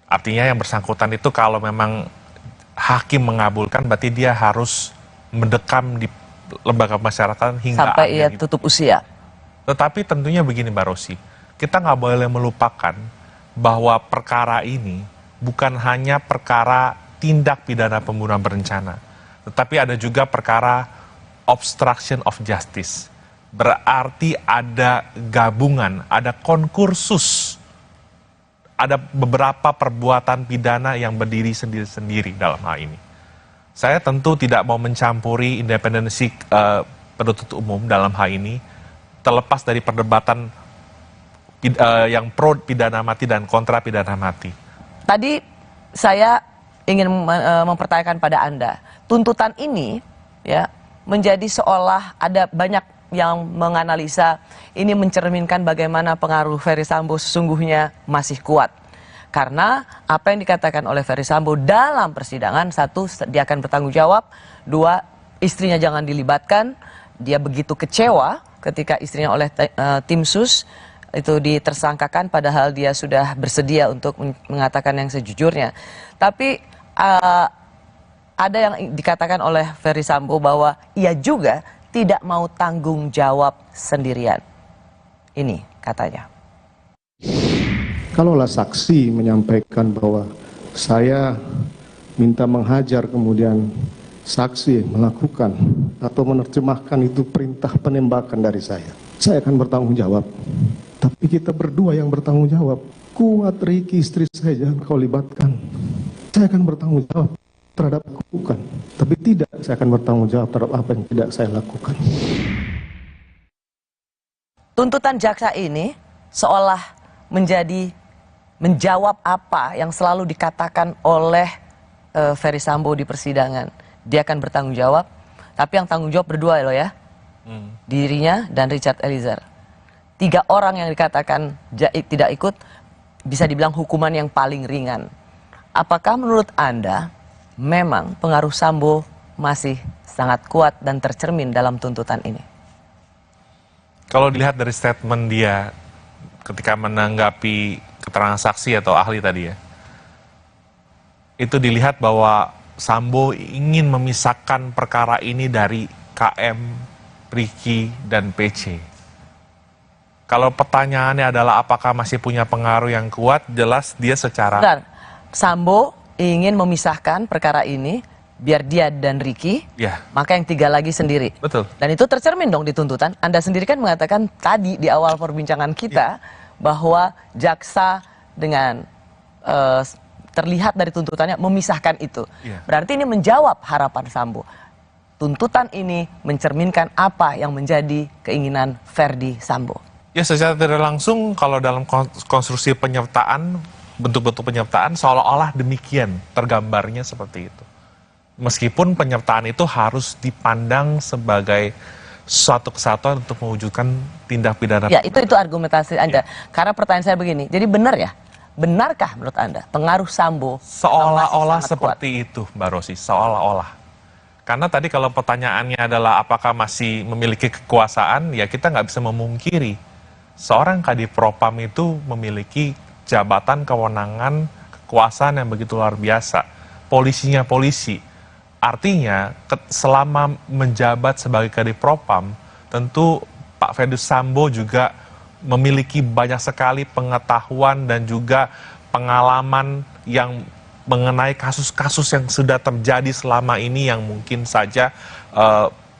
Artinya yang bersangkutan itu kalau memang hakim mengabulkan, berarti dia harus mendekam di lembaga masyarakatan hingga sampai ia gitu. tutup usia. Tetapi tentunya begini Mbak Rosi, kita nggak boleh melupakan bahwa perkara ini bukan hanya perkara tindak pidana pembunuhan berencana, tetapi ada juga perkara obstruction of justice. berarti ada gabungan, ada konkursus, ada beberapa perbuatan pidana yang berdiri sendiri-sendiri dalam hal ini. Saya tentu tidak mau mencampuri independensi penuntut umum dalam hal ini, terlepas dari perdebatan yang pro pidana mati dan kontra pidana mati. Tadi saya ingin mempertanyakan pada Anda, tuntutan ini ya menjadi seolah ada banyak yang menganalisa ini mencerminkan bagaimana pengaruh Ferry Sambo sesungguhnya masih kuat. Karena apa yang dikatakan oleh Ferry Sambo dalam persidangan, satu, dia akan bertanggung jawab, dua, istrinya jangan dilibatkan, dia begitu kecewa ketika istrinya oleh tim sus itu ditersangkakan padahal dia sudah bersedia untuk mengatakan yang sejujurnya. Tapi ada yang dikatakan oleh Ferry Sambo bahwa ia juga tidak mau tanggung jawab sendirian. Ini katanya. Kalaulah saksi menyampaikan bahwa saya minta menghajar, kemudian saksi melakukan atau menerjemahkan itu perintah penembakan dari saya akan bertanggung jawab. Tapi kita berdua yang bertanggung jawab. Kuat, Ricky, istri saya jangan kau libatkan. Saya akan bertanggung jawab terhadap lakukan, tapi tidak saya akan bertanggung jawab terhadap apa yang tidak saya lakukan. Tuntutan jaksa ini seolah menjawab apa yang selalu dikatakan oleh Ferry Sambo di persidangan. Dia akan bertanggung jawab, tapi yang tanggung jawab berdua loh ya, dirinya dan Richard Eliezer. 3 orang yang dikatakan tidak ikut bisa dibilang hukuman yang paling ringan. Apakah menurut Anda memang pengaruh Sambo masih sangat kuat dan tercermin dalam tuntutan ini? Kalau dilihat dari statement dia ketika menanggapi keterangan saksi atau ahli tadi ya, itu dilihat bahwa Sambo ingin memisahkan perkara ini dari KM, Ricky, dan PC. Kalau pertanyaannya adalah apakah masih punya pengaruh yang kuat, jelas dia secara... Benar, Sambo ingin memisahkan perkara ini biar dia dan Ricky, maka yang 3 lagi sendiri. Betul. Dan itu tercermin dong di tuntutan. Anda sendiri kan mengatakan tadi di awal perbincangan kita bahwa jaksa dengan terlihat dari tuntutannya memisahkan itu. Berarti ini menjawab harapan Sambo. Tuntutan ini mencerminkan apa yang menjadi keinginan Ferdy Sambo. Ya, secara tidak langsung kalau dalam konstruksi penyertaan, bentuk-bentuk penyertaan seolah-olah demikian tergambarnya seperti itu. Meskipun penyertaan itu harus dipandang sebagai suatu kesatuan untuk mewujudkan tindak pidana. Ya, itu argumentasi Anda. Karena pertanyaan saya begini, jadi benar ya? Benarkah menurut Anda pengaruh Sambo seolah-olah seperti itu, Mbak Rosi, seolah-olah. Karena tadi kalau pertanyaannya adalah apakah masih memiliki kekuasaan, ya kita nggak bisa memungkiri. Seorang Kadif Propam itu memiliki jabatan, kewenangan, kekuasaan yang begitu luar biasa. Polisinya polisi. Artinya selama menjabat sebagai Kadif Propam, tentu Pak Ferdy Sambo juga memiliki banyak sekali pengetahuan dan juga pengalaman yang mengenai kasus-kasus yang sudah terjadi selama ini yang mungkin saja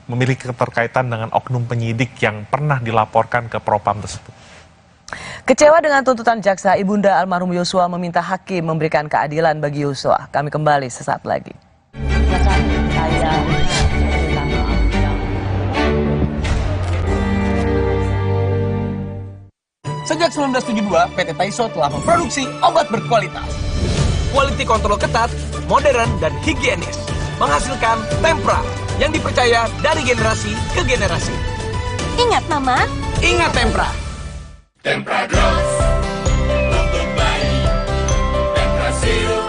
memiliki keterkaitan dengan oknum penyidik yang pernah dilaporkan ke Propam tersebut. Kecewa dengan tuntutan jaksa, Ibunda almarhum Yosua meminta hakim memberikan keadilan bagi Yosua. Kami kembali sesaat lagi. Sejak 1972, PT Taiso telah memproduksi obat berkualitas. Quality control ketat, modern, dan higienis. Menghasilkan Tempra yang dipercaya dari generasi ke generasi. Ingat, Mama. Ingat Tempra. Tempra Drops untuk bayi, Tempra Sirup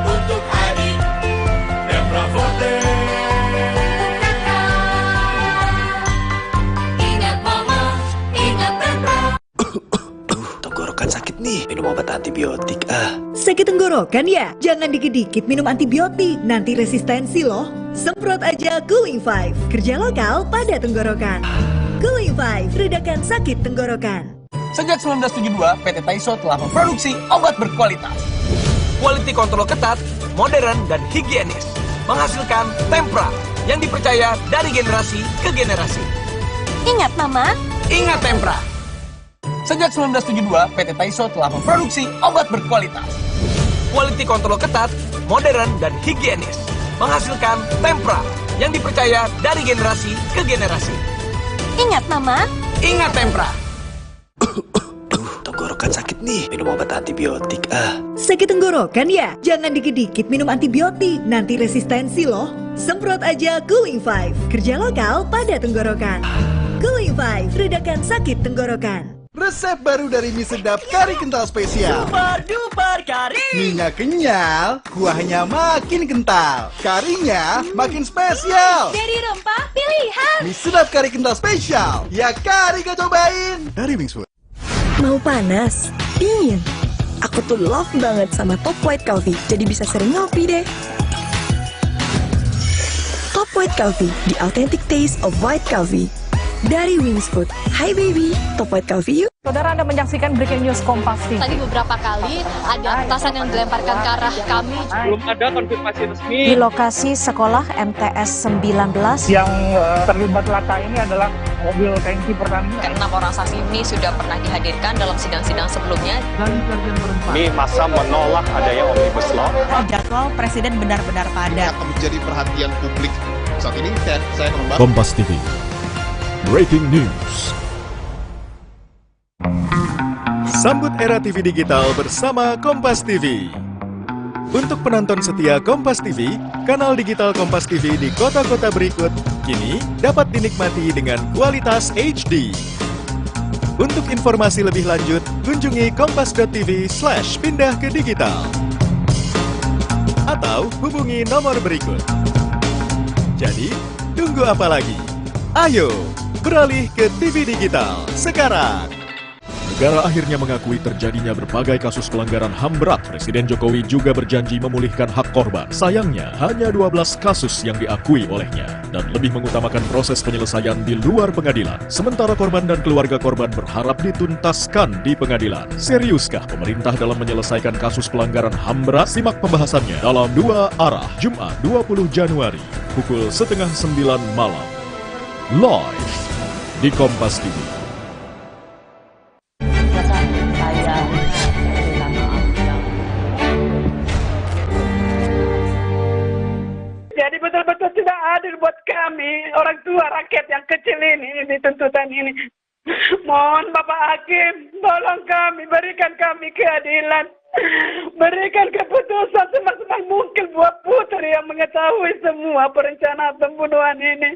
untuk adik, Tempra Forte untuk kakak. Ingat Mama, ingat Tempra. Tenggorokan sakit nih, minum obat antibiotik Sakit tenggorokan ya? Jangan dikit-dikit minum antibiotik, nanti resistensi loh. Semprot aja Cooling 5, kerja lokal pada tenggorokan. Cooling 5, redakan sakit tenggorokan. Sejak 1972, PT Taiso telah memproduksi obat berkualitas. Quality control ketat, modern, dan higienis. Menghasilkan Tempra yang dipercaya dari generasi ke generasi. Ingat Mama? Ingat Tempra. Sejak 1972, PT Taiso telah memproduksi obat berkualitas. Quality control ketat, modern, dan higienis. Menghasilkan Tempra yang dipercaya dari generasi ke generasi. Ingat Mama? Ingat Tempra. Tenggorokan sakit nih, minum obat antibiotik Sakit tenggorokan ya? Jangan dikit-dikit minum antibiotik, nanti resistensi loh. Semprot aja Cooling 5, kerja lokal pada tenggorokan. Cooling 5, redakan sakit tenggorokan. Resep baru dari mie sedap kari kental spesial. Super duper kari. Mie-nya kenyal, kuahnya makin kental. Karinya makin spesial. Dari rempah pilihan. Mie sedap kari kental spesial. Ya kari gak cobain. Dari Wingswood. Mau panas? Dingin? Aku tuh love banget sama Top White Coffee, jadi bisa sering ngopi deh. Top White Coffee, the authentic taste of white coffee. Dari Wingswood. Hai baby, Top White Coffee yuk. Saudara, Anda menyaksikan Breaking News Kompas TV. Tadi beberapa kali ada petasan yang dilemparkan ke arah kami. Belum ada konfirmasi resmi. Di lokasi sekolah MTS 19. Yang terlibat laka ini adalah mobil tangki Pertamina. 6 orang saksi ini sudah pernah dihadirkan dalam sidang-sidang sebelumnya. Kami masa menolak adanya Omnibus Law. Jadwal Presiden benar-benar padat. Akan menjadi perhatian publik. Saat ini saya membahas Kompas TV. Breaking News. Sambut era TV digital bersama Kompas TV. Untuk penonton setia Kompas TV, kanal digital Kompas TV di kota-kota berikut kini dapat dinikmati dengan kualitas HD. Untuk informasi lebih lanjut, kunjungi kompas.tv/pindah ke digital. Atau hubungi nomor berikut. Jadi, tunggu apa lagi? Ayo, beralih ke TV digital sekarang. Negara akhirnya mengakui terjadinya berbagai kasus pelanggaran HAM berat. Presiden Jokowi juga berjanji memulihkan hak korban. Sayangnya, hanya 12 kasus yang diakui olehnya dan lebih mengutamakan proses penyelesaian di luar pengadilan. Sementara korban dan keluarga korban berharap dituntaskan di pengadilan. Seriuskah pemerintah dalam menyelesaikan kasus pelanggaran HAM berat? Simak pembahasannya dalam 2 arah, Jumat 20 Januari, pukul 8:30 malam. Live di Kompas TV. Jadi betul-betul tidak adil buat kami, orang tua rakyat yang kecil ini, di tuntutan ini. Mohon Bapak Hakim, tolong kami, berikan kami keadilan. Berikan keputusan semaksimal mungkin buat putri yang mengetahui semua perencanaan pembunuhan ini.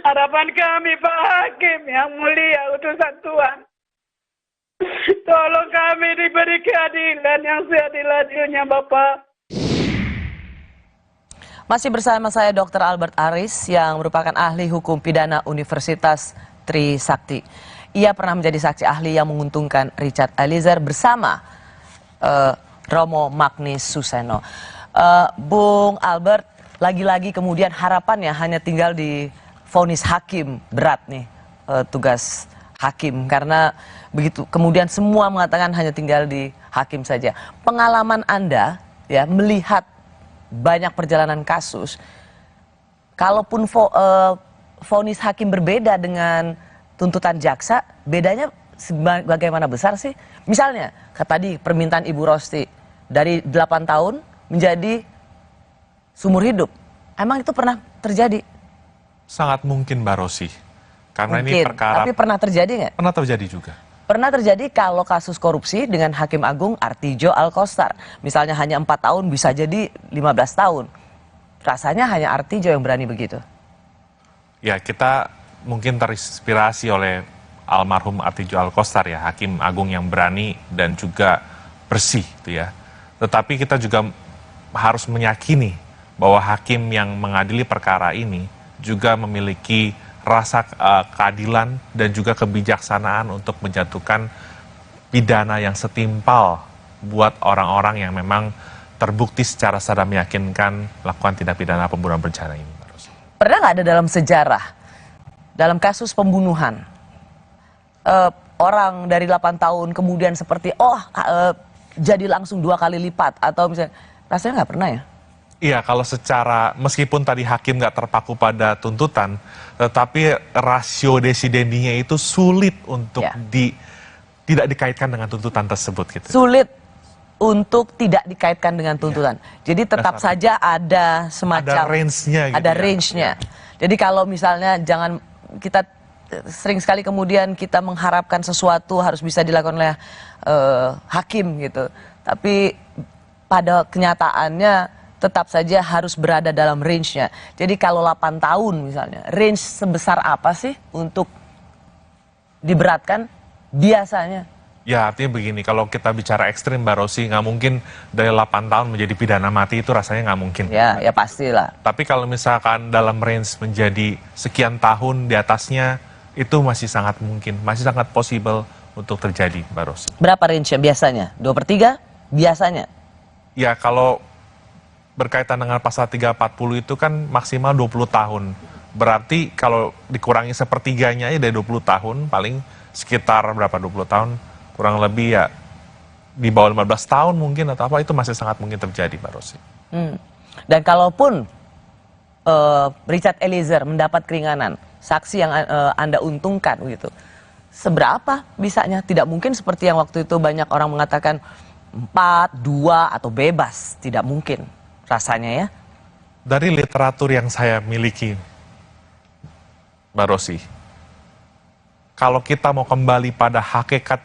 Harapan kami Pak Hakim yang mulia utusan Tuhan. Tolong kami diberi keadilan yang seadil-adilnya Bapak. Masih bersama saya Dr. Albert Aris yang merupakan ahli hukum pidana Universitas Trisakti. Ia pernah menjadi saksi ahli yang menguntungkan Richard Eliezer bersama Romo Magnis Suseno. Bung Albert, lagi-lagi kemudian harapannya hanya tinggal di vonis hakim berat nih, tugas hakim, karena begitu kemudian semua mengatakan hanya tinggal di hakim saja. Pengalaman Anda ya melihat banyak perjalanan kasus, kalaupun vonis hakim berbeda dengan tuntutan jaksa, bedanya bagaimana besar sih? Misalnya, tadi permintaan Ibu Rosti dari 8 tahun menjadi seumur hidup. Emang itu pernah terjadi? Sangat mungkin Mbak Rosi. Karena mungkin, ini perkara... Tapi pernah terjadi nggak? Pernah terjadi juga. Pernah terjadi kalau kasus korupsi dengan Hakim Agung Artijo Alkostar. Misalnya hanya 4 tahun bisa jadi 15 tahun. Rasanya hanya Artijo yang berani begitu. Ya, kita mungkin terinspirasi oleh almarhum Artijo Alkostar ya, Hakim Agung yang berani dan juga bersih gitu ya. Tetapi kita juga harus meyakini bahwa hakim yang mengadili perkara ini juga memiliki rasa keadilan dan juga kebijaksanaan untuk menjatuhkan pidana yang setimpal buat orang-orang yang memang terbukti secara sadar meyakinkan melakukan tindak pidana pembunuhan berencana ini. Pernah nggak ada dalam sejarah, dalam kasus pembunuhan, orang dari 8 tahun kemudian seperti jadi langsung 2 kali lipat atau misalnya, rasanya nggak pernah ya? Iya, kalau secara, meskipun tadi hakim nggak terpaku pada tuntutan, tetapi rasio desidendinya itu sulit untuk tidak dikaitkan dengan tuntutan tersebut. Gitu. Sulit untuk tidak dikaitkan dengan tuntutan. Jadi tetap saja ada semacam... Ada range-nya. Gitu ada range-nya. Jadi kalau misalnya jangan, kita sering sekali kemudian kita mengharapkan sesuatu harus bisa dilakukan oleh hakim gitu. Tapi pada kenyataannya tetap saja harus berada dalam range-nya. Jadi kalau 8 tahun misalnya, range sebesar apa sih untuk diberatkan biasanya? Ya artinya begini, kalau kita bicara ekstrim Mbak Rosi, nggak mungkin dari 8 tahun menjadi pidana mati itu rasanya nggak mungkin. Ya pastilah. Tapi kalau misalkan dalam range menjadi sekian tahun di atasnya, itu masih sangat mungkin, masih sangat possible untuk terjadi Mbak Rosi. Berapa range-nya biasanya? 2/3 biasanya? Ya kalau berkaitan dengan pasal 340 itu kan maksimal 20 tahun. Berarti kalau dikurangi sepertiganya aja dari 20 tahun, paling sekitar berapa 20 tahun, kurang lebih ya di bawah 15 tahun mungkin atau apa, itu masih sangat mungkin terjadi Mbak Rosi. Dan kalaupun Richard Eliezer mendapat keringanan, saksi yang Anda untungkan gitu, seberapa bisanya? Tidak mungkin seperti yang waktu itu banyak orang mengatakan 4, 2 atau bebas, tidak mungkin. Rasanya ya. Dari literatur yang saya miliki, Mbak Rosi, kalau kita mau kembali pada hakikat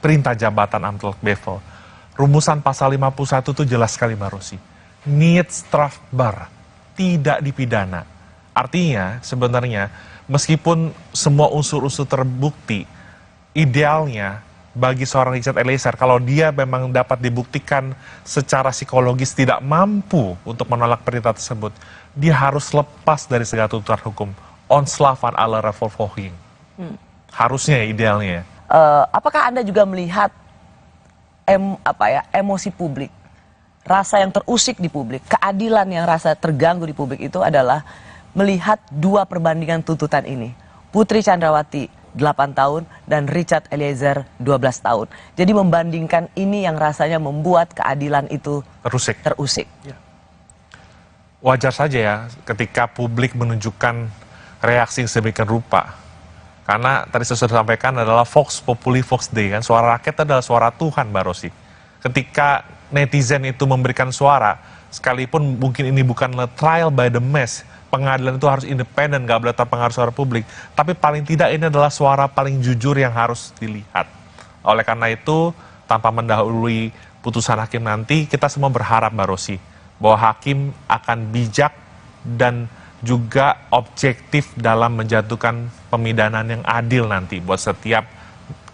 perintah jabatan Amtel Bevel, rumusan pasal 51 itu jelas sekali Mbak Rosi. Niet strafbar, tidak dipidana. Artinya sebenarnya meskipun semua unsur-unsur terbukti, idealnya bagi seorang Richard Eliezer, kalau dia memang dapat dibuktikan secara psikologis tidak mampu untuk menolak perintah tersebut, dia harus lepas dari segala tuntutan hukum. Onslavan ala revolving. Harusnya idealnya. Apakah Anda juga melihat emosi publik, rasa yang terusik di publik, keadilan yang rasa terganggu di publik itu adalah melihat 2 perbandingan tuntutan ini. Putri Chandrawati 8 tahun dan Richard Eliezer 12 tahun. Jadi membandingkan ini yang rasanya membuat keadilan itu terusik. Ya. Wajar saja ya ketika publik menunjukkan reaksi sedemikian rupa. Karena tadi saya sudah sampaikan adalah Vox Populi Vox Dei, kan suara rakyat adalah suara Tuhan Mbak Rosi. Ketika netizen itu memberikan suara, sekalipun mungkin ini bukan trial by the mass, pengadilan itu harus independen, nggak boleh terpengaruh suara publik. Tapi paling tidak ini adalah suara paling jujur yang harus dilihat. Oleh karena itu, tanpa mendahului putusan hakim nanti, kita semua berharap Mbak Rosi, bahwa hakim akan bijak dan juga objektif dalam menjatuhkan pemidanaan yang adil nanti buat setiap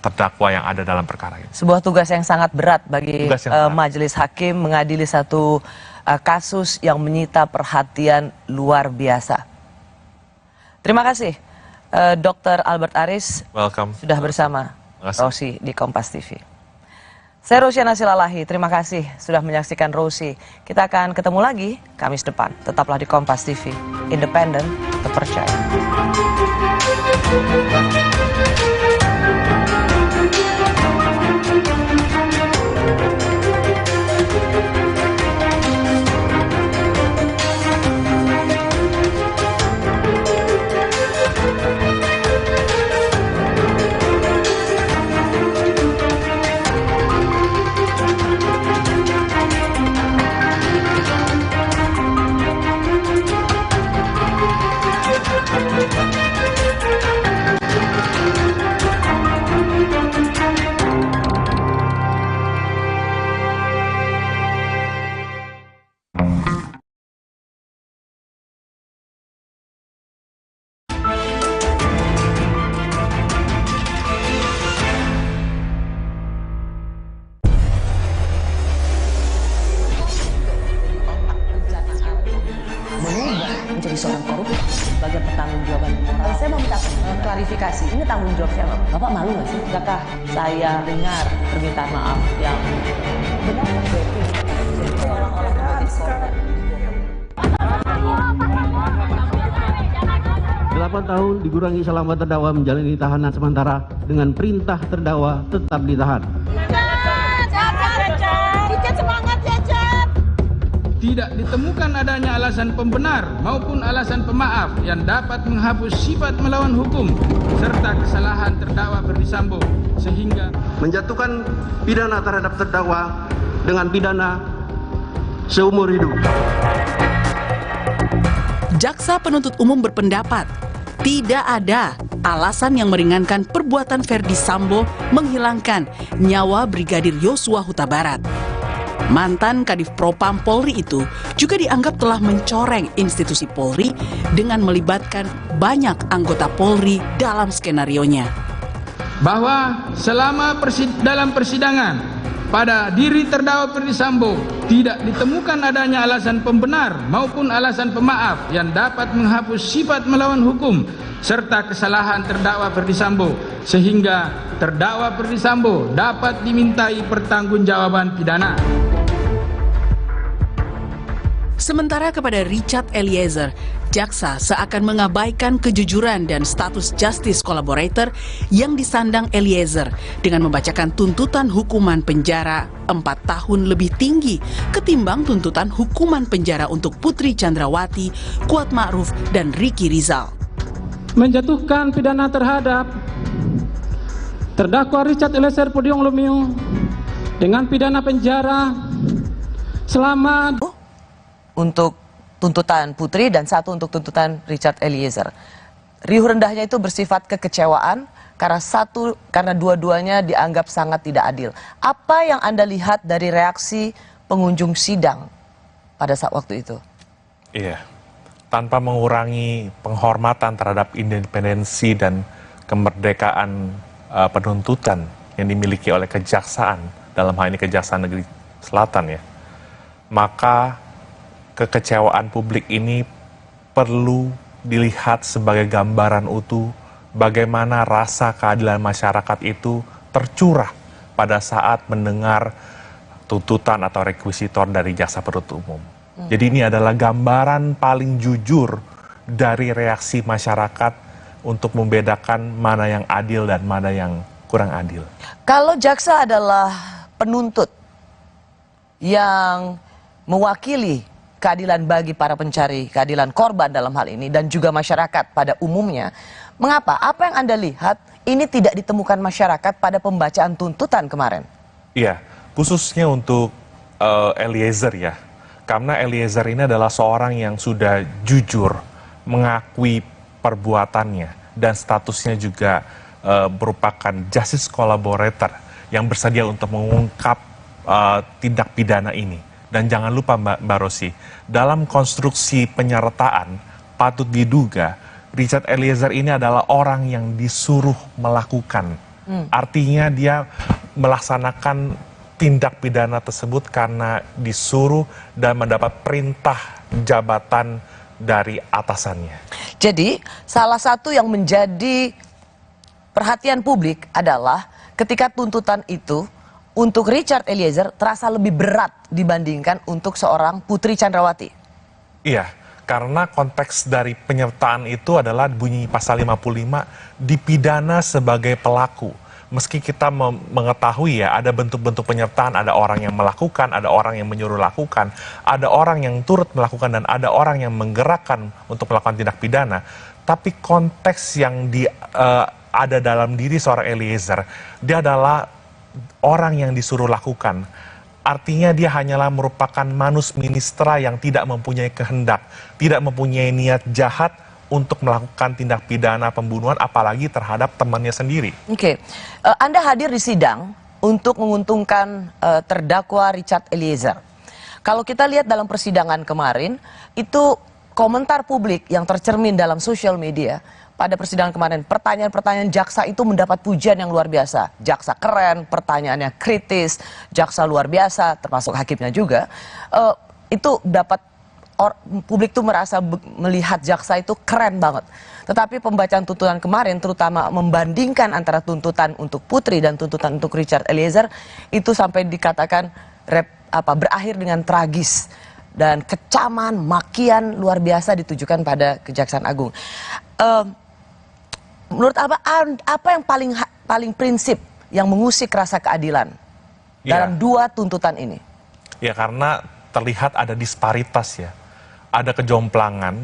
terdakwa yang ada dalam perkara ini. Sebuah tugas yang sangat berat bagi majelis hakim mengadili satu kasus yang menyita perhatian luar biasa. Terima kasih Dr. Albert Aris. Welcome. Sudah bersama Rosi di Kompas TV. Saya Rosyana Silalahi, terima kasih sudah menyaksikan Rosi. Kita akan ketemu lagi Kamis depan. Tetaplah di Kompas TV, independen, terpercaya. Menjadi seorang koruptor sebagai pertanggungjawaban moral. Saya mau minta klarifikasi, ini tanggung jawab siapa? Bapak malu nggak sih? Apakah saya dengar permintaan maaf yang benar? 8 tahun dikurangi selama terdakwa menjalani tahanan sementara dengan perintah terdakwa tetap ditahan. tidak ditemukan adanya alasan pembenar maupun alasan pemaaf yang dapat menghapus sifat melawan hukum serta kesalahan terdakwa Ferdi Sambo sehingga menjatuhkan pidana terhadap terdakwa dengan pidana seumur hidup. Jaksa penuntut umum berpendapat tidak ada alasan yang meringankan perbuatan Ferdi Sambo menghilangkan nyawa Brigadir Yosua Huta Barat. Mantan Kadif Propam Polri itu juga dianggap telah mencoreng institusi Polri dengan melibatkan banyak anggota Polri dalam skenarionya. Bahwa selama dalam persidangan pada diri terdakwa Ferdi Sambo tidak ditemukan adanya alasan pembenar maupun alasan pemaaf yang dapat menghapus sifat melawan hukum serta kesalahan terdakwa Ferdi Sambo sehingga terdakwa Ferdi Sambo dapat dimintai pertanggungjawaban pidana. Sementara kepada Richard Eliezer, jaksa seakan mengabaikan kejujuran dan status justice collaborator yang disandang Eliezer dengan membacakan tuntutan hukuman penjara 4 tahun lebih tinggi ketimbang tuntutan hukuman penjara untuk Putri Chandrawati, Kuat Ma'ruf, dan Ricky Rizal. Menjatuhkan pidana terhadap terdakwa Richard Eliezer Pudium Lumiu dengan pidana penjara selama untuk tuntutan Putri dan 1 untuk tuntutan Richard Eliezer. Riuh rendahnya itu bersifat kekecewaan karena dua-duanya dianggap sangat tidak adil. Apa yang Anda lihat dari reaksi pengunjung sidang pada saat waktu itu? Iya, tanpa mengurangi penghormatan terhadap independensi dan kemerdekaan penuntutan yang dimiliki oleh kejaksaan, dalam hal ini Kejaksaan Negeri Selatan ya, maka kekecewaan publik ini perlu dilihat sebagai gambaran utuh bagaimana rasa keadilan masyarakat itu tercurah pada saat mendengar tuntutan atau rekuisitor dari jaksa penuntut umum. Jadi ini adalah gambaran paling jujur dari reaksi masyarakat untuk membedakan mana yang adil dan mana yang kurang adil. Kalau jaksa adalah penuntut yang mewakili keadilan bagi para pencari keadilan korban dalam hal ini dan juga masyarakat pada umumnya, mengapa? Apa yang Anda lihat ini tidak ditemukan masyarakat pada pembacaan tuntutan kemarin? Iya, khususnya untuk Eliezer ya, karena Eliezer ini adalah seorang yang sudah jujur mengakui perbuatannya dan statusnya juga merupakan justice collaborator yang bersedia untuk mengungkap tindak pidana ini. Dan jangan lupa Mbak Rosi, dalam konstruksi penyertaan patut diduga Richard Eliezer ini adalah orang yang disuruh melakukan. Artinya dia melaksanakan tindak pidana tersebut karena disuruh dan mendapat perintah jabatan dari atasannya. Jadi salah satu yang menjadi perhatian publik adalah ketika tuntutan itu untuk Richard Eliezer terasa lebih berat dibandingkan untuk seorang Putri Chandrawati. Iya, karena konteks dari penyertaan itu adalah bunyi pasal 55 dipidana sebagai pelaku. Meski kita mengetahui ya ada bentuk-bentuk penyertaan, ada orang yang melakukan, ada orang yang menyuruh lakukan, ada orang yang turut melakukan dan ada orang yang menggerakkan untuk melakukan tindak pidana. Tapi konteks yang ada dalam diri seorang Eliezer, dia adalah orang yang disuruh lakukan. Artinya dia hanyalah merupakan manus ministra yang tidak mempunyai kehendak, tidak mempunyai niat jahat untuk melakukan tindak pidana pembunuhan, apalagi terhadap temannya sendiri. Oke, Anda hadir di sidang untuk menguntungkan terdakwa Richard Eliezer. Kalau kita lihat dalam persidangan kemarin, itu komentar publik yang tercermin dalam sosial media pada persidangan kemarin, pertanyaan-pertanyaan jaksa itu mendapat pujian yang luar biasa. Jaksa keren, pertanyaannya kritis, jaksa luar biasa, termasuk hakimnya juga. Itu dapat publik tuh merasa melihat jaksa itu keren banget. Tetapi pembacaan tuntutan kemarin, terutama membandingkan antara tuntutan untuk Putri dan tuntutan untuk Richard Eliezer, itu sampai dikatakan berakhir dengan tragis dan kecaman, makian luar biasa ditujukan pada Kejaksaan Agung. Menurut apa yang paling prinsip yang mengusik rasa keadilan dalam dua tuntutan ini? Ya karena terlihat ada disparitas ya, ada kejomplangan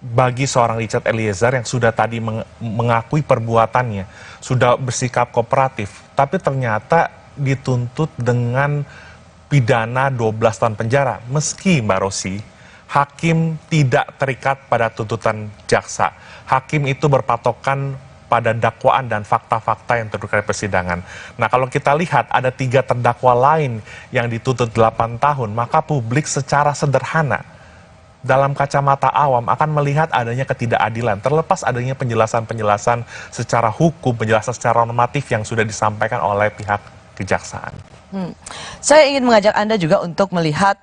bagi seorang Richard Eliezer yang sudah tadi mengakui perbuatannya, sudah bersikap kooperatif, tapi ternyata dituntut dengan pidana 12 tahun penjara. Meski Mbak Rosi, hakim tidak terikat pada tuntutan jaksa. Hakim itu berpatokan pada dakwaan dan fakta-fakta yang terkait persidangan. Nah, kalau kita lihat ada 3 terdakwa lain yang dituntut 8 tahun, maka publik secara sederhana dalam kacamata awam akan melihat adanya ketidakadilan, terlepas adanya penjelasan-penjelasan secara hukum, penjelasan secara normatif yang sudah disampaikan oleh pihak kejaksaan. Saya ingin mengajak Anda juga untuk melihat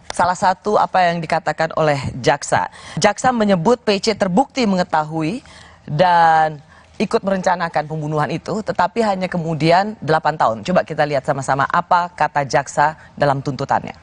salah satu apa yang dikatakan oleh jaksa. Jaksa menyebut PC terbukti mengetahui dan ikut merencanakan pembunuhan itu, tetapi hanya kemudian 8 tahun. Coba kita lihat sama-sama apa kata jaksa dalam tuntutannya.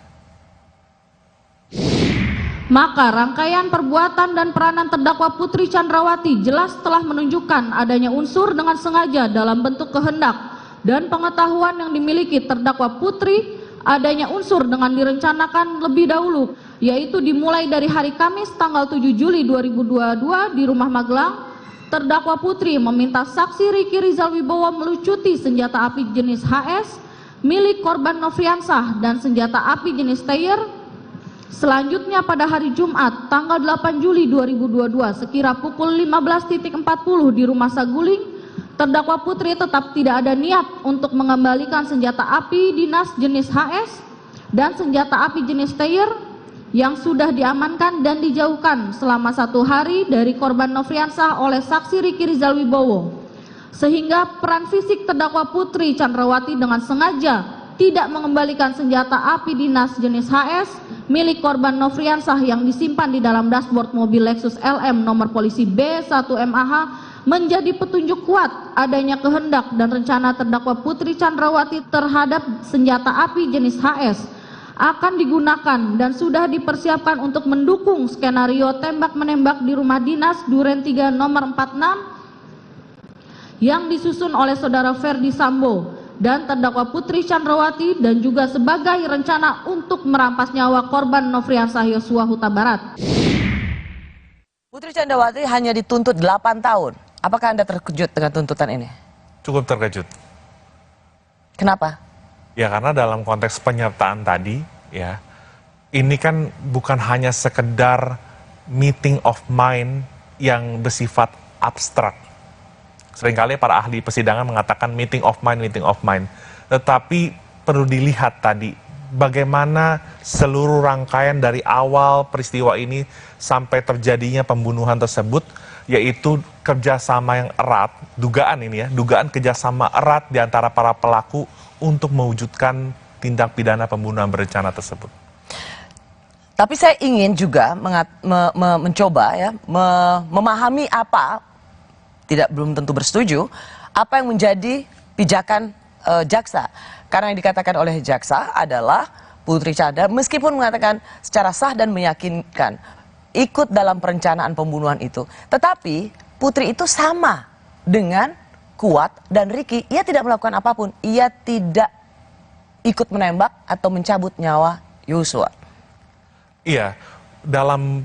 Maka rangkaian perbuatan dan peranan terdakwa Putri Chandrawati jelas telah menunjukkan adanya unsur dengan sengaja dalam bentuk kehendak dan pengetahuan yang dimiliki terdakwa Putri, adanya unsur dengan direncanakan lebih dahulu, yaitu dimulai dari hari Kamis tanggal 7 Juli 2022 di Rumah Magelang. Terdakwa Putri meminta saksi Riki Rizal Wibowo melucuti senjata api jenis HS milik korban Nofriansah dan senjata api jenis Steyr. Selanjutnya pada hari Jumat tanggal 8 Juli 2022 sekira pukul 15.40 di Rumah Saguling, terdakwa Putri tetap tidak ada niat untuk mengembalikan senjata api dinas jenis HS dan senjata api jenis Steyr yang sudah diamankan dan dijauhkan selama 1 hari dari korban Nofriansah oleh saksi Riki Rizal Wibowo, sehingga peran fisik terdakwa Putri Chandrawati dengan sengaja tidak mengembalikan senjata api dinas jenis HS milik korban Nofriansah yang disimpan di dalam dashboard mobil Lexus LM nomor polisi B1MAH menjadi petunjuk kuat adanya kehendak dan rencana terdakwa Putri Chandrawati terhadap senjata api jenis HS akan digunakan dan sudah dipersiapkan untuk mendukung skenario tembak-menembak di rumah dinas Duren 3 nomor 46 yang disusun oleh saudara Ferdi Sambo dan terdakwa Putri Chandrawati, dan juga sebagai rencana untuk merampas nyawa korban Nofriansah Yosua Huta Barat. Putri Chandrawati hanya dituntut 8 tahun. Apakah Anda terkejut dengan tuntutan ini? Cukup terkejut. Kenapa? Ya karena dalam konteks penyertaan tadi, ya, ini kan bukan hanya sekedar meeting of mind yang bersifat abstrak. Seringkali para ahli persidangan mengatakan meeting of mind. Tetapi perlu dilihat tadi bagaimana seluruh rangkaian dari awal peristiwa ini sampai terjadinya pembunuhan tersebut, yaitu kerjasama yang erat, dugaan kerjasama erat di antara para pelaku untuk mewujudkan tindak pidana pembunuhan berencana tersebut. Tapi saya ingin juga mencoba ya memahami apa, belum tentu bersetuju, apa yang menjadi pijakan jaksa. Karena yang dikatakan oleh jaksa adalah Putri Chandra meskipun mengatakan secara sah dan meyakinkan ikut dalam perencanaan pembunuhan itu, tetapi Putri itu sama dengan Kuat dan Riki, ia tidak melakukan apapun, ia tidak ikut menembak atau mencabut nyawa Yosua. Iya, dalam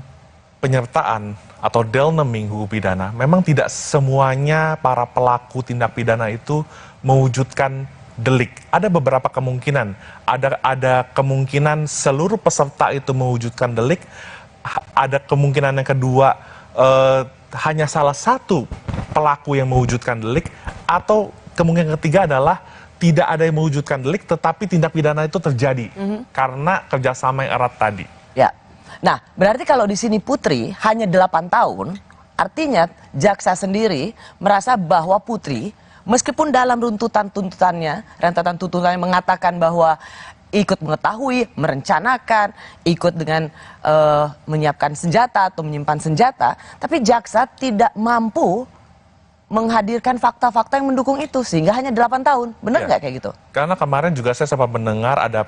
penyertaan atau delneming hukum pidana, memang tidak semuanya para pelaku tindak pidana itu mewujudkan delik. Ada beberapa kemungkinan, ada kemungkinan seluruh peserta itu mewujudkan delik, ada kemungkinan yang kedua hanya salah satu pelaku yang mewujudkan delik, atau kemungkinan ketiga adalah tidak ada yang mewujudkan delik tetapi tindak pidana itu terjadi karena kerjasama yang erat tadi. Ya, nah berarti kalau di sini Putri hanya 8 tahun, artinya jaksa sendiri merasa bahwa Putri meskipun dalam rentetan tuntutannya mengatakan bahwa ikut mengetahui, merencanakan, ikut dengan menyiapkan senjata atau menyimpan senjata, tapi jaksa tidak mampu menghadirkan fakta-fakta yang mendukung itu, sehingga hanya 8 tahun. Benar nggak kayak gitu? Karena kemarin juga saya sempat mendengar ada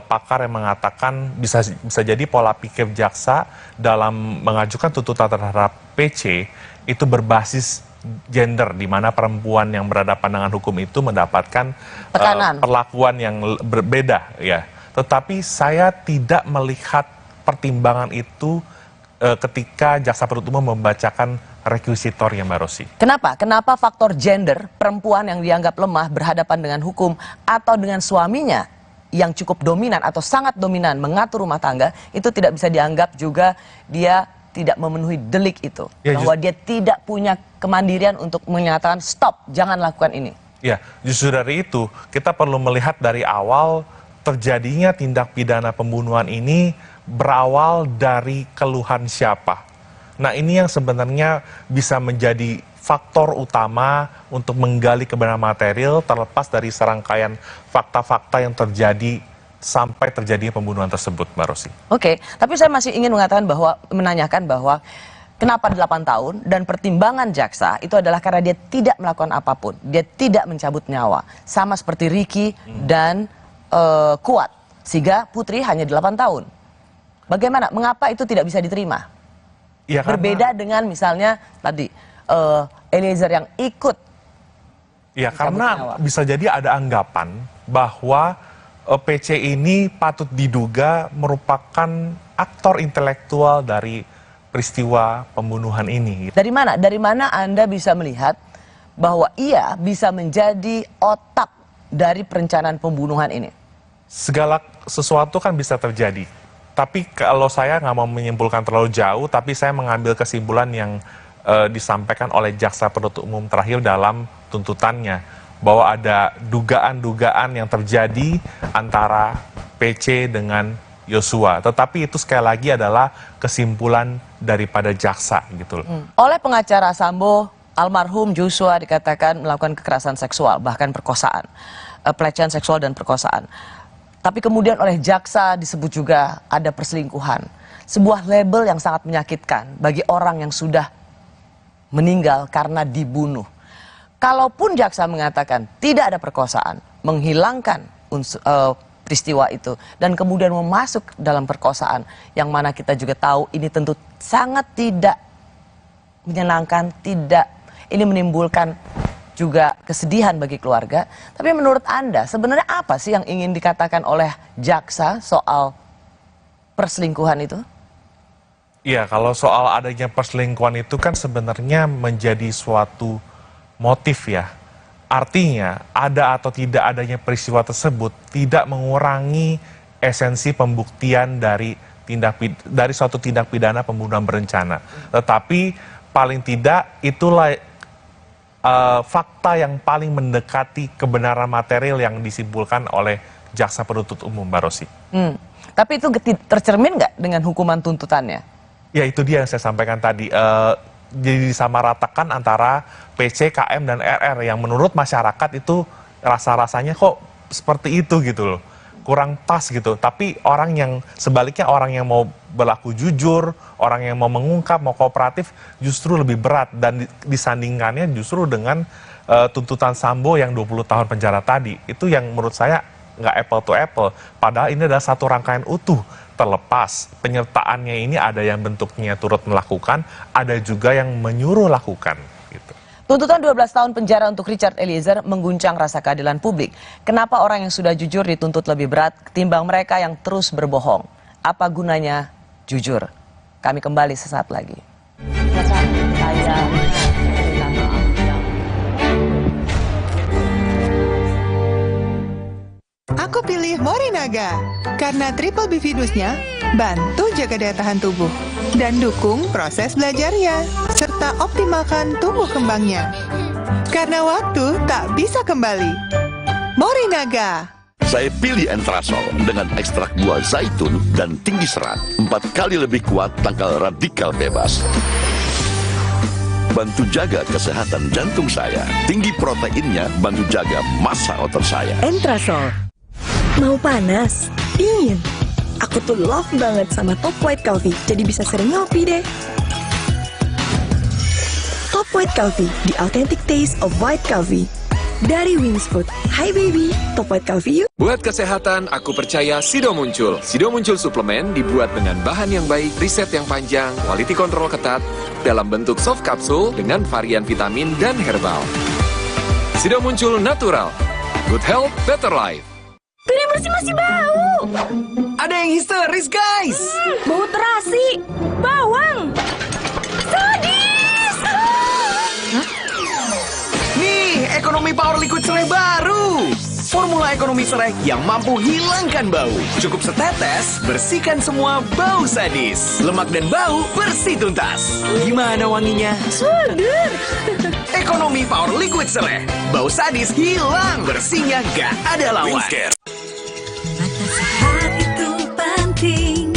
pakar yang mengatakan bisa jadi pola pikir jaksa dalam mengajukan tuntutan terhadap PC itu berbasis gender, di mana perempuan yang berhadapan dengan hukum itu mendapatkan perlakuan yang berbeda, ya. tetapi saya tidak melihat pertimbangan itu ketika jaksa penuntut umum membacakan rekuisitornya, Mbak Rosi. Kenapa? Kenapa faktor gender, perempuan yang dianggap lemah berhadapan dengan hukum atau dengan suaminya yang cukup dominan atau sangat dominan mengatur rumah tangga, itu tidak bisa dianggap juga dia tidak memenuhi delik itu. Ya, bahwa dia tidak punya kemandirian untuk menyatakan stop, jangan lakukan ini. Ya, justru dari itu kita perlu melihat dari awal terjadinya tindak pidana pembunuhan ini berawal dari keluhan siapa. Nah, ini yang sebenarnya bisa menjadi faktor utama untuk menggali kebenaran material terlepas dari serangkaian fakta-fakta yang terjadi sampai terjadinya pembunuhan tersebut, Mbak Rosi. Oke, tapi saya masih ingin menanyakan bahwa kenapa 8 tahun dan pertimbangan jaksa itu adalah karena dia tidak melakukan apapun. Dia tidak mencabut nyawa. Sama seperti Ricky dan Kuat. Sehingga Putri hanya 8 tahun. Bagaimana? Mengapa itu tidak bisa diterima? Ya, berbeda dengan misalnya tadi Eliezer yang ikut. Ya, karena bisa jadi ada anggapan bahwa PC ini patut diduga merupakan aktor intelektual dari peristiwa pembunuhan ini. Dari mana? Dari mana Anda bisa melihat bahwa ia bisa menjadi otak dari perencanaan pembunuhan ini? Segala sesuatu kan bisa terjadi. Tapi kalau saya nggak mau menyimpulkan terlalu jauh, tapi saya mengambil kesimpulan yang disampaikan oleh jaksa penuntut umum terakhir dalam tuntutannya, bahwa ada dugaan-dugaan yang terjadi antara PC dengan Yosua. Tetapi itu sekali lagi adalah kesimpulan daripada jaksa gitu loh. Oleh pengacara Sambo, almarhum Joshua dikatakan melakukan kekerasan seksual, bahkan perkosaan, pelecehan seksual dan perkosaan. Tapi kemudian oleh jaksa disebut juga ada perselingkuhan. Sebuah label yang sangat menyakitkan bagi orang yang sudah meninggal karena dibunuh. Kalaupun jaksa mengatakan tidak ada perkosaan, menghilangkan peristiwa itu, dan kemudian memasuk dalam perkosaan, yang mana kita juga tahu ini tentu sangat tidak menyenangkan, ini menimbulkan juga kesedihan bagi keluarga. Tapi menurut Anda, sebenarnya apa sih yang ingin dikatakan oleh jaksa soal perselingkuhan itu? Iya, kalau soal adanya perselingkuhan itu kan sebenarnya menjadi suatu motif ya. Artinya, ada atau tidak adanya peristiwa tersebut tidak mengurangi esensi pembuktian dari suatu tindak pidana pembunuhan berencana. Tetapi paling tidak itulah fakta yang paling mendekati kebenaran material yang disimpulkan oleh jaksa penuntut umum, Mbak Rosi. Tapi itu tercermin nggak dengan hukuman tuntutannya? Ya, itu dia yang saya sampaikan tadi. Jadi disamaratakan antara PC, KM, dan RR yang menurut masyarakat itu rasa-rasanya kok seperti itu gitu loh. Kurang pas gitu. Tapi orang yang sebaliknya, orang yang mau berlaku jujur, orang yang mau mengungkap, mau kooperatif, justru lebih berat. Dan disandingkannya justru dengan tuntutan Sambo yang 20 tahun penjara tadi. Itu yang menurut saya nggak apple to apple. Padahal ini adalah satu rangkaian utuh. Terlepas penyertaannya ini ada yang bentuknya turut melakukan, ada juga yang menyuruh lakukan. Gitu. Tuntutan 12 tahun penjara untuk Richard Eliezer mengguncang rasa keadilan publik. Kenapa orang yang sudah jujur dituntut lebih berat ketimbang mereka yang terus berbohong? Apa gunanya jujur? Kami kembali sesaat lagi. Aku pilih Morinaga karena Triple Bifidusnya bantu jaga daya tahan tubuh dan dukung proses belajarnya serta optimalkan tumbuh kembangnya. Karena waktu tak bisa kembali. Morinaga. Saya pilih Entrasol dengan ekstrak buah zaitun dan tinggi serat. 4 kali lebih kuat tangkal radikal bebas. Bantu jaga kesehatan jantung saya. Tinggi proteinnya bantu jaga massa otot saya. Entrasol. Mau panas? Dingin? Aku tuh love banget sama Top White Coffee, jadi bisa sering ngopi deh. Top White Coffee, the authentic taste of white coffee. Dari Wings Food. Hai baby, Top White Coffee yuk. Buat kesehatan, aku percaya Sido Muncul. Sido Muncul suplemen dibuat dengan bahan yang baik, riset yang panjang, quality control ketat, dalam bentuk soft capsule dengan varian vitamin dan herbal. Sido Muncul natural. Good health, better life. Bener-bener Masih bau. Ada yang histeris, guys. Bau terasi, bawang, sadis. Nih, ekonomi power liquid serai baru. Formula ekonomi serai yang mampu hilangkan bau. Cukup setetes, bersihkan semua bau sadis. Lemak dan bau bersih tuntas. Gimana wanginya? Seger. Ekonomi power liquid serai. Bau sadis hilang, bersihnya gak ada lawan. Sehat itu penting,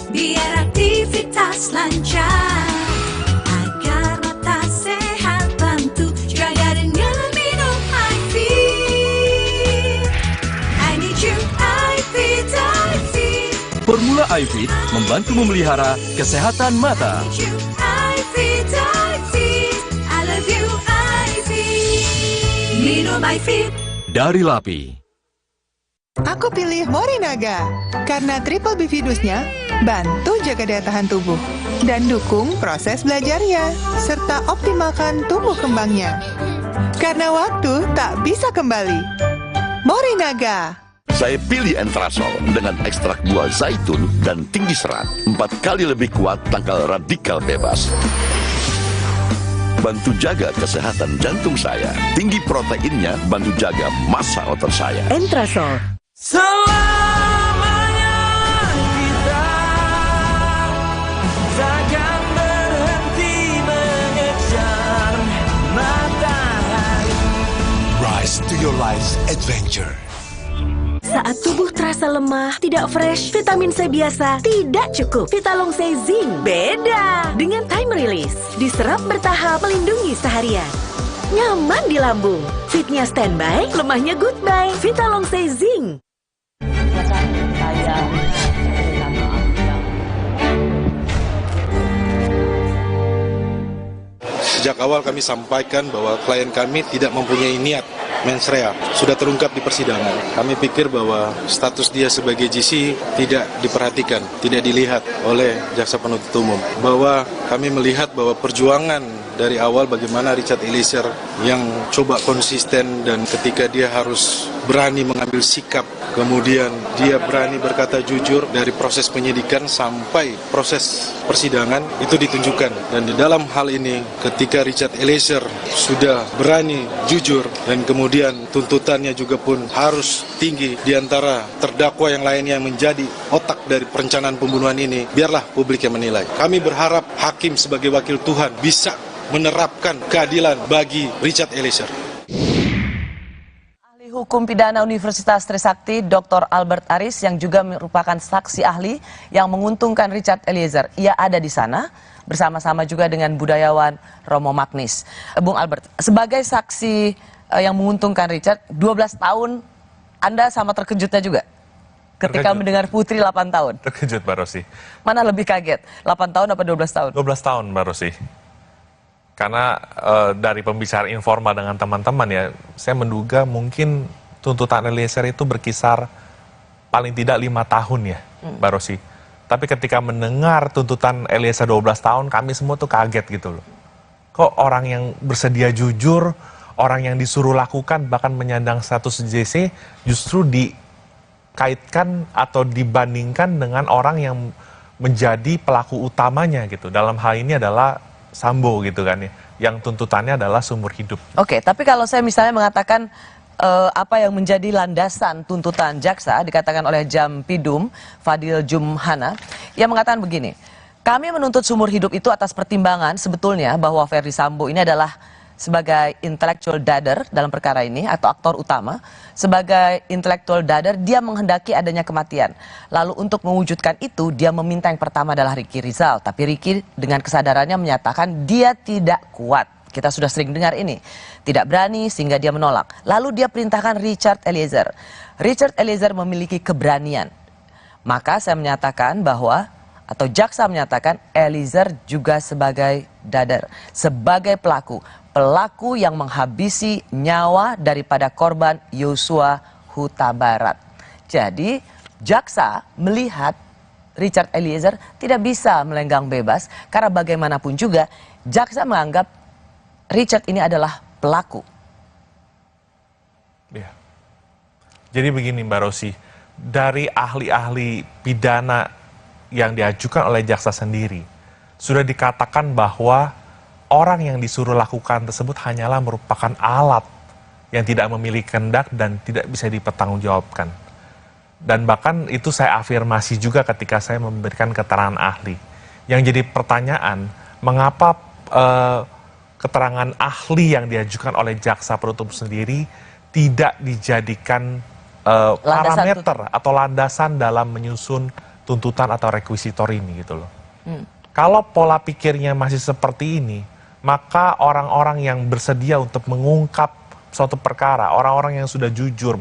biar aktivitas lancar. Agar mata sehat, bantu jaga dengan minum iFit. I need you, iFit, iFit. Formula iFit membantu memelihara kesehatan mata. iFit, iFit. I love you, iFit. Minum iFit. Dari LAPI. Aku pilih Morinaga karena triple bifidusnya bantu jaga daya tahan tubuh dan dukung proses belajarnya serta optimalkan tumbuh kembangnya. Karena waktu tak bisa kembali. Morinaga. Saya pilih Entrasol dengan ekstrak buah zaitun dan tinggi serat. 4 kali lebih kuat tangkal radikal bebas. Bantu jaga kesehatan jantung saya. Tinggi proteinnya bantu jaga massa otot saya. Entrasol. Selamanya kita takkan berhenti mengejar matahari. Rise to your life's adventure. Saat tubuh terasa lemah, tidak fresh, vitamin C biasa tidak cukup. Vitalong C Zinc beda. Dengan time release, diserap bertahap melindungi seharian. Nyaman di lambung, fitnya standby, lemahnya goodbye. Vitalong C Zinc. Sejak awal kami sampaikan bahwa klien kami tidak mempunyai niat mens rea, sudah terungkap di persidangan. Kami pikir bahwa status dia sebagai GC tidak diperhatikan, tidak dilihat oleh jaksa penuntut umum. Bahwa kami melihat bahwa perjuangan dari awal bagaimana Richard Eliezer yang coba konsisten dan ketika dia harus berani mengambil sikap, kemudian dia berani berkata jujur dari proses penyidikan sampai proses persidangan itu ditunjukkan. Dan di dalam hal ini ketika Richard Eliezer sudah berani jujur dan kemudian tuntutannya juga pun harus tinggi di antara terdakwa yang lainnya yang menjadi otak dari perencanaan pembunuhan ini, biarlah publik yang menilai. Kami berharap hakim sebagai wakil Tuhan bisa menerapkan keadilan bagi Richard Eliezer. Ahli Hukum Pidana Universitas Trisakti, Dr. Albert Aris, yang juga merupakan saksi ahli yang menguntungkan Richard Eliezer. Ia ada di sana bersama-sama juga dengan budayawan Romo Magnis. Bung Albert, sebagai saksi yang menguntungkan Richard, 12 tahun, Anda sama terkejutnya juga? Ketika mendengar Putri 8 tahun. Terkejut, Mbak Rosi. Mana lebih kaget? 8 tahun apa 12 tahun? 12 tahun, Mbak Rosi. Karena dari pembicaraan informal dengan teman-teman ya, saya menduga mungkin tuntutan Eliezer itu berkisar paling tidak 5 tahun ya, Mbak Rosi. Tapi ketika mendengar tuntutan Eliezer 12 tahun, kami semua tuh kaget gitu loh. Kok orang yang bersedia jujur, orang yang disuruh lakukan, bahkan menyandang status JC, justru dikaitkan atau dibandingkan dengan orang yang menjadi pelaku utamanya gitu. Dalam hal ini adalah Sambo gitu kan ya, yang tuntutannya adalah seumur hidup. Oke, tapi kalau saya misalnya mengatakan apa yang menjadi landasan tuntutan jaksa, dikatakan oleh Jampidum Fadil Jumhana, ia mengatakan begini, kami menuntut seumur hidup itu atas pertimbangan sebetulnya bahwa Ferdi Sambo ini adalah sebagai intellectual dader dalam perkara ini atau aktor utama. Sebagai intellectual dader, dia menghendaki adanya kematian. Lalu untuk mewujudkan itu, dia meminta yang pertama adalah Ricky Rizal. Tapi Ricky dengan kesadarannya menyatakan dia tidak kuat. Kita sudah sering dengar ini. Tidak berani sehingga dia menolak. Lalu dia perintahkan Richard Eliezer. Richard Eliezer memiliki keberanian. Maka saya menyatakan bahwa, atau jaksa menyatakan Eliezer juga sebagai dader, sebagai pelaku yang menghabisi nyawa daripada korban Yosua Huta Barat. Jadi jaksa melihat Richard Eliezer tidak bisa melenggang bebas karena bagaimanapun juga jaksa menganggap Richard ini adalah pelaku. Ya. Jadi begini Mbak Rosi, dari ahli-ahli pidana yang diajukan oleh jaksa sendiri, sudah dikatakan bahwa orang yang disuruh lakukan tersebut hanyalah merupakan alat yang tidak memiliki kehendak dan tidak bisa dipertanggungjawabkan. Dan bahkan itu saya afirmasi juga ketika saya memberikan keterangan ahli. Yang jadi pertanyaan, mengapa keterangan ahli yang diajukan oleh jaksa penuntut sendiri tidak dijadikan parameter atau landasan dalam menyusun tuntutan atau rekuisitor ini gitu loh. Kalau pola pikirnya masih seperti ini, maka orang-orang yang bersedia untuk mengungkap suatu perkara, orang-orang yang sudah jujur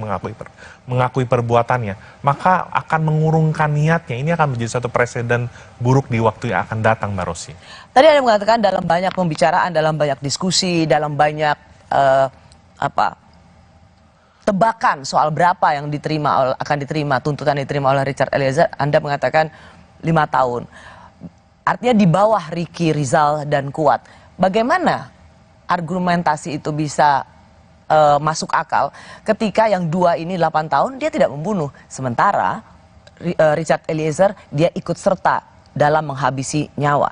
mengakui perbuatannya, maka akan mengurungkan niatnya. Ini akan menjadi suatu presiden buruk di waktu yang akan datang, Mbak Rosi. Tadi Anda mengatakan dalam banyak pembicaraan, dalam banyak diskusi, dalam banyak tebakan soal berapa yang akan diterima, tuntutan yang diterima oleh Richard Eliezer, Anda mengatakan 5 tahun. Artinya di bawah Ricky Rizal dan Kuat. Bagaimana argumentasi itu bisa masuk akal ketika yang 2 ini 8 tahun dia tidak membunuh, sementara Richard Eliezer dia ikut serta dalam menghabisi nyawa.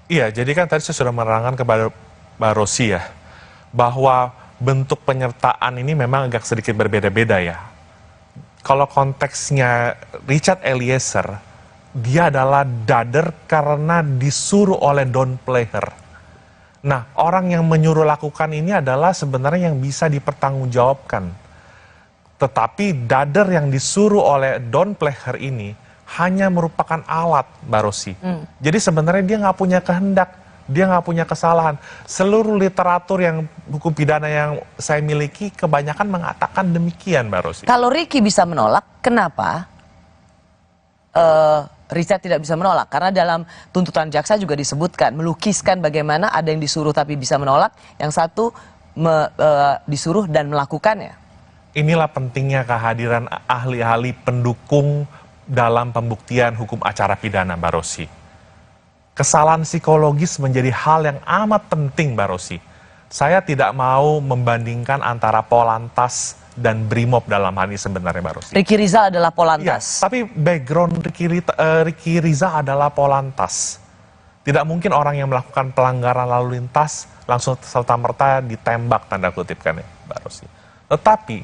Iya, jadi kan tadi saya sudah menerangkan kepada Mbak Rosi ya, bahwa bentuk penyertaan ini memang agak sedikit berbeda-beda ya. Kalau konteksnya Richard Eliezer, dia adalah dader karena disuruh oleh Don Player. Nah, orang yang menyuruh lakukan ini adalah sebenarnya yang bisa dipertanggungjawabkan. Tetapi dader yang disuruh oleh Don Player ini hanya merupakan alat, Mbak Rosi. Jadi sebenarnya dia nggak punya kehendak, dia nggak punya kesalahan. Seluruh literatur yang hukum pidana yang saya miliki kebanyakan mengatakan demikian, Mbak Rosi. Kalau Ricky bisa menolak, kenapa Richard tidak bisa menolak? Karena dalam tuntutan jaksa juga disebutkan, melukiskan bagaimana ada yang disuruh tapi bisa menolak, yang satu disuruh dan melakukannya. Inilah pentingnya kehadiran ahli-ahli pendukung dalam pembuktian hukum acara pidana, Mbak Rosi. Kesalahan psikologis menjadi hal yang amat penting, Mbak Rosi. Saya tidak mau membandingkan antara Polantas dan Brimob dalam hal ini sebenarnya, Mbak Rosi. Ricky Rizal adalah Polantas. Ya, tapi background Ricky Rizal adalah Polantas. Tidak mungkin orang yang melakukan pelanggaran lalu lintas langsung serta-merta ditembak, tanda kutip kan ya, Mbak Rosi. Tetapi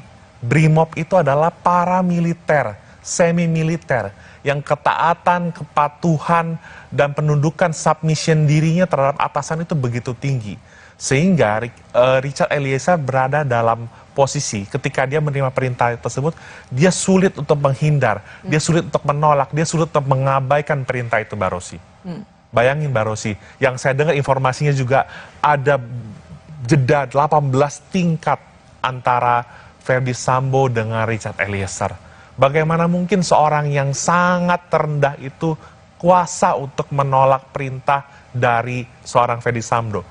Brimob itu adalah paramiliter, semi-militer, yang ketaatan, kepatuhan, dan penundukan submission dirinya terhadap atasan itu begitu tinggi. Sehingga Richard Eliezer berada dalam posisi ketika dia menerima perintah tersebut, dia sulit untuk menghindar, dia sulit untuk menolak, dia sulit untuk mengabaikan perintah itu, Mbak Rosi. Bayangin, Mbak Rosi, yang saya dengar informasinya juga ada jeda 18 tingkat antara Ferdi Sambo dengan Richard Eliezer. Bagaimana mungkin seorang yang sangat terendah itu kuasa untuk menolak perintah dari seorang Ferdi Sambo?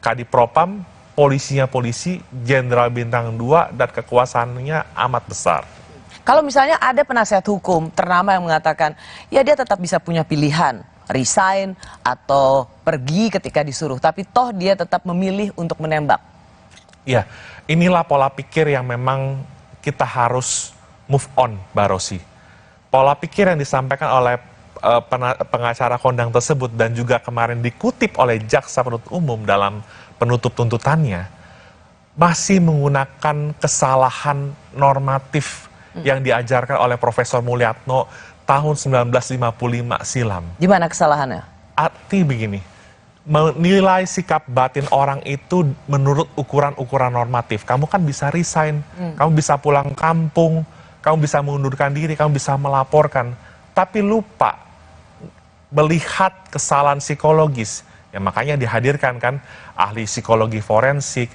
Kadipropam, polisinya polisi, jenderal bintang 2, dan kekuasaannya amat besar. Kalau misalnya ada penasihat hukum ternama yang mengatakan, ya dia tetap bisa punya pilihan, resign atau pergi ketika disuruh, tapi toh dia tetap memilih untuk menembak. Ya, inilah pola pikir yang memang kita harus move on, Mbak Rosi. Pola pikir yang disampaikan oleh pengacara kondang tersebut dan juga kemarin dikutip oleh jaksa penuntut umum dalam penutup tuntutannya masih menggunakan kesalahan normatif yang diajarkan oleh Profesor Mulyatno tahun 1955 silam. Di mana kesalahannya? Arti begini, menilai sikap batin orang itu menurut ukuran-ukuran normatif. Kamu kan bisa resign, kamu bisa pulang kampung, kamu bisa mengundurkan diri, kamu bisa melaporkan, tapi lupa melihat kesalahan psikologis. Ya makanya dihadirkan kan ahli psikologi forensik,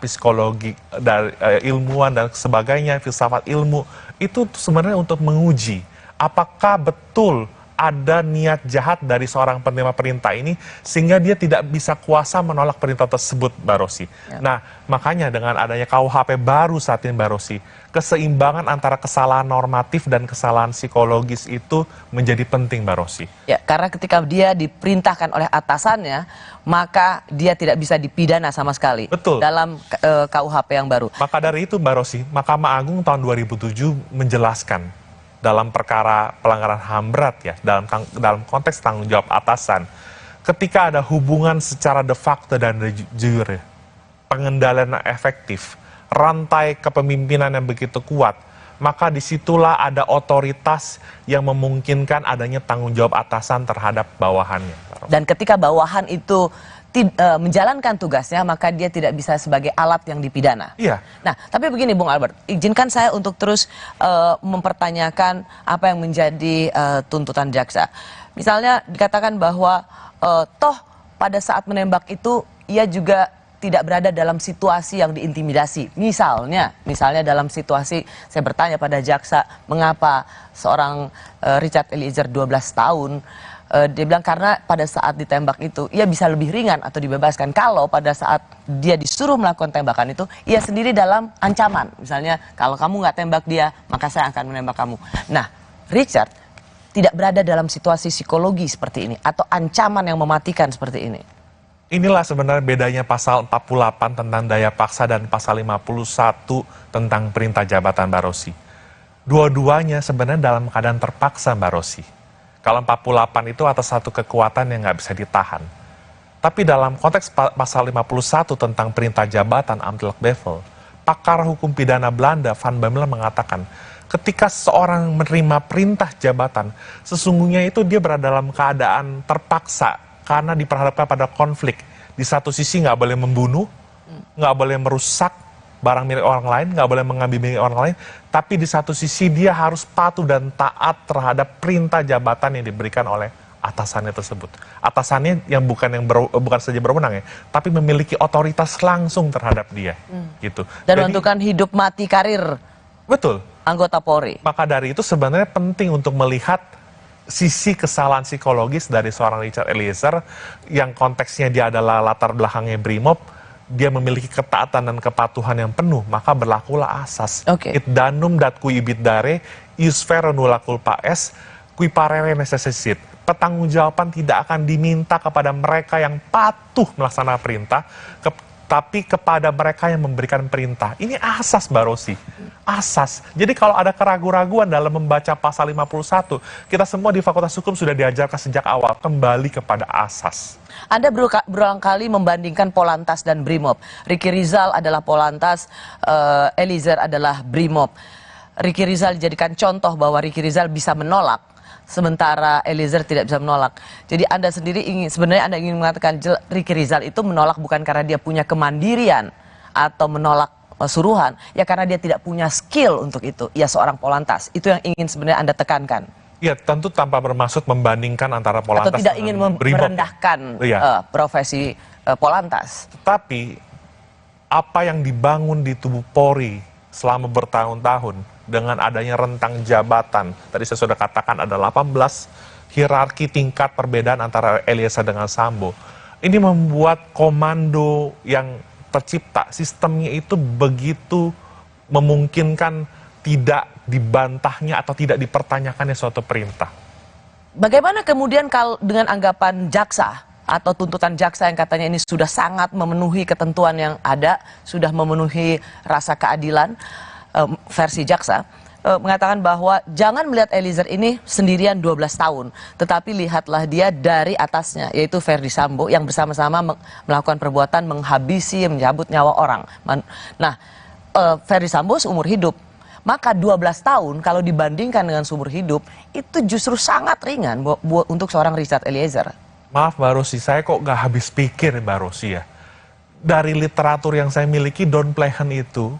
psikologi dari ilmuwan dan sebagainya, filsafat ilmu. Itu sebenarnya untuk menguji apakah betul ada niat jahat dari seorang penerima perintah ini sehingga dia tidak bisa kuasa menolak perintah tersebut, Mbak Rosi. Nah, makanya dengan adanya KUHP baru saat ini, Mbak Rosi, keseimbangan antara kesalahan normatif dan kesalahan psikologis itu menjadi penting, Mbak Rosi. Ya, karena ketika dia diperintahkan oleh atasannya, maka dia tidak bisa dipidana sama sekali. Betul. Dalam KUHP yang baru. Maka dari itu, Mbak Rosi, Mahkamah Agung tahun 2007 menjelaskan dalam perkara pelanggaran HAM berat ya, dalam konteks tanggung jawab atasan, ketika ada hubungan secara de facto dan de jure, pengendalian yang efektif, rantai kepemimpinan yang begitu kuat, maka disitulah ada otoritas yang memungkinkan adanya tanggung jawab atasan terhadap bawahannya. Dan ketika bawahan itu menjalankan tugasnya, maka dia tidak bisa sebagai alat yang dipidana. Iya. Nah, tapi begini Bung Albert, izinkan saya untuk terus mempertanyakan apa yang menjadi tuntutan jaksa. Misalnya dikatakan bahwa toh pada saat menembak itu ia juga tidak berada dalam situasi yang diintimidasi. Misalnya dalam situasi, saya bertanya pada jaksa, mengapa seorang Richard Eliezer 12 tahun, dia bilang karena pada saat ditembak itu ia bisa lebih ringan atau dibebaskan kalau pada saat dia disuruh melakukan tembakan itu ia sendiri dalam ancaman. Misalnya kalau kamu nggak tembak dia maka saya akan menembak kamu. Nah, Richard tidak berada dalam situasi psikologi seperti ini atau ancaman yang mematikan seperti ini. Inilah sebenarnya bedanya pasal 48 tentang daya paksa dan pasal 51 tentang perintah jabatan, Mbak Rosi. Dua-duanya sebenarnya dalam keadaan terpaksa, Mbak Rosi. Kalau 48 itu atas satu kekuatan yang nggak bisa ditahan. Tapi dalam konteks pasal 51 tentang perintah jabatan Amtelk Bevel, pakar hukum pidana Belanda Van Bemmelen mengatakan, ketika seorang menerima perintah jabatan, sesungguhnya itu dia berada dalam keadaan terpaksa karena diperhadapkan pada konflik. Di satu sisi nggak boleh membunuh, nggak boleh merusak barang milik orang lain, nggak boleh mengambil milik orang lain, tapi di satu sisi dia harus patuh dan taat terhadap perintah jabatan yang diberikan oleh atasannya tersebut. Atasannya yang bukan saja berwenang ya, tapi memiliki otoritas langsung terhadap dia, gitu. Dan menentukan hidup mati karir. Betul. Anggota Polri. Maka dari itu sebenarnya penting untuk melihat sisi kesalahan psikologis dari seorang Richard Eliezer yang konteksnya dia adalah latar belakangnya Brimob. Dia memiliki ketaatan dan kepatuhan yang penuh, maka berlakulah asas. It danum dat kui ibit dare, ius vero nulla culpa est, qui parere necessit. Pertanggungjawaban tidak akan diminta kepada mereka yang patuh melaksanakan perintah, tapi kepada mereka yang memberikan perintah. Ini asas, Mbak Rosi. Asas. Jadi kalau ada keraguan-raguan dalam membaca pasal 51, kita semua di Fakultas Hukum sudah diajarkan sejak awal, kembali kepada asas. Anda berulang kali membandingkan Polantas dan Brimob. Ricky Rizal adalah Polantas, Eliezer adalah Brimob. Ricky Rizal dijadikan contoh bahwa Ricky Rizal bisa menolak, sementara Eliezer tidak bisa menolak. Jadi Anda sendiri sebenarnya Anda ingin mengatakan Ricky Rizal itu menolak bukan karena dia punya kemandirian atau menolak suruhan, ya karena dia tidak punya skill untuk itu. Ia seorang Polantas. Itu yang ingin sebenarnya Anda tekankan. Ya, tentu tanpa bermaksud membandingkan antara Polantas atau tidak ingin merendahkan profesi Polantas. Tapi apa yang dibangun di tubuh Polri selama bertahun-tahun dengan adanya rentang jabatan, tadi saya sudah katakan ada 18 hierarki tingkat perbedaan antara Eliezer dengan Sambo. Ini membuat komando yang tercipta, sistemnya itu begitu memungkinkan tidak dibantahnya atau tidak dipertanyakannya suatu perintah. Bagaimana kemudian kalau dengan anggapan jaksa atau tuntutan jaksa yang katanya ini sudah sangat memenuhi ketentuan yang ada, sudah memenuhi rasa keadilan, versi jaksa, mengatakan bahwa jangan melihat Eliezer ini sendirian 12 tahun, tetapi lihatlah dia dari atasnya, yaitu Ferdi Sambo yang bersama-sama melakukan perbuatan menghabisi, mencabut nyawa orang. Nah, Ferdi Sambo seumur hidup. Maka 12 tahun kalau dibandingkan dengan seumur hidup, itu justru sangat ringan untuk seorang Richard Eliezer. Maaf Mbak Rosi, saya kok nggak habis pikir Mbak Rosi ya. Dari literatur yang saya miliki, Don Plehen itu,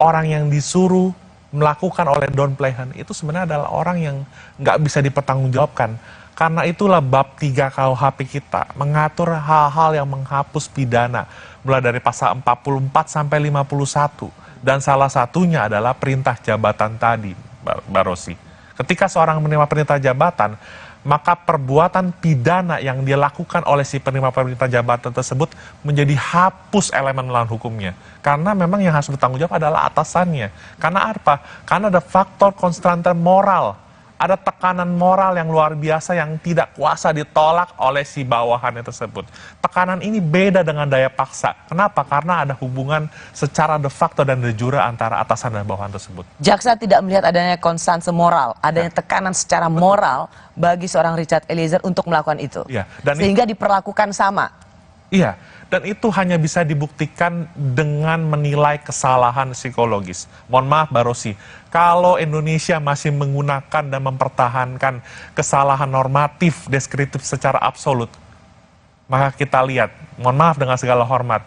orang yang disuruh melakukan oleh Don Plehen itu sebenarnya adalah orang yang nggak bisa dipertanggungjawabkan. Karena itulah bab 3 KUHP kita, mengatur hal-hal yang menghapus pidana, mulai dari pasal 44 sampai 51. Dan salah satunya adalah perintah jabatan tadi, Mbak Rosi. Ketika seorang menerima perintah jabatan, maka perbuatan pidana yang dilakukan oleh si penerima perintah jabatan tersebut menjadi hapus elemen melawan hukumnya. Karena memang yang harus bertanggung jawab adalah atasannya. Karena apa? Karena ada faktor konstante moral. Ada tekanan moral yang luar biasa yang tidak kuasa ditolak oleh si bawahannya tersebut. Tekanan ini beda dengan daya paksa. Kenapa? Karena ada hubungan secara de facto dan de jure antara atasan dan bawahan tersebut. Jaksa tidak melihat adanya konstansi moral, adanya tekanan secara moral bagi seorang Richard Eliezer untuk melakukan itu. Ya, dan sehingga diperlakukan sama. Iya, dan itu hanya bisa dibuktikan dengan menilai kesalahan psikologis. Mohon maaf Mbak Rosi, kalau Indonesia masih menggunakan dan mempertahankan kesalahan normatif, deskriptif secara absolut, maka kita lihat, mohon maaf dengan segala hormat,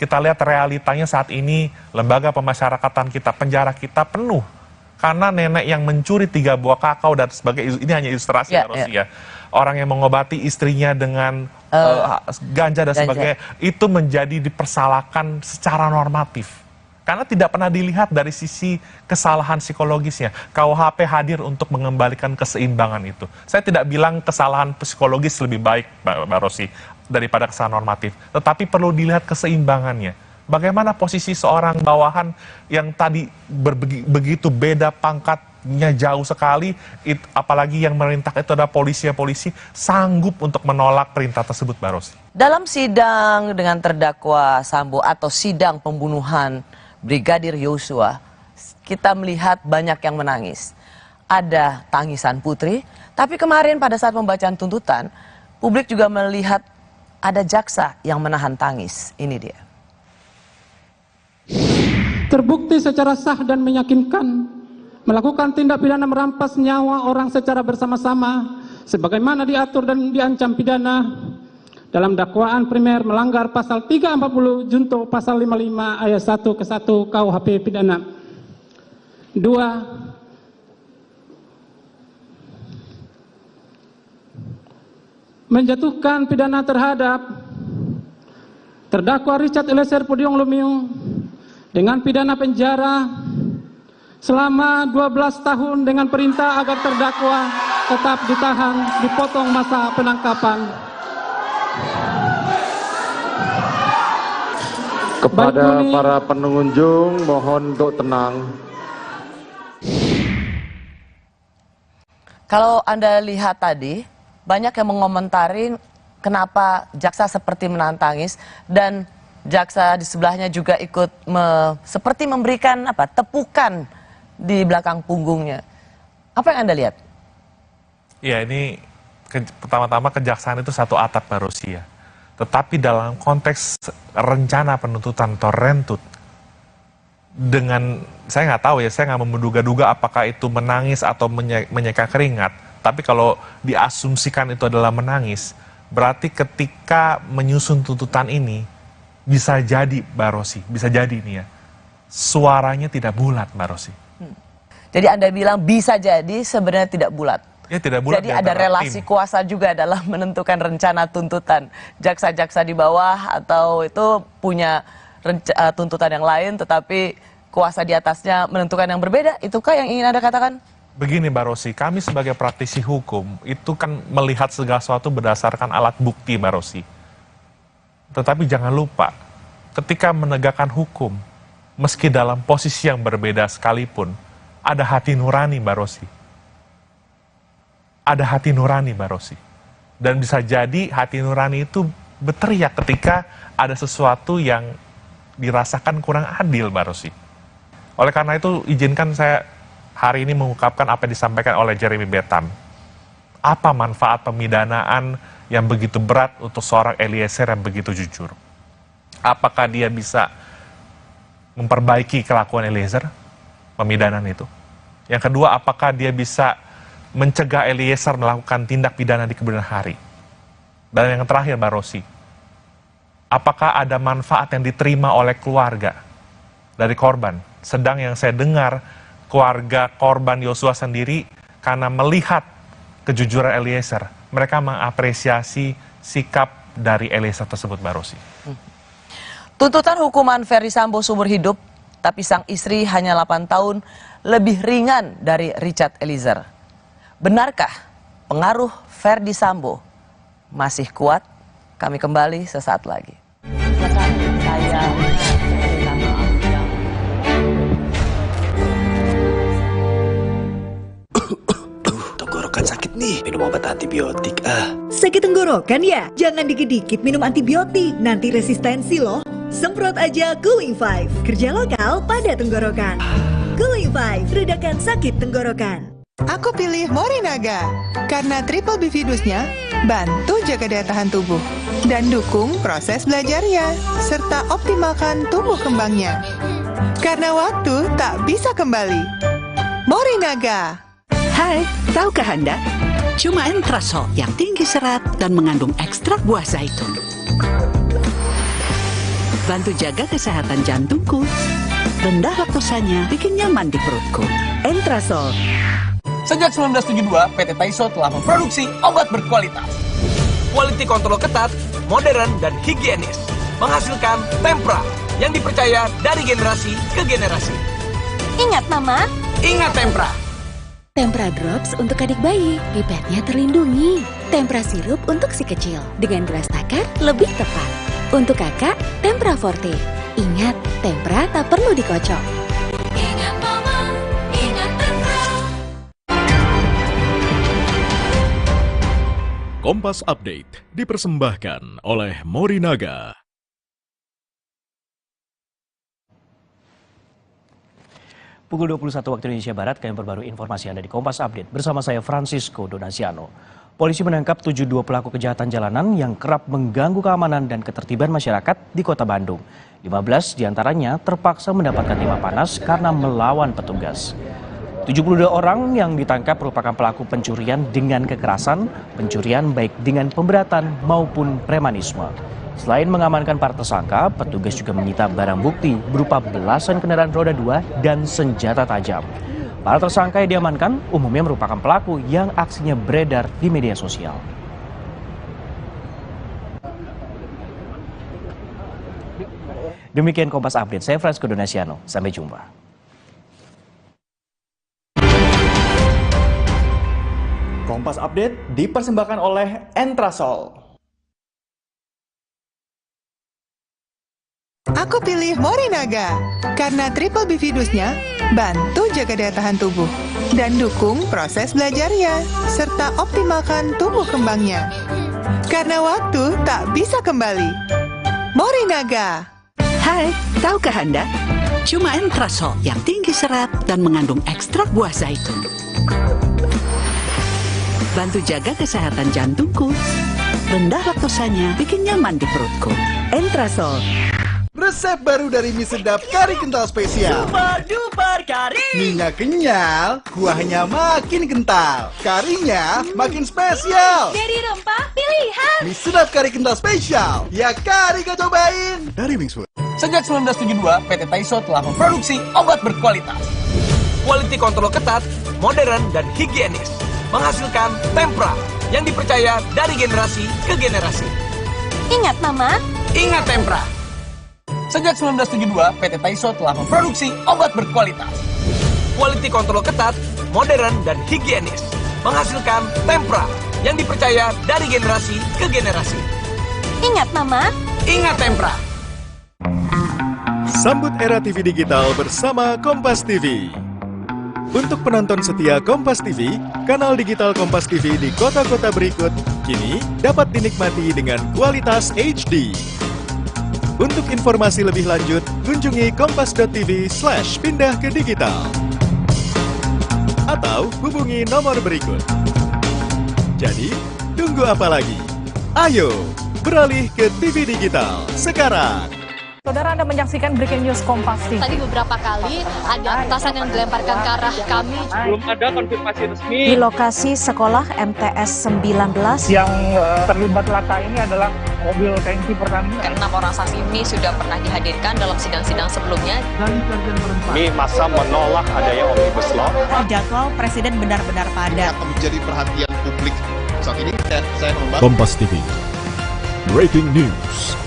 kita lihat realitanya saat ini lembaga pemasyarakatan kita, penjara kita penuh. Karena nenek yang mencuri 3 buah kakao dan sebagainya, ini hanya ilustrasi Mbak Rosi ya. Orang yang mengobati istrinya dengan ganja dan sebagainya, itu menjadi dipersalahkan secara normatif. Karena tidak pernah dilihat dari sisi kesalahan psikologisnya. KUHP hadir untuk mengembalikan keseimbangan itu. Saya tidak bilang kesalahan psikologis lebih baik, Mbak Rosi, daripada kesalahan normatif. Tetapi perlu dilihat keseimbangannya. Bagaimana posisi seorang bawahan yang tadi begitu beda pangkatnya jauh sekali, apalagi yang merintah itu adalah polisi, sanggup untuk menolak perintah tersebut, Mbak Rosi. Dalam sidang dengan terdakwa Sambo atau sidang pembunuhan Brigadir Yosua, kita melihat banyak yang menangis. Ada tangisan Putri, tapi kemarin pada saat pembacaan tuntutan, publik juga melihat ada jaksa yang menahan tangis. Ini dia. Terbukti secara sah dan meyakinkan melakukan tindak pidana merampas nyawa orang secara bersama-sama sebagaimana diatur dan diancam pidana dalam dakwaan primer melanggar pasal 340 junto pasal 55 ayat 1 ke 1 KUHP pidana. 2. Menjatuhkan pidana terhadap terdakwa Richard Eliezer Pudium Lumiu dengan pidana penjara selama 12 tahun dengan perintah agar terdakwa tetap ditahan, dipotong masa penangkapan. Kepada para pengunjung, mohon untuk tenang. Kalau Anda lihat tadi, banyak yang mengomentari kenapa jaksa seperti menahan tangis dan jaksa di sebelahnya juga ikut seperti memberikan tepukan di belakang punggungnya. Apa yang Anda lihat? Ya, ini pertama-tama kejaksaan itu satu atap, Mbak Rosi ya. Tetapi dalam konteks rencana penuntutan atau rentut, dengan, saya nggak tahu ya, saya nggak menduga-duga apakah itu menangis atau menyeka keringat. Tapi kalau diasumsikan itu adalah menangis, berarti ketika menyusun tuntutan ini, bisa jadi Mbak Rosi, bisa jadi nih ya, suaranya tidak bulat Mbak Rosi. Jadi Anda bilang bisa jadi sebenarnya tidak bulat. Ya, tidak bulat. Jadi ada relasi kuasa juga dalam menentukan rencana tuntutan. Jaksa-jaksa di bawah atau itu punya tuntutan yang lain, tetapi kuasa di atasnya menentukan yang berbeda. Itukah yang ingin Anda katakan? Begini Mbak Rosi, kami sebagai praktisi hukum itu kan melihat segala sesuatu berdasarkan alat bukti Mbak Rosi. Tetapi jangan lupa, ketika menegakkan hukum, meski dalam posisi yang berbeda sekalipun, ada hati nurani Mbak Rosi. Ada hati nurani Mbak Rosi. Dan bisa jadi hati nurani itu berteriak ketika ada sesuatu yang dirasakan kurang adil Mbak Rosi. Oleh karena itu, izinkan saya hari ini mengungkapkan apa yang disampaikan oleh Jeremy Bentham. Apa manfaat pemidanaan yang begitu berat untuk seorang Eliezer yang begitu jujur? Apakah dia bisa memperbaiki kelakuan Eliezer, pemidanaan itu? Yang kedua, apakah dia bisa mencegah Eliezer melakukan tindak pidana di kemudian hari? Dan yang terakhir, Mbak Rosi, apakah ada manfaat yang diterima oleh keluarga dari korban? Sedang yang saya dengar, keluarga korban Yosua sendiri karena melihat kejujuran Eliezer, mereka mengapresiasi sikap dari Eliezer tersebut, Mbak Rosi. Tuntutan hukuman Ferdy Sambo seumur hidup, tapi sang istri hanya 8 tahun lebih ringan dari Richard Eliezer. Benarkah pengaruh Ferdi Sambo masih kuat? Kami kembali sesaat lagi. Saya minta maaf yang Tenggorokan sakit nih, minum obat antibiotik Sakit tenggorokan ya? Jangan dikit-dikit minum antibiotik, nanti resistensi loh. Semprot aja Cooling 5, kerja lokal pada tenggorokan. Cooling 5, redakan sakit tenggorokan. Aku pilih Morinaga karena triple bifidusnya bantu jaga daya tahan tubuh dan dukung proses belajarnya serta optimalkan tumbuh kembangnya. Karena waktu tak bisa kembali. Morinaga. Hai, tahukah Anda? Cuma Entrasol yang tinggi serat dan mengandung ekstrak buah zaitun. Bantu jaga kesehatan jantungku. Rendah laktosanya bikin nyaman di perutku. Entrasol. Sejak 1972, PT Taiso telah memproduksi obat berkualitas. Quality control ketat, modern, dan higienis. Menghasilkan Tempra yang dipercaya dari generasi ke generasi. Ingat Mama? Ingat Tempra. Tempra Drops untuk adik bayi, pipetnya terlindungi. Tempra sirup untuk si kecil, dengan gelas takar lebih tepat. Untuk kakak, Tempra Forte. Ingat, Tempra tak perlu dikocok. Ingat Mama, ingat Tempra. Kompas Update dipersembahkan oleh Morinaga. Pukul 21 waktu Indonesia Barat, kami perbarui informasi Anda di Kompas Update. Bersama saya Francisco Donasiano. Polisi menangkap 72 pelaku kejahatan jalanan yang kerap mengganggu keamanan dan ketertiban masyarakat di Kota Bandung. 15 diantaranya terpaksa mendapatkan timah panas karena melawan petugas. 72 orang yang ditangkap merupakan pelaku pencurian dengan kekerasan, pencurian baik dengan pemberatan maupun premanisme. Selain mengamankan para tersangka, petugas juga menyita barang bukti berupa belasan kendaraan roda 2 dan senjata tajam. Para tersangka yang diamankan umumnya merupakan pelaku yang aksinya beredar di media sosial. Demikian Kompas Update, saya Francisco Donasiano. Sampai jumpa. Kompas Update dipersembahkan oleh Entrasol. Aku pilih Morinaga karena triple bifidusnya bantu jaga daya tahan tubuh dan dukung proses belajarnya serta optimalkan tumbuh kembangnya. Karena waktu tak bisa kembali. Morinaga. Hai, tahukah Anda? Cuma Entrasol yang tinggi serat dan mengandung ekstrak buah zaitun. Bantu jaga kesehatan jantungku. Rendah laktosanya bikin nyaman di perutku. Entrasol. Resep baru dari mie sedap kari kental spesial. Super duper kari. Minyak kenyal, kuahnya makin kental. Karinya makin spesial. Jadi rempah pilihan. Mie sedap kari kental spesial. Ya kari kau cobain. Dari Wingswood. Sejak 1972, PT Taiso telah memproduksi obat berkualitas. Quality control ketat, modern, dan higienis. Menghasilkan Tempra yang dipercaya dari generasi ke generasi. Ingat Mama? Ingat Tempra. Sejak 1972, PT Taiso telah memproduksi obat berkualitas. Quality control ketat, modern, dan higienis. Menghasilkan Tempra yang dipercaya dari generasi ke generasi. Ingat Mama? Ingat Tempra. Sambut era TV digital bersama Kompas TV. Untuk penonton setia Kompas TV, kanal digital Kompas TV di kota-kota berikut kini dapat dinikmati dengan kualitas HD. Untuk informasi lebih lanjut, kunjungi kompas.tv/pindah ke digital. Atau hubungi nomor berikut. Jadi, tunggu apa lagi? Ayo, beralih ke TV digital sekarang. Saudara, Anda menyaksikan Breaking News Kompas TV. Tadi beberapa kali ada petasan yang dilemparkan ke arah kami. Belum ada konfirmasi resmi. Di lokasi sekolah MTS 19. Yang terlibat laka ini adalah mobil tangki Pertamina. 6 orang saksi ini sudah pernah dihadirkan dalam sidang-sidang sebelumnya. Kami masa menolak adanya Omnibus Law. Jadwal Presiden benar-benar padat. Akan menjadi perhatian publik. Saat ini saya membahas Kompas TV. Breaking News.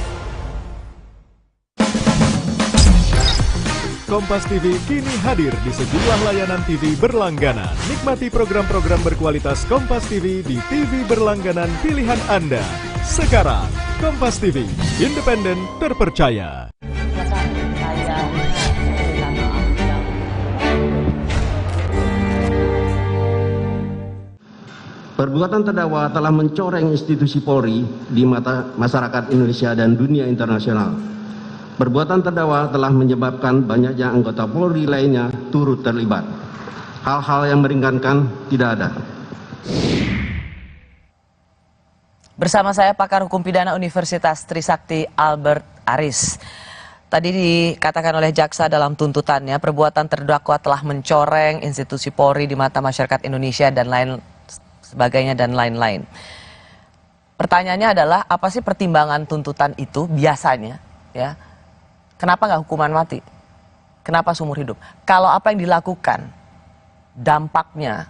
Kompas TV kini hadir di sejumlah layanan TV berlangganan. Nikmati program-program berkualitas Kompas TV di TV berlangganan pilihan Anda. Sekarang, Kompas TV, independen, terpercaya. Perbuatan terdakwa telah mencoreng institusi Polri di mata masyarakat Indonesia dan dunia internasional. Perbuatan terdakwa telah menyebabkan banyaknya anggota Polri lainnya turut terlibat. Hal-hal yang meringankan tidak ada. Bersama saya pakar hukum pidana Universitas Trisakti Albert Aris. Tadi dikatakan oleh jaksa dalam tuntutannya, perbuatan terdakwa telah mencoreng institusi Polri di mata masyarakat Indonesia dan lain sebagainya dan lain-lain. Pertanyaannya adalah apa sih pertimbangan tuntutan itu biasanya, ya? Kenapa nggak hukuman mati? Kenapa seumur hidup? Kalau apa yang dilakukan, dampaknya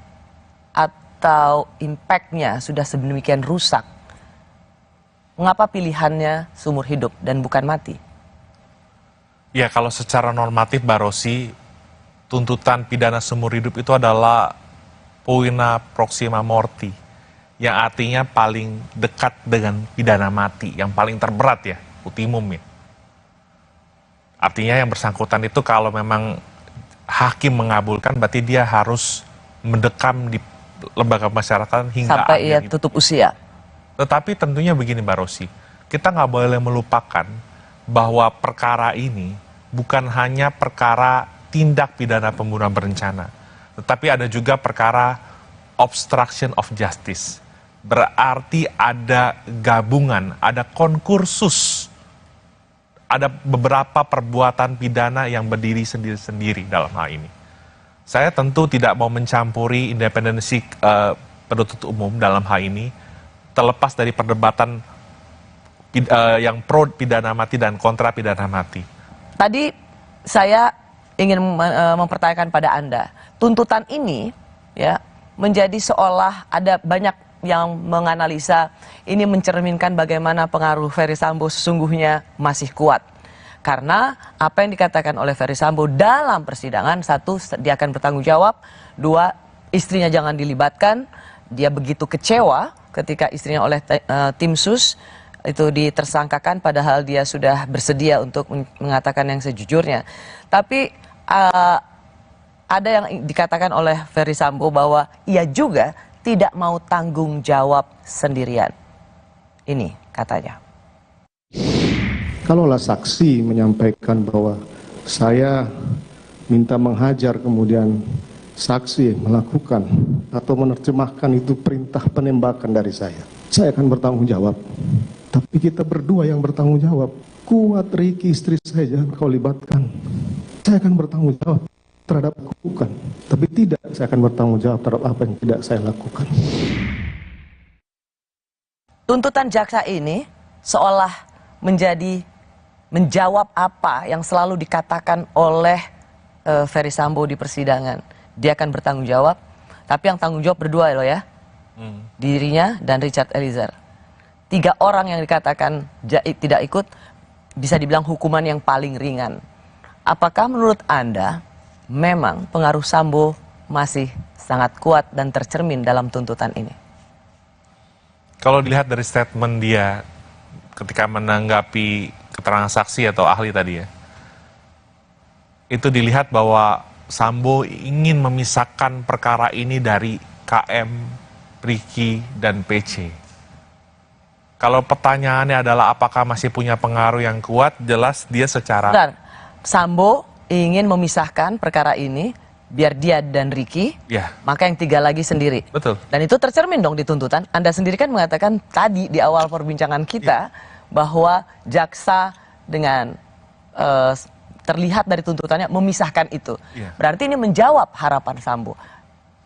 atau impactnya sudah sedemikian rusak, mengapa pilihannya seumur hidup dan bukan mati? Ya, kalau secara normatif, Mbak Rosi, tuntutan pidana seumur hidup itu adalah poena proxima morti, yang artinya paling dekat dengan pidana mati, yang paling terberat ya, ultimum ya. Artinya yang bersangkutan itu kalau memang hakim mengabulkan, berarti dia harus mendekam di lembaga masyarakatan hingga sampai ia tutup usia. Tetapi tentunya begini Mbak Rosi, kita nggak boleh melupakan bahwa perkara ini bukan hanya perkara tindak pidana pembunuhan berencana, tetapi ada juga perkara obstruction of justice. Berarti ada gabungan, ada konkursus, ada beberapa perbuatan pidana yang berdiri sendiri-sendiri dalam hal ini. Saya tentu tidak mau mencampuri independensi penuntut umum dalam hal ini, terlepas dari perdebatan yang pro pidana mati dan kontra pidana mati. Tadi saya ingin mempertanyakan pada Anda, tuntutan ini ya menjadi seolah ada banyak yang menganalisa ini mencerminkan bagaimana pengaruh Ferry Sambo sesungguhnya masih kuat. Karena apa yang dikatakan oleh Ferry Sambo dalam persidangan, satu, dia akan bertanggung jawab, dua, istrinya jangan dilibatkan, dia begitu kecewa ketika istrinya oleh tim sus itu ditersangkakan padahal dia sudah bersedia untuk mengatakan yang sejujurnya. Tapi ada yang dikatakan oleh Ferry Sambo bahwa ia juga tidak mau tanggung jawab sendirian. Ini katanya. Kalaulah saksi menyampaikan bahwa saya minta menghajar, kemudian saksi melakukan atau menerjemahkan itu perintah penembakan dari saya akan bertanggung jawab. Tapi kita berdua yang bertanggung jawab. Kuat, Ricky, istri saya jangan kau libatkan. Saya akan bertanggung jawab terhadap lakukan, tapi tidak saya akan bertanggung jawab terhadap apa yang tidak saya lakukan. Tuntutan jaksa ini seolah menjawab apa yang selalu dikatakan oleh Ferry Sambo di persidangan. Dia akan bertanggung jawab, tapi yang tanggung jawab berdua loh ya, dirinya dan Richard Eliezer. 3 orang yang dikatakan tidak ikut bisa dibilang hukuman yang paling ringan. Apakah menurut Anda memang pengaruh Sambo masih sangat kuat dan tercermin dalam tuntutan ini? Kalau dilihat dari statement dia ketika menanggapi keterangan saksi atau ahli tadi ya, itu dilihat bahwa Sambo ingin memisahkan perkara ini dari KM, Ricky, dan PC. Kalau pertanyaannya adalah apakah masih punya pengaruh yang kuat, jelas dia secara... Bentar. Sambo ingin memisahkan perkara ini biar dia dan Ricky, maka yang 3 lagi sendiri. Betul. Dan itu tercermin dong di tuntutan. Anda sendiri kan mengatakan tadi di awal perbincangan kita bahwa jaksa dengan terlihat dari tuntutannya memisahkan itu. Berarti ini menjawab harapan Sambo.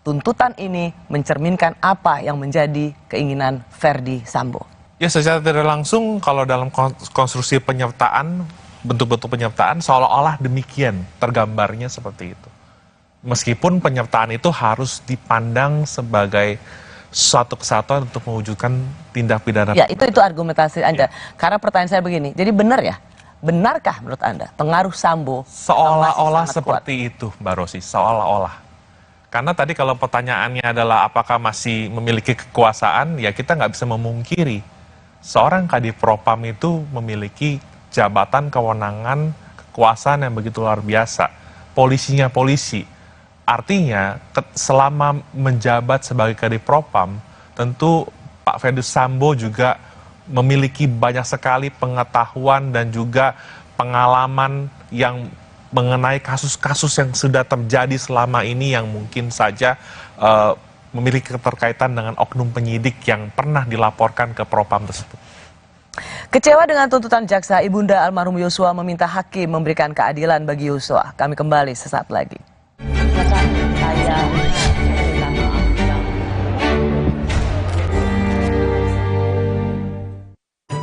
Tuntutan ini mencerminkan apa yang menjadi keinginan Ferdy Sambo. Ya, secara tidak langsung kalau dalam konstruksi penyertaan, bentuk-bentuk penyertaan seolah-olah demikian tergambarnya seperti itu. Meskipun penyertaan itu harus dipandang sebagai suatu kesatuan untuk mewujudkan tindak pidana. Ya, itu argumentasi Anda. Karena pertanyaan saya begini, jadi benar ya Benarkah menurut Anda pengaruh Sambo seolah-olah masih sangat seperti itu, Mbak Rosi, seolah-olah. Karena tadi kalau pertanyaannya adalah apakah masih memiliki kekuasaan, ya kita nggak bisa memungkiri. Seorang Kadif Propam itu memiliki jabatan, kewenangan, kekuasaan yang begitu luar biasa. Polisinya polisi. Artinya selama menjabat sebagai Kadif Propam, tentu Pak Ferdi Sambo juga memiliki banyak sekali pengetahuan dan juga pengalaman yang mengenai kasus-kasus yang sudah terjadi selama ini yang mungkin saja memiliki keterkaitan dengan oknum penyidik yang pernah dilaporkan ke Propam tersebut. Kecewa dengan tuntutan jaksa, Ibunda almarhum Yosua meminta hakim memberikan keadilan bagi Yosua. Kami kembali sesaat lagi.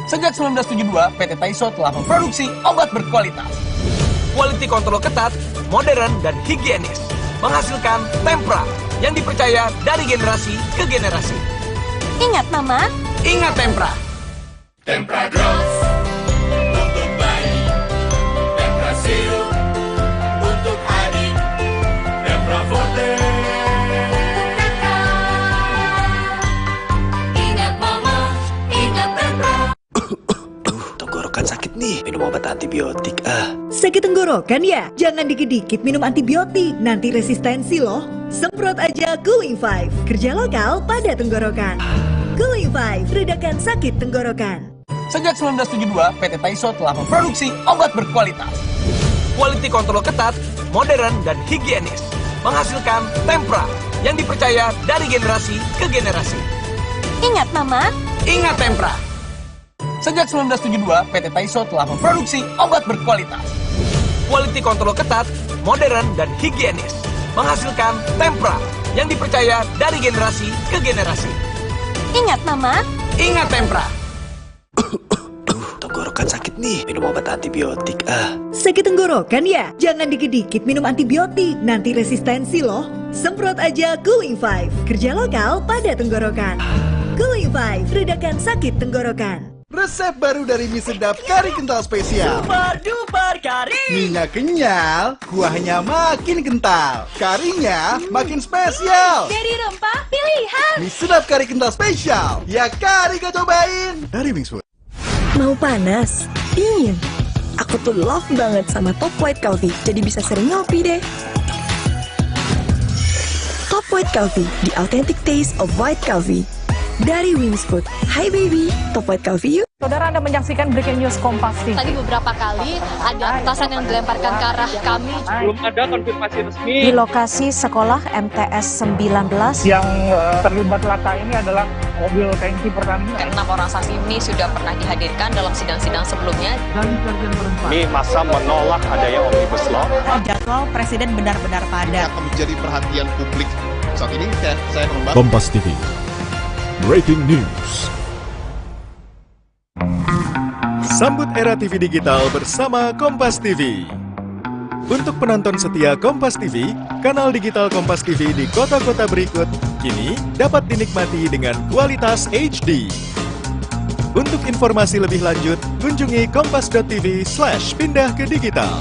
Sejak 1972, PT Taiso telah memproduksi obat berkualitas. Quality control ketat, modern, dan higienis. Menghasilkan Tempra yang dipercaya dari generasi ke generasi. Ingat, Mama. Ingat Tempra. Tempra Drops untuk bayi, Tempra Sirup untuk adik, Tempra Forte untuk kakak. Ingat Mama, ingat Tempra. Tenggorokan sakit nih, minum obat antibiotik Sakit tenggorokan ya? Jangan dikit-dikit minum antibiotik, nanti resistensi loh. Semprot aja Cooling 5, kerja lokal pada tenggorokan. Cooling 5, redakan sakit tenggorokan. Sejak 1972, PT Taiso telah memproduksi obat berkualitas. Quality control ketat, modern, dan higienis. Menghasilkan Tempra yang dipercaya dari generasi ke generasi. Ingat, Mama. Ingat Tempra. Sejak 1972, PT Taiso telah memproduksi obat berkualitas. Quality control ketat, modern, dan higienis. Menghasilkan Tempra yang dipercaya dari generasi ke generasi. Ingat, Mama. Ingat Tempra. Tenggorokan sakit nih, minum obat antibiotik Sakit tenggorokan ya? Jangan dikit-dikit minum antibiotik, nanti resistensi loh. Semprot aja Cooling 5, kerja lokal pada tenggorokan. Cooling 5, redakan sakit tenggorokan. Resep baru dari mie sedap kari kental spesial. Super duper kari. Mie-nya kenyal, kuahnya makin kental. Karinya makin spesial. Dari rempah pilihan. Mie sedap kari kental spesial. Ya kari kau cobain. Dari Wingswood. Mau panas? Dingin? Aku tuh love banget sama Top White Coffee, jadi bisa sering ngopi deh. Top White Coffee, the authentic taste of white coffee. Dari Wingswood. Hai baby, Top White Coffee yuk. Saudara, Anda menyaksikan Breaking News Kompas TV. Tadi beberapa kali ada petasan yang dilemparkan ke arah kami. Belum ada konfirmasi resmi. Di lokasi sekolah MTS 19. Yang terlibat laka ini adalah mobil tangki Pertamina. 6 orang saksi ini sudah pernah dihadirkan dalam sidang-sidang sebelumnya. Kami masa menolak adanya Omnibus Law. Jadwal Presiden benar-benar padat. Akan menjadi perhatian publik. Saat ini saya membahas Kompas TV. Breaking News. Sambut era TV digital bersama Kompas TV. Untuk penonton setia Kompas TV, kanal digital Kompas TV di kota-kota berikut kini dapat dinikmati dengan kualitas HD. Untuk informasi lebih lanjut, kunjungi kompas.tv/pindah ke digital.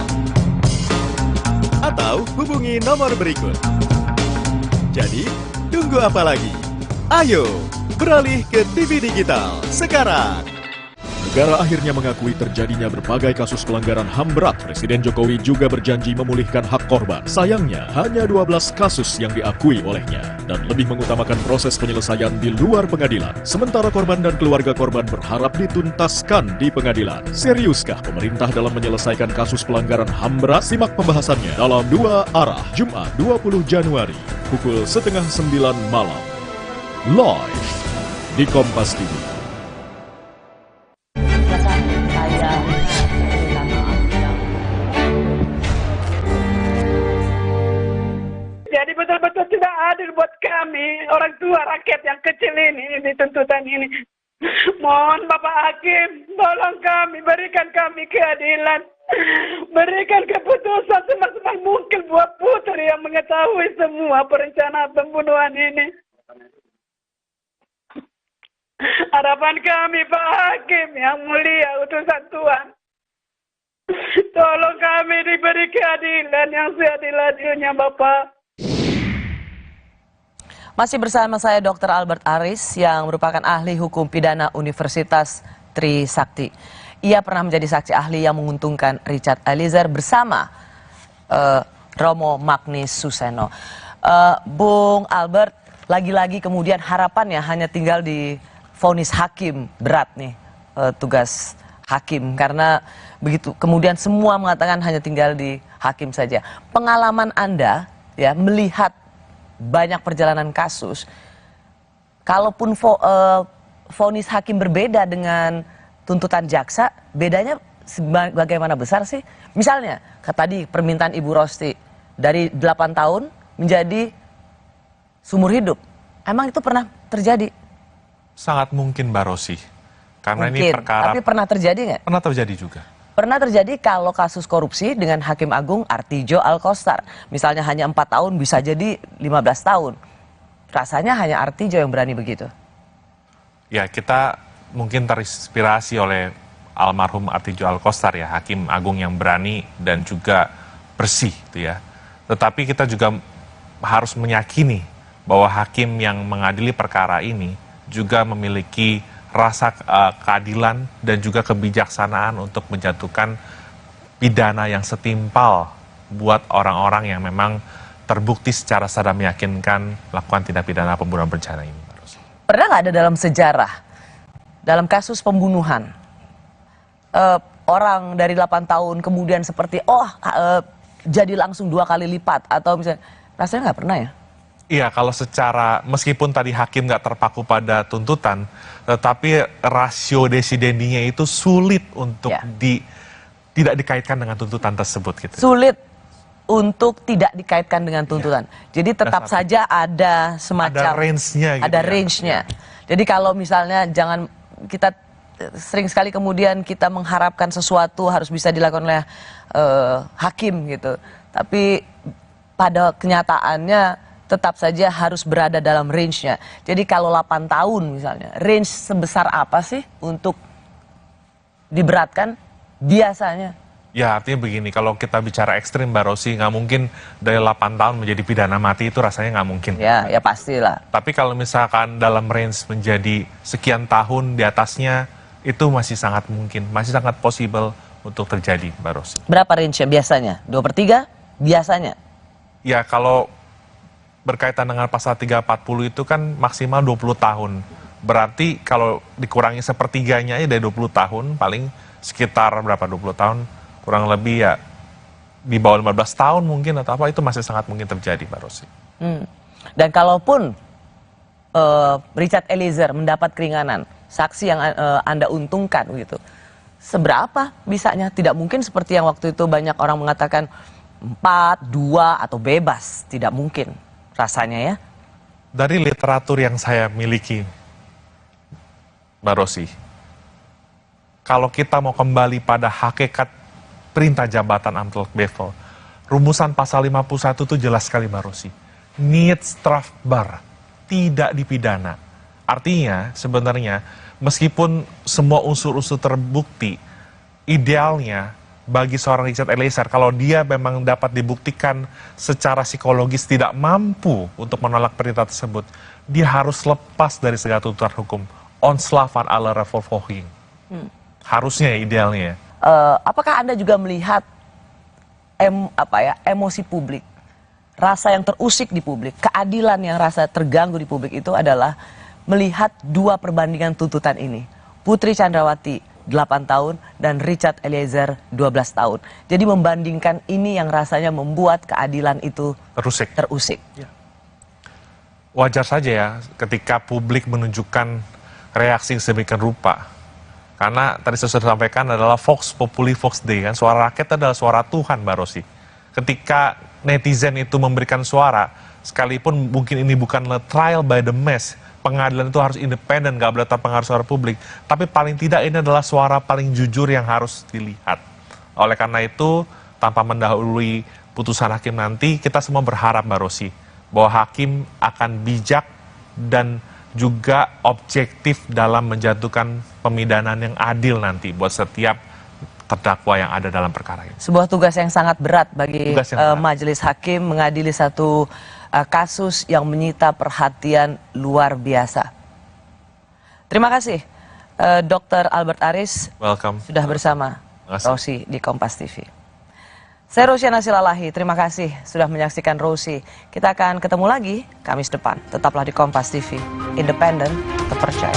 Atau hubungi nomor berikut. Jadi, tunggu apa lagi? Ayo, beralih ke TV digital sekarang. Negara akhirnya mengakui terjadinya berbagai kasus pelanggaran HAM berat. Presiden Jokowi juga berjanji memulihkan hak korban. Sayangnya, hanya 12 kasus yang diakui olehnya dan lebih mengutamakan proses penyelesaian di luar pengadilan. Sementara korban dan keluarga korban berharap dituntaskan di pengadilan. Seriuskah pemerintah dalam menyelesaikan kasus pelanggaran HAM berat? Simak pembahasannya dalam 2 arah, Jumat 20 Januari, pukul 8:30 malam. Live di Kompas TV. Jadi betul-betul tidak adil buat kami, orang tua rakyat yang kecil ini di tuntutan ini. Mohon Bapak Hakim, tolong kami, berikan kami keadilan. Berikan keputusan semaksimal mungkin buat putri yang mengetahui semua perencanaan pembunuhan ini. Harapan kami Pak Hakim yang mulia utusan Tuhan. Tolong kami diberi keadilan yang seadil-adilnya, Bapak. Masih bersama saya Dr. Albert Aris yang merupakan ahli hukum pidana Universitas Trisakti. Ia pernah menjadi saksi ahli yang menguntungkan Richard Eliezer bersama Romo Magnis Suseno. Bung Albert, lagi-lagi kemudian harapannya hanya tinggal di vonis hakim berat nih, tugas hakim, karena begitu kemudian semua mengatakan hanya tinggal di hakim saja. Pengalaman Anda ya melihat banyak perjalanan kasus, kalaupun vonis hakim berbeda dengan tuntutan jaksa, bedanya bagaimana besar sih? Misalnya, tadi permintaan Ibu Rosti dari 8 tahun menjadi seumur hidup. Emang itu pernah terjadi? Sangat mungkin, Mbak Rosi. Karena Mungkin, ini perkara... tapi pernah terjadi nggak? Pernah terjadi juga. Pernah terjadi kalau kasus korupsi dengan Hakim Agung Artijo Alkostar. Misalnya hanya 4 tahun, bisa jadi 15 tahun. Rasanya hanya Artijo yang berani begitu. Ya, kita mungkin terinspirasi oleh almarhum Artijo Alkostar ya, Hakim Agung yang berani dan juga bersih gitu ya. Tetapi kita juga harus meyakini bahwa hakim yang mengadili perkara ini juga memiliki rasa keadilan dan juga kebijaksanaan untuk menjatuhkan pidana yang setimpal buat orang-orang yang memang terbukti secara sadar meyakinkan melakukan tindak pidana pembunuhan berencana ini. Pernah nggak ada dalam sejarah, dalam kasus pembunuhan, orang dari 8 tahun kemudian seperti, jadi langsung 2 kali lipat, atau misalnya, rasanya nggak pernah ya? Iya, kalau secara, meskipun tadi hakim nggak terpaku pada tuntutan, tetapi rasio desidendinya itu sulit untuk tidak dikaitkan dengan tuntutan tersebut. Gitu. Sulit untuk tidak dikaitkan dengan tuntutan. Jadi tetap saja ada semacam... Ada range-nya. Gitu ada range-nya. Jadi kalau misalnya jangan, kita sering sekali kemudian kita mengharapkan sesuatu harus bisa dilakukan oleh hakim gitu. Tapi pada kenyataannya tetap saja harus berada dalam range-nya. Jadi kalau 8 tahun misalnya, range sebesar apa sih untuk diberatkan biasanya? Ya artinya begini, kalau kita bicara ekstrim Mbak Rosi, nggak mungkin dari 8 tahun menjadi pidana mati, itu rasanya nggak mungkin. Ya pastilah. Tapi kalau misalkan dalam range menjadi sekian tahun di atasnya, itu masih sangat mungkin, masih sangat possible untuk terjadi Mbak Rosi. Berapa range-nya biasanya? 2/3 biasanya? Ya kalau berkaitan dengan pasal 340 itu kan maksimal 20 tahun. Berarti kalau dikurangi sepertiganya aja dari 20 tahun, paling sekitar berapa 20 tahun, kurang lebih ya di bawah 15 tahun mungkin atau apa, itu masih sangat mungkin terjadi, Mbak Rosi. Dan kalaupun Richard Eliezer mendapat keringanan, saksi yang Anda untungkan gitu, seberapa bisanya? Tidak mungkin seperti yang waktu itu banyak orang mengatakan 4, 2, atau bebas. Tidak mungkin. Rasanya ya. Dari literatur yang saya miliki, Mbak Rosi, kalau kita mau kembali pada hakikat perintah jabatan Amtelk Bevel, rumusan pasal 51 itu jelas sekali Mbak Rosi. Niet strafbar, tidak dipidana. Artinya sebenarnya meskipun semua unsur-unsur terbukti, idealnya bagi seorang Richard Eliezer, kalau dia memang dapat dibuktikan secara psikologis tidak mampu untuk menolak perintah tersebut, dia harus lepas dari segala tuntutan hukum. Ontslavan alle revolving. Harusnya idealnya. Apakah Anda juga melihat emosi publik, rasa yang terusik di publik, keadilan yang rasa terganggu di publik itu adalah melihat 2 perbandingan tuntutan ini. Putri Chandrawati 8 tahun dan Richard Eliezer 12 tahun. Jadi membandingkan ini yang rasanya membuat keadilan itu terusik. Ya. Wajar saja ya ketika publik menunjukkan reaksi sedemikian rupa. Karena tadi saya sudah sampaikan adalah Vox Populi Vox Dei, kan suara rakyat adalah suara Tuhan, Mbak Rosi. Ketika netizen itu memberikan suara, sekalipun mungkin ini bukanlah trial by the mass, pengadilan itu harus independen, gak boleh terpengaruh suara publik. Tapi paling tidak ini adalah suara paling jujur yang harus dilihat. Oleh karena itu, tanpa mendahului putusan hakim nanti, kita semua berharap Mbak Rosi, bahwa hakim akan bijak dan juga objektif dalam menjatuhkan pemidanaan yang adil nanti buat setiap terdakwa yang ada dalam perkara ini. Sebuah tugas yang sangat berat bagi majelis hakim mengadili satu kasus yang menyita perhatian luar biasa. Terima kasih Dr. Albert Aris. Welcome. Sudah bersama Rosi di Kompas TV. Saya Rosyana Silalahi, terima kasih sudah menyaksikan Rosi. Kita akan ketemu lagi Kamis depan. Tetaplah di Kompas TV, independen, terpercaya.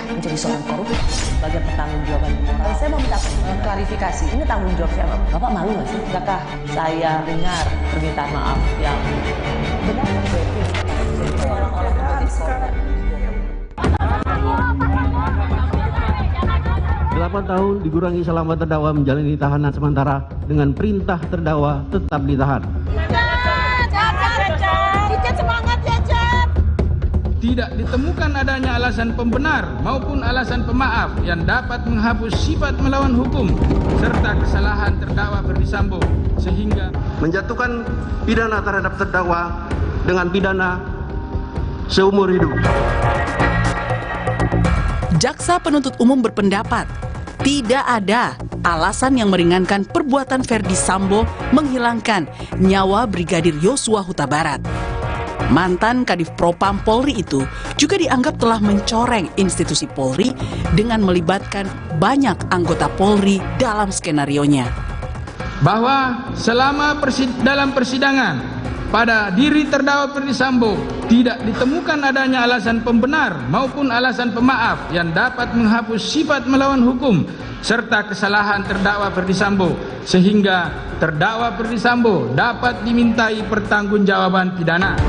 Menjadi seorang koruptor sebagai pertanggungjawaban moral. Saya mau minta klarifikasi, ini tanggung jawab siapa? Bapak malu nggak sih? Apakah saya dengar permintaan maaf yang benar? 8 tahun dikurangi selama terdakwa menjalani tahanan sementara dengan perintah terdakwa tetap ditahan. Tidak ditemukan adanya alasan pembenar maupun alasan pemaaf yang dapat menghapus sifat melawan hukum serta kesalahan terdakwa Ferdi Sambo sehingga menjatuhkan pidana terhadap terdakwa dengan pidana seumur hidup. Jaksa penuntut umum berpendapat tidak ada alasan yang meringankan perbuatan Ferdi Sambo menghilangkan nyawa Brigadir Yosua Huta Barat. Mantan Kadif Propam Polri itu juga dianggap telah mencoreng institusi Polri dengan melibatkan banyak anggota Polri dalam skenarionya. Bahwa selama dalam persidangan pada diri terdakwa Ferdi Sambo tidak ditemukan adanya alasan pembenar maupun alasan pemaaf yang dapat menghapus sifat melawan hukum serta kesalahan terdakwa Ferdi Sambo sehingga terdakwa Ferdi Sambo dapat dimintai pertanggungjawaban pidana.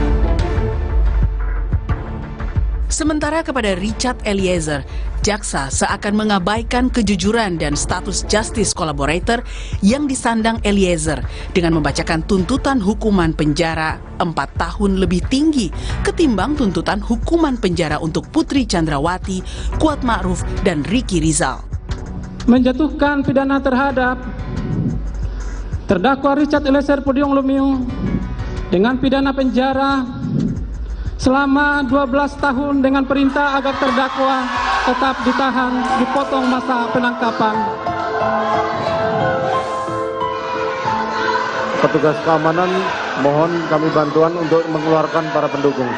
Sementara kepada Richard Eliezer, jaksa seakan mengabaikan kejujuran dan status justice collaborator yang disandang Eliezer dengan membacakan tuntutan hukuman penjara 4 tahun lebih tinggi ketimbang tuntutan hukuman penjara untuk Putri Chandrawati, Kuat Ma'ruf, dan Ricky Rizal. Menjatuhkan pidana terhadap terdakwa Richard Eliezer Pudium Lumiu dengan pidana penjara selama 12 tahun dengan perintah agar terdakwa tetap ditahan, dipotong masa penangkapan. Petugas keamanan, mohon kami bantuan untuk mengeluarkan para pendukung.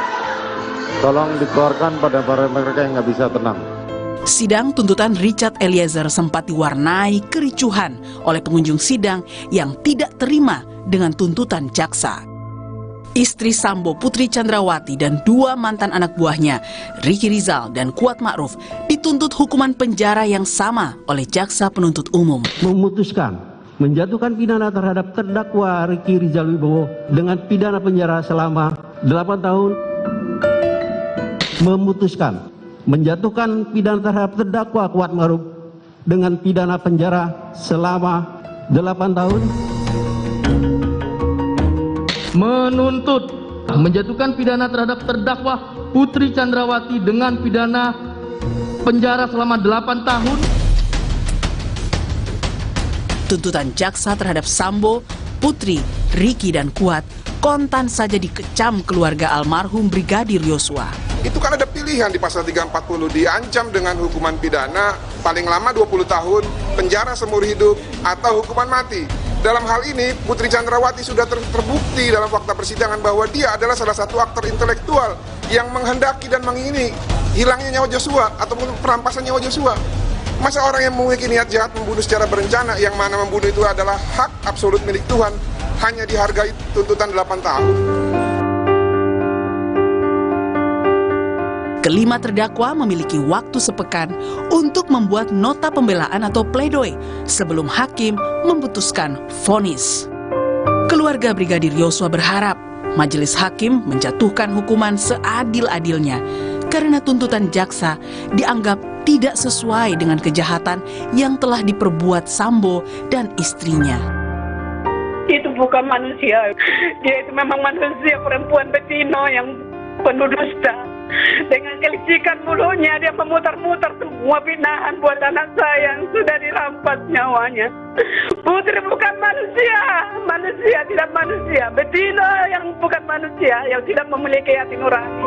Tolong dikeluarkan pada mereka yang nggak bisa tenang. Sidang tuntutan Richard Eliezer sempat diwarnai kericuhan oleh pengunjung sidang yang tidak terima dengan tuntutan jaksa. Istri Sambo, Putri Chandrawati, dan 2 mantan anak buahnya, Ricky Rizal dan Kuat Ma'ruf, dituntut hukuman penjara yang sama oleh jaksa penuntut umum. Memutuskan menjatuhkan pidana terhadap terdakwa Ricky Rizal Wibowo dengan pidana penjara selama 8 tahun. Memutuskan menjatuhkan pidana terhadap terdakwa Kuat Ma'ruf dengan pidana penjara selama 8 tahun. Menuntut menjatuhkan pidana terhadap terdakwa Putri Chandrawati dengan pidana penjara selama 8 tahun. Tuntutan jaksa terhadap Sambo, Putri, Ricky, dan Kuat kontan saja dikecam keluarga almarhum Brigadir Yosua. Itu kan ada pilihan di pasal 340, diancam dengan hukuman pidana paling lama 20 tahun, penjara seumur hidup, atau hukuman mati. Dalam hal ini, Putri Chandrawati sudah terbukti dalam fakta persidangan bahwa dia adalah salah satu aktor intelektual yang menghendaki dan mengingini hilangnya nyawa Joshua atau perampasan nyawa Joshua. Masa orang yang memiliki niat jahat membunuh secara berencana, yang mana membunuh itu adalah hak absolut milik Tuhan, hanya dihargai tuntutan 8 tahun? Kelima terdakwa memiliki waktu sepekan untuk membuat nota pembelaan atau pledoi sebelum hakim memutuskan vonis. Keluarga Brigadir Yosua berharap majelis hakim menjatuhkan hukuman seadil-adilnya karena tuntutan jaksa dianggap tidak sesuai dengan kejahatan yang telah diperbuat Sambo dan istrinya. Itu bukan manusia. Dia itu memang manusia, perempuan betina yang penuh dusta. Dengan kelicikan mulutnya dia memutar-mutar semua fitnahan buat anak saya yang sudah dirampas nyawanya. Putri bukan manusia, manusia tidak manusia. Betina yang bukan manusia, yang tidak memiliki hati nurani.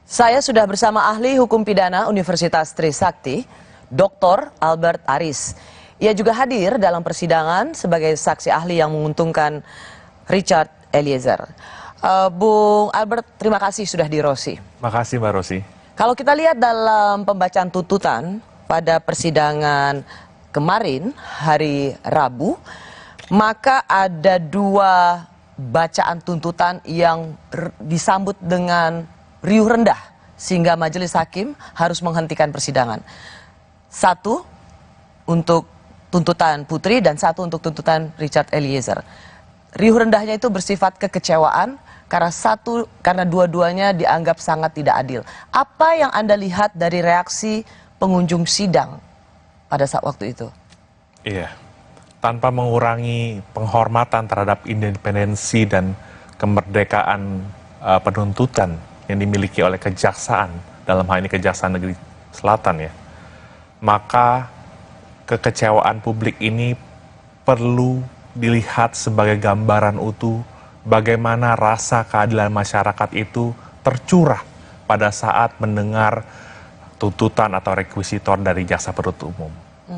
Saya sudah bersama ahli hukum pidana Universitas Trisakti, Dr. Albert Aris. Ia juga hadir dalam persidangan sebagai saksi ahli yang menguntungkan Richard Eliezer. Bung Albert, terima kasih sudah di Rosi. Makasih Mbak Rosi. Kalau kita lihat dalam pembacaan tuntutan pada persidangan kemarin, hari Rabu, maka ada dua bacaan tuntutan yang disambut dengan riuh rendah sehingga majelis hakim harus menghentikan persidangan. Satu untuk tuntutan Putri dan satu untuk tuntutan Richard Eliezer. Riuh rendahnya itu bersifat kekecewaan karena dua-duanya dianggap sangat tidak adil. Apa yang Anda lihat dari reaksi pengunjung sidang pada saat waktu itu? Iya, tanpa mengurangi penghormatan terhadap independensi dan kemerdekaan penuntutan yang dimiliki oleh kejaksaan, dalam hal ini Kejaksaan Negeri Selatan ya, maka kekecewaan publik ini perlu dilihat sebagai gambaran utuh bagaimana rasa keadilan masyarakat itu tercurah pada saat mendengar tuntutan atau rekuisitor dari jaksa penuntut umum.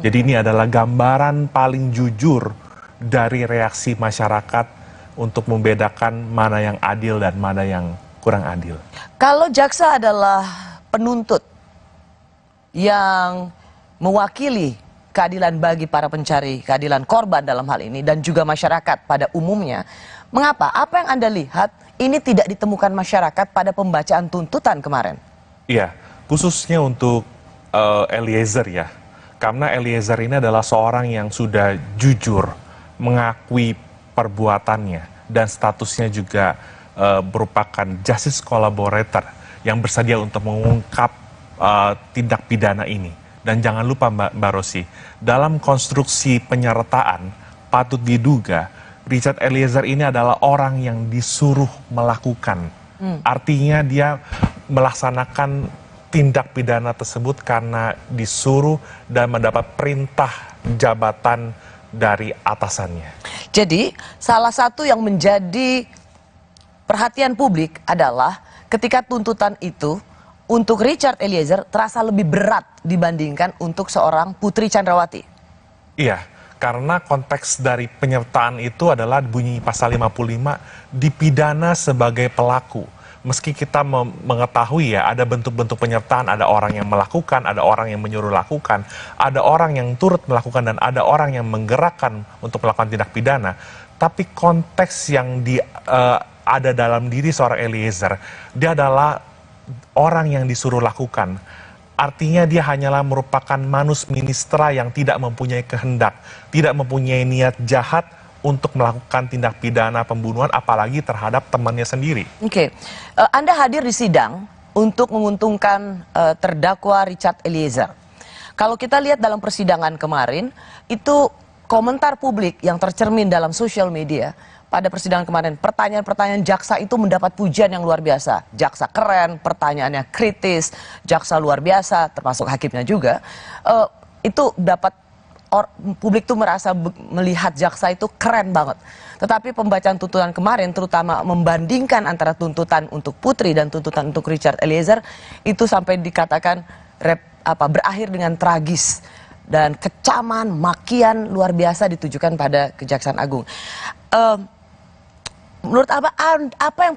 Jadi ini adalah gambaran paling jujur dari reaksi masyarakat untuk membedakan mana yang adil dan mana yang kurang adil. Kalau jaksa adalah penuntut yang mewakili keadilan bagi para pencari keadilan korban dalam hal ini dan juga masyarakat pada umumnya, mengapa? Apa yang Anda lihat ini tidak ditemukan masyarakat pada pembacaan tuntutan kemarin? Iya, khususnya untuk Eliezer ya, karena Eliezer ini adalah seorang yang sudah jujur mengakui perbuatannya dan statusnya juga merupakan justice collaborator yang bersedia untuk mengungkap tindak pidana ini. Dan jangan lupa Mbak Rosi, dalam konstruksi penyertaan patut diduga Richard Eliezer ini adalah orang yang disuruh melakukan. Artinya dia melaksanakan tindak pidana tersebut karena disuruh dan mendapat perintah jabatan dari atasannya. Jadi salah satu yang menjadi perhatian publik adalah ketika tuntutan itu untuk Richard Eliezer terasa lebih berat dibandingkan untuk seorang Putri Chandrawati. Iya, karena konteks dari penyertaan itu adalah bunyi pasal 55 dipidana sebagai pelaku. Meski kita mengetahui ya ada bentuk-bentuk penyertaan, ada orang yang melakukan, ada orang yang menyuruh lakukan, ada orang yang turut melakukan dan ada orang yang menggerakkan untuk melakukan tindak pidana. Tapi konteks yang ada dalam diri seorang Eliezer, dia adalah orang yang disuruh lakukan. Artinya dia hanyalah merupakan manus ministra yang tidak mempunyai kehendak, tidak mempunyai niat jahat untuk melakukan tindak pidana pembunuhan, apalagi terhadap temannya sendiri. Oke, Anda hadir di sidang untuk menguntungkan terdakwa Richard Eliezer. Kalau kita lihat dalam persidangan kemarin, itu komentar publik yang tercermin dalam sosial media pada persidangan kemarin, pertanyaan-pertanyaan jaksa itu mendapat pujian yang luar biasa. Jaksa keren, pertanyaannya kritis, jaksa luar biasa, termasuk hakimnya juga. Itu dapat publik tuh merasa melihat jaksa itu keren banget. Tetapi pembacaan tuntutan kemarin, terutama membandingkan antara tuntutan untuk Putri dan tuntutan untuk Richard Eliezer, itu sampai dikatakan berakhir dengan tragis dan kecaman, makian luar biasa ditujukan pada Kejaksaan Agung. Menurut apa yang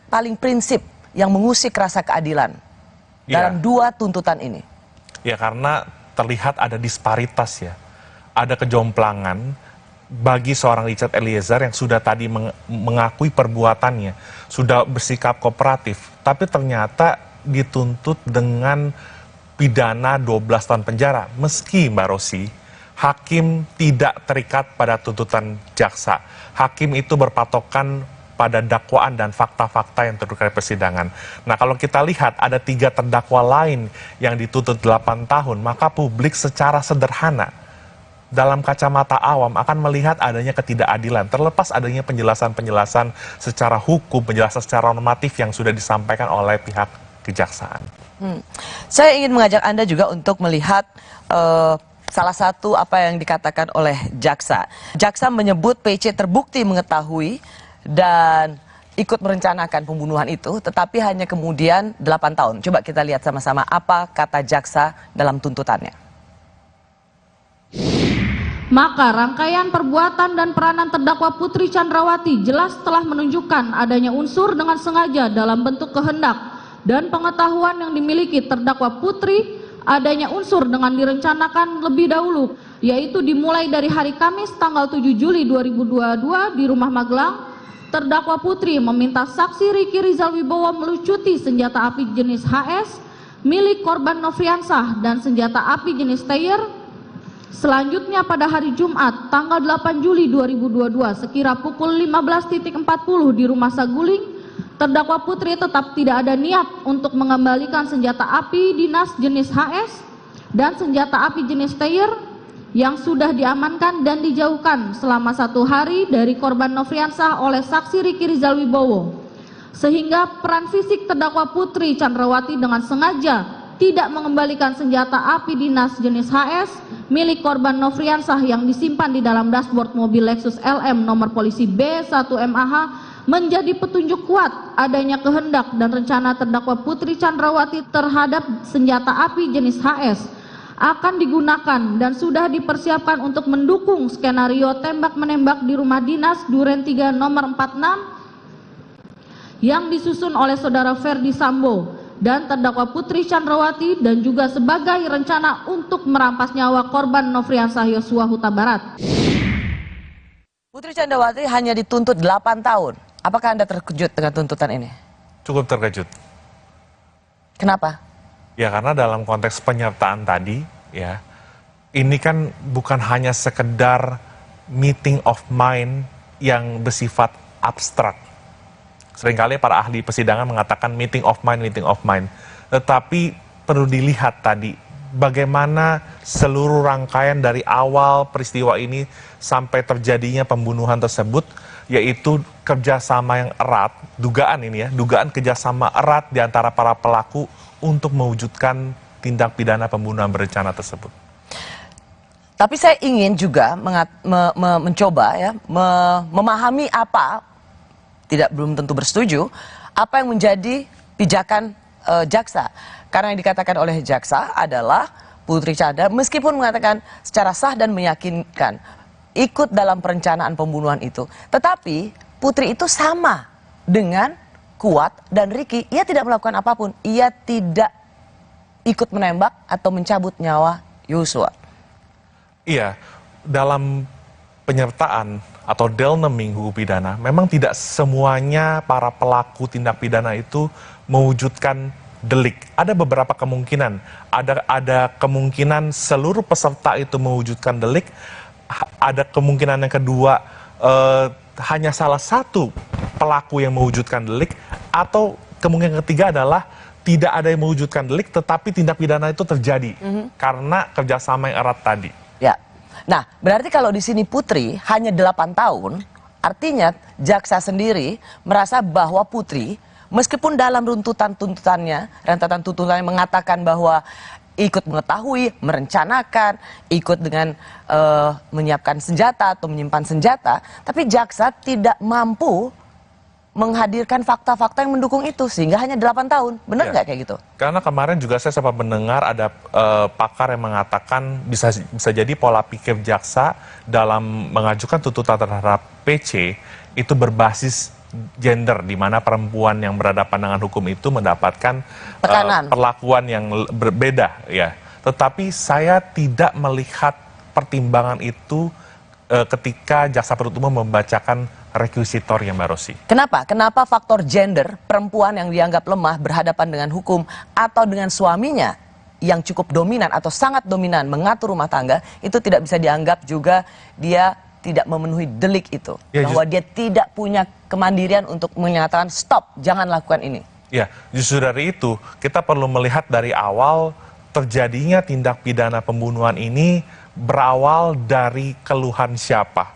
paling prinsip yang mengusik rasa keadilan dalam dua tuntutan ini? Ya, karena terlihat ada disparitas ya. Ada kejomplangan bagi seorang Richard Eliezer yang sudah tadi mengakui perbuatannya, sudah bersikap kooperatif, tapi ternyata dituntut dengan pidana 12 tahun penjara. Meski Mbak Rosi, hakim tidak terikat pada tuntutan jaksa. Hakim itu berpatokan pada dakwaan dan fakta-fakta yang terkait persidangan. Nah, kalau kita lihat ada 3 terdakwa lain yang dituntut 8 tahun, maka publik secara sederhana dalam kacamata awam akan melihat adanya ketidakadilan, terlepas adanya penjelasan-penjelasan secara hukum, penjelasan secara normatif yang sudah disampaikan oleh pihak kejaksaan. Saya ingin mengajak Anda juga untuk melihat salah satu apa yang dikatakan oleh jaksa. Jaksa menyebut PC terbukti mengetahui dan ikut merencanakan pembunuhan itu, tetapi hanya kemudian 8 tahun. Coba kita lihat sama-sama apa kata jaksa dalam tuntutannya. Maka rangkaian perbuatan dan peranan terdakwa Putri Chandrawati jelas telah menunjukkan adanya unsur dengan sengaja dalam bentuk kehendak dan pengetahuan yang dimiliki terdakwa Putri, adanya unsur dengan direncanakan lebih dahulu, yaitu dimulai dari hari Kamis tanggal 7 Juli 2022 di Rumah Magelang. Terdakwa Putri meminta saksi Riki Rizal Wibowo melucuti senjata api jenis HS milik korban Nofriansah dan senjata api jenis Steyr. Selanjutnya pada hari Jumat tanggal 8 Juli 2022 sekira pukul 15.40 di Rumah Saguling, terdakwa Putri tetap tidak ada niat untuk mengembalikan senjata api dinas jenis HS dan senjata api jenis Steyr yang sudah diamankan dan dijauhkan selama 1 hari dari korban Nofriansah oleh saksi Riki Rizal Wibowo. Sehingga peran fisik terdakwa Putri Chandrawati dengan sengaja tidak mengembalikan senjata api dinas jenis HS milik korban Nofriansah yang disimpan di dalam dashboard mobil Lexus LM nomor polisi B1MAH menjadi petunjuk kuat adanya kehendak dan rencana terdakwa Putri Chandrawati terhadap senjata api jenis HS akan digunakan dan sudah dipersiapkan untuk mendukung skenario tembak-menembak di rumah dinas Duren 3 nomor 46 yang disusun oleh saudara Ferdi Sambo dan terdakwa Putri Chandrawati dan juga sebagai rencana untuk merampas nyawa korban Nofriansah Yosua Huta Barat. Putri Chandrawati hanya dituntut 8 tahun. Apakah Anda terkejut dengan tuntutan ini? Cukup terkejut. Kenapa? Ya, karena dalam konteks penyertaan tadi, ya, ini kan bukan hanya sekedar meeting of mind yang bersifat abstrak. Seringkali para ahli persidangan mengatakan meeting of mind. Tetapi perlu dilihat tadi bagaimana seluruh rangkaian dari awal peristiwa ini sampai terjadinya pembunuhan tersebut, yaitu kerjasama yang erat, dugaan kerjasama erat di antara para pelaku untuk mewujudkan tindak pidana pembunuhan berencana tersebut. Tapi saya ingin juga mencoba ya memahami apa, belum tentu bersetuju, apa yang menjadi pijakan jaksa. Karena yang dikatakan oleh jaksa adalah Putri Chandra meskipun mengatakan secara sah dan meyakinkan ikut dalam perencanaan pembunuhan itu, tetapi Putri itu sama dengan Kuat dan Riki, ia tidak melakukan apapun, ia tidak ikut menembak atau mencabut nyawa Yosua. Iya, dalam penyertaan atau delneming hukum pidana, memang tidak semuanya para pelaku tindak pidana itu mewujudkan delik. Ada beberapa kemungkinan. Ada kemungkinan seluruh peserta itu mewujudkan delik. Ada kemungkinan yang kedua hanya salah satu pelaku yang mewujudkan delik. Atau kemungkinan ketiga adalah tidak ada yang mewujudkan delik, tetapi tindak pidana itu terjadi karena kerjasama yang erat tadi. Ya. Nah, berarti kalau di sini Putri hanya 8 tahun, artinya jaksa sendiri merasa bahwa Putri, meskipun dalam rentetan tuntutannya mengatakan bahwa ikut mengetahui, merencanakan, ikut dengan menyiapkan senjata atau menyimpan senjata, tapi jaksa tidak mampu menghadirkan fakta-fakta yang mendukung itu, sehingga hanya 8 tahun. Benar nggak kayak gitu? Karena kemarin juga saya sempat mendengar ada pakar yang mengatakan bisa jadi pola pikir jaksa dalam mengajukan tuntutan terhadap PC itu berbasis gender, di mana perempuan yang berhadapan dengan hukum itu mendapatkan perlakuan yang berbeda, ya. Tetapi saya tidak melihat pertimbangan itu ketika jaksa penuntut umum membacakan rekuisitornya, Mbak Rosi. Kenapa? Kenapa faktor gender, perempuan yang dianggap lemah berhadapan dengan hukum atau dengan suaminya yang cukup dominan atau sangat dominan mengatur rumah tangga, itu tidak bisa dianggap juga dia tidak memenuhi delik itu. Ya, bahwa dia tidak punya kemandirian untuk menyatakan stop, jangan lakukan ini. Ya, justru dari itu kita perlu melihat dari awal terjadinya tindak pidana pembunuhan ini berawal dari keluhan siapa.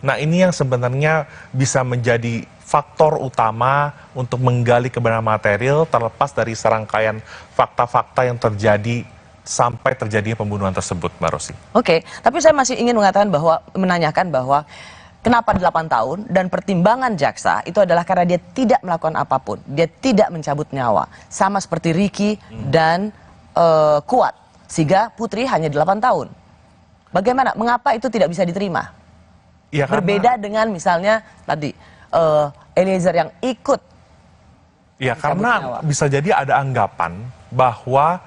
Nah, ini yang sebenarnya bisa menjadi faktor utama untuk menggali kebenaran material terlepas dari serangkaian fakta-fakta yang terjadi sampai terjadinya pembunuhan tersebut, Mbak Rosi. Oke, tapi saya masih ingin menanyakan bahwa kenapa 8 tahun dan pertimbangan jaksa itu adalah karena dia tidak melakukan apapun, dia tidak mencabut nyawa, sama seperti Ricky dan Kuat, sehingga Putri hanya 8 tahun. Bagaimana? Mengapa itu tidak bisa diterima? Ya, berbeda dengan misalnya tadi Eliezer yang ikut. Ya, karena bisa jadi ada anggapan bahwa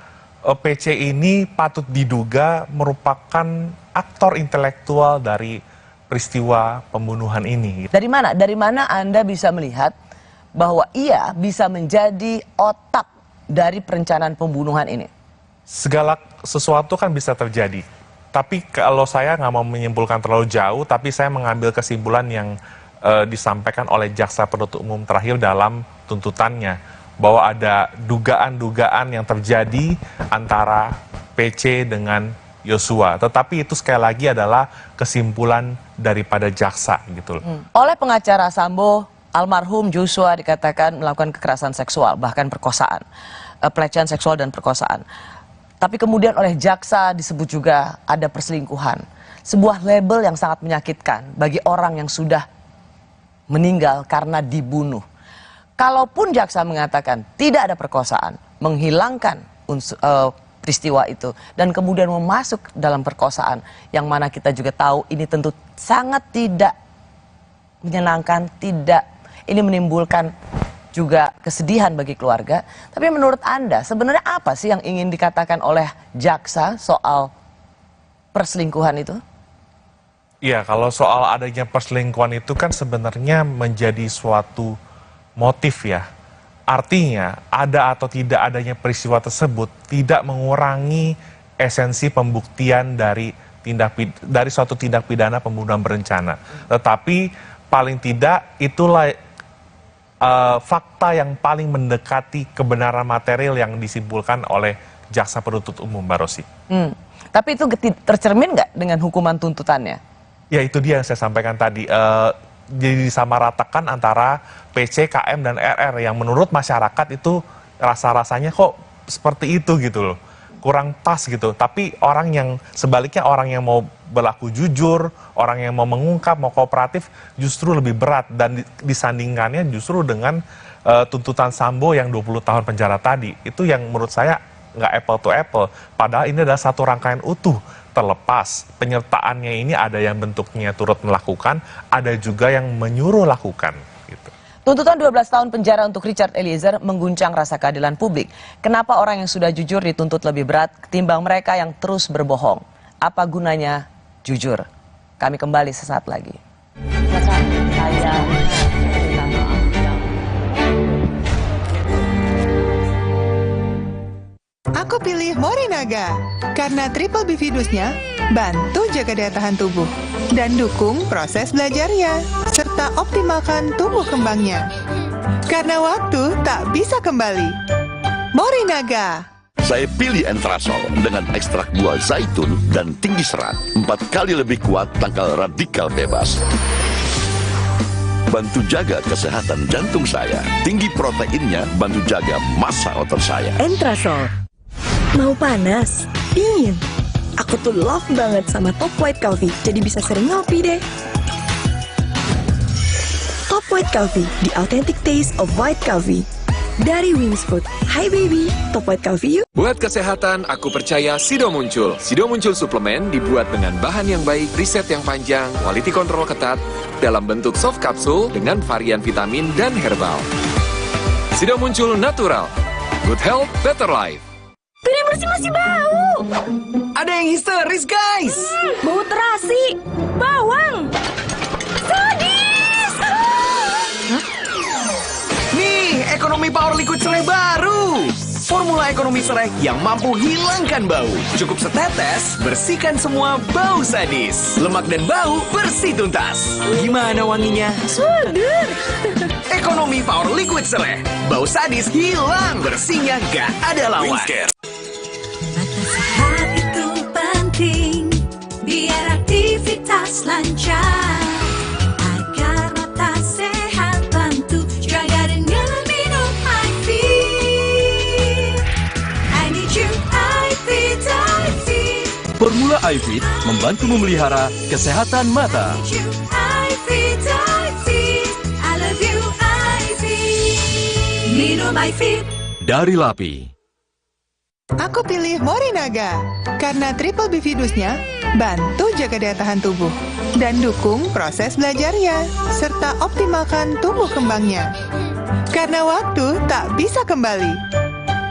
PC ini patut diduga merupakan aktor intelektual dari peristiwa pembunuhan ini. Dari mana? Dari mana Anda bisa melihat bahwa ia bisa menjadi otak dari perencanaan pembunuhan ini? Segala sesuatu kan bisa terjadi. Tapi kalau saya nggak mau menyimpulkan terlalu jauh, tapi saya mengambil kesimpulan yang disampaikan oleh jaksa penuntut umum terakhir dalam tuntutannya, bahwa ada dugaan-dugaan yang terjadi antara PC dengan Yosua. Tetapi itu sekali lagi adalah kesimpulan daripada jaksa gitu loh. Oleh pengacara Sambo, almarhum Joshua dikatakan melakukan kekerasan seksual, bahkan perkosaan, pelecehan seksual dan perkosaan. Tapi kemudian oleh jaksa disebut juga ada perselingkuhan. Sebuah label yang sangat menyakitkan bagi orang yang sudah meninggal karena dibunuh. Kalaupun jaksa mengatakan tidak ada perkosaan, menghilangkan peristiwa itu, dan kemudian memasuk dalam perkosaan, yang mana kita juga tahu ini tentu sangat tidak menyenangkan, ini menimbulkan juga kesedihan bagi keluarga. Tapi menurut Anda, sebenarnya apa sih yang ingin dikatakan oleh jaksa soal perselingkuhan itu? Iya, kalau soal adanya perselingkuhan itu kan sebenarnya menjadi suatu motif ya. Artinya, ada atau tidak adanya peristiwa tersebut tidak mengurangi esensi pembuktian dari suatu tindak pidana pembunuhan berencana. Tetapi paling tidak itulah fakta yang paling mendekati kebenaran material yang disimpulkan oleh jaksa penuntut umum, Mbak Rosi. Tapi itu tercermin nggak dengan hukuman tuntutannya? Ya, itu dia yang saya sampaikan tadi. Jadi disamaratakan antara PC, KM, dan RR yang menurut masyarakat itu rasa-rasanya kok seperti itu gitu loh. Kurang pas gitu. Tapi sebaliknya orang yang mau berlaku jujur, orang yang mau mengungkap, mau kooperatif justru lebih berat. Dan disandingkannya justru dengan tuntutan Sambo yang 20 tahun penjara tadi. Itu yang menurut saya nggak apple to apple. Padahal ini adalah satu rangkaian utuh. Terlepas penyertaannya ini ada yang bentuknya turut melakukan, ada juga yang menyuruh lakukan. Gitu. Tuntutan 12 tahun penjara untuk Richard Eliezer mengguncang rasa keadilan publik. Kenapa orang yang sudah jujur dituntut lebih berat ketimbang mereka yang terus berbohong? Apa gunanya jujur? Kami kembali sesaat lagi. Aku pilih Morinaga karena triple bifidusnya bantu jaga daya tahan tubuh dan dukung proses belajarnya serta optimalkan tumbuh kembangnya. Karena waktu tak bisa kembali. Morinaga. Saya pilih Entrasol dengan ekstrak buah zaitun dan tinggi serat. 4 kali lebih kuat tangkal radikal bebas. Bantu jaga kesehatan jantung saya. Tinggi proteinnya bantu jaga massa otot saya. Entrasol. Mau panas? Dingin? Aku tuh love banget sama Top White Coffee, jadi bisa sering ngopi deh. Top White Coffee, the authentic taste of white coffee. Dari Wings Food. Hi baby, top white coffee yuk. Buat kesehatan, aku percaya Sido Muncul. Sido Muncul suplemen dibuat dengan bahan yang baik, riset yang panjang, quality control ketat, dalam bentuk soft kapsul dengan varian vitamin dan herbal. Sido Muncul natural. Good health, better life. Piring bersih masih bau. Ada yang histeris, guys. Bau terasi, bawang, sadis. Nih, ekonomi power liquid serai baru. Formula ekonomi serai yang mampu hilangkan bau. Cukup setetes, bersihkan semua bau sadis. Lemak dan bau bersih tuntas. Gimana wanginya? Seger. Ekonomi power liquid serai. Bau sadis hilang, bersihnya gak ada lawan. Sehat itu penting, biar aktivitas lancar. Agar mata sehat, bantu jaga dengan minum iFit. I need you, iFit, iFit. Formula iFit membantu memelihara kesehatan mata. I need you, iFit, iFit. I love you, iFit. Minum iFit. Dari Lapi. Aku pilih Morinaga karena triple bifidusnya bantu jaga daya tahan tubuh dan dukung proses belajarnya serta optimalkan tumbuh kembangnya. Karena waktu tak bisa kembali.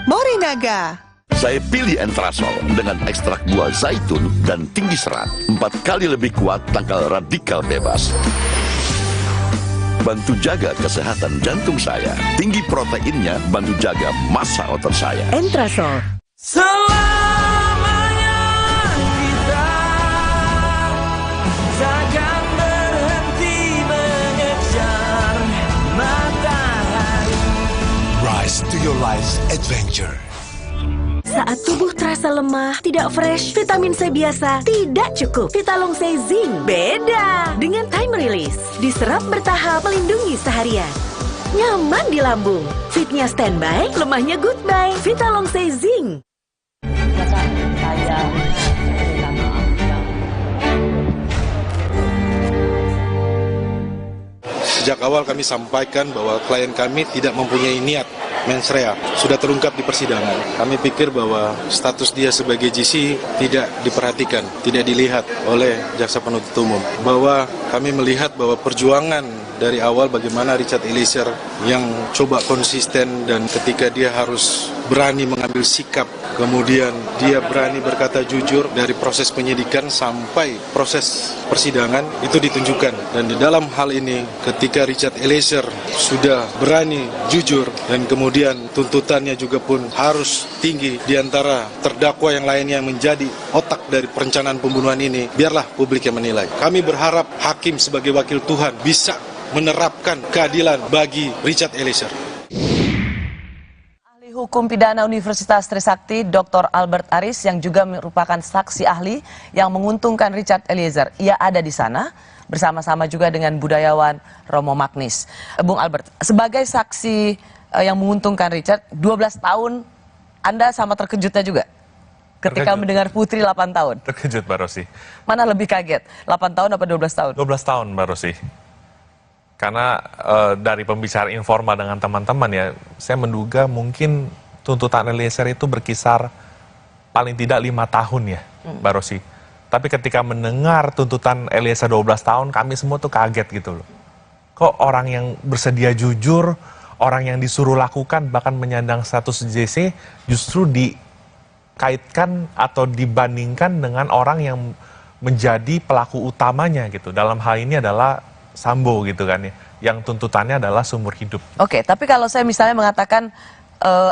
Morinaga. Saya pilih Entrasol dengan ekstrak buah zaitun dan tinggi serat. 4 kali lebih kuat tangkal radikal bebas. Bantu jaga kesehatan jantung saya. Tinggi proteinnya bantu jaga massa otot saya. Entrasol. Selamanya kita takkan berhenti mengejar matahari. Rise to your life's adventure. Saat tubuh terasa lemah, tidak fresh, vitamin C biasa tidak cukup. Vitalong C Zinc beda. Dengan time release, diserap bertahap melindungi seharian. Nyaman di lambung, fitnya standby, lemahnya goodbye. Vitalong C Zinc. Sejak awal kami sampaikan bahwa klien kami tidak mempunyai niat mens rea. Sudah terungkap di persidangan. Kami pikir bahwa status dia sebagai GC tidak diperhatikan, tidak dilihat oleh jaksa penuntut umum. Bahwa kami melihat bahwa perjuangan dari awal bagaimana Richard Eliezer yang coba konsisten dan ketika dia harus berani mengambil sikap, kemudian dia berani berkata jujur dari proses penyidikan sampai proses persidangan itu ditunjukkan. Dan di dalam hal ini ketika Richard Eliezer sudah berani jujur dan kemudian tuntutannya juga pun harus tinggi di antara terdakwa yang lainnya yang menjadi otak dari perencanaan pembunuhan ini, biarlah publik yang menilai. Kami berharap hakim sebagai wakil Tuhan bisa menerapkan keadilan bagi Richard Eliezer. Ahli Hukum Pidana Universitas Trisakti, Dr. Albert Aris, yang juga merupakan saksi ahli yang menguntungkan Richard Eliezer. Ia ada di sana bersama-sama juga dengan budayawan Romo Magnis. Bung Albert, sebagai saksi yang menguntungkan Richard, 12 tahun, Anda sama terkejutnya juga? Ketika mendengar Putri 8 tahun? Terkejut, Mbak Rosi. Mana lebih kaget, 8 tahun atau 12 tahun? 12 tahun, Mbak Rosi. Karena dari pembicaraan informal dengan teman-teman ya, saya menduga mungkin tuntutan Eliezer itu berkisar paling tidak 5 tahun ya, Mbak Rosi. Tapi ketika mendengar tuntutan Eliezer 12 tahun, kami semua tuh kaget gitu loh. Kok orang yang bersedia jujur, orang yang disuruh lakukan, bahkan menyandang status JC, justru dikaitkan atau dibandingkan dengan orang yang menjadi pelaku utamanya gitu. Dalam hal ini adalah Sambo gitu kan ya, yang tuntutannya adalah seumur hidup. Oke, tapi kalau saya misalnya mengatakan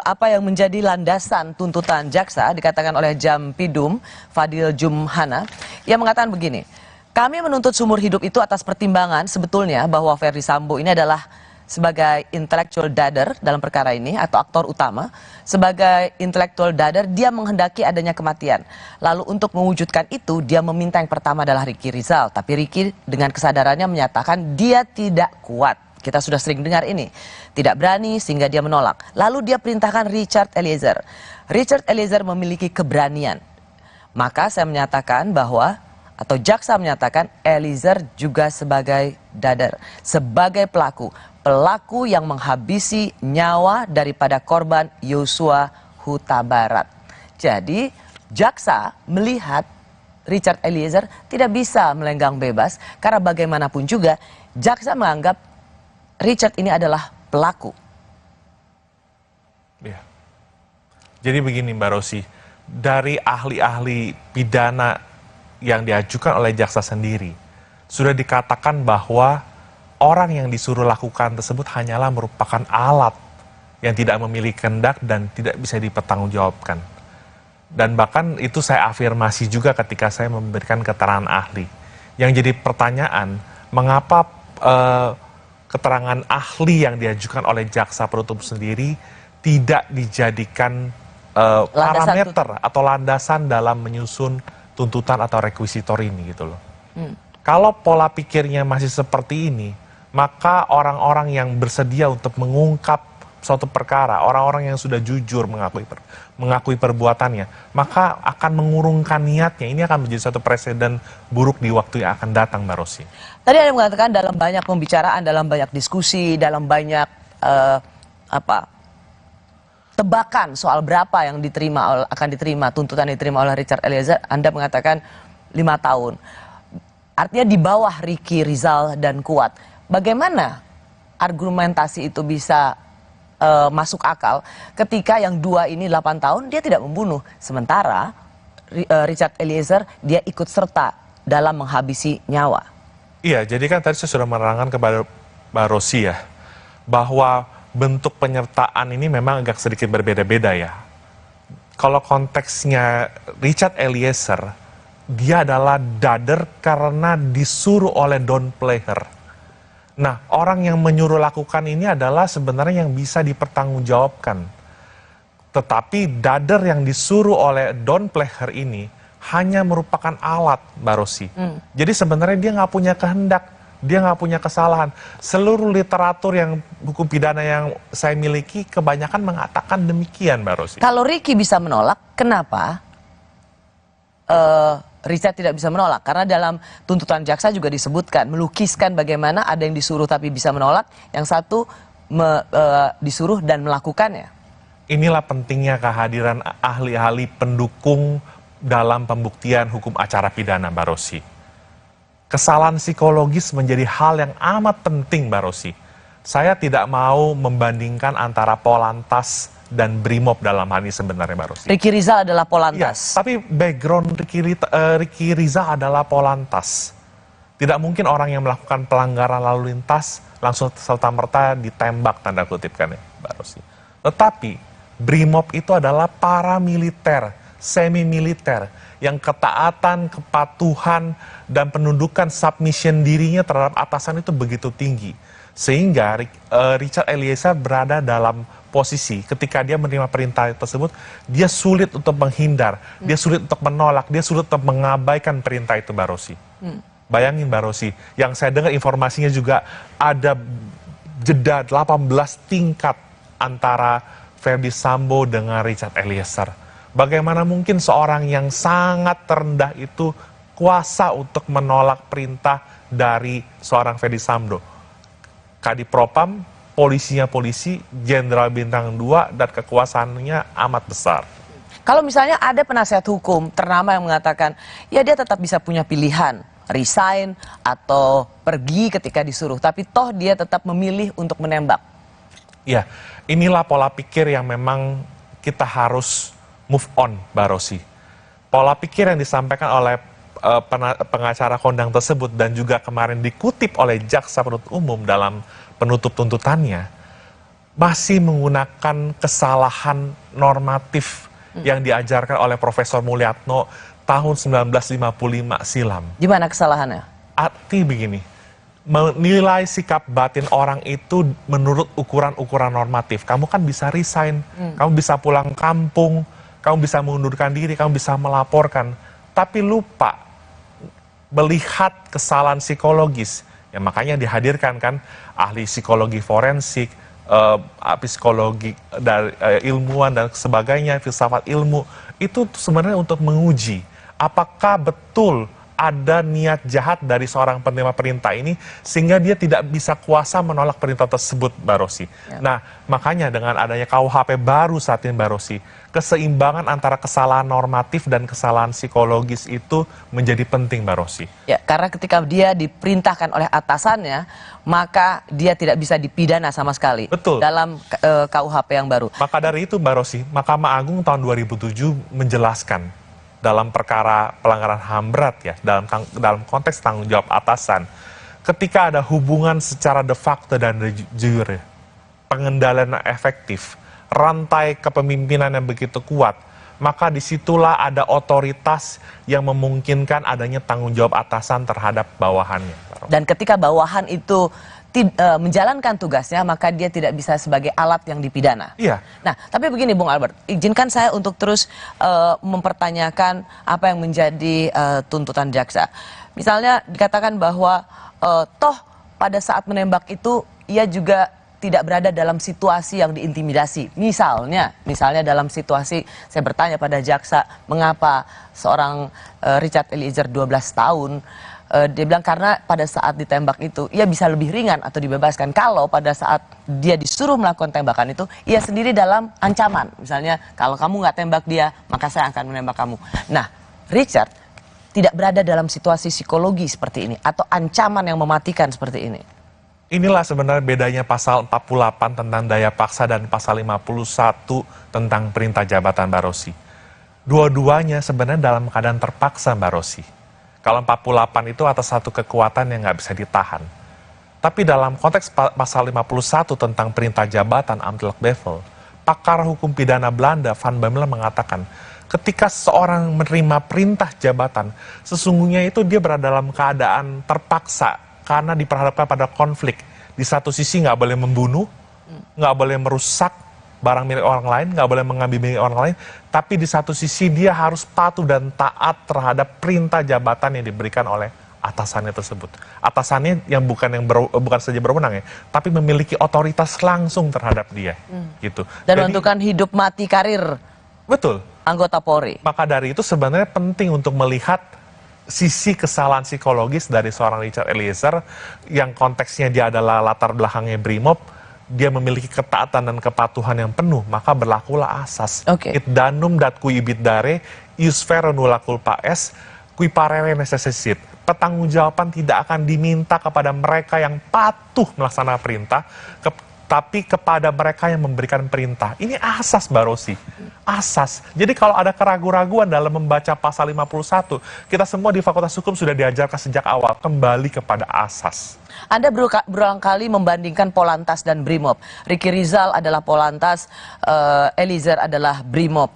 apa yang menjadi landasan tuntutan jaksa, dikatakan oleh Jampidum Fadil Jumhana, ia mengatakan begini, kami menuntut seumur hidup itu atas pertimbangan sebetulnya bahwa Ferdi Sambo ini adalah sebagai intellectual dader dalam perkara ini atau aktor utama. Sebagai intellectual dader, dia menghendaki adanya kematian. Lalu untuk mewujudkan itu, dia meminta yang pertama adalah Ricky Rizal. Tapi Ricky dengan kesadarannya menyatakan dia tidak kuat. Kita sudah sering dengar ini. Tidak berani sehingga dia menolak. Lalu dia perintahkan Richard Eliezer. Richard Eliezer memiliki keberanian. Maka saya menyatakan bahwa, atau jaksa menyatakan Eliezer juga sebagai dader sebagai pelaku yang menghabisi nyawa daripada korban Yosua Huta Barat. Jadi jaksa melihat Richard Eliezer tidak bisa melenggang bebas karena bagaimanapun juga jaksa menganggap Richard ini adalah pelaku. Ya. Jadi begini Mbak Rosi, dari ahli-ahli pidana yang diajukan oleh jaksa sendiri, sudah dikatakan bahwa orang yang disuruh lakukan tersebut hanyalah merupakan alat yang tidak memiliki kehendak dan tidak bisa dipertanggungjawabkan. Dan bahkan itu saya afirmasi juga ketika saya memberikan keterangan ahli. Yang jadi pertanyaan, mengapa keterangan ahli yang diajukan oleh jaksa penuntut sendiri tidak dijadikan parameter atau landasan dalam menyusun tuntutan atau rekuisitor ini gitu loh. Kalau pola pikirnya masih seperti ini, maka orang-orang yang bersedia untuk mengungkap suatu perkara, orang-orang yang sudah jujur mengakui perbuatannya, maka akan mengurungkan niatnya. Ini akan menjadi suatu presiden buruk di waktu yang akan datang, Mbak Rosi. Tadi Anda mengatakan dalam banyak pembicaraan, dalam banyak diskusi, dalam banyak tebakan soal berapa yang akan diterima, tuntutan diterima oleh Richard Eliezer, Anda mengatakan 5 tahun. Artinya di bawah Ricky Rizal dan Kuat. Bagaimana argumentasi itu bisa masuk akal ketika yang dua ini 8 tahun dia tidak membunuh, sementara Richard Eliezer dia ikut serta dalam menghabisi nyawa. Iya, jadi kan tadi saya sudah menerangkan kepada Mbak Rosi ya, bahwa bentuk penyertaan ini memang agak sedikit berbeda-beda ya. Kalau konteksnya Richard Eliezer, dia adalah dader karena disuruh oleh Don Player. Nah, orang yang menyuruh lakukan ini adalah sebenarnya yang bisa dipertanggungjawabkan. Tetapi dader yang disuruh oleh Don Player ini hanya merupakan alat, Mbak Rosi. Jadi sebenarnya dia nggak punya kehendak, dia nggak punya kesalahan. Seluruh literatur yang hukum pidana yang saya miliki kebanyakan mengatakan demikian, Mbak Rosi. Kalau Ricky bisa menolak, kenapa Richard tidak bisa menolak? Karena dalam tuntutan jaksa juga disebutkan, melukiskan bagaimana ada yang disuruh tapi bisa menolak, yang satu disuruh dan melakukannya. Inilah pentingnya kehadiran ahli-ahli pendukung dalam pembuktian hukum acara pidana, Mbak Rosi. Kesalahan psikologis menjadi hal yang amat penting, Mbak Rosi. Saya tidak mau membandingkan antara Polantas dan Brimob dalam hal ini sebenarnya, Mbak Rosi. Ricky Rizal adalah Polantas. Ya, tapi background Ricky Rizal adalah Polantas. Tidak mungkin orang yang melakukan pelanggaran lalu lintas langsung serta-merta ditembak, tanda kutip kan ya, Mbak Rosi. Tetapi Brimob itu adalah paramiliter, semi-militer, yang ketaatan, kepatuhan, dan penundukan submission dirinya terhadap atasan itu begitu tinggi. Sehingga Richard Eliezer berada dalam posisi ketika dia menerima perintah tersebut, dia sulit untuk menghindar, dia sulit untuk menolak, dia sulit untuk mengabaikan perintah itu, Mbak Rosi. Bayangin Mbak Rosi, yang saya dengar informasinya juga ada jeda 18 tingkat antara Ferdi Sambo dengan Richard Eliezer. Bagaimana mungkin seorang yang sangat terendah itu kuasa untuk menolak perintah dari seorang Ferdi Sambo? Kadipropam, polisinya polisi, jenderal bintang 2, dan kekuasaannya amat besar. Kalau misalnya ada penasihat hukum ternama yang mengatakan, ya dia tetap bisa punya pilihan, resign atau pergi ketika disuruh, tapi toh dia tetap memilih untuk menembak. Ya, inilah pola pikir yang memang kita harus move on, Mbak Rosi. Pola pikir yang disampaikan oleh pengacara kondang tersebut dan juga kemarin dikutip oleh jaksa penuntut umum dalam penutup tuntutannya masih menggunakan kesalahan normatif yang diajarkan oleh Profesor Mulyatno tahun 1955 silam. Gimana kesalahannya? Arti begini, menilai sikap batin orang itu menurut ukuran-ukuran normatif. Kamu kan bisa resign, kamu bisa pulang kampung, kamu bisa mengundurkan diri, kamu bisa melaporkan, tapi lupa melihat kesalahan psikologis. Ya makanya dihadirkan kan ahli psikologi forensik, psikologi dari ilmuwan dan sebagainya, filsafat ilmu, itu sebenarnya untuk menguji apakah betul ada niat jahat dari seorang penerima perintah ini sehingga dia tidak bisa kuasa menolak perintah tersebut, Mbak Rosi. Nah, makanya dengan adanya KUHP baru saat ini, Mbak Rosi, keseimbangan antara kesalahan normatif dan kesalahan psikologis itu menjadi penting, Mbak Rosi. Ya, karena ketika dia diperintahkan oleh atasannya, maka dia tidak bisa dipidana sama sekali. Betul. Dalam KUHP yang baru. Maka dari itu, Mbak Rosi, Mahkamah Agung tahun 2007 menjelaskan dalam perkara pelanggaran HAM berat ya, dalam konteks tanggung jawab atasan, ketika ada hubungan secara de facto dan de jure, pengendalian yang efektif, rantai kepemimpinan yang begitu kuat, maka disitulah ada otoritas yang memungkinkan adanya tanggung jawab atasan terhadap bawahannya. Dan ketika bawahan itu menjalankan tugasnya, maka dia tidak bisa sebagai alat yang dipidana. Iya. Nah, tapi begini Bung Albert, izinkan saya untuk terus mempertanyakan apa yang menjadi tuntutan jaksa. Misalnya dikatakan bahwa toh pada saat menembak itu ia juga tidak berada dalam situasi yang diintimidasi. Misalnya dalam situasi saya bertanya pada jaksa, mengapa seorang Richard Eliezer 12 tahun, dia bilang karena pada saat ditembak itu ia bisa lebih ringan atau dibebaskan kalau pada saat dia disuruh melakukan tembakan itu ia sendiri dalam ancaman. Misalnya kalau kamu nggak tembak dia maka saya akan menembak kamu. Nah, Richard tidak berada dalam situasi psikologi seperti ini atau ancaman yang mematikan seperti ini. Inilah sebenarnya bedanya pasal 48 tentang daya paksa dan pasal 51 tentang perintah jabatan, Mbak Rosi. Dua-duanya sebenarnya dalam keadaan terpaksa, Mbak Rosi. Kalau 48 itu atas satu kekuatan yang nggak bisa ditahan. Tapi dalam konteks pasal 51 tentang perintah jabatan Amtelk Bevel, pakar hukum pidana Belanda Van Bemmelen mengatakan, ketika seorang menerima perintah jabatan, sesungguhnya itu dia berada dalam keadaan terpaksa karena diperhadapkan pada konflik. Di satu sisi nggak boleh membunuh, nggak boleh merusak barang milik orang lain, nggak boleh mengambil milik orang lain, tapi di satu sisi dia harus patuh dan taat terhadap perintah jabatan yang diberikan oleh atasannya tersebut. Atasannya yang bukan saja berwenang ya, tapi memiliki otoritas langsung terhadap dia, gitu. Dan menentukan hidup mati karir. Betul. Anggota Polri. Maka dari itu sebenarnya penting untuk melihat sisi kesalahan psikologis dari seorang Richard Eliezer yang konteksnya dia adalah latar belakangnya Brimob. Dia memiliki ketaatan dan kepatuhan yang penuh, maka berlakulah asas. It danum dat kui ibit dare, ius vero nulla culpa est, kui parere necessit. Pertanggungjawaban tidak akan diminta kepada mereka yang patuh melaksanakan perintah, tapi kepada mereka yang memberikan perintah. Ini asas, Mbak Rosi. Asas. Jadi kalau ada keraguan-raguan dalam membaca pasal 51, kita semua di Fakultas Hukum sudah diajarkan sejak awal, kembali kepada asas. Anda berulang kali membandingkan Polantas dan Brimob. Ricky Rizal adalah Polantas, Eliezer adalah Brimob.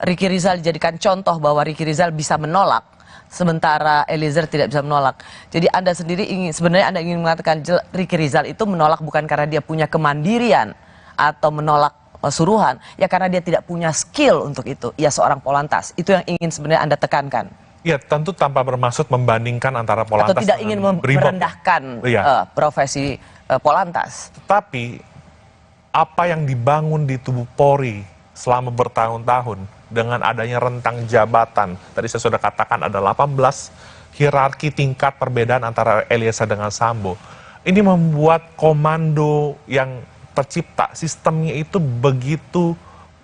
Ricky Rizal dijadikan contoh bahwa Ricky Rizal bisa menolak, sementara Eliezer tidak bisa menolak. Jadi Anda sendiri sebenarnya Anda ingin mengatakan Ricky Rizal itu menolak bukan karena dia punya kemandirian atau menolak suruhan, ya karena dia tidak punya skill untuk itu. Ia seorang Polantas. Itu yang ingin sebenarnya Anda tekankan. Ya, tentu tanpa bermaksud membandingkan antara Polantas atau tidak ingin merendahkan profesi Polantas. Tetapi apa yang dibangun di tubuh Polri selama bertahun-tahun dengan adanya rentang jabatan, tadi saya sudah katakan ada 18 hierarki tingkat perbedaan antara Eliezer dengan Sambo. Ini membuat komando yang tercipta, sistemnya itu begitu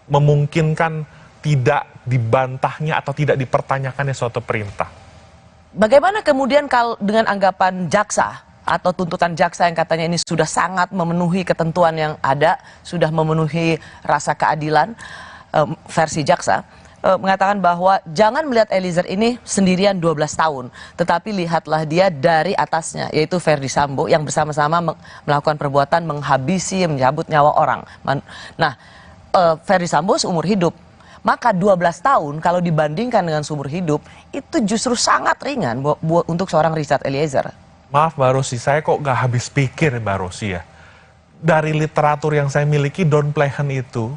memungkinkan tidak dibantahnya atau tidak dipertanyakannya suatu perintah. Bagaimana kemudian kalau dengan anggapan jaksa atau tuntutan jaksa yang katanya ini sudah sangat memenuhi ketentuan yang ada, sudah memenuhi rasa keadilan, versi jaksa mengatakan bahwa jangan melihat Eliezer ini sendirian 12 tahun, tetapi lihatlah dia dari atasnya, yaitu Ferdi Sambo yang bersama-sama melakukan perbuatan menghabisi, mencabut nyawa orang. Nah, Ferdi Sambo seumur hidup. Maka 12 tahun kalau dibandingkan dengan seumur hidup, itu justru sangat ringan untuk seorang Richard Eliezer. Maaf Mbak Rosi, saya kok nggak habis pikir Mbak Rosi ya. Dari literatur yang saya miliki, Don Plehen itu,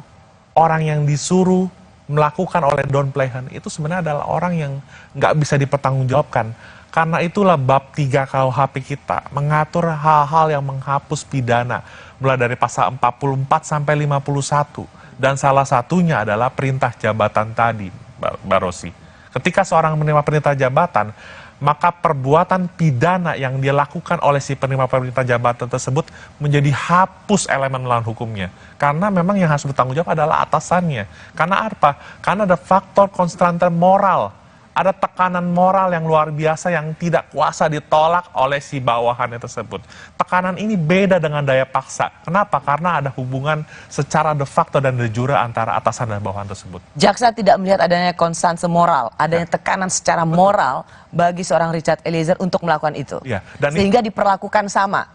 orang yang disuruh melakukan oleh Don Plehen, itu sebenarnya adalah orang yang nggak bisa dipertanggungjawabkan. Karena itulah bab 3 KUHP kita, mengatur hal-hal yang menghapus pidana, mulai dari pasal 44 sampai 51. Dan salah satunya adalah perintah jabatan tadi, Mbak Rosi. Ketika seorang menerima perintah jabatan, maka perbuatan pidana yang dia lakukan oleh si penerima perintah jabatan tersebut menjadi hapus elemen melawan hukumnya. Karena memang yang harus bertanggung jawab adalah atasannya. Karena apa? Karena ada faktor konstranter moral. Ada tekanan moral yang luar biasa yang tidak kuasa ditolak oleh si bawahannya tersebut. Tekanan ini beda dengan daya paksa. Kenapa? Karena ada hubungan secara de facto dan de jure antara atasan dan bawahan tersebut. Jaksa tidak melihat adanya konstansi moral, adanya tekanan secara moral bagi seorang Richard Eliezer untuk melakukan itu. Ya, dan sehingga diperlakukan sama.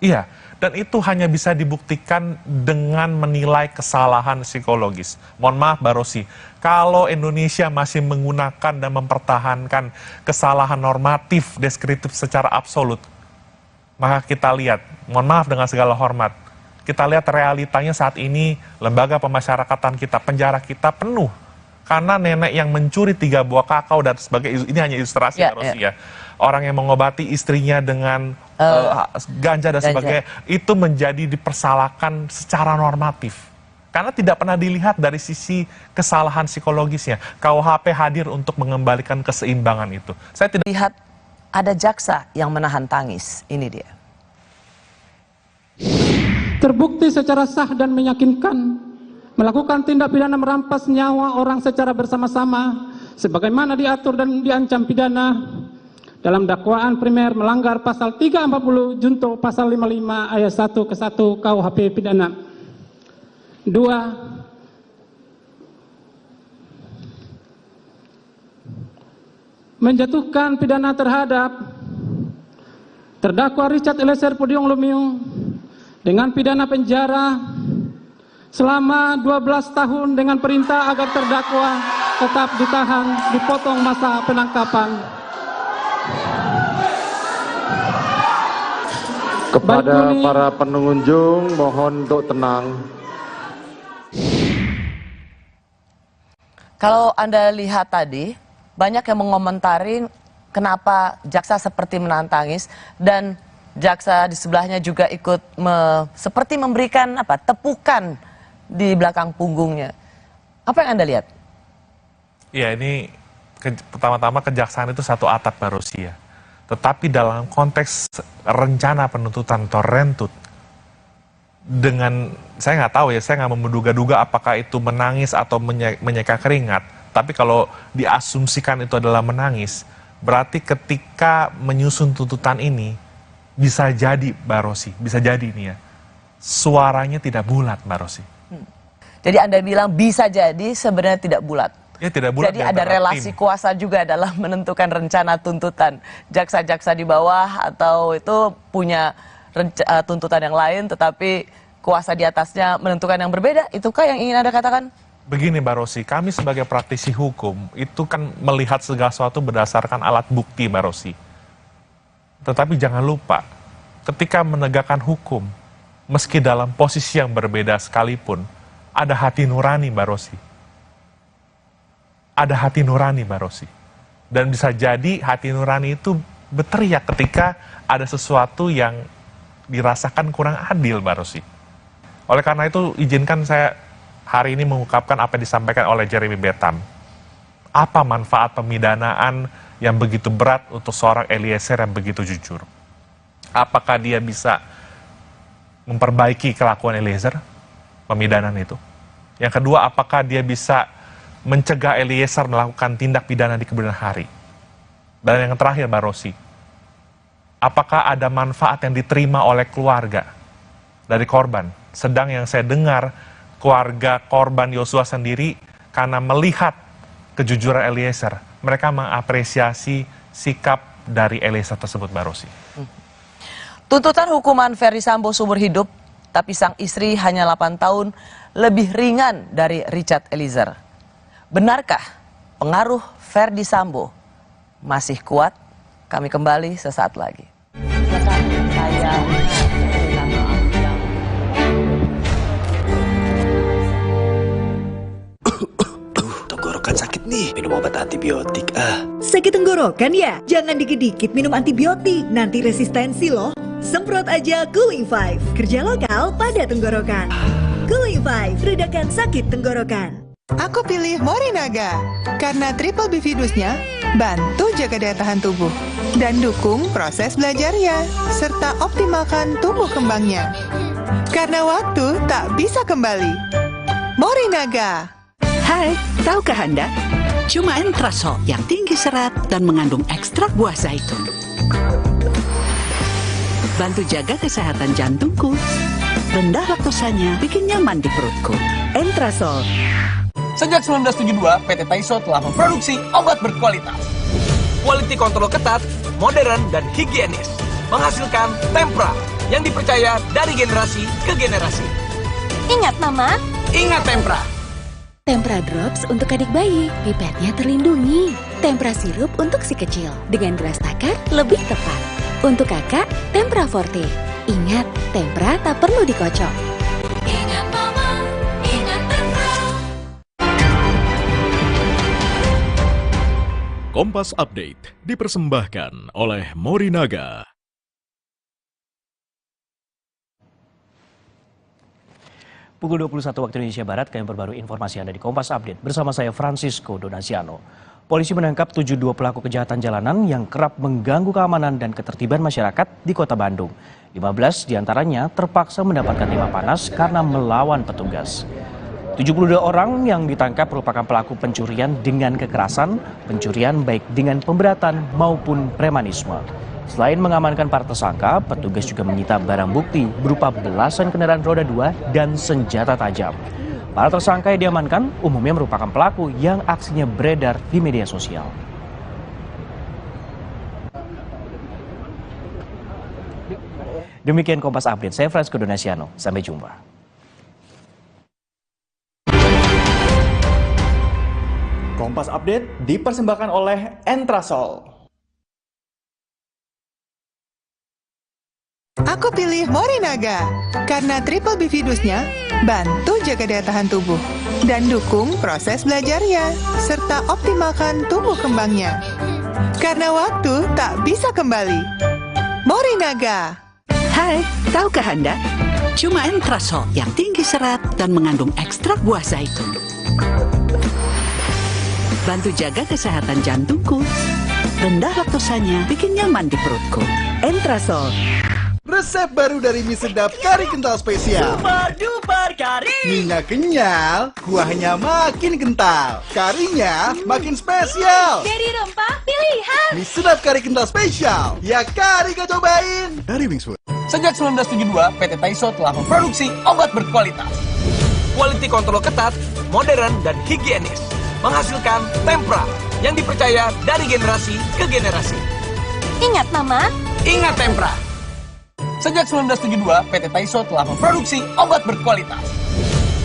Iya, dan itu hanya bisa dibuktikan dengan menilai kesalahan psikologis. Mohon maaf Mbak Rosi, kalau Indonesia masih menggunakan dan mempertahankan kesalahan normatif, deskriptif secara absolut, maka kita lihat, mohon maaf dengan segala hormat, kita lihat realitanya saat ini lembaga pemasyarakatan kita, penjara kita penuh. Karena nenek yang mencuri 3 buah kakao dan sebagainya, ini hanya ilustrasi Mbak Rosi ya. Orang yang mengobati istrinya dengan ganja dan sebagainya, itu menjadi dipersalahkan secara normatif. Karena tidak pernah dilihat dari sisi kesalahan psikologisnya. KUHP hadir untuk mengembalikan keseimbangan itu. Saya tidak lihat ada jaksa yang menahan tangis. Ini dia. Terbukti secara sah dan meyakinkan melakukan tindak pidana merampas nyawa orang secara bersama-sama sebagaimana diatur dan diancam pidana dalam dakwaan primer melanggar pasal 340 junto pasal 55 ayat 1 ke 1 KUHP pidana. 2. Menjatuhkan pidana terhadap terdakwa Richard Eliezer Pudium Lumiu dengan pidana penjara selama 12 tahun dengan perintah agar terdakwa tetap ditahan, dipotong masa penangkapan. Kepada para pengunjung, mohon untuk tenang. Kalau Anda lihat tadi, banyak yang mengomentari kenapa jaksa seperti menahan tangis dan jaksa di sebelahnya juga ikut seperti memberikan tepukan di belakang punggungnya. Apa yang Anda lihat? Ya, ini pertama-tama kejaksaan itu satu atap Mbak Rosi ya. Tetapi dalam konteks rencana penuntutan atau rentut, dengan, saya nggak tahu ya, saya nggak menduga-duga apakah itu menangis atau menyeka keringat. Tapi kalau diasumsikan itu adalah menangis, berarti ketika menyusun tuntutan ini, bisa jadi Mbak Rosi, bisa jadi ini ya, suaranya tidak bulat Mbak Rosi. Jadi Anda bilang bisa jadi sebenarnya tidak bulat. Ya, tidak bulat. Jadi ada relasi kuasa juga dalam menentukan rencana tuntutan. Jaksa-jaksa di bawah atau itu punya tuntutan yang lain, tetapi kuasa di atasnya menentukan yang berbeda. Itukah yang ingin Anda katakan? Begini Mbak Rosi, kami sebagai praktisi hukum itu kan melihat segala sesuatu berdasarkan alat bukti Mbak Rosi. Tetapi jangan lupa, ketika menegakkan hukum, meski dalam posisi yang berbeda sekalipun, ada hati nurani Mbak Rosi. Ada hati nurani Mbak Rosi. Dan bisa jadi hati nurani itu berteriak ketika ada sesuatu yang dirasakan kurang adil Mbak Rosi. Oleh karena itu izinkan saya hari ini mengungkapkan apa yang disampaikan oleh Jeremy Bentham. Apa manfaat pemidanaan yang begitu berat untuk seorang Eliezer yang begitu jujur? Apakah dia bisa memperbaiki kelakuan Eliezer, pemidanaan itu? Yang kedua, apakah dia bisa mencegah Eliezer melakukan tindak pidana di kemudian hari? Dan yang terakhir Mbak Rosi, apakah ada manfaat yang diterima oleh keluarga dari korban? Sedang yang saya dengar, keluarga korban Yosua sendiri karena melihat kejujuran Eliezer, mereka mengapresiasi sikap dari Eliezer tersebut Mbak Rosi. Tuntutan hukuman Ferdi Sambo seumur hidup, tapi sang istri hanya 8 tahun lebih ringan dari Richard Eliezer. Benarkah pengaruh Ferdi Sambo masih kuat? Kami kembali sesaat lagi. Tenggorokan sakit nih, minum obat antibiotik Sakit tenggorokan ya? Jangan dikit-dikit minum antibiotik, nanti resistensi loh. Semprot aja Cooling 5, kerja lokal pada tenggorokan. Cooling 5, redakan sakit tenggorokan. Aku pilih Morinaga karena triple bividusnya bantu jaga daya tahan tubuh, dan dukung proses belajarnya, serta optimalkan tumbuh kembangnya. Karena waktu tak bisa kembali. Morinaga. Hai, tahukah Anda? Cuma Entrasol yang tinggi serat dan mengandung ekstrak buah zaitun. Bantu jaga kesehatan jantungku. Rendah laktosanya bikin nyaman di perutku. Entrasol. Sejak 1972, PT Taiso telah memproduksi obat berkualitas. Quality control ketat, modern, dan higienis. Menghasilkan Tempra yang dipercaya dari generasi ke generasi. Ingat, Mama. Ingat Tempra. Tempra Drops untuk adik bayi, pipetnya terlindungi. Tempra sirup untuk si kecil, dengan gelas takar lebih tepat. Untuk kakak, Tempra Forte. Ingat, Tempra tak perlu dikocok. Ingat Mama, ingat Tempra. Kompas Update dipersembahkan oleh Morinaga. Pukul 21 waktu Indonesia Barat, kami perbarui informasi Anda di Kompas Update bersama saya Francisco Donasiano. Polisi menangkap 72 pelaku kejahatan jalanan yang kerap mengganggu keamanan dan ketertiban masyarakat di Kota Bandung. 15 diantaranya terpaksa mendapatkan timah panas karena melawan petugas. 72 orang yang ditangkap merupakan pelaku pencurian dengan kekerasan, pencurian baik dengan pemberatan maupun premanisme. Selain mengamankan para tersangka, petugas juga menyita barang bukti berupa belasan kendaraan roda 2 dan senjata tajam. Para tersangka yang diamankan umumnya merupakan pelaku yang aksinya beredar di media sosial. Demikian Kompas Update, saya Francisco Donasiano. Sampai jumpa. Kompas Update dipersembahkan oleh Entrasol. Aku pilih Morinaga karena triple bifidusnya bantu jaga daya tahan tubuh dan dukung proses belajarnya serta optimalkan tumbuh kembangnya. Karena waktu tak bisa kembali. Morinaga. Hai, tahukah Anda? Cuma Entrasol yang tinggi serat dan mengandung ekstrak buah zaitun. Bantu jaga kesehatan jantungku. Rendah laktosanya bikin nyaman di perutku. Entrasol. Resep baru dari mie sedap kari kental spesial. Super duper kari. Minyak kenyal, kuahnya makin kental. Karinya makin spesial. Jadi rempah pilihan. Mie sedap kari kental spesial. Ya kari kau cobain. Dari Wingswood. Sejak 1972, PT Taiso telah memproduksi obat berkualitas. Quality control ketat, modern, dan higienis. Menghasilkan Tempra yang dipercaya dari generasi ke generasi. Ingat, Mama. Ingat Tempra. Sejak 1972, PT Taiso telah memproduksi obat berkualitas.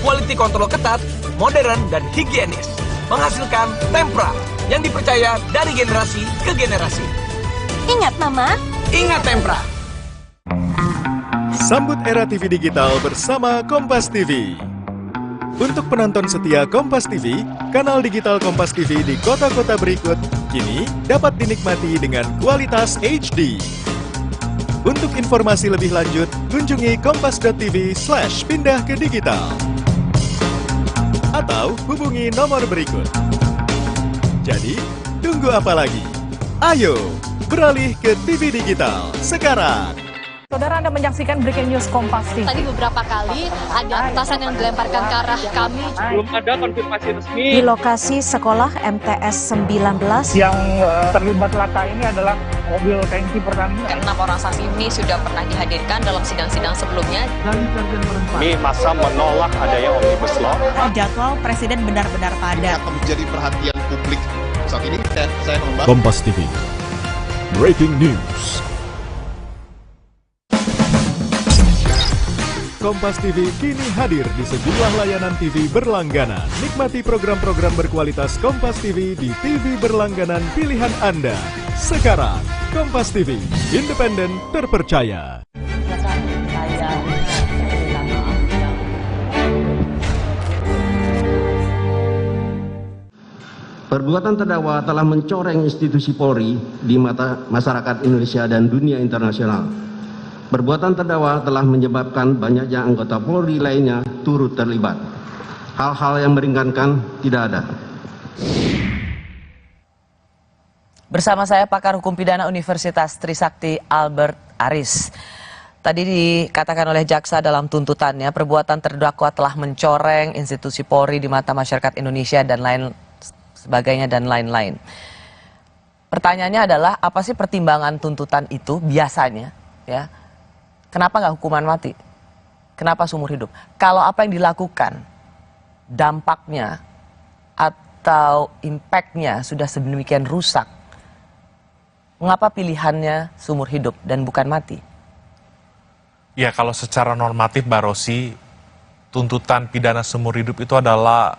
Quality control ketat, modern, dan higienis. Menghasilkan Tempra yang dipercaya dari generasi ke generasi. Ingat, Mama. Ingat Tempra. Sambut era TV digital bersama Kompas TV. Untuk penonton setia Kompas TV, kanal digital Kompas TV di kota-kota berikut kini dapat dinikmati dengan kualitas HD. Untuk informasi lebih lanjut, kunjungi kompas.tv/pindah ke digital. Atau hubungi nomor berikut. Jadi, tunggu apa lagi? Ayo, beralih ke TV digital sekarang. Saudara, Anda menyaksikan Breaking News Kompas TV. Tadi beberapa kali ada petasan yang dilemparkan ke arah kami. Belum ada konfirmasi resmi. Di lokasi sekolah MTS 19. Yang terlibat laka ini adalah mobil tangki Pertamina. 6 orang saksi ini sudah pernah dihadirkan dalam sidang-sidang sebelumnya. Kami masa menolak adanya Omnibus Law. Jadwal Presiden benar-benar padat. Akan menjadi perhatian publik saat ini. Saya membahas. Kompas TV, Breaking News. Kompas TV kini hadir di sejumlah layanan TV berlangganan. Nikmati program-program berkualitas Kompas TV di TV berlangganan pilihan Anda. Sekarang, Kompas TV, independen, terpercaya. Perbuatan terdakwa telah mencoreng institusi Polri di mata masyarakat Indonesia dan dunia internasional. Perbuatan terdakwa telah menyebabkan banyaknya anggota Polri lainnya turut terlibat. Hal-hal yang meringankan tidak ada. Bersama saya pakar hukum pidana Universitas Trisakti Albert Aris. Tadi dikatakan oleh jaksa dalam tuntutannya, perbuatan terdakwa telah mencoreng institusi Polri di mata masyarakat Indonesia dan lain sebagainya dan lain-lain. Pertanyaannya adalah, apa sih pertimbangan tuntutan itu biasanya? Ya, kenapa nggak hukuman mati? Kenapa seumur hidup? Kalau apa yang dilakukan, dampaknya atau impactnya sudah sedemikian rusak, mengapa pilihannya seumur hidup dan bukan mati? Ya, kalau secara normatif, Mbak Rosi, tuntutan pidana seumur hidup itu adalah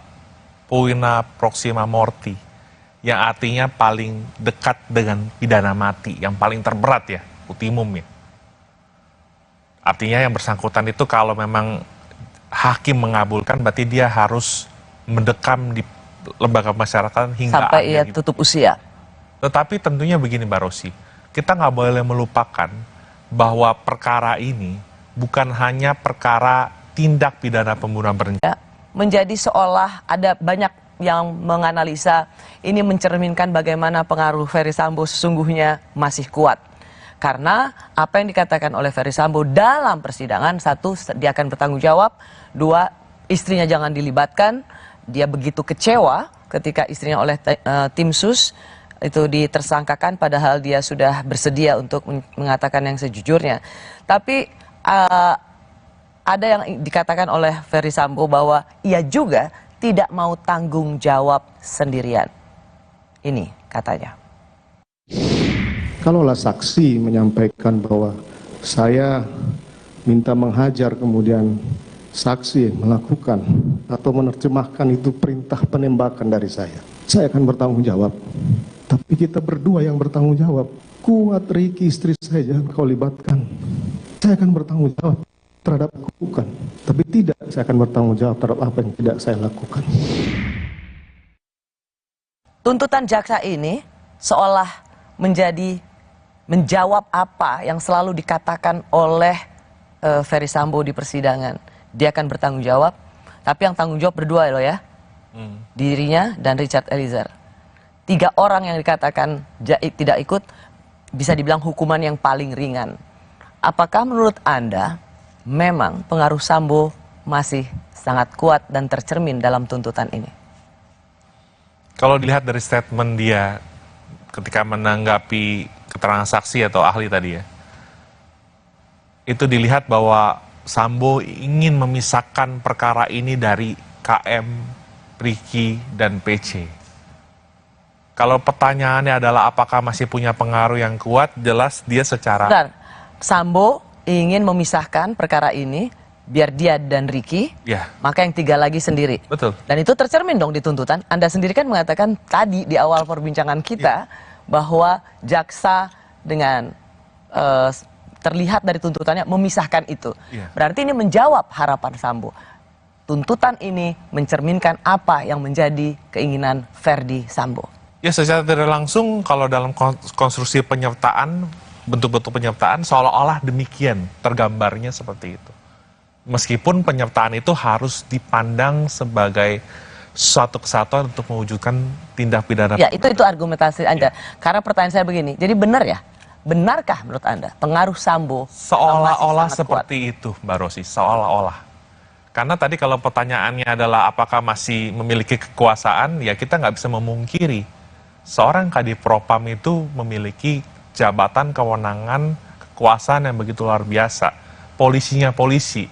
poena proxima morti, yang artinya paling dekat dengan pidana mati, yang paling terberat ya, ultimum ya. Artinya yang bersangkutan itu kalau memang hakim mengabulkan, berarti dia harus mendekam di lembaga masyarakatan hingga sampai ia gitu. tutup usia. Tetapi tentunya begini Mbak Rosi, kita nggak boleh melupakan bahwa perkara ini bukan hanya perkara tindak pidana pembunuhan berencana. Menjadi seolah ada banyak yang menganalisa ini mencerminkan bagaimana pengaruh Ferry Sambo sesungguhnya masih kuat. Karena apa yang dikatakan oleh Ferry Sambo dalam persidangan, satu, dia akan bertanggung jawab, dua, istrinya jangan dilibatkan, dia begitu kecewa ketika istrinya oleh tim sus itu ditersangkakan padahal dia sudah bersedia untuk mengatakan yang sejujurnya. Tapi ada yang dikatakan oleh Ferry Sambo bahwa ia juga tidak mau tanggung jawab sendirian. Ini katanya. Kalaulah saksi menyampaikan bahwa saya minta menghajar, kemudian saksi melakukan atau menerjemahkan itu perintah penembakan dari saya akan bertanggung jawab. Tapi kita berdua yang bertanggung jawab. Kuat, Ricky, istri saya, jangan kau libatkan. Saya akan bertanggung jawab terhadap lakukan. Tapi tidak, saya akan bertanggung jawab terhadap apa yang tidak saya lakukan. Tuntutan jaksa ini seolah menjawab apa yang selalu dikatakan oleh Ferry Sambo di persidangan. Dia akan bertanggung jawab, tapi yang tanggung jawab berdua loh ya. Dirinya dan Richard Eliezer. 3 orang yang dikatakan tidak ikut bisa dibilang hukuman yang paling ringan. Apakah menurut Anda memang pengaruh Sambo masih sangat kuat dan tercermin dalam tuntutan ini? Kalau dilihat dari statement dia ketika menanggapi keterangan saksi atau ahli tadi ya, itu dilihat bahwa Sambo ingin memisahkan perkara ini dari KM, Ricky, dan PC. Kalau pertanyaannya adalah apakah masih punya pengaruh yang kuat, jelas dia secara... Bentar, Sambo ingin memisahkan perkara ini biar dia dan Ricky, maka yang 3 lagi sendiri. Betul. Dan itu tercermin dong di tuntutan. Anda sendiri kan mengatakan tadi di awal perbincangan kita bahwa jaksa dengan terlihat dari tuntutannya memisahkan itu. Berarti ini menjawab harapan Sambo. Tuntutan ini mencerminkan apa yang menjadi keinginan Ferdy Sambo. Ya, secara tidak langsung kalau dalam konstruksi penyertaan, bentuk-bentuk penyertaan seolah-olah demikian tergambarnya seperti itu. Meskipun penyertaan itu harus dipandang sebagai suatu kesatuan untuk mewujudkan tindak pidana. Ya, itu argumentasi Anda. Karena pertanyaan saya begini, jadi benar ya? Benarkah menurut Anda pengaruh Sambo seolah-olah seperti itu, Mbak Rosi, seolah-olah. Karena tadi kalau pertanyaannya adalah apakah masih memiliki kekuasaan, ya kita nggak bisa memungkiri. Seorang Kadif Propam itu memiliki jabatan, kewenangan, kekuasaan yang begitu luar biasa. Polisinya polisi.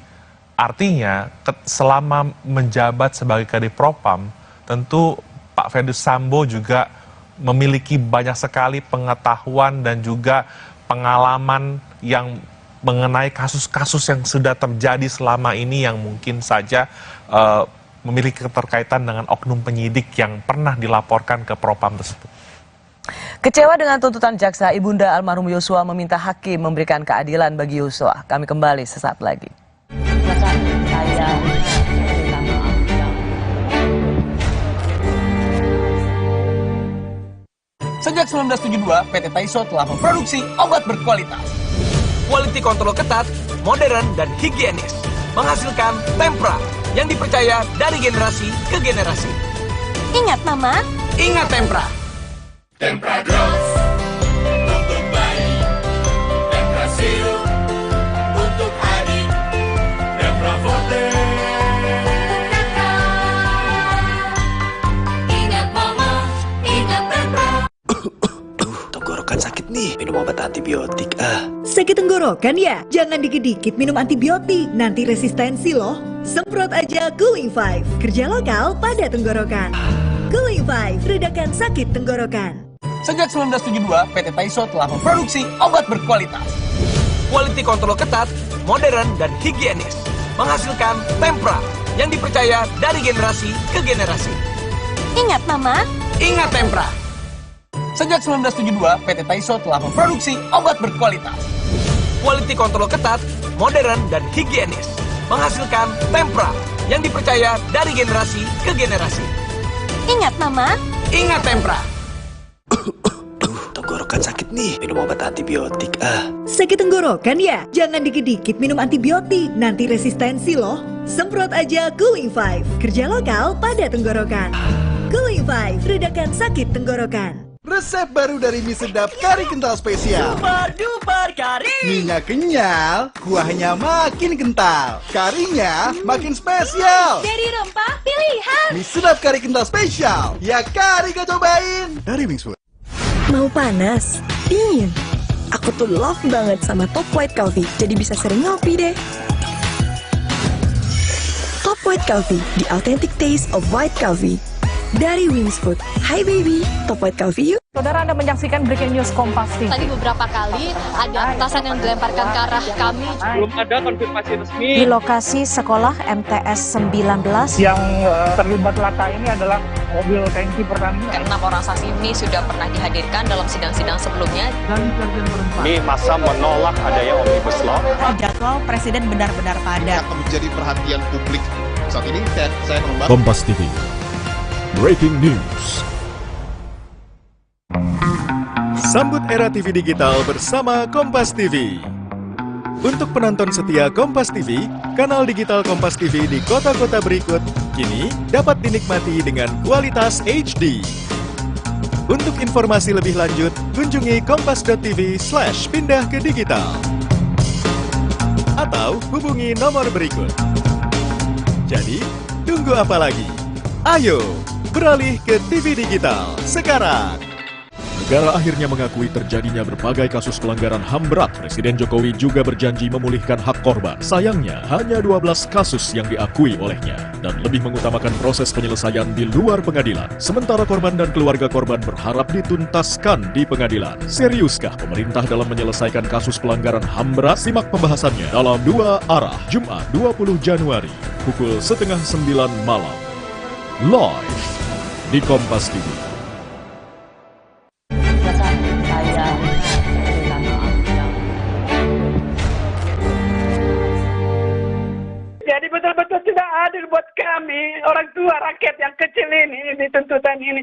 Artinya selama menjabat sebagai Kadif Propam, tentu Pak Ferdy Sambo juga memiliki banyak sekali pengetahuan dan juga pengalaman yang mengenai kasus-kasus yang sudah terjadi selama ini yang mungkin saja memiliki keterkaitan dengan oknum penyidik yang pernah dilaporkan ke Propam tersebut. Kecewa dengan tuntutan jaksa, Ibunda almarhum Yosua meminta hakim memberikan keadilan bagi Yosua. Kami kembali sesaat lagi. Sejak 1972, PT Taiso telah memproduksi obat berkualitas. Quality control ketat, modern, dan higienis. Menghasilkan Tempra yang dipercaya dari generasi ke generasi. Ingat, Mama. Ingat Tempra. Tempra Drops untuk bayi, Tempra Sirup untuk adik, Tempra Forte untuk kakak. Ingat mama, ingat Tempra. Tenggorokan sakit nih, minum obat antibiotik Sakit tenggorokan ya? Jangan dikit-dikit minum antibiotik, nanti resistensi loh. Semprot aja Cooling 5, kerja lokal pada tenggorokan. Cooling 5, redakan sakit tenggorokan. Sejak 1972, PT Taiso telah memproduksi obat berkualitas. Quality control ketat, modern, dan higienis. Menghasilkan Tempra yang dipercaya dari generasi ke generasi. Ingat Mama, ingat Tempra. Sejak 1972, PT Taiso telah memproduksi obat berkualitas. Quality control ketat, modern, dan higienis. Menghasilkan Tempra yang dipercaya dari generasi ke generasi. Ingat Mama, ingat Tempra. Tenggorokan sakit nih, minum obat antibiotik Sakit tenggorokan ya? Jangan dikit-dikit minum antibiotik, nanti resistensi loh. Semprot aja Cooling 5, kerja lokal pada tenggorokan. Cooling 5, redakan sakit tenggorokan. Resep baru dari mie sedap kari kental spesial. Super duper kari. Mie-nya kenyal, kuahnya makin kental, karinya makin spesial. Dari rempah pilihan. Mie sedap kari kental spesial. Ya kari gak cobain. Dari Wingswood. mau panas, dingin. Aku tuh love banget sama Top White Coffee, jadi bisa sering ngopi deh. Top White Coffee, the authentic taste of white coffee. Dari Wings Food. Hai baby, Top White Coffee yuk. Saudara, Anda menyaksikan Breaking News Kompas TV. Tadi beberapa kali ada petasan yang dilemparkan ke arah kami. Belum ada konfirmasi resmi. Di lokasi sekolah MTS 19. Yang terlibat laka ini adalah mobil tangki Pertamina. 6 orang saksi ini sudah pernah dihadirkan dalam sidang-sidang sebelumnya. Kami masa menolak adanya Omnibus Law. Jadwal Presiden benar-benar padat. Akan menjadi perhatian publik. Saat ini saya membahas Kompas TV. Breaking News. Sambut era TV digital bersama Kompas TV. Untuk penonton setia Kompas TV, kanal digital Kompas TV di kota-kota berikut kini dapat dinikmati dengan kualitas HD. Untuk informasi lebih lanjut, kunjungi kompas.tv/pindah ke digital. Atau hubungi nomor berikut. Jadi, tunggu apa lagi? Ayo, beralih ke TV digital sekarang. Negara akhirnya mengakui terjadinya berbagai kasus pelanggaran HAM berat. Presiden Jokowi juga berjanji memulihkan hak korban. Sayangnya, hanya 12 kasus yang diakui olehnya dan lebih mengutamakan proses penyelesaian di luar pengadilan. Sementara korban dan keluarga korban berharap dituntaskan di pengadilan. Seriuskah pemerintah dalam menyelesaikan kasus pelanggaran HAM berat? Simak pembahasannya dalam Dua Arah, Jumat 20 Januari, pukul 8:30 malam. Live di Kompas TV. Jadi betul-betul tidak adil buat kami, orang tua rakyat yang kecil ini, di tuntutan ini.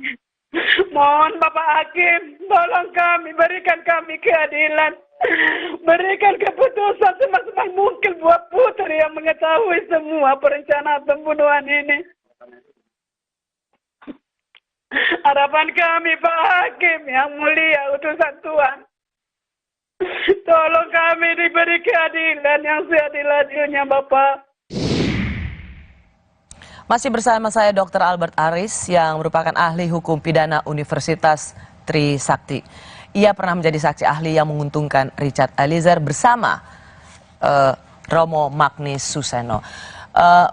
Mohon Bapak Hakim, tolong kami, berikan kami keadilan. Berikan keputusan semaksimal mungkin buat putri yang mengetahui semua perencanaan pembunuhan ini. Harapan kami Pak Hakim yang mulia utusan Tuhan. Tolong kami diberi keadilan yang seadil-adilnya Bapak. Masih bersama saya Dr. Albert Aris yang merupakan ahli hukum pidana Universitas Trisakti. Ia pernah menjadi saksi ahli yang menguntungkan Richard Eliezer bersama Romo Magnis Suseno.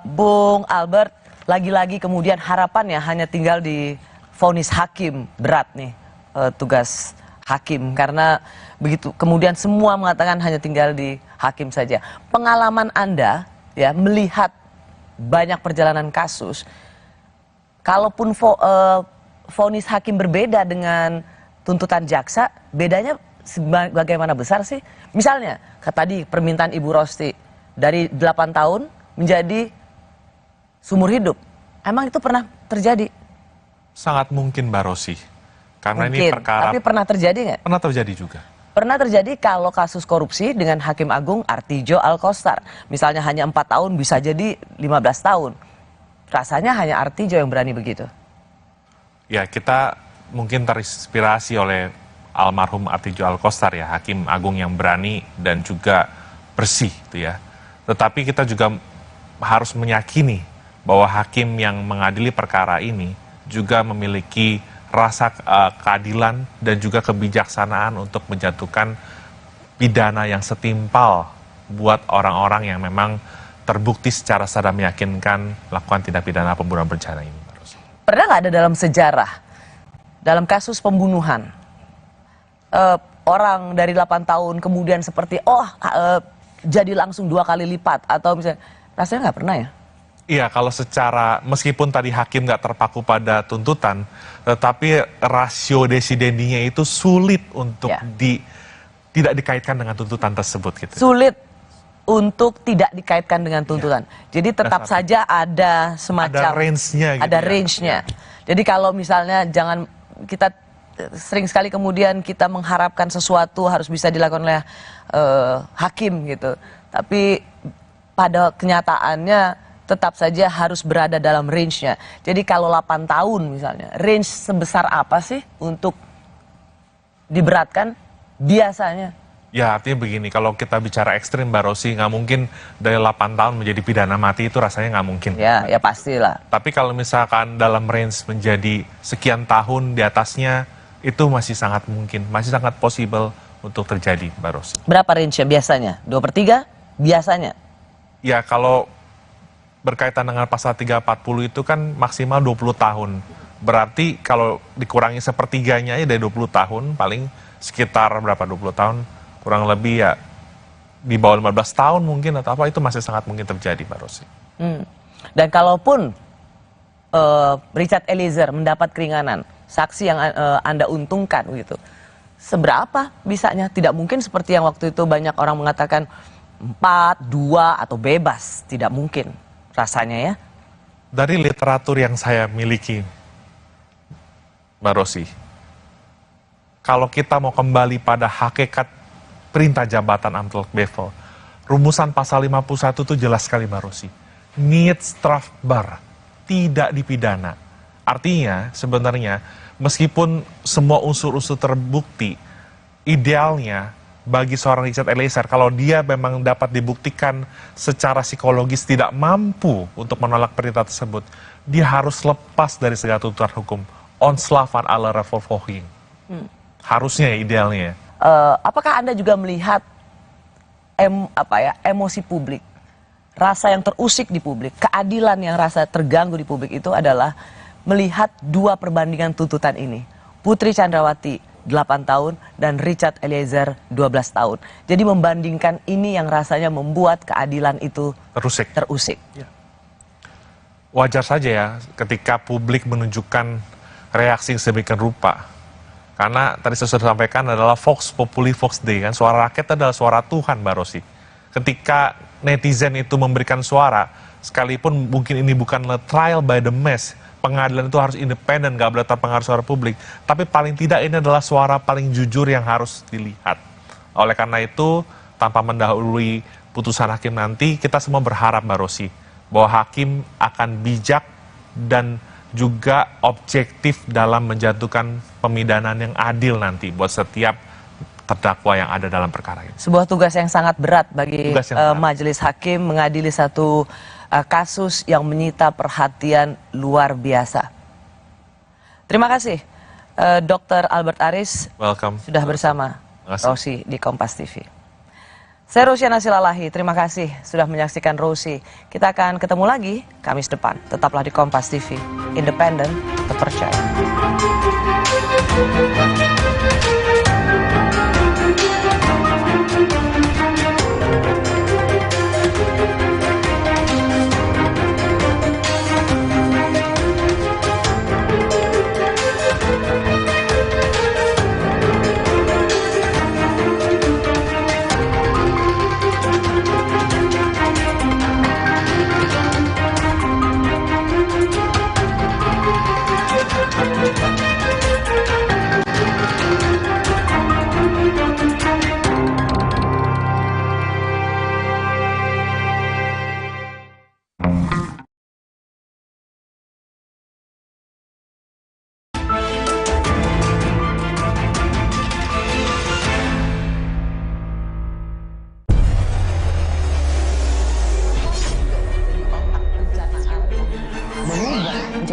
Bung Albert, lagi-lagi kemudian harapannya hanya tinggal di vonis hakim berat nih, tugas hakim, karena begitu kemudian semua mengatakan hanya tinggal di hakim saja. Pengalaman Anda ya melihat banyak perjalanan kasus, kalaupun vonis hakim berbeda dengan tuntutan jaksa, bedanya bagaimana besar sih? Misalnya, tadi permintaan Ibu Rosti dari 8 tahun menjadi seumur hidup. Emang itu pernah terjadi? Sangat mungkin, Mbak Rosi. Karena mungkin, ini perkara... Tapi pernah terjadi nggak? Pernah terjadi juga. Pernah terjadi kalau kasus korupsi dengan Hakim Agung Artijo Alkostar. Misalnya hanya 4 tahun, bisa jadi 15 tahun. Rasanya hanya Artijo yang berani begitu. Ya, kita mungkin terinspirasi oleh almarhum Atidjo Alkostar ya, hakim agung yang berani dan juga bersih gitu ya. Tetapi kita juga harus meyakini bahwa hakim yang mengadili perkara ini juga memiliki rasa keadilan dan juga kebijaksanaan untuk menjatuhkan pidana yang setimpal buat orang-orang yang memang terbukti secara sadar meyakinkan melakukan tindak pidana pembunuhan berencana ini. Pernah nggak ada dalam sejarah, dalam kasus pembunuhan, orang dari 8 tahun kemudian seperti, jadi langsung 2 kali lipat, atau misalnya, rasanya nggak pernah ya? Iya, kalau secara, meskipun tadi hakim nggak terpaku pada tuntutan, tetapi rasio desidendinya itu sulit untuk tidak dikaitkan dengan tuntutan tersebut. Gitu. Sulit untuk tidak dikaitkan dengan tuntutan. Jadi tetap saja ada semacam... Ada range-nya. Gitu ada range-nya. Jadi kalau misalnya kita sering sekali kemudian kita mengharapkan sesuatu harus bisa dilakukan oleh hakim gitu. Tapi pada kenyataannya tetap saja harus berada dalam range-nya. Jadi kalau 8 tahun misalnya, range sebesar apa sih untuk diberatkan biasanya? Ya artinya begini, kalau kita bicara ekstrim Mbak Rosi, nggak mungkin dari 8 tahun menjadi pidana mati itu rasanya nggak mungkin. Ya pastilah. Tapi kalau misalkan dalam range menjadi sekian tahun di atasnya, itu masih sangat mungkin, masih sangat possible untuk terjadi Mbak Rosi. Berapa range-nya biasanya? 2/3 biasanya? Ya kalau berkaitan dengan pasal 340 itu kan maksimal 20 tahun. Berarti kalau dikurangi sepertiganya aja dari 20 tahun, paling sekitar berapa 20 tahun, kurang lebih ya di bawah 15 tahun mungkin atau apa, itu masih sangat mungkin terjadi Mbak Rosi. Dan kalaupun Richard Eliezer mendapat keringanan, saksi yang Anda untungkan gitu, seberapa bisanya? Tidak mungkin seperti yang waktu itu banyak orang mengatakan 4, 2 atau bebas, tidak mungkin. Rasanya ya? Dari literatur yang saya miliki, Mbak Rosi, kalau kita mau kembali pada hakikat perintah jabatan Amtel Bevel, rumusan pasal 51 itu jelas sekali Mbak Rosi. Niet strafbar, tidak dipidana. Artinya sebenarnya meskipun semua unsur-unsur terbukti, idealnya bagi seorang Richard Eliezer, kalau dia memang dapat dibuktikan secara psikologis tidak mampu untuk menolak perintah tersebut, dia harus lepas dari segala tuntutan hukum. Onslavan ala revolving. Harusnya idealnya. Apakah Anda juga melihat emosi publik, rasa yang terusik di publik, keadilan yang rasa terganggu di publik itu adalah melihat 2 perbandingan tuntutan ini. Putri Chandrawati 8 tahun dan Richard Eliezer 12 tahun. Jadi membandingkan ini yang rasanya membuat keadilan itu terusik. Ya. Wajar saja ya ketika publik menunjukkan reaksi sedemikian rupa. Karena tadi saya sudah sampaikan adalah Vox Populi Vox Dei, kan suara rakyat adalah suara Tuhan Mbak Rosi. Ketika netizen itu memberikan suara, sekalipun mungkin ini bukan trial by the mass, pengadilan itu harus independen, gak boleh terpengaruh suara publik. Tapi paling tidak ini adalah suara paling jujur yang harus dilihat. Oleh karena itu, tanpa mendahului putusan hakim nanti, kita semua berharap Mbak Rosi, bahwa hakim akan bijak dan juga objektif dalam menjatuhkan pemidanaan yang adil nanti buat setiap terdakwa yang ada dalam perkara ini. Sebuah tugas yang sangat berat bagi majelis hakim mengadili satu kasus yang menyita perhatian luar biasa. Terima kasih Dr. Albert Aris. Welcome. Sudah bersama Rosi di Kompas TV. Saya Rosyana Silalahi, terima kasih sudah menyaksikan Rosi. Kita akan ketemu lagi Kamis depan. Tetaplah di Kompas TV, independen, terpercaya.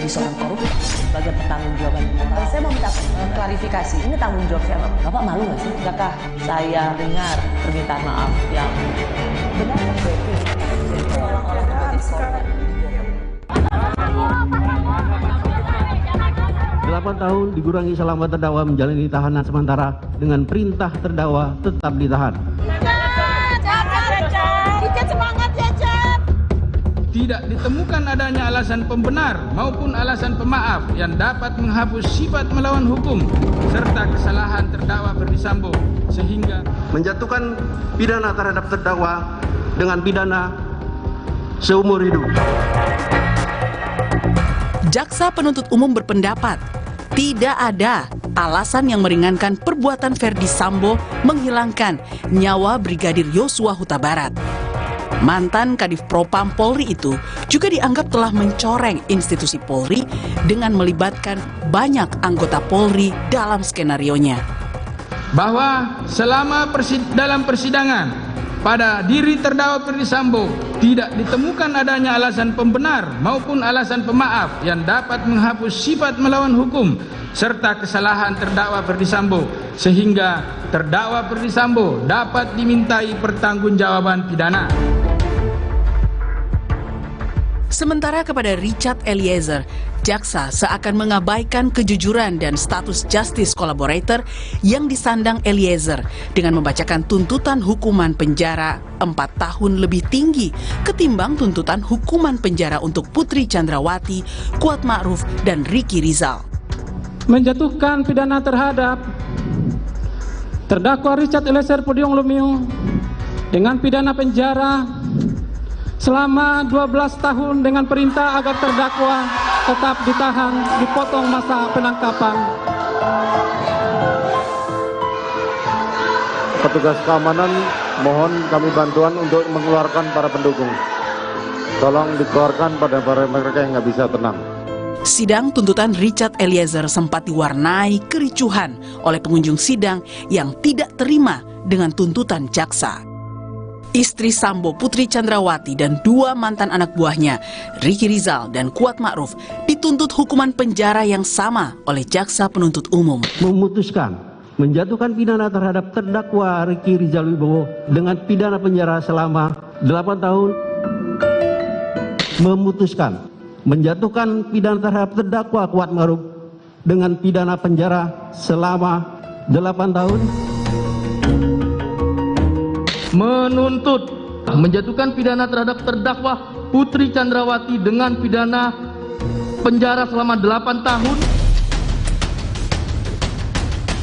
menjadi seorang koruptor, bagian pertanggungjawaban moral. Saya mau minta klarifikasi, ini tanggung jawab siapa? Bapak malu nggak sih? Apakah saya dengar permintaan maaf yang benar? 8 tahun dikurangi selama terdakwa menjalani tahanan sementara dengan perintah terdakwa tetap ditahan. Tidak ditemukan adanya alasan pembenar maupun alasan pemaaf yang dapat menghapus sifat melawan hukum serta kesalahan terdakwa Ferdy Sambo sehingga menjatuhkan pidana terhadap terdakwa dengan pidana seumur hidup. Jaksa penuntut umum berpendapat tidak ada alasan yang meringankan perbuatan Ferdy Sambo menghilangkan nyawa Brigadir Yosua Huta Barat. Mantan Kadif Propam Polri itu juga dianggap telah mencoreng institusi Polri dengan melibatkan banyak anggota Polri dalam skenarionya. Bahwa selama dalam persidangan pada diri terdakwa Ferdy Sambo tidak ditemukan adanya alasan pembenar maupun alasan pemaaf yang dapat menghapus sifat melawan hukum serta kesalahan terdakwa Ferdy Sambo sehingga terdakwa Ferdy Sambo dapat dimintai pertanggungjawaban pidana. Sementara kepada Richard Eliezer, jaksa seakan mengabaikan kejujuran dan status justice collaborator yang disandang Eliezer dengan membacakan tuntutan hukuman penjara 4 tahun lebih tinggi ketimbang tuntutan hukuman penjara untuk Putri Chandrawati, Kuat Ma'ruf, dan Ricky Rizal. Menjatuhkan pidana terhadap terdakwa Richard Eliezer Pudium Lumiu dengan pidana penjara selama 12 tahun dengan perintah agar terdakwa tetap ditahan, dipotong masa penangkapan. Petugas keamanan, mohon kami bantuan untuk mengeluarkan para pendukung. Tolong dikeluarkan pada mereka yang nggak bisa tenang. Sidang tuntutan Richard Eliezer sempat diwarnai kericuhan oleh pengunjung sidang yang tidak terima dengan tuntutan jaksa. Istri Sambo, Putri Chandrawati, dan 2 mantan anak buahnya, Ricky Rizal dan Kuat Ma'ruf, dituntut hukuman penjara yang sama oleh jaksa penuntut umum. Memutuskan menjatuhkan pidana terhadap terdakwa Ricky Rizal Wibowo dengan pidana penjara selama 8 tahun. Memutuskan menjatuhkan pidana terhadap terdakwa Kuat Ma'ruf dengan pidana penjara selama 8 tahun. Menuntut menjatuhkan pidana terhadap terdakwa Putri Chandrawati dengan pidana penjara selama 8 tahun.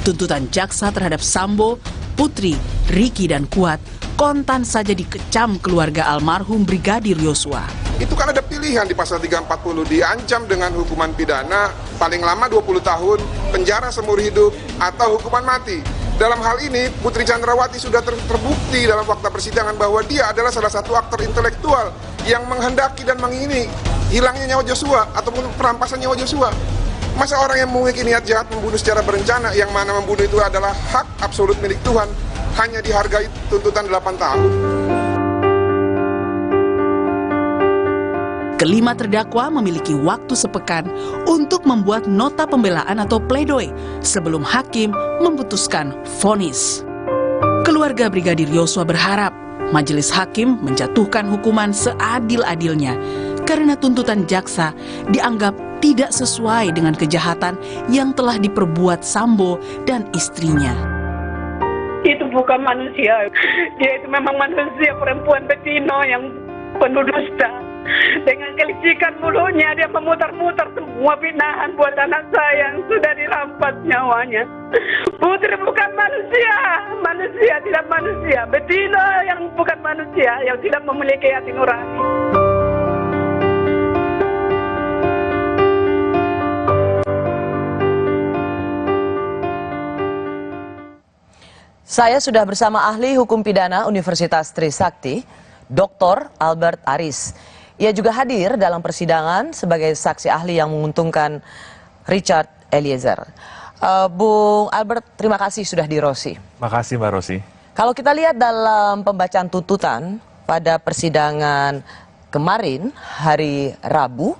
Tuntutan jaksa terhadap Sambo, Putri, Ricky, dan Kuat kontan saja dikecam keluarga almarhum Brigadir Yosua. Itu kan ada pilihan di pasal 340, diancam dengan hukuman pidana paling lama 20 tahun, penjara seumur hidup, atau hukuman mati. Dalam hal ini, Putri Chandrawati sudah terbukti dalam fakta persidangan bahwa dia adalah salah satu aktor intelektual yang menghendaki dan mengingini hilangnya nyawa Joshua ataupun perampasan nyawa Joshua. Masa orang yang memiliki niat jahat membunuh secara berencana, yang mana membunuh itu adalah hak absolut milik Tuhan, hanya dihargai tuntutan 8 tahun? Kelima terdakwa memiliki waktu sepekan untuk membuat nota pembelaan atau pledoi sebelum hakim memutuskan vonis. Keluarga Brigadir Yosua berharap majelis hakim menjatuhkan hukuman seadil-adilnya karena tuntutan jaksa dianggap tidak sesuai dengan kejahatan yang telah diperbuat Sambo dan istrinya. Itu bukan manusia, dia itu memang manusia, perempuan betina yang penuh dusta. Dengan kelicikan mulutnya dia memutar-mutar semua fitnahan buat anak saya yang sudah dirampas nyawanya. Putri bukan manusia, manusia tidak manusia, betina yang bukan manusia, yang tidak memiliki hati nurani. Saya sudah bersama ahli hukum pidana Universitas Trisakti, Dr. Albert Aris. Ia juga hadir dalam persidangan sebagai saksi ahli yang menguntungkan Richard Eliezer. Bung Albert, terima kasih sudah di Rosi. Makasih Mbak Rosi. Kalau kita lihat dalam pembacaan tuntutan pada persidangan kemarin, hari Rabu,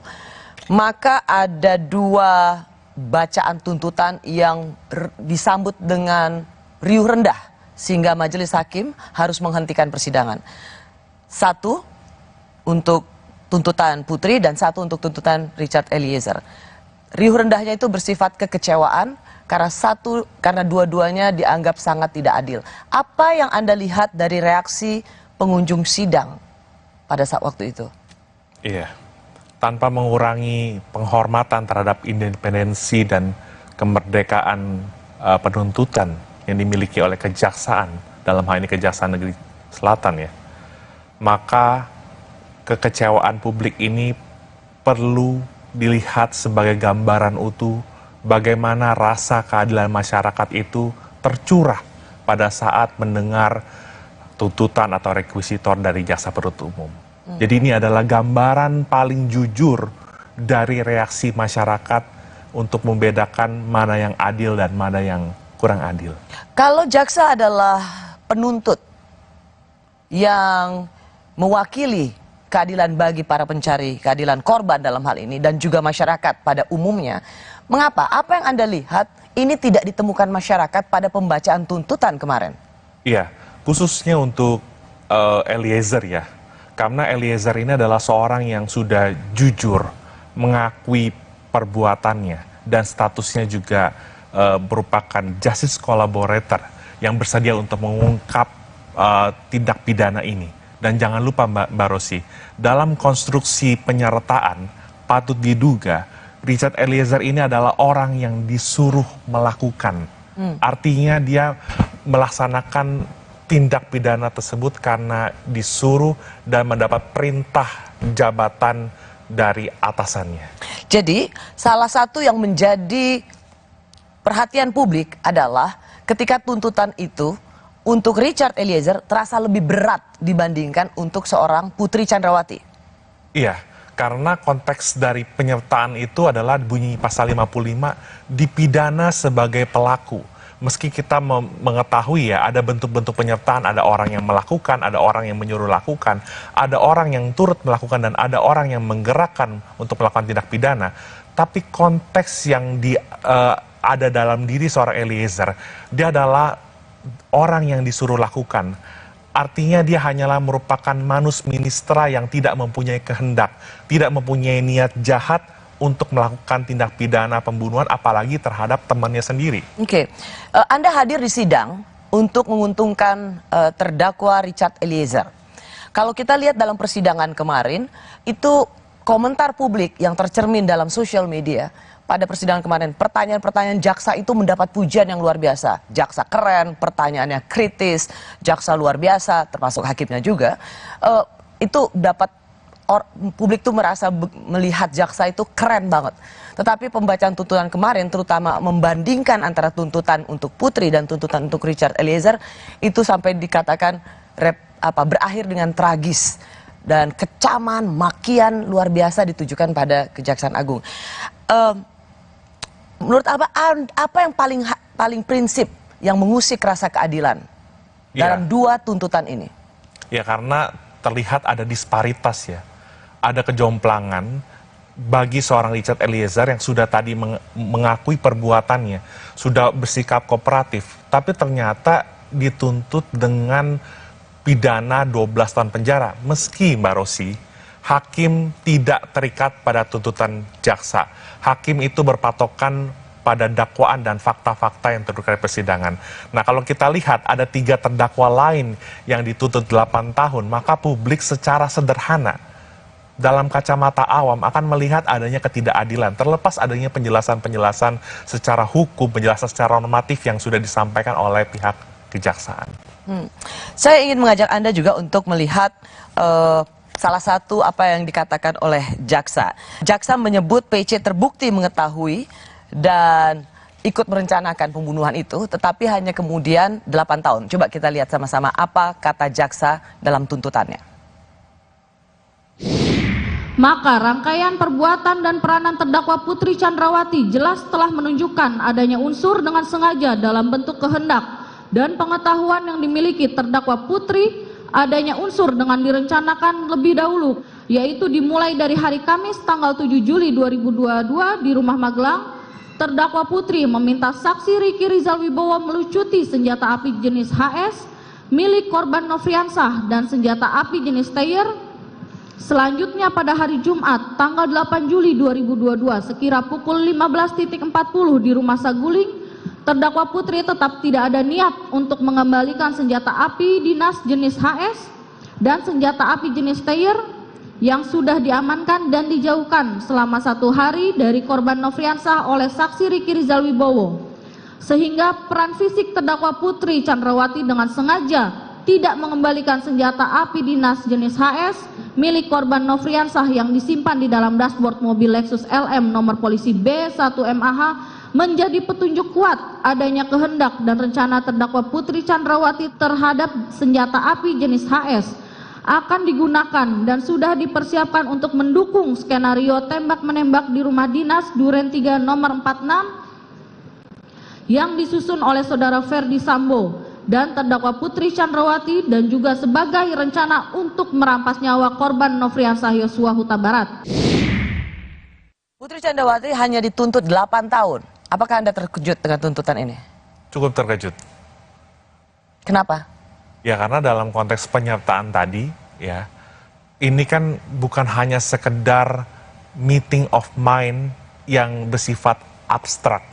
maka ada dua bacaan tuntutan yang disambut dengan riuh rendah sehingga majelis hakim harus menghentikan persidangan. Satu untuk tuntutan Putri dan satu untuk tuntutan Richard Eliezer. Riuh rendahnya itu bersifat kekecewaan karena dua-duanya dianggap sangat tidak adil. Apa yang Anda lihat dari reaksi pengunjung sidang pada saat waktu itu? Iya, tanpa mengurangi penghormatan terhadap independensi dan kemerdekaan penuntutan yang dimiliki oleh kejaksaan, dalam hal ini Kejaksaan Negeri Selatan ya, maka kekecewaan publik ini perlu dilihat sebagai gambaran utuh bagaimana rasa keadilan masyarakat itu tercurah pada saat mendengar tuntutan atau rekuisitor dari jaksa penuntut umum. Jadi ini adalah gambaran paling jujur dari reaksi masyarakat untuk membedakan mana yang adil dan mana yang kurang adil. Kalau jaksa adalah penuntut yang mewakili keadilan bagi para pencari keadilan korban dalam hal ini dan juga masyarakat pada umumnya, mengapa? Apa yang Anda lihat ini tidak ditemukan masyarakat pada pembacaan tuntutan kemarin? Iya, khususnya untuk Eliezer ya, karena Eliezer ini adalah seorang yang sudah jujur mengakui perbuatannya dan statusnya juga merupakan justice collaborator yang bersedia untuk mengungkap tindak pidana ini. Dan jangan lupa Mbak Rosi, dalam konstruksi penyertaan patut diduga Richard Eliezer ini adalah orang yang disuruh melakukan. Artinya dia melaksanakan tindak pidana tersebut karena disuruh dan mendapat perintah jabatan dari atasannya. Jadi salah satu yang menjadi perhatian publik adalah ketika tuntutan itu untuk Richard Eliezer terasa lebih berat dibandingkan untuk seorang Putri Chandrawati. Iya, karena konteks dari penyertaan itu adalah bunyi pasal 55 dipidana sebagai pelaku. Meski kita mengetahui ya ada bentuk-bentuk penyertaan, ada orang yang melakukan, ada orang yang menyuruh lakukan, ada orang yang turut melakukan dan ada orang yang menggerakkan untuk melakukan tindak pidana. Tapi konteks yang ada dalam diri seorang Eliezer, dia adalah orang yang disuruh lakukan. Artinya dia hanyalah merupakan manus ministra yang tidak mempunyai kehendak, tidak mempunyai niat jahat untuk melakukan tindak pidana pembunuhan, apalagi terhadap temannya sendiri. Oke, Anda hadir di sidang untuk menguntungkan terdakwa Richard Eliezer. Kalau kita lihat dalam persidangan kemarin, itu komentar publik yang tercermin dalam sosial media pada persidangan kemarin, pertanyaan-pertanyaan jaksa itu mendapat pujian yang luar biasa. Jaksa keren, pertanyaannya kritis, jaksa luar biasa, termasuk hakimnya juga. Itu dapat publik tuh merasa melihat jaksa itu keren banget. Tetapi pembacaan tuntutan kemarin, terutama membandingkan antara tuntutan untuk Putri dan tuntutan untuk Richard Eliezer, itu sampai dikatakan berakhir dengan tragis dan kecaman, makian luar biasa ditujukan pada Kejaksaan Agung. Menurut apa yang paling prinsip yang mengusik rasa keadilan dalam dua tuntutan ini? Ya karena terlihat ada disparitas ya, ada kejomplangan bagi seorang Richard Eliezer yang sudah tadi mengakui perbuatannya, sudah bersikap kooperatif, tapi ternyata dituntut dengan pidana 12 tahun penjara. Meski Mbak Rosi, hakim tidak terikat pada tuntutan jaksa. Hakim itu berpatokan pada dakwaan dan fakta-fakta yang terkait persidangan. Nah, kalau kita lihat ada 3 terdakwa lain yang dituntut 8 tahun, maka publik secara sederhana dalam kacamata awam akan melihat adanya ketidakadilan, terlepas adanya penjelasan-penjelasan secara hukum, penjelasan secara normatif yang sudah disampaikan oleh pihak kejaksaan. Saya ingin mengajak Anda juga untuk melihat salah satu apa yang dikatakan oleh jaksa. Jaksa menyebut PC terbukti mengetahui dan ikut merencanakan pembunuhan itu, tetapi hanya kemudian 8 tahun. Coba kita lihat sama-sama apa kata jaksa dalam tuntutannya. Maka rangkaian perbuatan dan peranan terdakwa Putri Chandrawati jelas telah menunjukkan adanya unsur dengan sengaja dalam bentuk kehendak dan pengetahuan yang dimiliki terdakwa Putri, adanya unsur dengan direncanakan lebih dahulu yaitu dimulai dari hari Kamis tanggal 7 Juli 2022 di Rumah Magelang, terdakwa Putri meminta saksi Riki Rizal Wibowo melucuti senjata api jenis HS milik korban Nofriansah dan senjata api jenis Steyr. Selanjutnya pada hari Jumat tanggal 8 Juli 2022 sekira pukul 15.40 di Rumah Saguling, terdakwa Putri tetap tidak ada niat untuk mengembalikan senjata api dinas jenis HS dan senjata api jenis Steyr yang sudah diamankan dan dijauhkan selama 1 hari dari korban Nofriansah oleh saksi Riki Rizal Wibowo, sehingga peran fisik terdakwa Putri Chandrawati dengan sengaja tidak mengembalikan senjata api dinas jenis HS milik korban Nofriansah yang disimpan di dalam dashboard mobil Lexus LM nomor polisi B1MAH menjadi petunjuk kuat adanya kehendak dan rencana terdakwa Putri Chandrawati terhadap senjata api jenis HS akan digunakan dan sudah dipersiapkan untuk mendukung skenario tembak-menembak di rumah dinas Duren 3 nomor 46 yang disusun oleh saudara Ferdi Sambo dan terdakwa Putri Chandrawati dan juga sebagai rencana untuk merampas nyawa korban Nofriansah Yosua Huta Barat. Putri Chandrawati hanya dituntut 8 tahun. Apakah Anda terkejut dengan tuntutan ini? Cukup terkejut. Kenapa? Ya karena dalam konteks penyertaan tadi, ya, ini kan bukan hanya sekedar meeting of mind yang bersifat abstrak.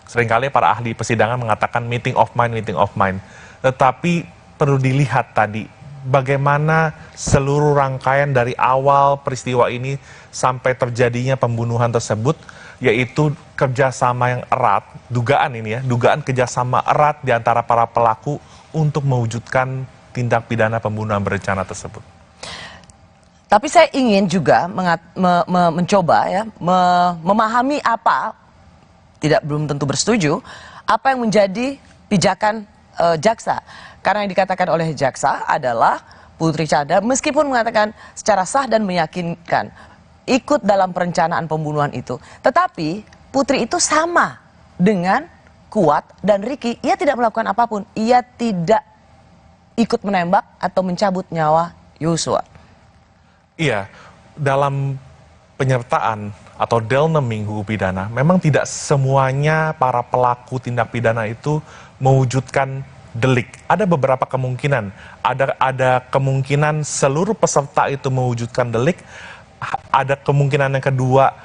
Seringkali para ahli persidangan mengatakan meeting of mind. Tetapi perlu dilihat tadi bagaimana seluruh rangkaian dari awal peristiwa ini sampai terjadinya pembunuhan tersebut, yaitu kerjasama yang erat, dugaan kerjasama erat di antara para pelaku untuk mewujudkan tindak pidana pembunuhan berencana tersebut. Tapi saya ingin juga mencoba ya, memahami apa, belum tentu bersetuju, apa yang menjadi pijakan jaksa. Karena yang dikatakan oleh jaksa adalah Putri Chandra meskipun mengatakan secara sah dan meyakinkan ikut dalam perencanaan pembunuhan itu, tetapi Putri itu sama dengan Kuat dan Riki, ia tidak melakukan apapun, ia tidak ikut menembak atau mencabut nyawa Yosua. Iya, dalam penyertaan atau delneming hukum pidana, memang tidak semuanya para pelaku tindak pidana itu mewujudkan delik. Ada beberapa kemungkinan, ada kemungkinan seluruh peserta itu mewujudkan delik, ada kemungkinan yang kedua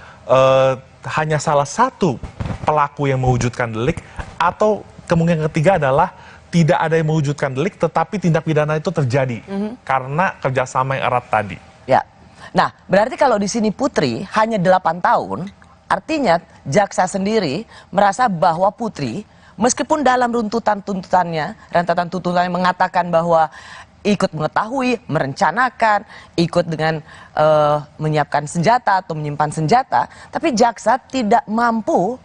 hanya salah satu pelaku yang mewujudkan delik, atau kemungkinan ketiga adalah tidak ada yang mewujudkan delik tetapi tindak pidana itu terjadi karena kerjasama yang erat tadi. Ya, nah berarti kalau di sini Putri hanya 8 tahun, artinya jaksa sendiri merasa bahwa Putri meskipun dalam rentetan tuntutannya mengatakan bahwa ikut mengetahui, merencanakan, ikut dengan menyiapkan senjata atau menyimpan senjata, tapi jaksa tidak mampu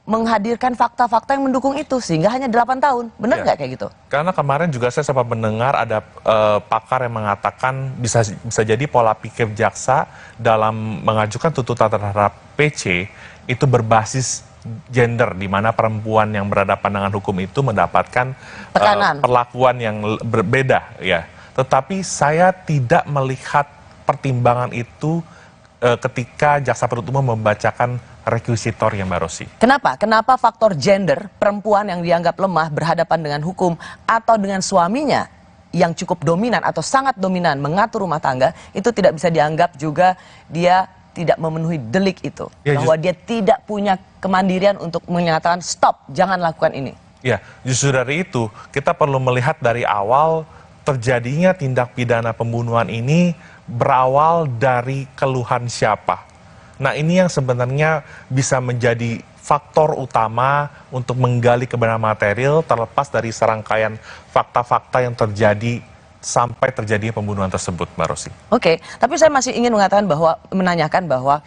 menghadirkan fakta-fakta yang mendukung itu, sehingga hanya 8 tahun. Benar nggak kayak gitu? Karena kemarin juga saya sempat mendengar ada pakar yang mengatakan bisa jadi pola pikir jaksa dalam mengajukan tuntutan terhadap PC itu berbasis gender, di mana perempuan yang berhadapan dengan hukum itu mendapatkan perlakuan yang berbeda, ya. Tetapi saya tidak melihat pertimbangan itu ketika jaksa penuntut umum membacakan rekuisitor yang Mbak Rosi. Kenapa? Kenapa faktor gender, perempuan yang dianggap lemah berhadapan dengan hukum atau dengan suaminya yang cukup dominan atau sangat dominan mengatur rumah tangga, itu tidak bisa dianggap juga dia tidak memenuhi delik itu, ya, bahwa dia tidak punya kemandirian untuk menyatakan stop, jangan lakukan ini. Ya, justru dari itu kita perlu melihat dari awal terjadinya tindak pidana pembunuhan ini berawal dari keluhan siapa. Nah, ini yang sebenarnya bisa menjadi faktor utama untuk menggali kebenaran material terlepas dari serangkaian fakta-fakta yang terjadi sampai terjadinya pembunuhan tersebut, Mbak Rosi. Oke, tapi saya masih ingin menanyakan bahwa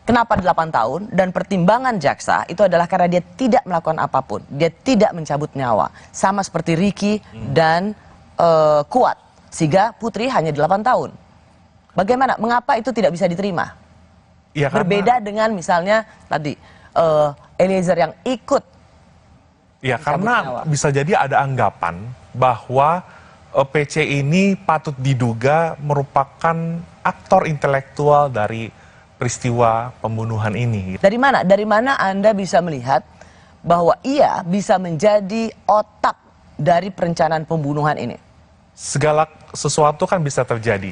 kenapa 8 tahun dan pertimbangan jaksa itu adalah karena dia tidak melakukan apapun, dia tidak mencabut nyawa, sama seperti Riki dan Kuat, sehingga Putri hanya 8 tahun. Bagaimana? Mengapa itu tidak bisa diterima? Ya, berbeda dengan misalnya tadi Eliezer yang ikut. Ya, karena bisa jadi ada anggapan bahwa PC ini patut diduga merupakan aktor intelektual dari peristiwa pembunuhan ini. Dari mana Anda bisa melihat bahwa ia bisa menjadi otak dari perencanaan pembunuhan ini? Segala sesuatu kan bisa terjadi.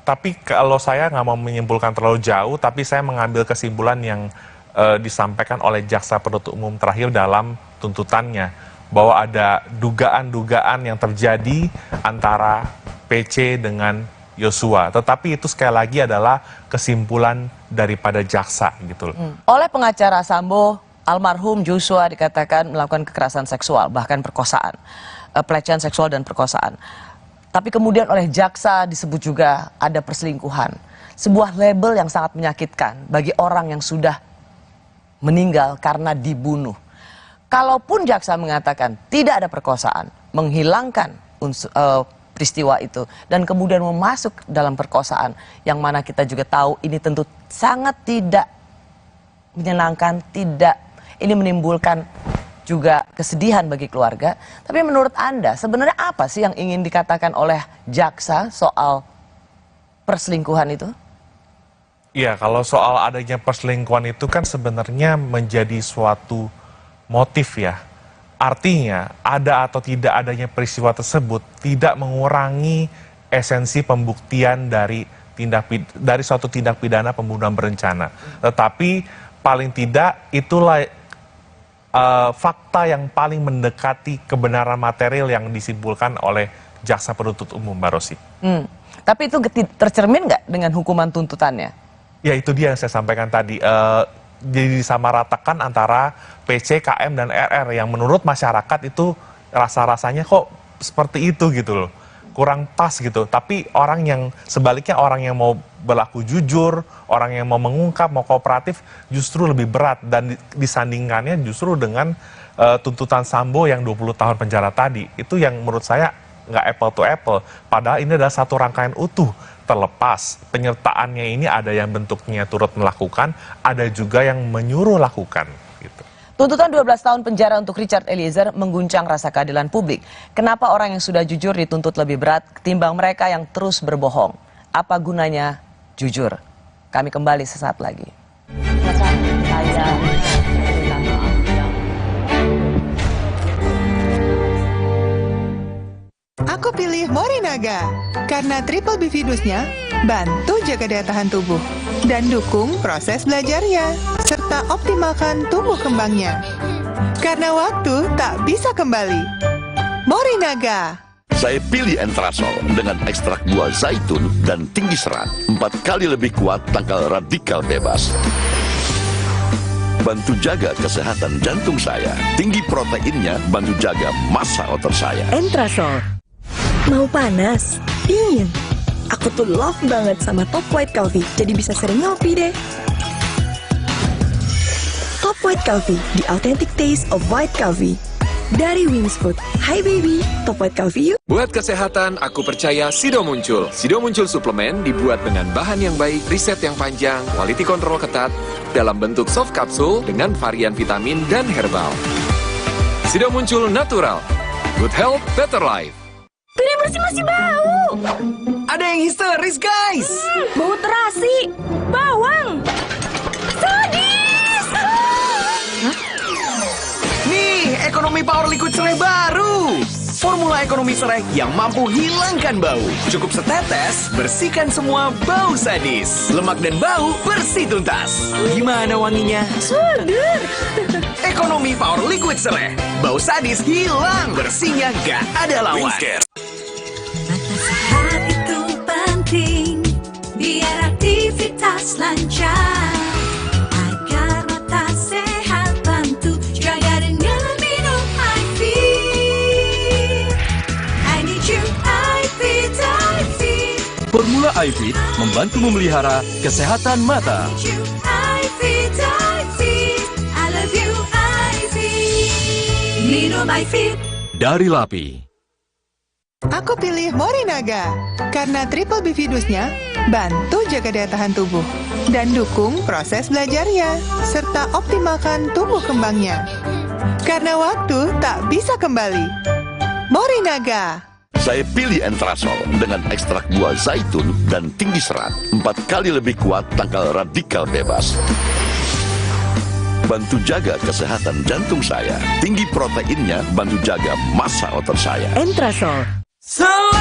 Tapi kalau saya nggak mau menyimpulkan terlalu jauh, tapi saya mengambil kesimpulan yang disampaikan oleh jaksa penuntut umum terakhir dalam tuntutannya, bahwa ada dugaan-dugaan yang terjadi antara PC dengan Yosua. Tetapi itu sekali lagi adalah kesimpulan daripada jaksa gitu loh. Oleh pengacara Sambo, almarhum Joshua dikatakan melakukan kekerasan seksual, bahkan perkosaan, pelecehan seksual dan perkosaan. Tapi kemudian oleh jaksa disebut juga ada perselingkuhan. Sebuah label yang sangat menyakitkan bagi orang yang sudah meninggal karena dibunuh. Kalaupun jaksa mengatakan tidak ada perkosaan, menghilangkan peristiwa itu, dan kemudian masuk dalam perkosaan, yang mana kita juga tahu ini tentu sangat tidak menyenangkan, ini menimbulkan juga kesedihan bagi keluarga. Tapi menurut Anda, sebenarnya apa sih yang ingin dikatakan oleh jaksa soal perselingkuhan itu? Iya, kalau soal adanya perselingkuhan itu kan sebenarnya menjadi suatu motif ya. Artinya, ada atau tidak adanya peristiwa tersebut tidak mengurangi esensi pembuktian dari suatu tindak pidana pembunuhan berencana. Tetapi paling tidak itulah fakta yang paling mendekati kebenaran material yang disimpulkan oleh jaksa penuntut umum, Mbak Rosi. Tapi itu tercermin nggak dengan hukuman tuntutannya? Ya, itu dia yang saya sampaikan tadi. Jadi disamaratakan antara PC, KM, dan RR yang menurut masyarakat itu rasa-rasanya kok seperti itu gitu loh. Kurang pas gitu. Tapi sebaliknya orang yang mau berlaku jujur, orang yang mau mengungkap, mau kooperatif justru lebih berat. Dan disandingkannya justru dengan tuntutan Sambo yang 20 tahun penjara tadi. Itu yang menurut saya nggak apple to apple. Padahal ini adalah satu rangkaian utuh. Terlepas penyertaannya ini ada yang bentuknya turut melakukan, ada juga yang menyuruh lakukan. Gitu. Tuntutan 12 tahun penjara untuk Richard Eliezer mengguncang rasa keadilan publik. Kenapa orang yang sudah jujur dituntut lebih berat ketimbang mereka yang terus berbohong? Apa gunanya jujur? Kami kembali sesaat lagi. Aku pilih Morinaga karena triple bifidusnya bantu jaga daya tahan tubuh dan dukung proses belajarnya serta optimalkan tumbuh kembangnya. Karena waktu tak bisa kembali. Morinaga. Saya pilih Entrasol dengan ekstrak buah zaitun dan tinggi serat. 4 kali lebih kuat tangkal radikal bebas. Bantu jaga kesehatan jantung saya. Tinggi proteinnya bantu jaga massa otot saya. Entrasol. Mau panas? Dingin? Aku tuh love banget sama Top White Coffee, jadi bisa sering ngopi deh. Top White Coffee, the authentic taste of white coffee. Dari Wings Food. Hai baby, Top White Coffee yuk. Buat kesehatan, aku percaya Sido Muncul. Sido Muncul suplemen dibuat dengan bahan yang baik, riset yang panjang, quality control ketat, dalam bentuk soft capsule dengan varian vitamin dan herbal. Sido Muncul natural. Good health, better life. Piring bersih masih bau. Ada yang histeris, guys. Bau terasi, bawang, sadis. Nih, ekonomi power liquid serai baru. Formula ekonomi serai yang mampu hilangkan bau. Cukup setetes, bersihkan semua bau sadis. Lemak dan bau bersih tuntas. Gimana wanginya? Seger. Ekonomi power liquid serai. Bau sadis hilang, bersihnya gak ada lawan. Sehat itu penting, biar aktivitas lancar. Agar mata sehat, bantu jaga dengan minum iFit. I need you, iFit, iFit. Formula iFit membantu memelihara kesehatan mata. iFit, iFit. I love you, iFit. Minum iFit. Dari LAPI. Aku pilih Morinaga karena triple bifidusnya bantu jaga daya tahan tubuh dan dukung proses belajarnya serta optimalkan tumbuh kembangnya. Karena waktu tak bisa kembali. Morinaga. Saya pilih Entrasol dengan ekstrak buah zaitun dan tinggi serat. 4 kali lebih kuat tangkal radikal bebas. Bantu jaga kesehatan jantung saya. Tinggi proteinnya bantu jaga massa otot saya. Entrasol. Selamanya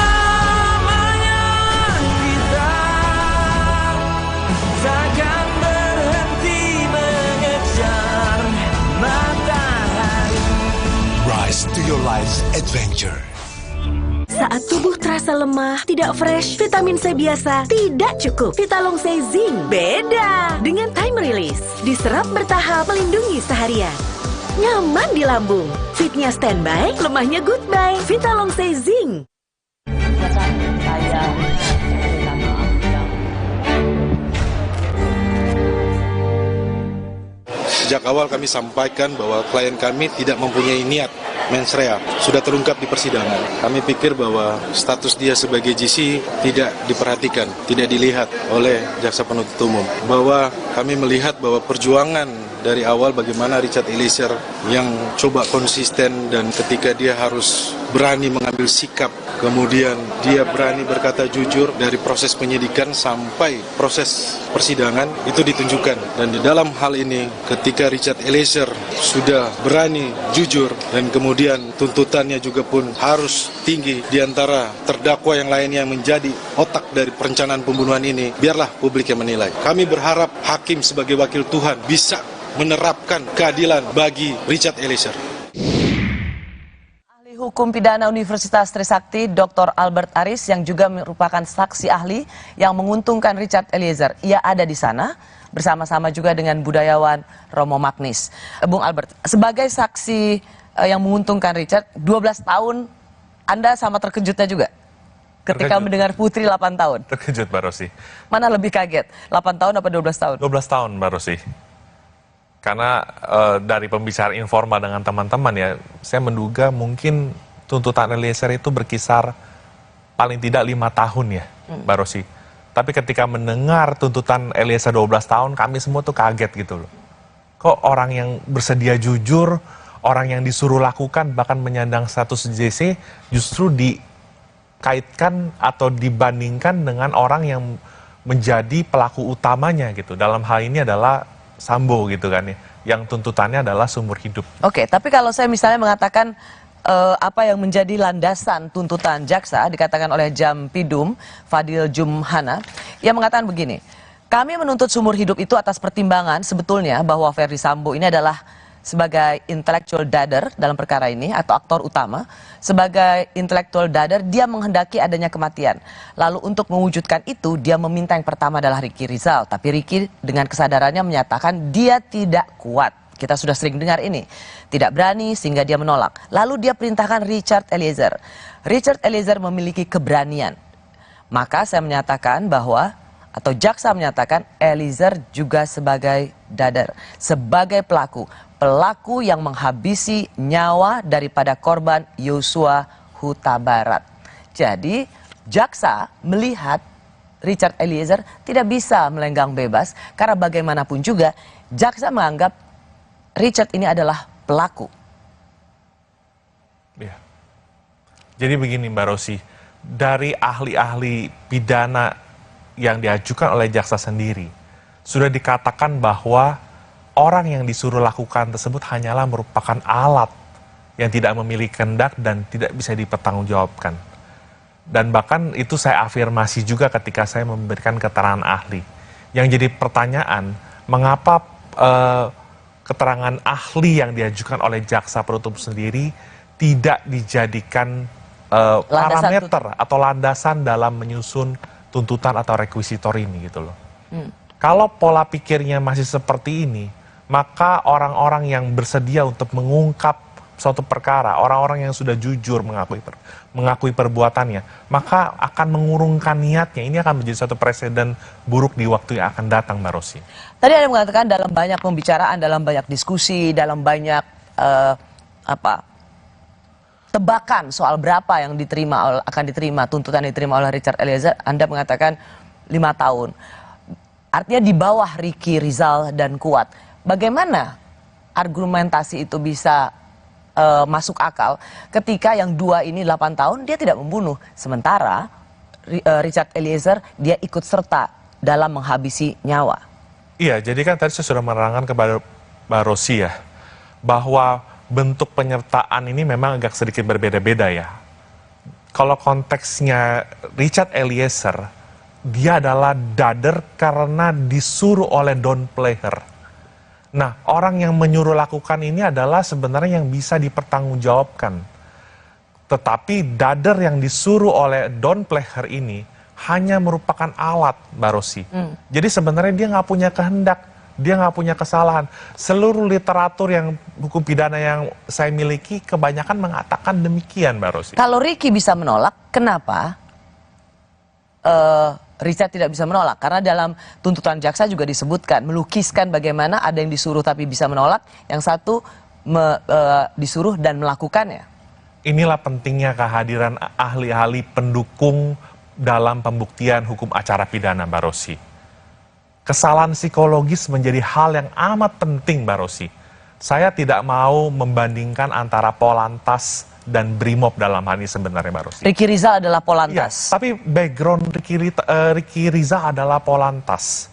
kita takkan berhenti mengejar matahari. Rise to your life's adventure. Saat tubuh terasa lemah, tidak fresh, vitamin C biasa tidak cukup. Vitalong C Zinc beda. Dengan time release, diserap bertahap melindungi seharian. Nyaman di lambung, fitnya standby, lemahnya goodbye. Vitalong C Zinc. Sejak awal kami sampaikan bahwa klien kami tidak mempunyai niat mens rea, sudah terungkap di persidangan. Kami pikir bahwa status dia sebagai GC tidak diperhatikan, tidak dilihat oleh jaksa penuntut umum. Bahwa kami melihat bahwa perjuangan dari awal bagaimana Richard Eliezer yang coba konsisten dan ketika dia harus berani mengambil sikap, kemudian dia berani berkata jujur dari proses penyidikan sampai proses persidangan itu ditunjukkan. Dan di dalam hal ini ketika Richard Eliezer sudah berani jujur dan kemudian tuntutannya juga pun harus tinggi di antara terdakwa yang lainnya yang menjadi otak dari perencanaan pembunuhan ini, biarlah publik yang menilai. Kami berharap hakim sebagai wakil Tuhan bisa menerapkan keadilan bagi Richard Eliezer. Ahli Hukum Pidana Universitas Trisakti, Dr. Albert Aris, yang juga merupakan saksi ahli yang menguntungkan Richard Eliezer. Ia ada di sana bersama-sama juga dengan budayawan Romo Magnis. Bung Albert, sebagai saksi yang menguntungkan Richard, 12 tahun, Anda sama terkejutnya juga? Ketika mendengar Putri 8 tahun? Terkejut, Mbak Rosi. Mana lebih kaget? 8 tahun apa 12 tahun? 12 tahun, Mbak Rosi. Karena dari pembicaraan informal dengan teman-teman ya, saya menduga mungkin tuntutan Eliezer itu berkisar paling tidak 5 tahun ya, Mbak Rosi. Tapi ketika mendengar tuntutan Eliezer 12 tahun, kami semua tuh kaget gitu loh. Kok orang yang bersedia jujur, orang yang disuruh lakukan, bahkan menyandang status JC, justru dikaitkan atau dibandingkan dengan orang yang menjadi pelaku utamanya gitu. Dalam hal ini adalah Sambo gitu kan ya, yang tuntutannya adalah seumur hidup. Oke, tapi kalau saya misalnya mengatakan apa yang menjadi landasan tuntutan jaksa, dikatakan oleh Jampidum Fadil Jumhana, ia mengatakan begini, kami menuntut seumur hidup itu atas pertimbangan sebetulnya bahwa Ferdi Sambo ini adalah sebagai intellectual dader dalam perkara ini atau aktor utama. Sebagai intellectual dader, dia menghendaki adanya kematian. Lalu untuk mewujudkan itu, dia meminta yang pertama adalah Ricky Rizal. Tapi Ricky dengan kesadarannya menyatakan dia tidak kuat. Kita sudah sering dengar ini. Tidak berani sehingga dia menolak. Lalu dia perintahkan Richard Eliezer. Richard Eliezer memiliki keberanian. Maka saya menyatakan bahwa, atau jaksa menyatakan Eliezer juga sebagai dader, sebagai pelaku yang menghabisi nyawa daripada korban Yosua Huta Barat. Jadi jaksa melihat Richard Eliezer tidak bisa melenggang bebas karena bagaimanapun juga jaksa menganggap Richard ini adalah pelaku. Ya. Jadi begini Mbak Rosi, dari ahli-ahli pidana yang diajukan oleh jaksa sendiri, sudah dikatakan bahwa orang yang disuruh lakukan tersebut hanyalah merupakan alat yang tidak memiliki kehendak dan tidak bisa dipertanggungjawabkan. Dan bahkan itu saya afirmasi juga ketika saya memberikan keterangan ahli. Yang jadi pertanyaan, mengapa keterangan ahli yang diajukan oleh jaksa penuntut sendiri tidak dijadikan parameter atau landasan dalam menyusun tuntutan atau rekuisitor ini gitu loh. Kalau pola pikirnya masih seperti ini, maka orang-orang yang bersedia untuk mengungkap suatu perkara, orang-orang yang sudah jujur mengakui perbuatannya, maka akan mengurungkan niatnya. Ini akan menjadi suatu presiden buruk di waktu yang akan datang, Mbak Rosi. Tadi ada mengatakan dalam banyak pembicaraan, dalam banyak diskusi, dalam banyak tebakan soal berapa yang akan diterima, tuntutan diterima oleh Richard Eliezer, Anda mengatakan 5 tahun. Artinya di bawah Ricky Rizal dan Kuat. Bagaimana argumentasi itu bisa masuk akal ketika yang 2 ini 8 tahun dia tidak membunuh. Sementara Richard Eliezer dia ikut serta dalam menghabisi nyawa. Iya, jadi kan tadi saya sudah menerangkan kepada Mbak Rosi ya, bahwa bentuk penyertaan ini memang agak sedikit berbeda-beda ya. Kalau konteksnya Richard Eliezer, dia adalah dader karena disuruh oleh Don Player. Nah, orang yang menyuruh lakukan ini adalah sebenarnya yang bisa dipertanggungjawabkan. Tetapi dader yang disuruh oleh Don Player ini hanya merupakan alat, Mbak Rosi. Jadi sebenarnya dia nggak punya kehendak, dia nggak punya kesalahan. Seluruh literatur yang hukum pidana yang saya miliki kebanyakan mengatakan demikian, Mbak Rosi. Kalau Ricky bisa menolak, kenapa Richard tidak bisa menolak? Karena dalam tuntutan jaksa juga disebutkan, melukiskan bagaimana ada yang disuruh tapi bisa menolak, yang satu disuruh dan melakukannya. Inilah pentingnya kehadiran ahli-ahli pendukung dalam pembuktian hukum acara pidana, Mbak Rosi. Kesalahan psikologis menjadi hal yang amat penting, Mbak Rosi. Saya tidak mau membandingkan antara Polantas dan Brimob dalam hal ini sebenarnya, Mbak Rosi. Ricky Rizal adalah Polantas. Ya, tapi background Ricky Rizal adalah Polantas.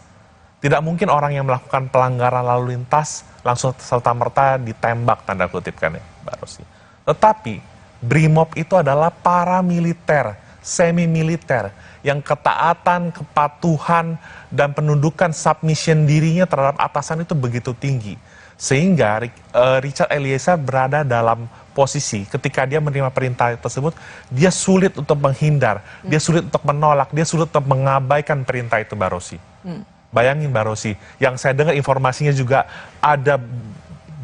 Tidak mungkin orang yang melakukan pelanggaran lalu lintas langsung serta-merta ditembak, tanda kutip kan ya, Mbak Rosi. Tetapi Brimob itu adalah paramiliter, semi-militer, yang ketaatan, kepatuhan, dan penundukan submission dirinya terhadap atasan itu begitu tinggi. Sehingga Richard Eliezer berada dalam posisi ketika dia menerima perintah tersebut, dia sulit untuk menghindar, dia sulit untuk menolak, dia sulit untuk mengabaikan perintah itu, Mbak Rosi. Bayangin, Mbak Rosi, yang saya dengar informasinya juga ada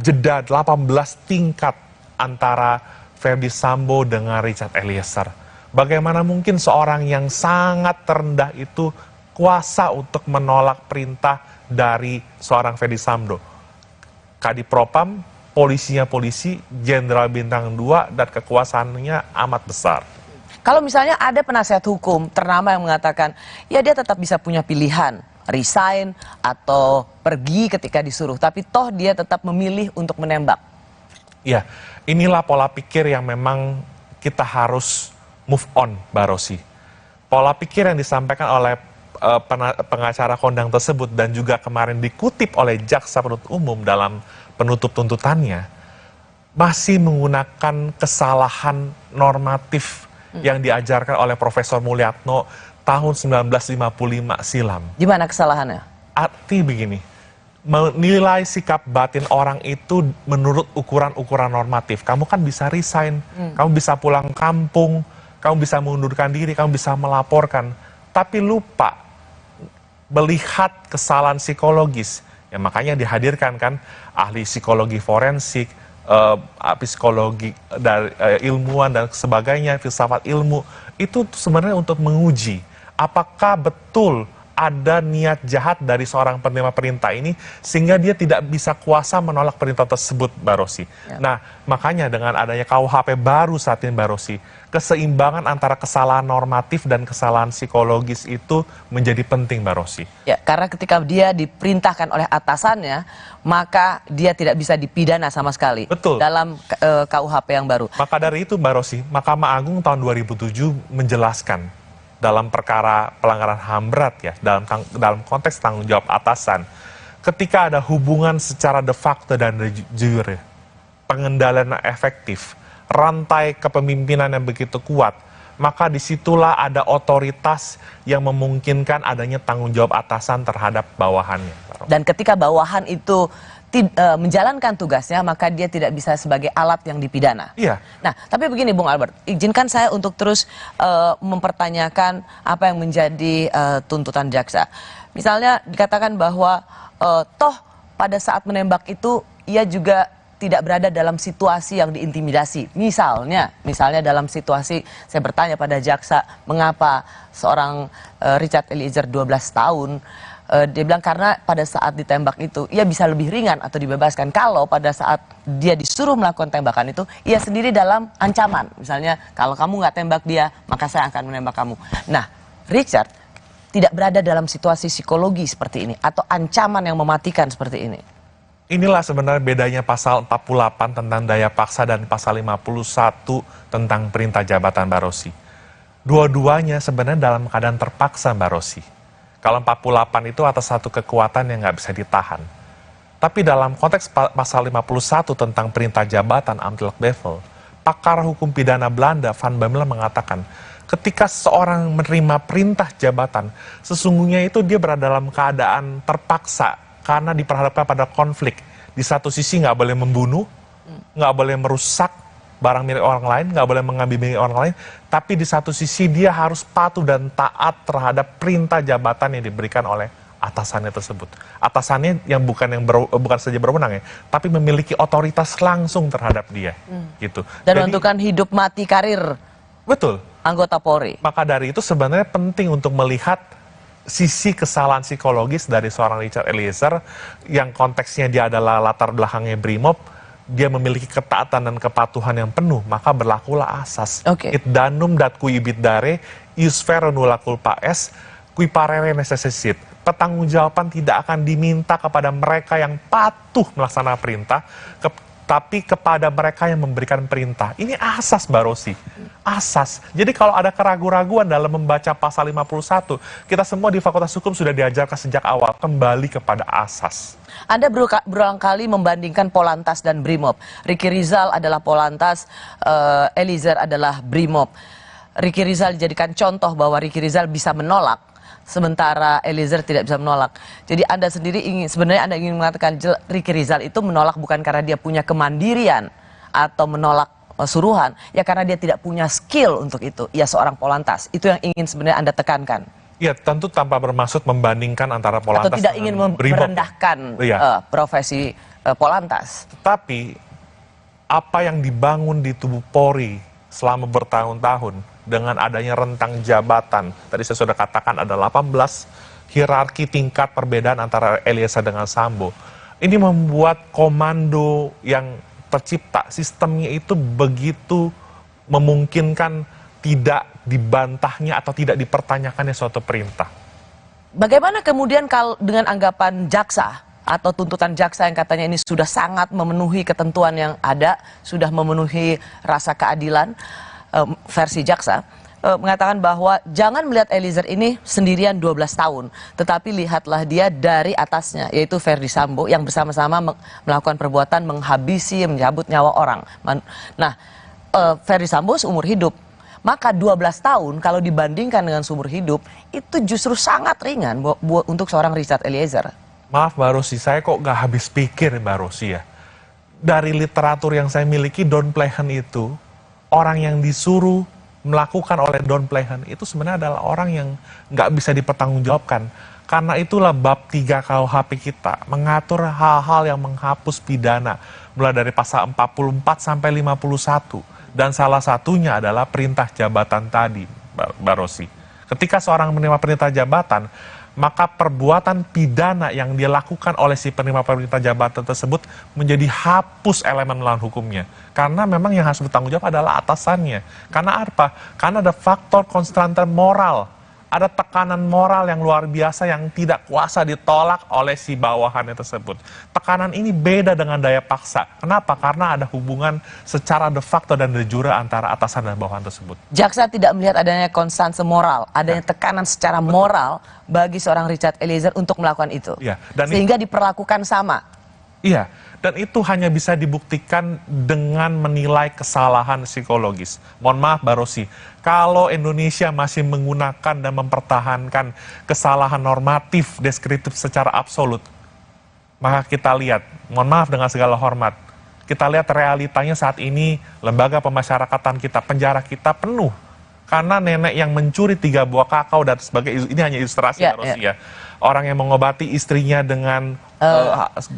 jeda 18 tingkat antara Ferdy Sambo dengan Richard Eliezer. Bagaimana mungkin seorang yang sangat terendah itu kuasa untuk menolak perintah dari seorang Ferdy Sambo? Kadipropam, polisinya polisi, jenderal bintang 2, dan kekuasaannya amat besar. Kalau misalnya ada penasihat hukum ternama yang mengatakan, ya dia tetap bisa punya pilihan, resign atau pergi ketika disuruh, tapi toh dia tetap memilih untuk menembak. Ya, inilah pola pikir yang memang kita harus move on, Mbak Rosi. Pola pikir yang disampaikan oleh pengacara kondang tersebut dan juga kemarin dikutip oleh jaksa penuntut umum dalam penutup tuntutannya masih menggunakan kesalahan normatif yang diajarkan oleh Profesor Mulyatno tahun 1955 silam. Gimana kesalahannya? Arti begini, menilai sikap batin orang itu menurut ukuran-ukuran normatif. Kamu kan bisa resign, kamu bisa pulang kampung, kamu bisa mengundurkan diri, kamu bisa melaporkan, tapi lupa melihat kesalahan psikologis. Ya makanya dihadirkan kan ahli psikologi forensik, psikologi dari ilmuwan dan sebagainya, filsafat ilmu, itu sebenarnya untuk menguji apakah betul ada niat jahat dari seorang penerima perintah ini sehingga dia tidak bisa kuasa menolak perintah tersebut, Mbak Rosi. Ya. Nah, makanya dengan adanya KUHP baru saat ini, Mbak Rosi, keseimbangan antara kesalahan normatif dan kesalahan psikologis itu menjadi penting, Mbak Rosi. Ya, karena ketika dia diperintahkan oleh atasannya, maka dia tidak bisa dipidana sama sekali. Betul. Dalam KUHP yang baru. Maka dari itu, Mbak Rosi, Mahkamah Agung tahun 2007 menjelaskan dalam perkara pelanggaran HAM berat ya, dalam konteks tanggung jawab atasan, ketika ada hubungan secara de facto dan de jure, pengendalian efektif, rantai kepemimpinan yang begitu kuat, maka disitulah ada otoritas yang memungkinkan adanya tanggung jawab atasan terhadap bawahannya. Dan ketika bawahan itu menjalankan tugasnya, maka dia tidak bisa sebagai alat yang dipidana. Iya. Nah, tapi begini Bung Albert, izinkan saya untuk terus mempertanyakan apa yang menjadi tuntutan jaksa. Misalnya dikatakan bahwa toh pada saat menembak itu ia juga tidak berada dalam situasi yang diintimidasi. Misalnya dalam situasi saya bertanya pada jaksa, mengapa seorang Richard Eliezer 12 tahun, dia bilang karena pada saat ditembak itu ia bisa lebih ringan atau dibebaskan kalau pada saat dia disuruh melakukan tembakan itu ia sendiri dalam ancaman. Misalnya kalau kamu nggak tembak dia maka saya akan menembak kamu. Nah, Richard tidak berada dalam situasi psikologi seperti ini atau ancaman yang mematikan seperti ini. Inilah sebenarnya bedanya pasal 48 tentang daya paksa dan pasal 51 tentang perintah jabatan, Mbak Rosi. Dua-duanya sebenarnya dalam keadaan terpaksa, Mbak Rosi. Kalau 48 itu atas satu kekuatan yang nggak bisa ditahan. Tapi dalam konteks pasal 51 tentang perintah jabatan ambtelijk bevel, pakar hukum pidana Belanda Van Bemmelen mengatakan, ketika seseorang menerima perintah jabatan, sesungguhnya itu dia berada dalam keadaan terpaksa karena diperhadapkan pada konflik. Di satu sisi nggak boleh membunuh, nggak boleh merusak barang milik orang lain, nggak boleh mengambil milik orang lain, tapi di satu sisi dia harus patuh dan taat terhadap perintah jabatan yang diberikan oleh atasannya tersebut. Atasannya yang bukan saja berwenang ya, tapi memiliki otoritas langsung terhadap dia, gitu. Dan menentukan hidup mati karir. Betul. Anggota Polri. Maka dari itu sebenarnya penting untuk melihat sisi kesalahan psikologis dari seorang Richard Eliezer yang konteksnya dia adalah latar belakangnya Brimob, dia memiliki ketaatan dan kepatuhan yang penuh, maka berlakulah asas. It danum dat kui ibit dare, ius vero nulla culpa est, qui parere necessit. Pertanggungjawaban tidak akan diminta kepada mereka yang patuh melaksanakan perintah, tapi kepada mereka yang memberikan perintah. Ini asas, Mbak Rosi. Asas. Jadi kalau ada keraguan-raguan dalam membaca pasal 51, kita semua di Fakultas Hukum sudah diajarkan sejak awal, kembali kepada asas. Anda berulang kali membandingkan Polantas dan Brimob. Ricky Rizal adalah Polantas, Eliezer adalah Brimob. Ricky Rizal dijadikan contoh bahwa Ricky Rizal bisa menolak, sementara Eliezer tidak bisa menolak. Jadi Anda sendiri sebenarnya Anda ingin mengatakan Ricky Rizal itu menolak bukan karena dia punya kemandirian atau menolak suruhan, ya karena dia tidak punya skill untuk itu. Ia seorang Polantas. Itu yang ingin sebenarnya Anda tekankan. Ya, tentu tanpa bermaksud membandingkan antara Polantas atau tidak ingin merendahkan profesi Polantas. Tetapi apa yang dibangun di tubuh Polri selama bertahun-tahun dengan adanya rentang jabatan, tadi saya sudah katakan ada 18 hierarki tingkat perbedaan antara Eliezer dengan Sambo. Ini membuat komando yang tercipta, sistemnya itu begitu memungkinkan tidak dibantahnya atau tidak dipertanyakannya suatu perintah. Bagaimana kemudian kalau dengan anggapan jaksa atau tuntutan jaksa yang katanya ini sudah sangat memenuhi ketentuan yang ada, sudah memenuhi rasa keadilan, versi jaksa mengatakan bahwa jangan melihat Eliezer ini sendirian 12 tahun, tetapi lihatlah dia dari atasnya, yaitu Ferdi Sambo yang bersama-sama melakukan perbuatan menghabisi, mencabut nyawa orang. Nah, Ferdi Sambo seumur hidup, maka 12 tahun kalau dibandingkan dengan seumur hidup itu justru sangat ringan untuk seorang Richard Eliezer. Maaf Mbak Rosi, saya kok nggak habis pikir Mbak Rosi ya. Dari literatur yang saya miliki, Don Plehen itu orang yang disuruh melakukan oleh Don Plehen itu sebenarnya adalah orang yang nggak bisa dipertanggungjawabkan. Karena itulah bab 3 KUHP kita mengatur hal-hal yang menghapus pidana, mulai dari pasal 44 sampai 51. Dan salah satunya adalah perintah jabatan tadi, Mbak Rosi. Ketika seorang menerima perintah jabatan, maka perbuatan pidana yang dilakukan oleh si penerima perintah jabatan tersebut menjadi hapus elemen melawan hukumnya. Karena memang yang harus bertanggung jawab adalah atasannya. Karena apa? Karena ada faktor konstranten moral. Ada tekanan moral yang luar biasa yang tidak kuasa ditolak oleh si bawahannya tersebut. Tekanan ini beda dengan daya paksa. Kenapa? Karena ada hubungan secara de facto dan de jure antara atasan dan bawahan tersebut. Jaksa tidak melihat adanya konstansi moral, adanya tekanan secara moral bagi seorang Richard Eliezer untuk melakukan itu. Ya, dan sehingga diperlakukan sama. Iya, dan itu hanya bisa dibuktikan dengan menilai kesalahan psikologis. Mohon maaf Mbak Rosi, kalau Indonesia masih menggunakan dan mempertahankan kesalahan normatif deskriptif secara absolut, maka kita lihat, mohon maaf dengan segala hormat, kita lihat realitanya saat ini lembaga pemasyarakatan kita, penjara kita penuh. Karena nenek yang mencuri 3 buah kakao dan sebagainya, ini hanya ilustrasi Mbak Rosi ya. Orang yang mengobati istrinya dengan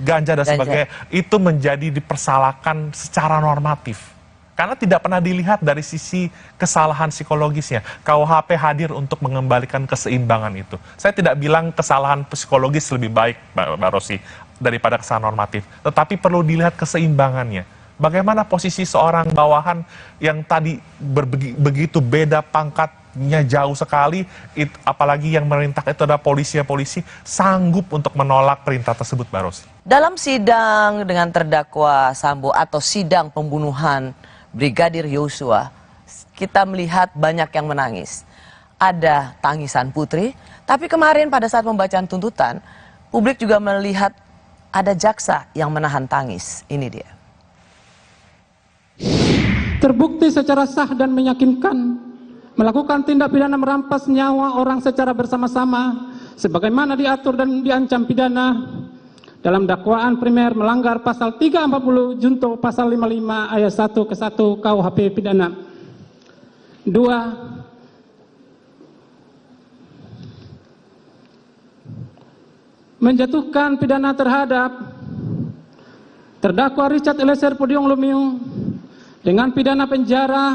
ganja dan sebagainya, itu menjadi dipersalahkan secara normatif. Karena tidak pernah dilihat dari sisi kesalahan psikologisnya. KUHP hadir untuk mengembalikan keseimbangan itu. Saya tidak bilang kesalahan psikologis lebih baik, Mbak Rosi, daripada kesalahan normatif. Tetapi perlu dilihat keseimbangannya. Bagaimana posisi seorang bawahan yang tadi begitu beda pangkat jaraknya jauh sekali, apalagi yang merintah itu adalah polisi sanggup untuk menolak perintah tersebut, Mbak Rosi? Dalam sidang dengan terdakwa Sambo atau sidang pembunuhan Brigadir Yosua, kita melihat banyak yang menangis. Ada tangisan Putri, tapi kemarin pada saat pembacaan tuntutan, publik juga melihat ada jaksa yang menahan tangis. Ini dia. Terbukti secara sah dan meyakinkan melakukan tindak pidana merampas nyawa orang secara bersama-sama sebagaimana diatur dan diancam pidana dalam dakwaan primer melanggar pasal 340 junto pasal 55 ayat 1 ke 1 KUHP pidana. 2. Menjatuhkan pidana terhadap terdakwa Richard Eliezer Pudium Lumiu dengan pidana penjara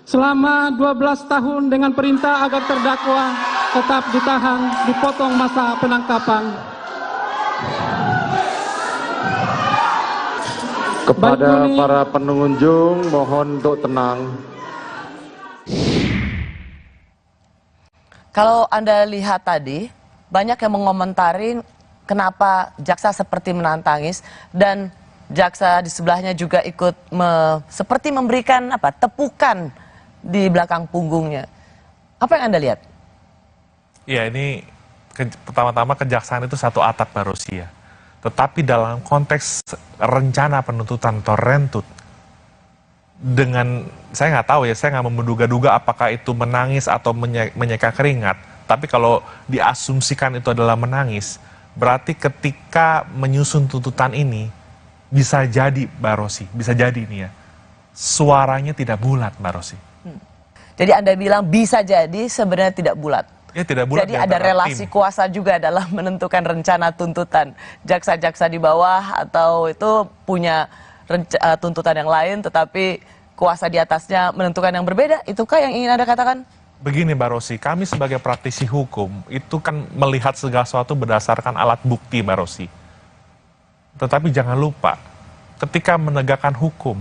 selama 12 tahun dengan perintah agar terdakwa tetap ditahan, dipotong masa penangkapan. Kepada para pengunjung, mohon untuk tenang. Kalau Anda lihat tadi, banyak yang mengomentari kenapa jaksa seperti menahan tangis dan jaksa di sebelahnya juga ikut seperti memberikan tepukan di belakang punggungnya. Apa yang Anda lihat? Ya, ini pertama-tama kejaksaan itu satu atap, Mbak Rosi ya. Tetapi dalam konteks rencana penuntutan atau rentut, dengan saya nggak tahu ya, saya nggak menduga-duga apakah itu menangis atau menyeka keringat. Tapi kalau diasumsikan itu adalah menangis, berarti ketika menyusun tuntutan ini, bisa jadi, Mbak Rosi, bisa jadi ini ya, suaranya tidak bulat, Mbak Rosi. Jadi Anda bilang bisa jadi sebenarnya tidak bulat. Ya, tidak bulat. Jadi ada relasi kuasa juga dalam menentukan rencana tuntutan. Jaksa-jaksa di bawah atau itu punya tuntutan yang lain, tetapi kuasa di atasnya menentukan yang berbeda. Itukah yang ingin Anda katakan? Begini, Mbak Rosi, kami sebagai praktisi hukum itu kan melihat segala sesuatu berdasarkan alat bukti, Mbak Rosi. Tetapi jangan lupa, ketika menegakkan hukum,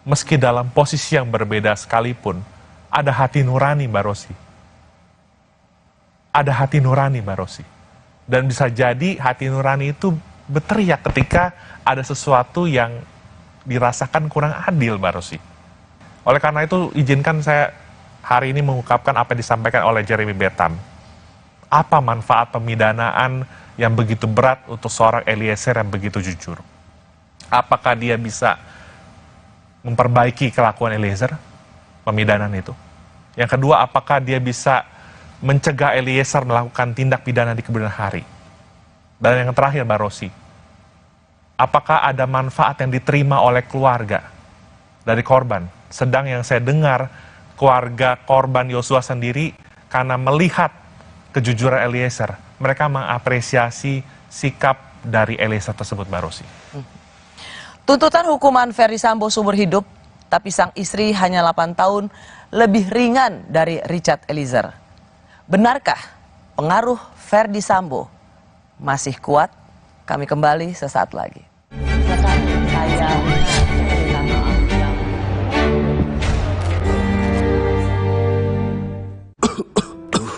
meski dalam posisi yang berbeda sekalipun, ada hati nurani, Mbak Rosi. Ada hati nurani, Mbak Rosi. Dan bisa jadi hati nurani itu berteriak ketika ada sesuatu yang dirasakan kurang adil, Mbak Rosi. Oleh karena itu, izinkan saya hari ini mengungkapkan apa yang disampaikan oleh Jeremy Bentham. Apa manfaat pemidanaan yang begitu berat untuk seorang Eliezer yang begitu jujur? Apakah dia bisa memperbaiki kelakuan Eliezer, pemidanaan itu? Yang kedua, apakah dia bisa mencegah Eliezer melakukan tindak pidana di kemudian hari? Dan yang terakhir, Mbak Rosi, apakah ada manfaat yang diterima oleh keluarga dari korban? Sedang yang saya dengar, keluarga korban Yosua sendiri karena melihat kejujuran Eliezer, mereka mengapresiasi sikap dari Eliezer tersebut, Mbak Rosi. Tuntutan hukuman Ferdy Sambo seumur hidup, tapi sang istri hanya 8 tahun, lebih ringan dari Richard Eliezer. Benarkah pengaruh Ferdy Sambo masih kuat? Kami kembali sesaat lagi.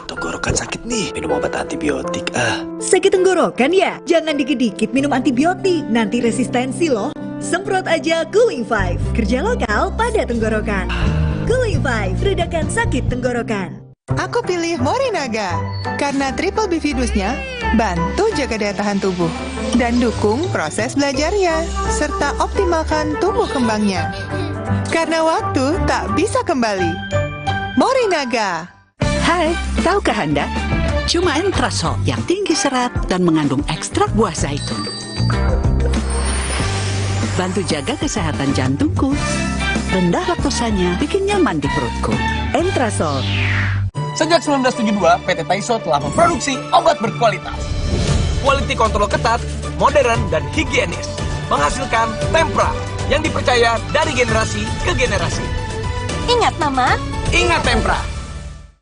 Tenggorokan sakit nih, minum obat antibiotik Sakit tenggorokan ya? Jangan dikit-dikit minum antibiotik, nanti resistensi loh. Semprot aja Cooling 5, kerja lokal pada tenggorokan. Cooling 5, redakan sakit tenggorokan. Aku pilih Morinaga karena triple bifidusnya bantu jaga daya tahan tubuh dan dukung proses belajarnya serta optimalkan tumbuh kembangnya. Karena waktu tak bisa kembali. Morinaga. Hai, tahukah Anda? Cuma Entrasol yang tinggi serat dan mengandung ekstrak buah zaitun. Bantu jaga kesehatan jantungku. Rendah laktosanya bikin nyaman di perutku. Entrasol. Sejak 1972, PT Taiso telah memproduksi obat berkualitas. Quality control ketat, modern, dan higienis. Menghasilkan Tempra yang dipercaya dari generasi ke generasi. Ingat, Mama. Ingat Tempra.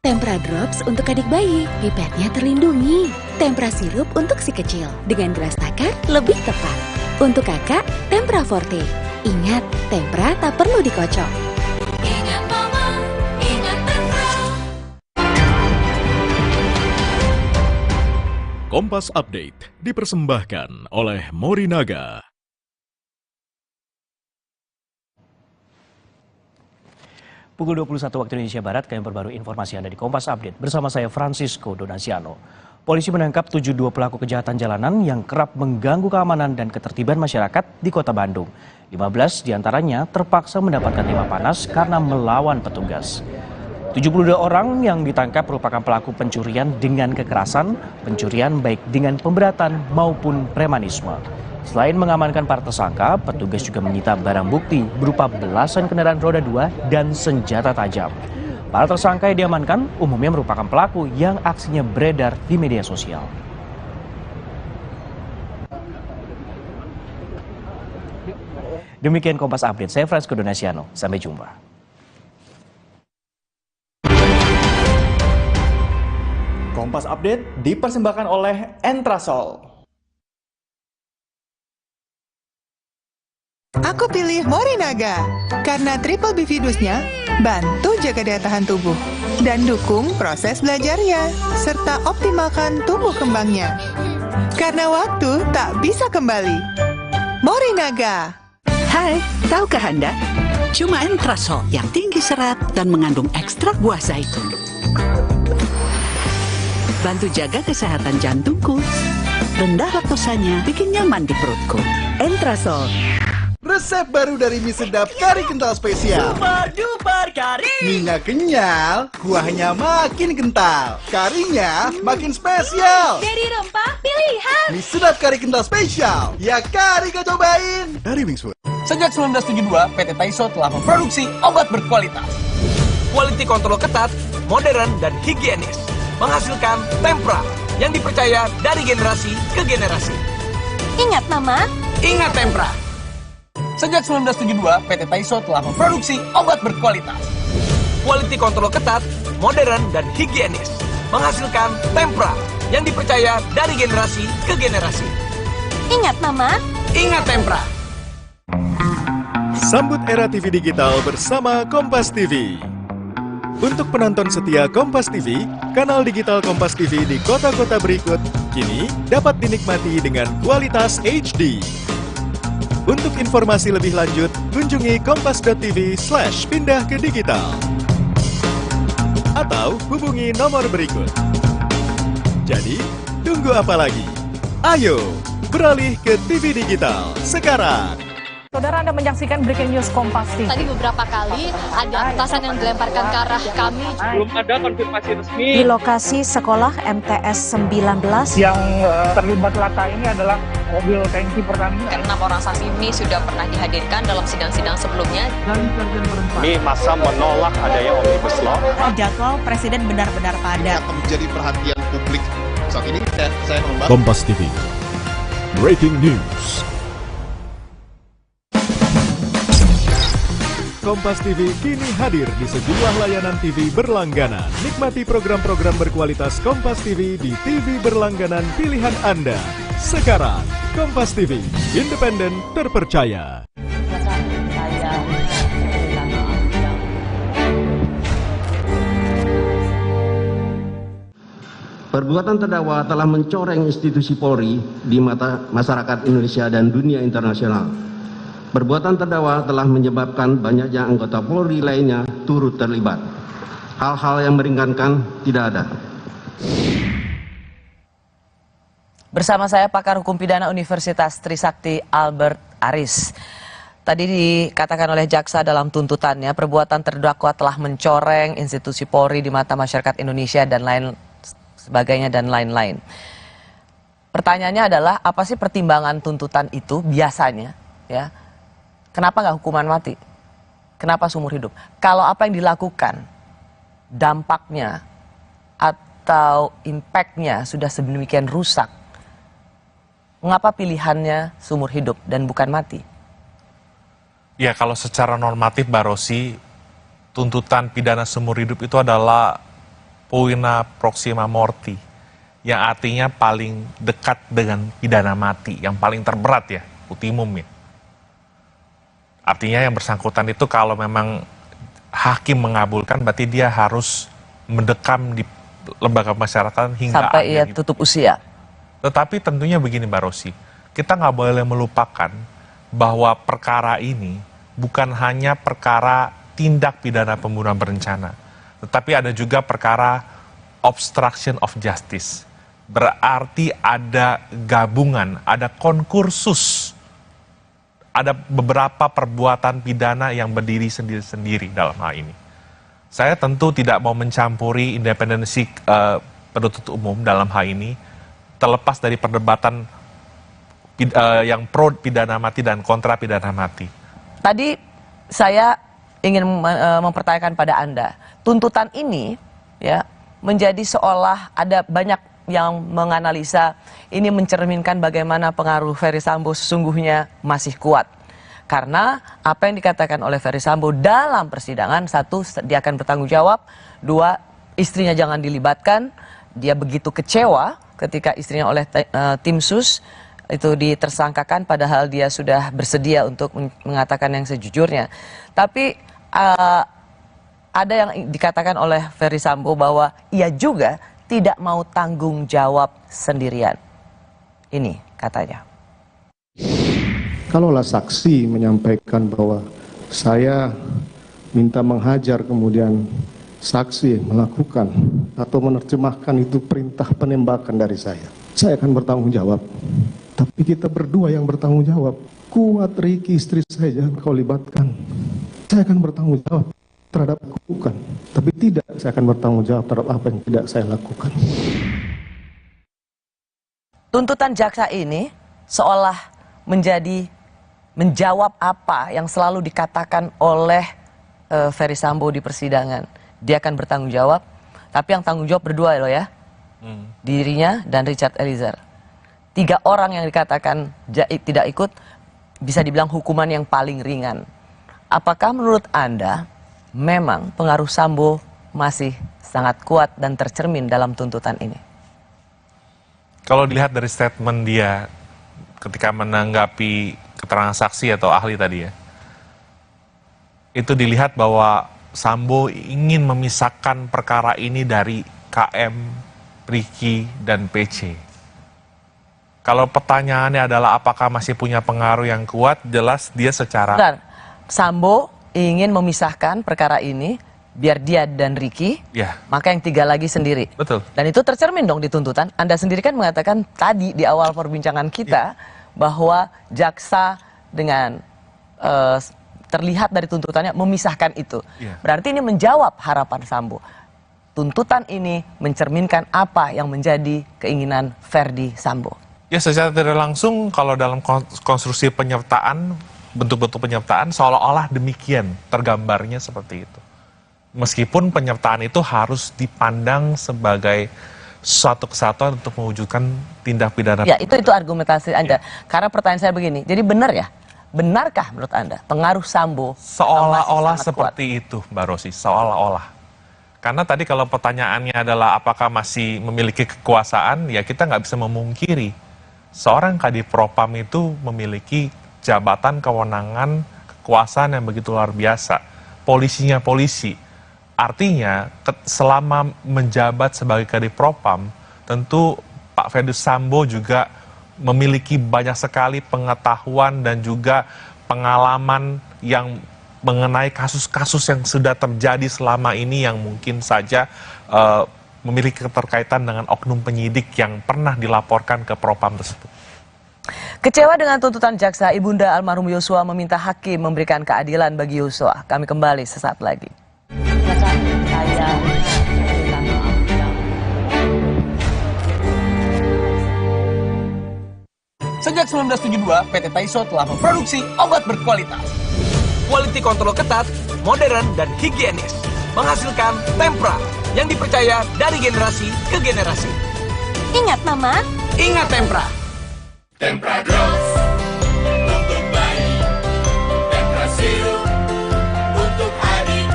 Tempra Drops untuk adik bayi, pipetnya terlindungi. Tempra sirup untuk si kecil, dengan gelas takar lebih tepat. Untuk kakak, Tempra Forte. Ingat, Tempra tak perlu dikocok. Ingat Mama, ingat Tempra. Kompas Update dipersembahkan oleh Morinaga. Pukul 21 waktu Indonesia Barat, kami perbarui informasi Anda di Kompas Update. Bersama saya Francisco Donasiano. Polisi menangkap 72 pelaku kejahatan jalanan yang kerap mengganggu keamanan dan ketertiban masyarakat di Kota Bandung. 15 diantaranya terpaksa mendapatkan timah panas karena melawan petugas. 72 orang yang ditangkap merupakan pelaku pencurian dengan kekerasan, pencurian baik dengan pemberatan maupun premanisme. Selain mengamankan para tersangka, petugas juga menyita barang bukti berupa belasan kendaraan roda 2 dan senjata tajam. Para tersangka yang diamankan umumnya merupakan pelaku yang aksinya beredar di media sosial. Demikian Kompas Update, saya Francisco Donasiano. Sampai jumpa. Kompas Update dipersembahkan oleh Entrasol. Aku pilih Morinaga karena triple bifidusnya bantu jaga daya tahan tubuh dan dukung proses belajarnya serta optimalkan tumbuh kembangnya. Karena waktu tak bisa kembali. Morinaga. Hai, tahukah Anda? Cuma Entrasol yang tinggi serat dan mengandung ekstrak buah zaitun. Bantu jaga kesehatan jantungku. Rendah laktosanya bikin nyaman di perutku. Entrasol. Resep baru dari mie sedap kari kental spesial. Super duper kari. Mie-nya kenyal, kuahnya makin kental. Karinya makin spesial. Jadi rempah pilihan. Mie sedap kari kental spesial. Ya kari kau cobain. Dari Wingswood. Sejak 1972, PT Taiso telah memproduksi obat berkualitas. Quality control ketat, modern, dan higienis. Menghasilkan Tempra yang dipercaya dari generasi ke generasi. Ingat Mama? Ingat Tempra. Sejak 1972, PT Taiso telah memproduksi obat berkualitas. Quality control ketat, modern, dan higienis. Menghasilkan Tempra yang dipercaya dari generasi ke generasi. Ingat Mama? Ingat Tempra. Sambut era TV digital bersama Kompas TV. Untuk penonton setia Kompas TV, kanal digital Kompas TV di kota-kota berikut kini dapat dinikmati dengan kualitas HD. Untuk informasi lebih lanjut, kunjungi kompas.tv/pindah ke digital. Atau hubungi nomor berikut. Jadi, tunggu apa lagi? Ayo, beralih ke TV digital sekarang. Saudara, Anda menyaksikan Breaking News Kompas TV. Tadi beberapa kali ada petasan yang dilemparkan ke arah kami. Belum ada konfirmasi resmi. Di lokasi sekolah MTS 19. Yang terlibat laka ini adalah mobil tangki Pertamina. 6 orang saksi ini sudah pernah dihadirkan dalam sidang-sidang sebelumnya. Kami masa menolak adanya Omnibus Law. Jadwal Presiden benar-benar padat. Akan menjadi perhatian publik. Saat ini saya membahas. Kompas TV, Breaking News. Kompas TV kini hadir di sejumlah layanan TV berlangganan. Nikmati program-program berkualitas Kompas TV di TV berlangganan pilihan Anda. Sekarang, Kompas TV, independen, terpercaya. Perbuatan terdakwa telah mencoreng institusi Polri di mata masyarakat Indonesia dan dunia internasional. Perbuatan terdakwa telah menyebabkan banyaknya anggota Polri lainnya turut terlibat. Hal-hal yang meringankan tidak ada. Bersama saya pakar hukum pidana Universitas Trisakti Albert Aris. Tadi dikatakan oleh jaksa dalam tuntutannya, perbuatan terdakwa telah mencoreng institusi Polri di mata masyarakat Indonesia dan lain sebagainya dan lain-lain. Pertanyaannya adalah, apa sih pertimbangan tuntutan itu biasanya, ya? Kenapa nggak hukuman mati? Kenapa seumur hidup? Kalau apa yang dilakukan, dampaknya atau impactnya sudah sedemikian rusak, mengapa pilihannya seumur hidup dan bukan mati? Ya, kalau secara normatif, Mbak Rosi, tuntutan pidana seumur hidup itu adalah poena proxima morti, yang artinya paling dekat dengan pidana mati, yang paling terberat ya, ultimum ya. Artinya yang bersangkutan itu kalau memang hakim mengabulkan, berarti dia harus mendekam di lembaga pemasyarakatan hingga sampai ia tutup usia. Tetapi tentunya begini Mbak Rosi, kita nggak boleh melupakan bahwa perkara ini bukan hanya perkara tindak pidana pembunuhan berencana, tetapi ada juga perkara obstruction of justice. Berarti ada gabungan, ada konkursus, ada beberapa perbuatan pidana yang berdiri sendiri-sendiri dalam hal ini. Saya tentu tidak mau mencampuri independensi penuntut umum dalam hal ini, terlepas dari perdebatan yang pro pidana mati dan kontra pidana mati. Tadi saya ingin mempertanyakan pada Anda, tuntutan ini ya menjadi seolah ada banyak yang menganalisa ini mencerminkan bagaimana pengaruh Ferry Sambo sesungguhnya masih kuat. Karena apa yang dikatakan oleh Ferry Sambo dalam persidangan, satu, dia akan bertanggung jawab, dua, istrinya jangan dilibatkan, dia begitu kecewa ketika istrinya oleh tim sus itu ditersangkakan padahal dia sudah bersedia untuk mengatakan yang sejujurnya. Tapi ada yang dikatakan oleh Ferry Sambo bahwa ia juga tidak mau tanggung jawab sendirian. Ini katanya. Kalaulah saksi menyampaikan bahwa saya minta menghajar, kemudian saksi melakukan atau menerjemahkan itu perintah penembakan dari saya akan bertanggung jawab. Tapi kita berdua yang bertanggung jawab. Kuat, Ricky, istri saya jangan kau libatkan. Saya akan bertanggung jawab terhadap lakukan. Tapi tidak, saya akan bertanggung jawab terhadap apa yang tidak saya lakukan. Tuntutan jaksa ini seolah menjawab apa yang selalu dikatakan oleh Ferry Sambo di persidangan. Dia akan bertanggung jawab, tapi yang tanggung jawab berdua loh ya. Dirinya dan Richard Eliezer. 3 orang yang dikatakan tidak ikut bisa dibilang hukuman yang paling ringan. Apakah menurut Anda memang pengaruh Sambo masih sangat kuat dan tercermin dalam tuntutan ini? Kalau dilihat dari statement dia ketika menanggapi keterangan saksi atau ahli tadi ya, itu dilihat bahwa Sambo ingin memisahkan perkara ini dari KM, Ricky, dan PC. Kalau pertanyaannya adalah apakah masih punya pengaruh yang kuat, jelas dia secara... Benar, Sambo ingin memisahkan perkara ini biar dia dan Ricky, maka yang 3 lagi sendiri. Betul. Dan itu tercermin dong di tuntutan. Anda sendiri kan mengatakan tadi di awal perbincangan kita bahwa jaksa dengan terlihat dari tuntutannya memisahkan itu. Berarti ini menjawab harapan Sambo. Tuntutan ini mencerminkan apa yang menjadi keinginan Ferdy Sambo. Ya, secara tidak langsung kalau dalam konstruksi penyertaan, bentuk-bentuk penyertaan seolah-olah demikian tergambarnya seperti itu. Meskipun penyertaan itu harus dipandang sebagai suatu kesatuan untuk mewujudkan tindak pidana. Ya, itu argumentasi Anda. Karena pertanyaan saya begini, jadi benar ya? Benarkah menurut Anda pengaruh Sambo seolah-olah seperti itu, Mbak Rosi, seolah-olah. Karena tadi kalau pertanyaannya adalah apakah masih memiliki kekuasaan, ya kita nggak bisa memungkiri. Seorang Kadif Propam itu memiliki jabatan, kewenangan, kekuasaan yang begitu luar biasa. Polisinya polisi. Artinya selama menjabat sebagai Kadif Propam, tentu Pak Ferdy Sambo juga memiliki banyak sekali pengetahuan dan juga pengalaman yang mengenai kasus-kasus yang sudah terjadi selama ini yang mungkin saja memiliki keterkaitan dengan oknum penyidik yang pernah dilaporkan ke Propam tersebut. Kecewa dengan tuntutan jaksa, Ibunda almarhum Yosua meminta hakim memberikan keadilan bagi Yosua. Kami kembali sesaat lagi. Sejak 1972, PT Taiso telah memproduksi obat berkualitas. Quality control ketat, modern, dan higienis. Menghasilkan Tempra yang dipercaya dari generasi ke generasi. Ingat, Mama. Ingat Tempra. Tempra Drops untuk bayi, Tempra Sirup untuk adik,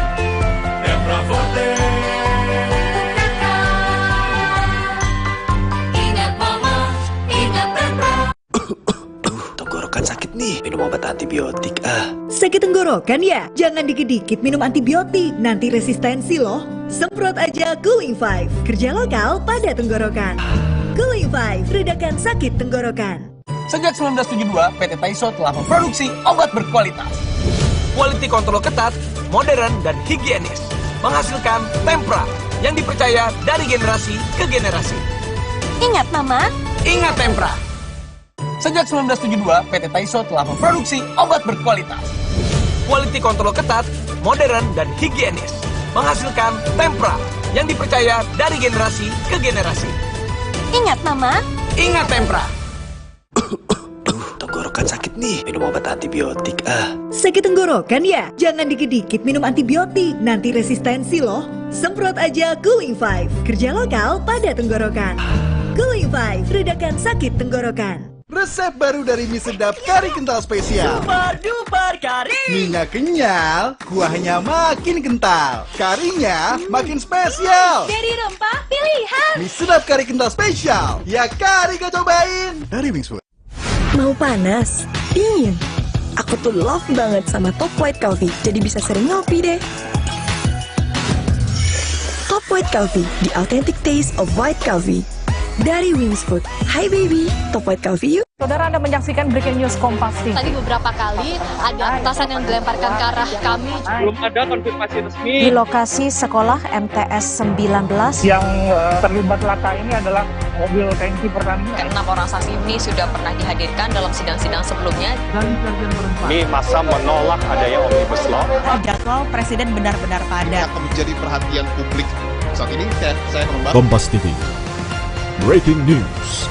Tempra Forte untuk kakak. Ingat Mama, ingat Tempra. Tenggorokan sakit nih, minum obat antibiotik Sakit tenggorokan ya? Jangan dikit-dikit minum antibiotik, nanti resistensi loh. Semprot aja Cooling 5, kerja lokal pada tenggorokan. Cooling 5, redakan sakit tenggorokan. Sejak 1972, PT Taiso telah memproduksi obat berkualitas. Quality control ketat, modern, dan higienis. Menghasilkan Tempra yang dipercaya dari generasi ke generasi. Ingat, Mama? Ingat Tempra. Sejak 1972, PT Taiso telah memproduksi obat berkualitas. Quality control ketat, modern, dan higienis. Menghasilkan Tempra yang dipercaya dari generasi ke generasi. Ingat, Mama? Ingat Tempra. Tenggorokan sakit nih, minum obat antibiotik Sakit tenggorokan ya? Jangan dikit-dikit minum antibiotik, nanti resistensi loh. Semprot aja Cooling 5, kerja lokal pada tenggorokan. Cooling 5, redakan sakit tenggorokan. Resep baru dari mie sedap kari kental spesial. Super duper kari. Mie-nya kenyal, kuahnya makin kental. Karinya makin spesial. Dari rempah pilihan. Mie sedap kari kental spesial. Ya kari kau cobain. Dari Wings Food. Mau panas? Dingin? Aku tuh love banget sama Top White Coffee, jadi bisa sering ngopi deh. Top White Coffee, the authentic taste of white coffee. Dari Wings Food. Hai baby, Top White Coffee yuk. Saudara, Anda menyaksikan Breaking News Kompas TV. Tadi beberapa kali ada petasan yang dilemparkan ke arah kami. Belum ada konfirmasi resmi. Di lokasi sekolah MTS 19. Yang terlibat laka ini adalah mobil tangki Pertamina. Keenam orang saksi ini sudah pernah dihadirkan dalam sidang-sidang sebelumnya. Kami masa menolak adanya Omnibus Law. Jadwal Presiden benar-benar padat. Akan menjadi perhatian publik. Saat ini saya membahas Kompas TV, Breaking News.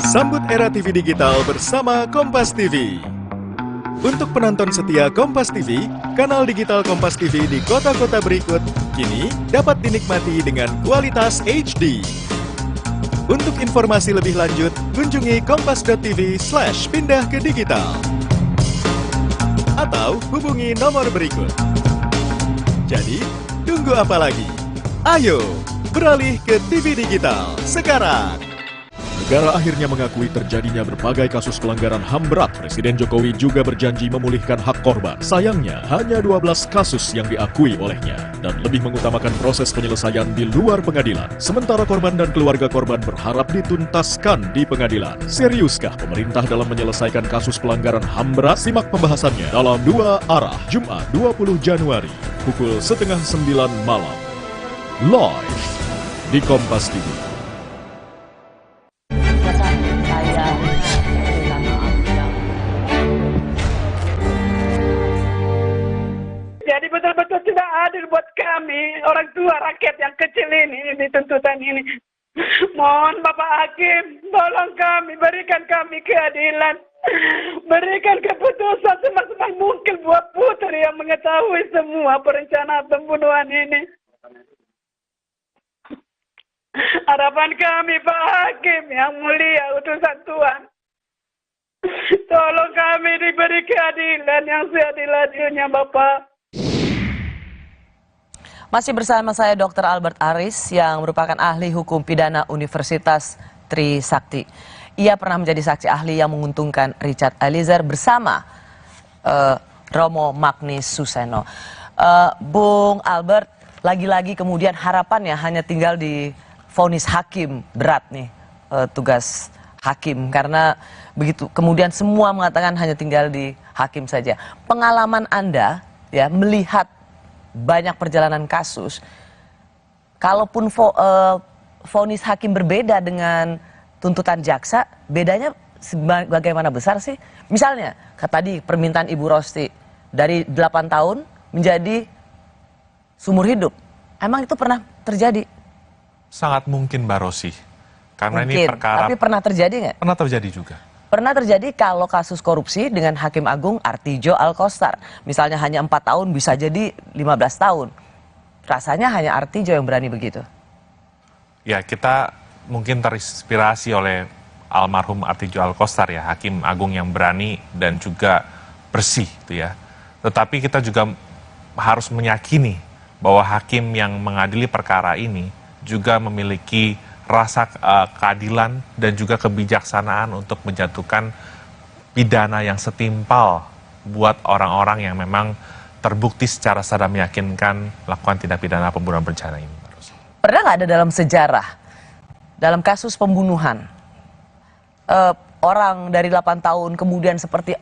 Sambut era TV digital bersama Kompas TV. Untuk penonton setia Kompas TV, kanal digital Kompas TV di kota-kota berikut kini dapat dinikmati dengan kualitas HD. Untuk informasi lebih lanjut, kunjungi kompas.tv/pindah ke digital. Atau hubungi nomor berikut. Jadi, tunggu apa lagi? Ayo, beralih ke TV digital sekarang. Negara akhirnya mengakui terjadinya berbagai kasus pelanggaran HAM berat. Presiden Jokowi juga berjanji memulihkan hak korban. Sayangnya, hanya 12 kasus yang diakui olehnya dan lebih mengutamakan proses penyelesaian di luar pengadilan. Sementara korban dan keluarga korban berharap dituntaskan di pengadilan. Seriuskah pemerintah dalam menyelesaikan kasus pelanggaran HAM berat? Simak pembahasannya dalam Dua Arah, Jumat 20 Januari, pukul 8:30 malam. Live di Kompas TV. Jadi betul-betul tidak adil buat kami, orang tua rakyat yang kecil ini, di tuntutan ini. Mohon Bapak Hakim, tolong kami, berikan kami keadilan. Berikan keputusan semaksimal mungkin buat putri yang mengetahui semua perencanaan pembunuhan ini. Harapan kami Pak Hakim yang mulia utusan Tuhan. Tolong kami diberi keadilan yang seadil-adilnya Bapak. Masih bersama saya Dr. Albert Aris yang merupakan ahli hukum pidana Universitas Trisakti. Ia pernah menjadi saksi ahli yang menguntungkan Richard Eliezer bersama Romo Magnis Suseno. Bung Albert, lagi-lagi kemudian harapannya hanya tinggal di vonis hakim berat nih, tugas hakim. Karena begitu kemudian semua mengatakan hanya tinggal di hakim saja. Pengalaman Anda ya melihat banyak perjalanan kasus, kalaupun vonis hakim berbeda dengan tuntutan jaksa, bedanya bagaimana besar sih? Misalnya, tadi permintaan Ibu Rosti, dari 8 tahun menjadi seumur hidup. Emang itu pernah terjadi? Sangat mungkin, Mbak Rosi. Karena mungkin, ini perkara... Tapi pernah terjadi nggak? Pernah terjadi juga. Pernah terjadi kalau kasus korupsi dengan Hakim Agung Artijo Alkostar. Misalnya hanya 4 tahun, bisa jadi 15 tahun. Rasanya hanya Artijo yang berani begitu. Ya, kita mungkin terinspirasi oleh almarhum Artijo Alkostar ya, Hakim Agung yang berani dan juga bersih gitu ya. Tetapi kita juga harus meyakini bahwa hakim yang mengadili perkara ini juga memiliki rasa keadilan dan juga kebijaksanaan untuk menjatuhkan pidana yang setimpal buat orang-orang yang memang terbukti secara sadar meyakinkan melakukan tindak pidana pembunuhan berencana ini. Pernah nggak ada dalam sejarah, dalam kasus pembunuhan, orang dari 8 tahun kemudian seperti,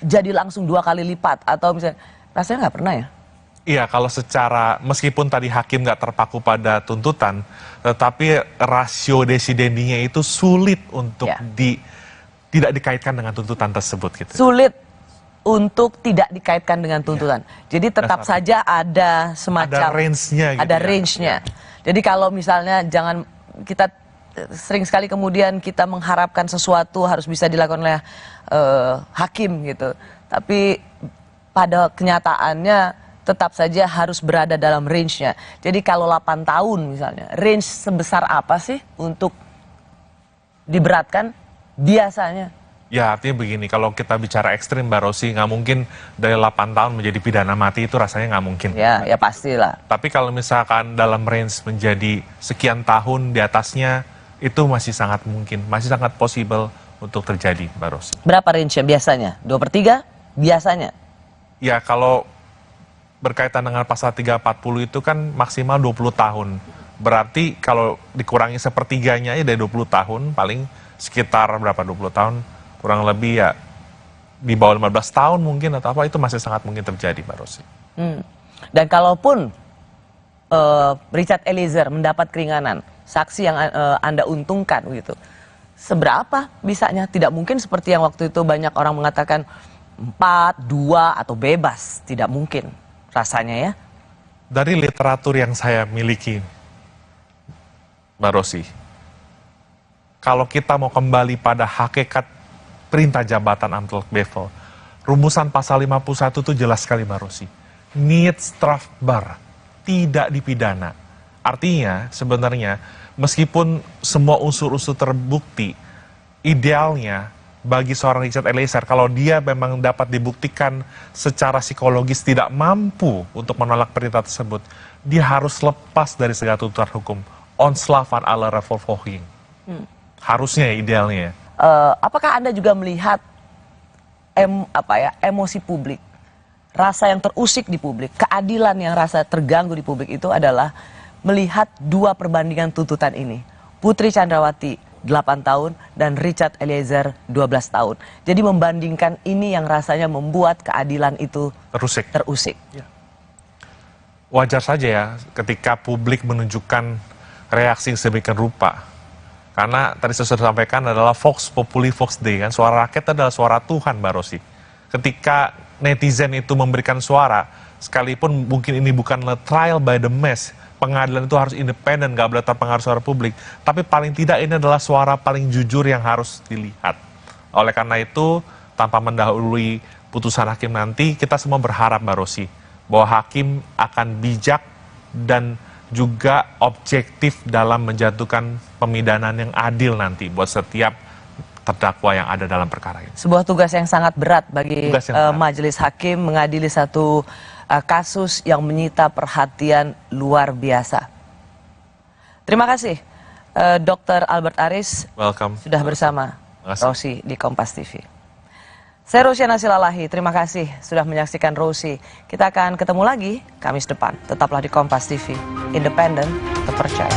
jadi langsung 2 kali lipat, atau misalnya, rasanya nggak pernah ya? Iya, kalau secara, meskipun tadi hakim nggak terpaku pada tuntutan, tetapi rasio desidendinya itu sulit untuk tidak dikaitkan dengan tuntutan tersebut. Gitu. Sulit untuk tidak dikaitkan dengan tuntutan. Jadi tetap saja ada semacam... Ada range-nya. Gitu ada range-nya. Jadi kalau misalnya jangan, kita sering sekali kemudian kita mengharapkan sesuatu harus bisa dilakukan oleh hakim gitu. Tapi pada kenyataannya tetap saja harus berada dalam range-nya. Jadi kalau 8 tahun misalnya, range sebesar apa sih untuk diberatkan biasanya? Ya artinya begini, kalau kita bicara ekstrim Mbak Rosi, nggak mungkin dari 8 tahun menjadi pidana mati, itu rasanya nggak mungkin. Ya pastilah. Tapi kalau misalkan dalam range menjadi sekian tahun di atasnya, itu masih sangat mungkin, masih sangat possible untuk terjadi Mbak Rosi. Berapa range-nya biasanya? 2/3 biasanya? Ya kalau berkaitan dengan pasal 340 itu kan maksimal 20 tahun. Berarti kalau dikurangi sepertiganya ya dari 20 tahun, paling sekitar berapa 20 tahun, kurang lebih ya di bawah 15 tahun mungkin atau apa, itu masih sangat mungkin terjadi Mbak Rosi. Dan kalaupun Richard Eliezer mendapat keringanan, saksi yang Anda untungkan gitu, seberapa bisanya? Tidak mungkin seperti yang waktu itu banyak orang mengatakan 4, 2 atau bebas, tidak mungkin. Rasanya ya. Dari literatur yang saya miliki, Mbak Rosi, kalau kita mau kembali pada hakikat perintah jabatan Amtelk Bevel, rumusan pasal 51 itu jelas sekali Mbak Rosi. Niet strafbaar, tidak dipidana. Artinya sebenarnya meskipun semua unsur-unsur terbukti, idealnya bagi seorang Richard Eliezer, kalau dia memang dapat dibuktikan secara psikologis tidak mampu untuk menolak perintah tersebut, dia harus lepas dari segala tuntutan hukum. Ontslag van alle revolving. Harusnya idealnya. Apakah Anda juga melihat emosi publik, rasa yang terusik di publik, keadilan yang rasa terganggu di publik itu adalah melihat 2 perbandingan tuntutan ini. Putri Chandrawati 8 tahun dan Richard Eliezer 12 tahun. Jadi membandingkan ini yang rasanya membuat keadilan itu terusik. Ya. Wajar saja ya ketika publik menunjukkan reaksi sedemikian rupa. Karena tadi saya sudah sampaikan adalah Vox Populi Vox Dei, kan suara rakyat adalah suara Tuhan Mbak Rosi. Ketika netizen itu memberikan suara, sekalipun mungkin ini bukanlah trial by the mass, pengadilan itu harus independen, nggak boleh terpengaruh suara publik. Tapi paling tidak ini adalah suara paling jujur yang harus dilihat. Oleh karena itu, tanpa mendahului putusan hakim nanti, kita semua berharap Mbak Rosi, bahwa hakim akan bijak dan juga objektif dalam menjatuhkan pemidanaan yang adil nanti buat setiap terdakwa yang ada dalam perkara ini. Sebuah tugas yang sangat berat bagi majelis hakim mengadili satu kasus yang menyita perhatian luar biasa. Terima kasih Dr. Albert Aris. Welcome. Sudah bersama Rosi di Kompas TV. Saya Rosyana Silalahi, terima kasih sudah menyaksikan Rosi. Kita akan ketemu lagi Kamis depan. Tetaplah di Kompas TV, independen, terpercaya.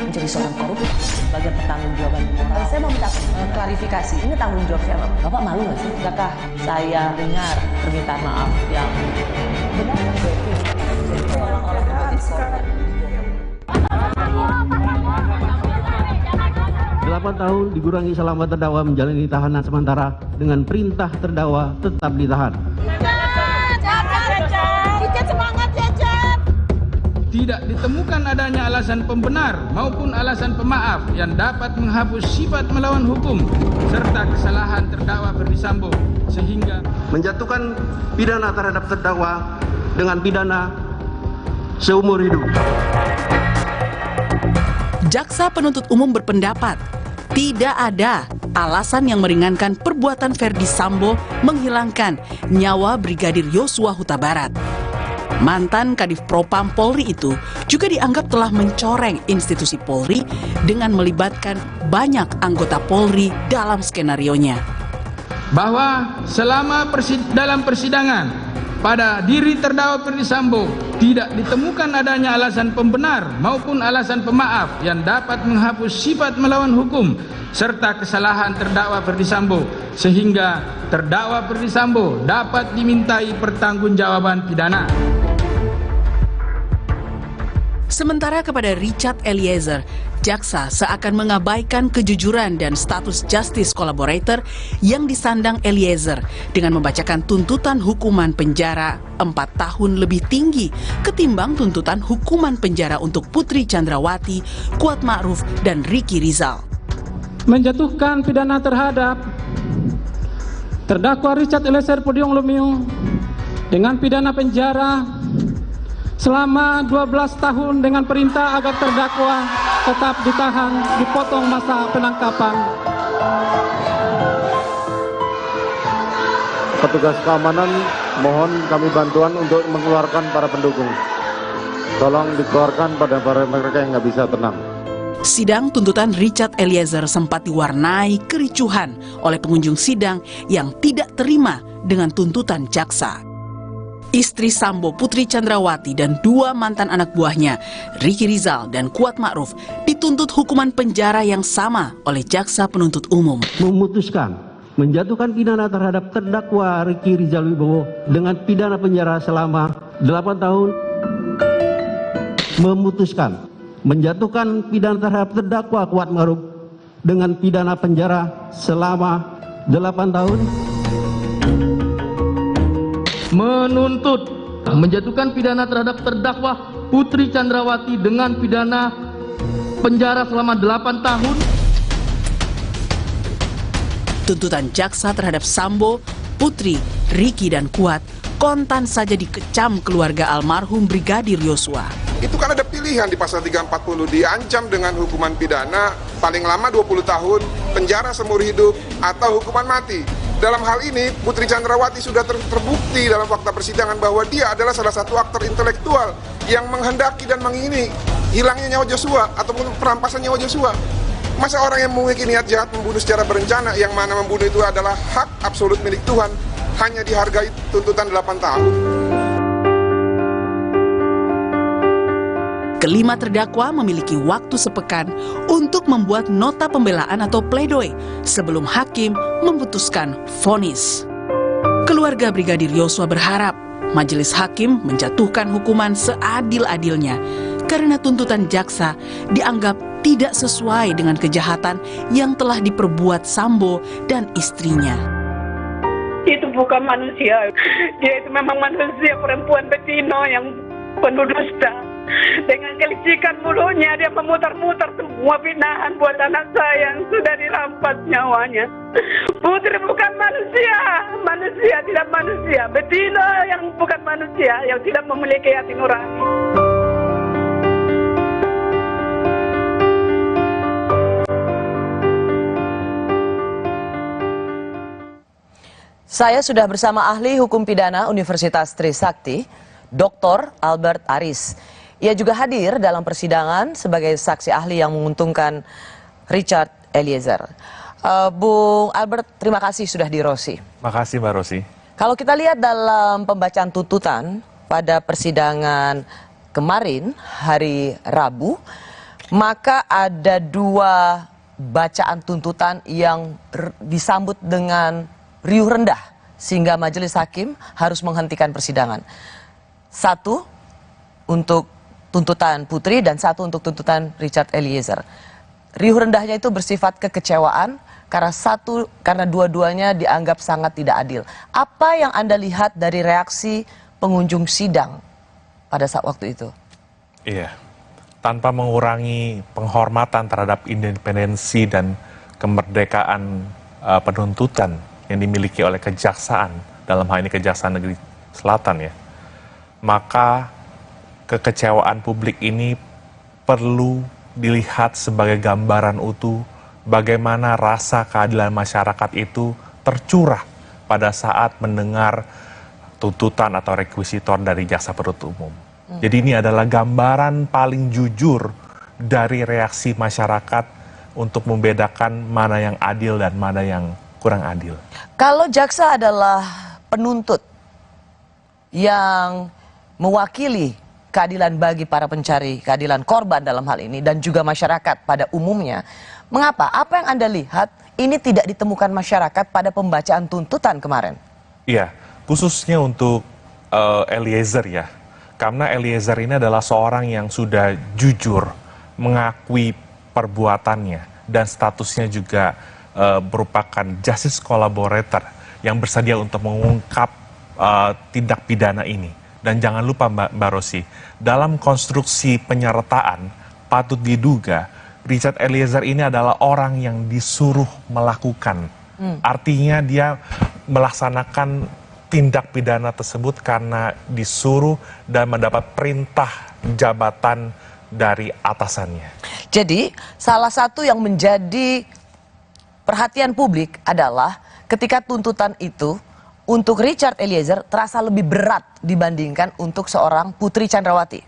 Menjadi seorang koruptor sebagai pertanggungjawaban moral. Saya mau minta klarifikasi, ini tanggung jawab siapa? Bapak malu nggak sih? Apakah saya dengar permintaan maaf yang benar kan berarti seolah-olah korban? 8 tahun dikurangi selama terdakwa menjalani tahanan sementara dengan perintah terdakwa tetap ditahan. Tidak ditemukan adanya alasan pembenar maupun alasan pemaaf yang dapat menghapus sifat melawan hukum serta kesalahan terdakwa Ferdi Sambo sehingga menjatuhkan pidana terhadap terdakwa dengan pidana seumur hidup. Jaksa penuntut umum berpendapat tidak ada alasan yang meringankan perbuatan Ferdi Sambo menghilangkan nyawa Brigadir Yosua Huta Barat. Mantan Kadif Propam Polri itu juga dianggap telah mencoreng institusi Polri dengan melibatkan banyak anggota Polri dalam skenarionya. Bahwa selama dalam persidangan pada diri terdakwa Ferdi Sambo tidak ditemukan adanya alasan pembenar maupun alasan pemaaf yang dapat menghapus sifat melawan hukum serta kesalahan terdakwa Ferdi Sambo sehingga terdakwa Ferdi Sambo dapat dimintai pertanggungjawaban pidana. Sementara kepada Richard Eliezer, jaksa seakan mengabaikan kejujuran dan status justice collaborator yang disandang Eliezer dengan membacakan tuntutan hukuman penjara 4 tahun lebih tinggi ketimbang tuntutan hukuman penjara untuk Putri Chandrawati, Kuat Ma'ruf, dan Ricky Rizal. Menjatuhkan pidana terhadap terdakwa Richard Eliezer Pudium Lumiu dengan pidana penjara selama 12 tahun dengan perintah agar terdakwa tetap ditahan, dipotong masa penangkapan. Petugas keamanan mohon kami bantuan untuk mengeluarkan para pendukung. Tolong dikeluarkan pada mereka yang nggak bisa tenang. Sidang tuntutan Richard Eliezer sempat diwarnai kericuhan oleh pengunjung sidang yang tidak terima dengan tuntutan jaksa. Istri Sambo, Putri Chandrawati, dan 2 mantan anak buahnya, Ricky Rizal dan Kuat Ma'ruf, dituntut hukuman penjara yang sama oleh jaksa penuntut umum. Memutuskan menjatuhkan pidana terhadap terdakwa Ricky Rizal Wibowo dengan pidana penjara selama 8 tahun. Memutuskan menjatuhkan pidana terhadap terdakwa Kuat Ma'ruf dengan pidana penjara selama 8 tahun. Menuntut menjatuhkan pidana terhadap terdakwa Putri Chandrawati dengan pidana penjara selama 8 tahun. Tuntutan jaksa terhadap Sambo, Putri, Ricky, dan Kuat kontan saja dikecam keluarga almarhum Brigadir Yosua. Itu kan ada pilihan di pasal 340, diancam dengan hukuman pidana paling lama 20 tahun, penjara seumur hidup, atau hukuman mati. Dalam hal ini, Putri Chandrawati sudah terbukti dalam fakta persidangan bahwa dia adalah salah satu aktor intelektual yang menghendaki dan mengingini hilangnya nyawa Joshua ataupun perampasan nyawa Joshua. Masa orang yang memiliki niat jahat membunuh secara berencana, yang mana membunuh itu adalah hak absolut milik Tuhan, hanya dihargai tuntutan 8 tahun. Kelima terdakwa memiliki waktu sepekan untuk membuat nota pembelaan atau pledoi sebelum hakim memutuskan vonis. Keluarga Brigadir Yosua berharap majelis hakim menjatuhkan hukuman seadil-adilnya karena tuntutan jaksa dianggap tidak sesuai dengan kejahatan yang telah diperbuat Sambo dan istrinya. Itu bukan manusia, dia itu memang manusia, perempuan betina yang penuh dusta. Dengan kelicikan mulutnya dia memutar-mutar semua fitnahan buat anak saya yang sudah dirampas nyawanya. Putri bukan manusia, manusia tidak manusia, betina yang bukan manusia, yang tidak memiliki hati nurani. Saya sudah bersama ahli hukum pidana Universitas Trisakti, Dr. Albert Aris. Ia juga hadir dalam persidangan sebagai saksi ahli yang menguntungkan Richard Eliezer. Bung Albert, terima kasih sudah di Rosi. Makasih Mbak Rosi. Kalau kita lihat dalam pembacaan tuntutan pada persidangan kemarin, hari Rabu, maka ada 2 bacaan tuntutan yang disambut dengan riuh rendah, sehingga majelis hakim harus menghentikan persidangan. 1 untuk tuntutan Putri dan 1 untuk tuntutan Richard Eliezer. riuh rendahnya itu bersifat kekecewaan karena dua-duanya dianggap sangat tidak adil. Apa yang Anda lihat dari reaksi pengunjung sidang pada saat waktu itu? Iya, tanpa mengurangi penghormatan terhadap independensi dan kemerdekaan penuntutan yang dimiliki oleh kejaksaan, dalam hal ini Kejaksaan Negeri Selatan ya, maka kekecewaan publik ini perlu dilihat sebagai gambaran utuh bagaimana rasa keadilan masyarakat itu tercurah pada saat mendengar tuntutan atau rekuisitor dari jaksa penuntut umum. Jadi ini adalah gambaran paling jujur dari reaksi masyarakat untuk membedakan mana yang adil dan mana yang kurang adil. Kalau jaksa adalah penuntut yang mewakili keadilan bagi para pencari keadilan korban dalam hal ini dan juga masyarakat pada umumnya, mengapa? Apa yang Anda lihat ini tidak ditemukan masyarakat pada pembacaan tuntutan kemarin? Iya, khususnya untuk Eliezer ya. Karena Eliezer ini adalah seorang yang sudah jujur mengakui perbuatannya dan statusnya juga merupakan justice collaborator yang bersedia untuk mengungkap tindak pidana ini. Dan jangan lupa Mbak Rosi, dalam konstruksi penyertaan patut diduga Richard Eliezer ini adalah orang yang disuruh melakukan. Artinya dia melaksanakan tindak pidana tersebut karena disuruh dan mendapat perintah jabatan dari atasannya. Jadi salah satu yang menjadi perhatian publik adalah ketika tuntutan itu untuk Richard Eliezer terasa lebih berat dibandingkan untuk seorang Putri Chandrawati.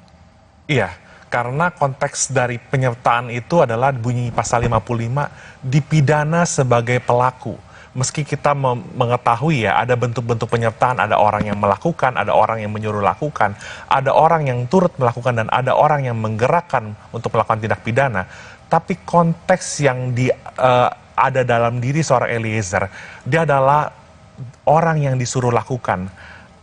Iya, karena konteks dari penyertaan itu adalah bunyi pasal 55 dipidana sebagai pelaku. Meski kita mengetahui ya ada bentuk-bentuk penyertaan, ada orang yang melakukan, ada orang yang menyuruh lakukan, ada orang yang turut melakukan dan ada orang yang menggerakkan untuk melakukan tindak pidana. Tapi konteks yang ada dalam diri seorang Eliezer, dia adalah orang yang disuruh lakukan.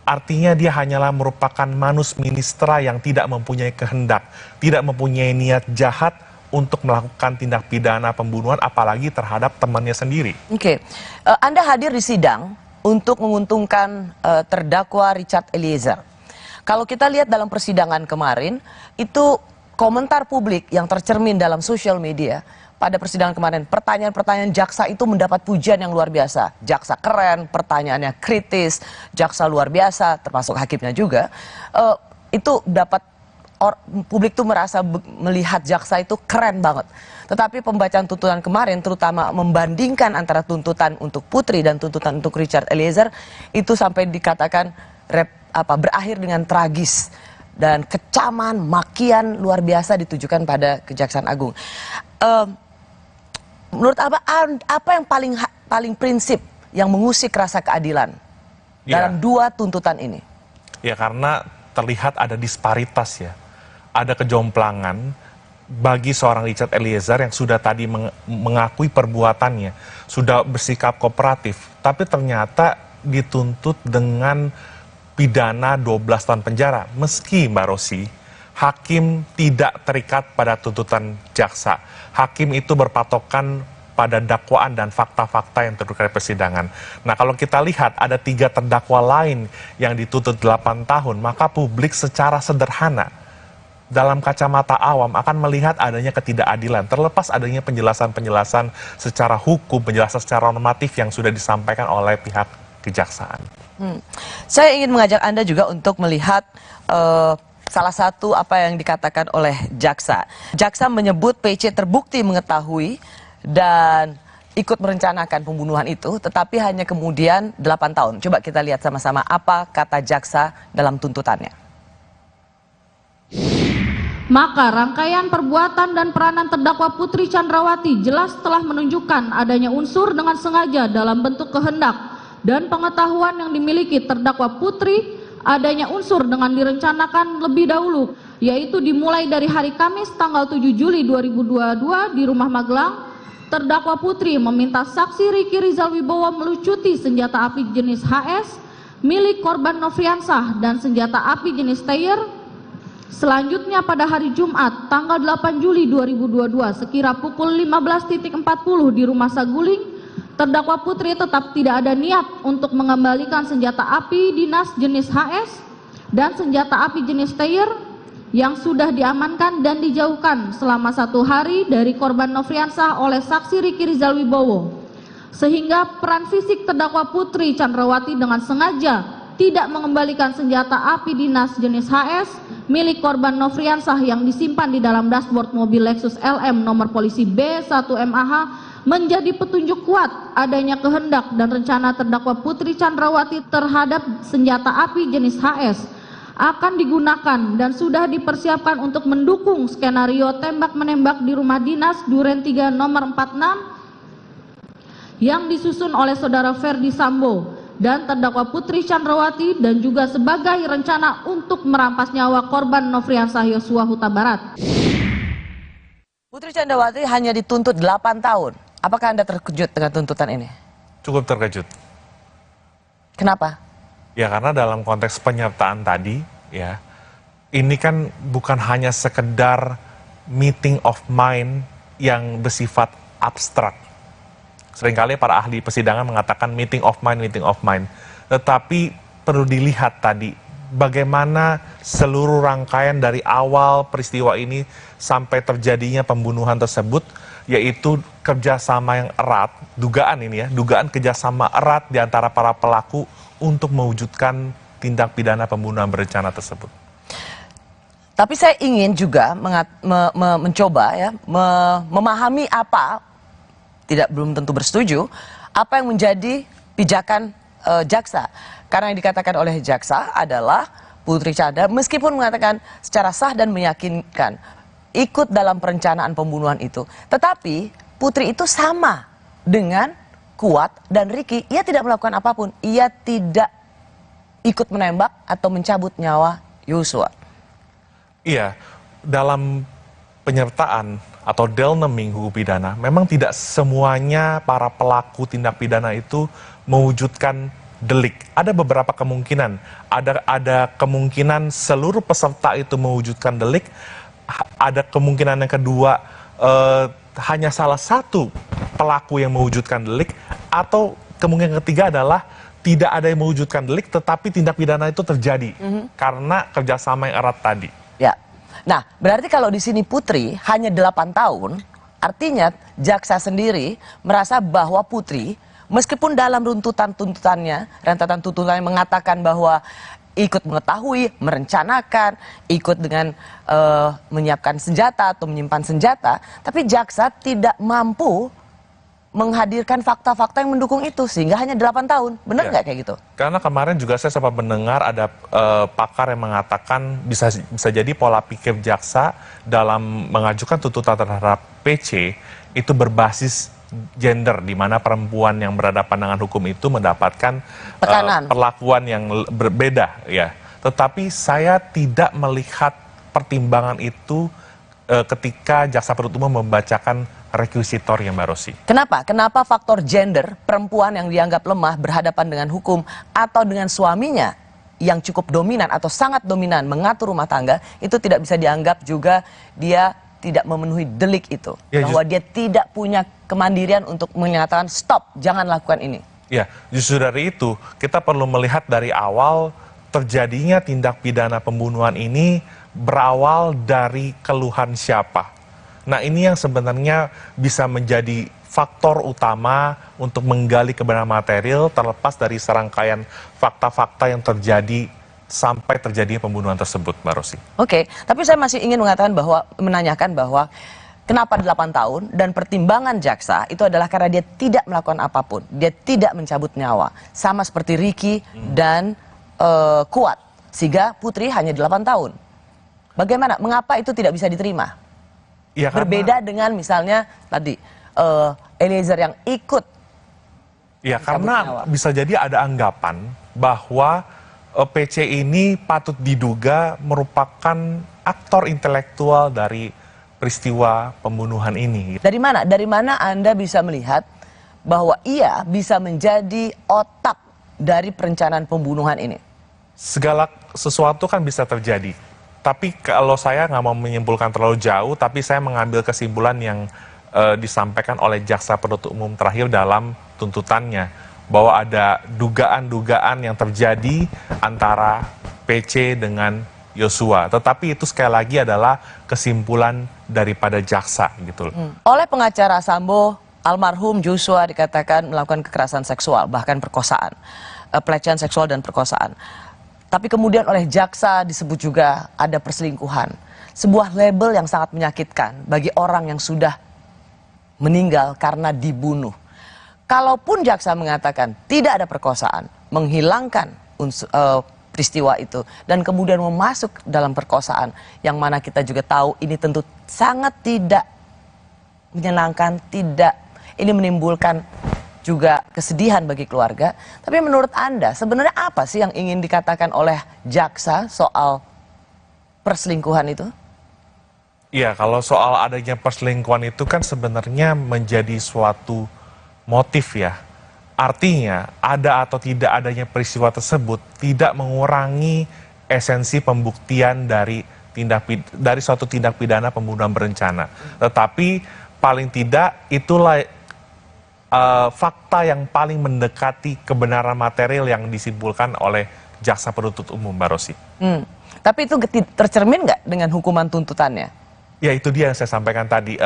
Artinya dia hanyalah merupakan manus ministra yang tidak mempunyai kehendak, tidak mempunyai niat jahat untuk melakukan tindak pidana pembunuhan, apalagi terhadap temannya sendiri. Oke, Anda hadir di sidang untuk menguntungkan terdakwa Richard Eliezer. Kalau kita lihat dalam persidangan kemarin, itu komentar publik yang tercermin dalam sosial media pada persidangan kemarin, pertanyaan-pertanyaan jaksa itu mendapat pujian yang luar biasa. Jaksa keren, pertanyaannya kritis, jaksa luar biasa, termasuk hakimnya juga. Itu dapat publik tuh merasa melihat jaksa itu keren banget. Tetapi pembacaan tuntutan kemarin, terutama membandingkan antara tuntutan untuk Putri dan tuntutan untuk Richard Eliezer, itu sampai dikatakan berakhir dengan tragis dan kecaman, makian luar biasa ditujukan pada Kejaksaan Agung. Menurut apa yang paling prinsip yang mengusik rasa keadilan dalam dua tuntutan ini? Ya karena terlihat ada disparitas ya, ada kejomplangan bagi seorang Richard Eliezer yang sudah tadi mengakui perbuatannya, sudah bersikap kooperatif, tapi ternyata dituntut dengan pidana 12 tahun penjara. Meski Mbak Rosi, hakim tidak terikat pada tuntutan jaksa. Hakim itu berpatokan pada dakwaan dan fakta-fakta yang terkait persidangan. Nah, kalau kita lihat ada 3 terdakwa lain yang dituntut 8 tahun, maka publik secara sederhana dalam kacamata awam akan melihat adanya ketidakadilan, terlepas adanya penjelasan-penjelasan secara hukum, penjelasan secara normatif yang sudah disampaikan oleh pihak kejaksaan. Saya ingin mengajak Anda juga untuk melihat salah satu apa yang dikatakan oleh jaksa. Jaksa menyebut PC terbukti mengetahui dan ikut merencanakan pembunuhan itu, tetapi hanya kemudian 8 tahun. Coba kita lihat sama-sama apa kata jaksa dalam tuntutannya. Maka rangkaian perbuatan dan peranan terdakwa Putri Chandrawati jelas telah menunjukkan adanya unsur dengan sengaja dalam bentuk kehendak dan pengetahuan yang dimiliki terdakwa Putri, adanya unsur dengan direncanakan lebih dahulu, yaitu dimulai dari hari Kamis tanggal 7 Juli 2022 di Rumah Magelang. Terdakwa Putri meminta saksi Riki Rizal Wibowo melucuti senjata api jenis HS milik korban Nofriansah dan senjata api jenis Steyr Selanjutnya pada hari Jumat tanggal 8 Juli 2022 sekira pukul 15.40 di Rumah Saguling, terdakwa Putri tetap tidak ada niat untuk mengembalikan senjata api dinas jenis HS dan senjata api jenis Steyr yang sudah diamankan dan dijauhkan selama 1 hari dari korban Nofriansah oleh saksi Riki Rizal Wibowo, sehingga peran fisik terdakwa Putri Chandrawati dengan sengaja tidak mengembalikan senjata api dinas jenis HS milik korban Nofriansah yang disimpan di dalam dashboard mobil Lexus LM nomor polisi B1MAH menjadi petunjuk kuat adanya kehendak dan rencana terdakwa Putri Chandrawati terhadap senjata api jenis HS akan digunakan dan sudah dipersiapkan untuk mendukung skenario tembak-menembak di rumah dinas Duren 3 nomor 46 yang disusun oleh saudara Ferdi Sambo dan terdakwa Putri Chandrawati dan juga sebagai rencana untuk merampas nyawa korban Nofriansah Yosua Huta Barat. Putri Chandrawati hanya dituntut 8 tahun. Apakah Anda terkejut dengan tuntutan ini? Cukup terkejut. Kenapa? Ya karena dalam konteks penyertaan tadi, ya ini kan bukan hanya sekedar meeting of mind yang bersifat abstrak. Seringkali para ahli persidangan mengatakan meeting of mind. Tetapi perlu dilihat tadi bagaimana seluruh rangkaian dari awal peristiwa ini sampai terjadinya pembunuhan tersebut, yaitu kerjasama yang erat, dugaan kerjasama erat di antara para pelaku untuk mewujudkan tindak pidana pembunuhan berencana tersebut. Tapi saya ingin juga mencoba ya memahami apa, belum tentu bersetuju, apa yang menjadi pijakan jaksa. Karena yang dikatakan oleh jaksa adalah Putri Chandra meskipun mengatakan secara sah dan meyakinkan ikut dalam perencanaan pembunuhan itu, tetapi Putri itu sama dengan Kuat dan Riki, ia tidak melakukan apapun, ia tidak ikut menembak atau mencabut nyawa Yosua. Iya, dalam penyertaan atau delneming hukum pidana, memang tidak semuanya para pelaku tindak pidana itu mewujudkan delik. Ada beberapa kemungkinan. Ada kemungkinan seluruh peserta itu mewujudkan delik. Ada kemungkinan yang kedua hanya salah satu pelaku yang mewujudkan delik. Atau kemungkinan ketiga adalah tidak ada yang mewujudkan delik, tetapi tindak pidana itu terjadi karena kerjasama yang erat tadi. Ya. Nah, berarti kalau di sini Putri hanya 8 tahun, artinya jaksa sendiri merasa bahwa Putri, meskipun dalam rentetan tuntutannya mengatakan bahwa ikut mengetahui, merencanakan, ikut dengan menyiapkan senjata atau menyimpan senjata, tapi jaksa tidak mampu menghadirkan fakta-fakta yang mendukung itu, sehingga hanya 8 tahun. Benar nggak kayak gitu? Karena kemarin juga saya sempat mendengar ada pakar yang mengatakan bisa jadi pola pikir jaksa dalam mengajukan tuntutan terhadap PC itu berbasis gender, di mana perempuan yang berhadapan dengan hukum itu mendapatkan perlakuan yang berbeda, ya. Tetapi saya tidak melihat pertimbangan itu ketika jaksa penuntut umum membacakan rekuisitornya, Mbak Rosi. Kenapa? Kenapa faktor gender, perempuan yang dianggap lemah berhadapan dengan hukum atau dengan suaminya yang cukup dominan atau sangat dominan mengatur rumah tangga, itu tidak bisa dianggap juga dia tidak memenuhi delik itu. Ya, bahwa dia tidak punya kemandirian untuk menyatakan stop, jangan lakukan ini. Ya, justru dari itu kita perlu melihat dari awal terjadinya tindak pidana pembunuhan ini berawal dari keluhan siapa. Nah, ini yang sebenarnya bisa menjadi faktor utama untuk menggali kebenaran material terlepas dari serangkaian fakta-fakta yang terjadi sampai terjadinya pembunuhan tersebut, Mbak Rosi. Oke, tapi saya masih ingin menanyakan bahwa kenapa 8 tahun dan pertimbangan jaksa itu adalah karena dia tidak melakukan apapun, dia tidak mencabut nyawa, sama seperti Riki dan Kuat, sehingga Putri hanya 8 tahun. Bagaimana? Mengapa itu tidak bisa diterima? Ya, berbeda dengan misalnya tadi Eliezer yang ikut. Ya, karena bisa jadi ada anggapan bahwa PC ini patut diduga merupakan aktor intelektual dari peristiwa pembunuhan ini. Dari mana? Dari mana Anda bisa melihat bahwa ia bisa menjadi otak dari perencanaan pembunuhan ini? Segala sesuatu kan bisa terjadi. Tapi kalau saya nggak mau menyimpulkan terlalu jauh, tapi saya mengambil kesimpulan yang disampaikan oleh jaksa penuntut umum terakhir dalam tuntutannya, bahwa ada dugaan-dugaan yang terjadi antara PC dengan Yosua. Tetapi itu sekali lagi adalah kesimpulan daripada jaksa gitu loh. Oleh pengacara Sambo, almarhum Joshua dikatakan melakukan kekerasan seksual, bahkan perkosaan, pelecehan seksual dan perkosaan. Tapi kemudian oleh jaksa disebut juga ada perselingkuhan. Sebuah label yang sangat menyakitkan bagi orang yang sudah meninggal karena dibunuh. Kalaupun jaksa mengatakan tidak ada perkosaan, menghilangkan peristiwa itu, dan kemudian memasuk dalam perkosaan, yang mana kita juga tahu ini tentu sangat tidak menyenangkan, ini menimbulkan juga kesedihan bagi keluarga. Tapi menurut Anda, sebenarnya apa sih yang ingin dikatakan oleh jaksa soal perselingkuhan itu? Iya, kalau soal adanya perselingkuhan itu kan sebenarnya menjadi suatu motif ya. Artinya, ada atau tidak adanya peristiwa tersebut tidak mengurangi esensi pembuktian dari suatu tindak pidana pembunuhan berencana. Tetapi paling tidak itulah fakta yang paling mendekati kebenaran material yang disimpulkan oleh jaksa penuntut umum, Mbak Rosi. Tapi itu tercermin nggak dengan hukuman tuntutannya? Ya, itu dia yang saya sampaikan tadi.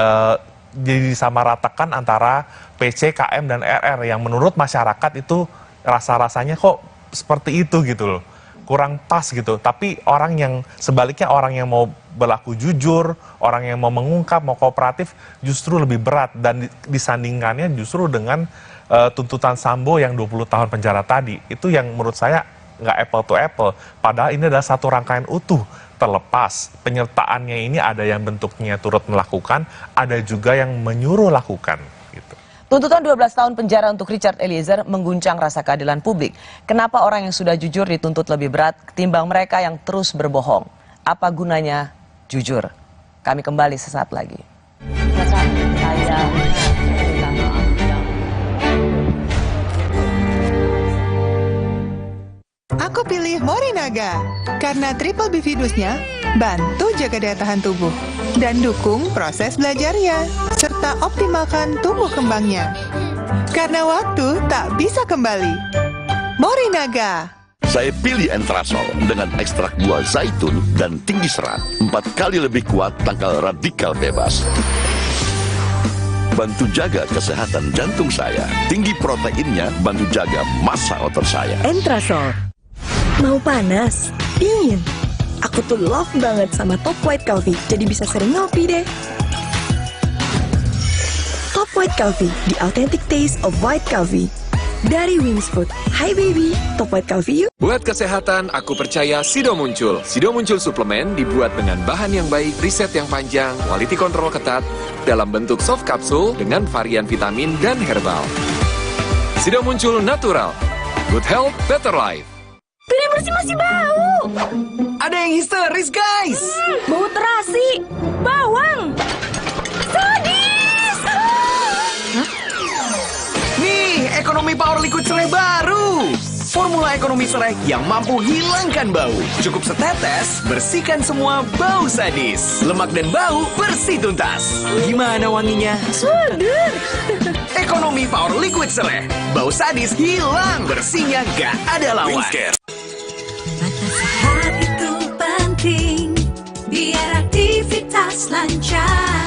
Jadi disamaratakan antara PC, KM, dan RR yang menurut masyarakat itu rasa-rasanya kok seperti itu gitu loh. Kurang pas gitu. Tapi sebaliknya orang yang mau berlaku jujur, orang yang mau mengungkap, mau kooperatif justru lebih berat, dan disandingkannya justru dengan tuntutan Sambo yang 20 tahun penjara tadi. Itu yang menurut saya nggak apple to apple. Padahal ini adalah satu rangkaian utuh, terlepas penyertaannya ini ada yang bentuknya turut melakukan, ada juga yang menyuruh lakukan. Tuntutan 12 tahun penjara untuk Richard Eliezer mengguncang rasa keadilan publik. Kenapa orang yang sudah jujur dituntut lebih berat ketimbang mereka yang terus berbohong? Apa gunanya jujur? Kami kembali sesaat lagi. Aku pilih Morinaga karena triple bifidusnya bantu jaga daya tahan tubuh dan dukung proses belajarnya serta optimalkan tumbuh kembangnya. Karena waktu tak bisa kembali. Morinaga. Saya pilih Entrasol dengan ekstrak buah zaitun dan tinggi serat, 4 kali lebih kuat tangkal radikal bebas. Bantu jaga kesehatan jantung saya. Tinggi proteinnya bantu jaga massa otot saya. Entrasol. Mau panas? Dingin? Aku tuh love banget sama Top White Coffee, jadi bisa sering ngopi deh. Top White Coffee, the authentic taste of white coffee. Dari Wings Food. Hai baby, Top White Coffee yuk. Buat kesehatan, aku percaya Sido Muncul. Sido Muncul suplemen dibuat dengan bahan yang baik, riset yang panjang, quality control ketat, dalam bentuk soft capsule dengan varian vitamin dan herbal. Sido Muncul natural. Good health, better life. Piring bersih masih bau. Ada yang histeris, guys. Bau terasi, bawang, sadis. Nih, ekonomi power liquid serai baru. Formula ekonomi serai yang mampu hilangkan bau. Cukup setetes, bersihkan semua bau sadis. Lemak dan bau bersih tuntas. Gimana wanginya? Surdur. Ekonomi power liquid serai. Bau sadis hilang, bersihnya gak ada lawan. Sehat itu penting, biar aktivitas lancar,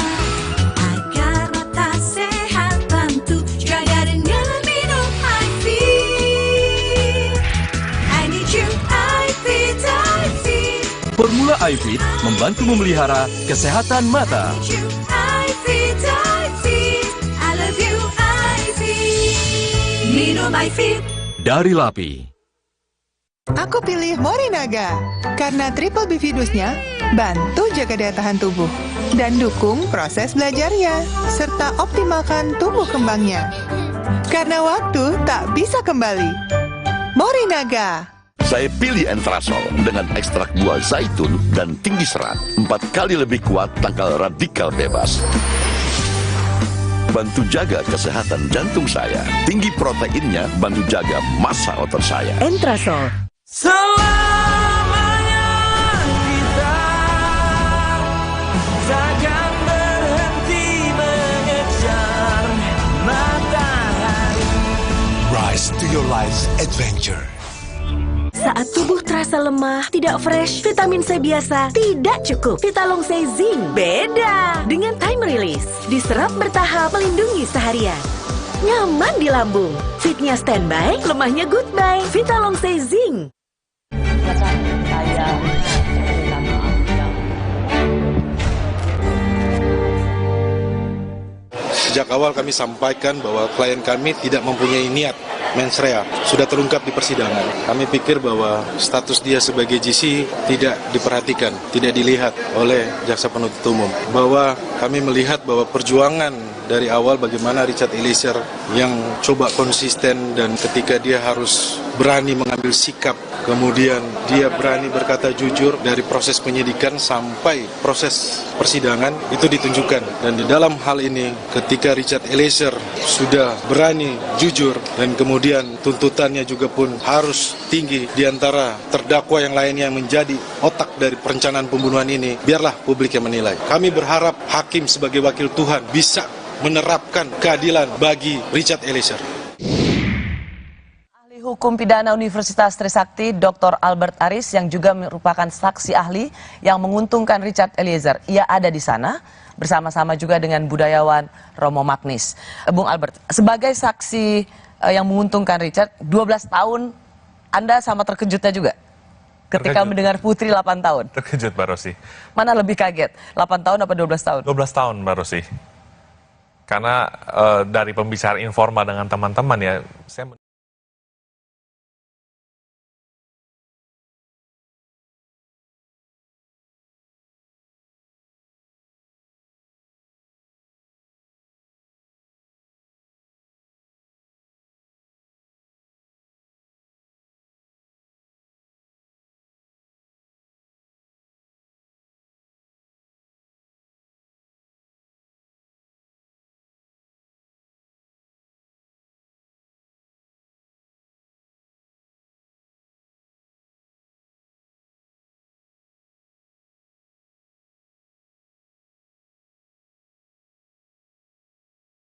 agar mata sehat bantu jaga dengan minum iFit. I need you iFit, iFit. Formula iFit membantu memelihara kesehatan mata. iFit, iFit. I love you iFit. Minum iFit. Dari Lapi. Aku pilih Morinaga karena triple bifidusnya bantu jaga daya tahan tubuh dan dukung proses belajarnya serta optimalkan tumbuh kembangnya. Karena waktu tak bisa kembali. Morinaga. Saya pilih Entrasol dengan ekstrak buah zaitun dan tinggi serat, 4 kali lebih kuat tangkal radikal bebas. Bantu jaga kesehatan jantung saya. Tinggi proteinnya bantu jaga massa otot saya. Entrasol. Selamanya kita Cheers to your life's adventure. Saat tubuh terasa lemah, tidak fresh, vitamin C biasa tidak cukup. Vitalong C Zinc beda. Dengan time release, diserap bertahap melindungi seharian. Nyaman di lambung, fitnya standby, lemahnya goodbye. Vitalong C Zinc. Sejak awal kami sampaikan bahwa klien kami tidak mempunyai niat mens rea, sudah terungkap di persidangan. Kami pikir bahwa status dia sebagai GC tidak diperhatikan, tidak dilihat oleh jaksa penuntut umum. Bahwa kami melihat bahwa perjuangan dari awal bagaimana Richard Eliezer yang coba konsisten dan ketika dia harus berani mengambil sikap, kemudian dia berani berkata jujur dari proses penyidikan sampai proses persidangan itu ditunjukkan. Dan di dalam hal ini ketika Richard Eliezer sudah berani jujur dan kemudian tuntutannya juga pun harus tinggi di antara terdakwa yang lainnya yang menjadi otak dari perencanaan pembunuhan ini, biarlah publik yang menilai. Kami berharap hakim sebagai wakil Tuhan bisa menerapkan keadilan bagi Richard Eliezer. Ahli Hukum Pidana Universitas Trisakti, Dr. Albert Aris, yang juga merupakan saksi ahli yang menguntungkan Richard Eliezer. Ia ada di sana bersama-sama juga dengan budayawan Romo Magnis. Bung Albert, sebagai saksi yang menguntungkan Richard, 12 tahun, Anda sama terkejutnya juga? Ketika mendengar Putri 8 tahun? Terkejut, Mbak Rosi. Mana lebih kaget? 8 tahun apa 12 tahun? 12 tahun, Mbak Rosi. Karena dari pembicaraan informal dengan teman-teman ya, saya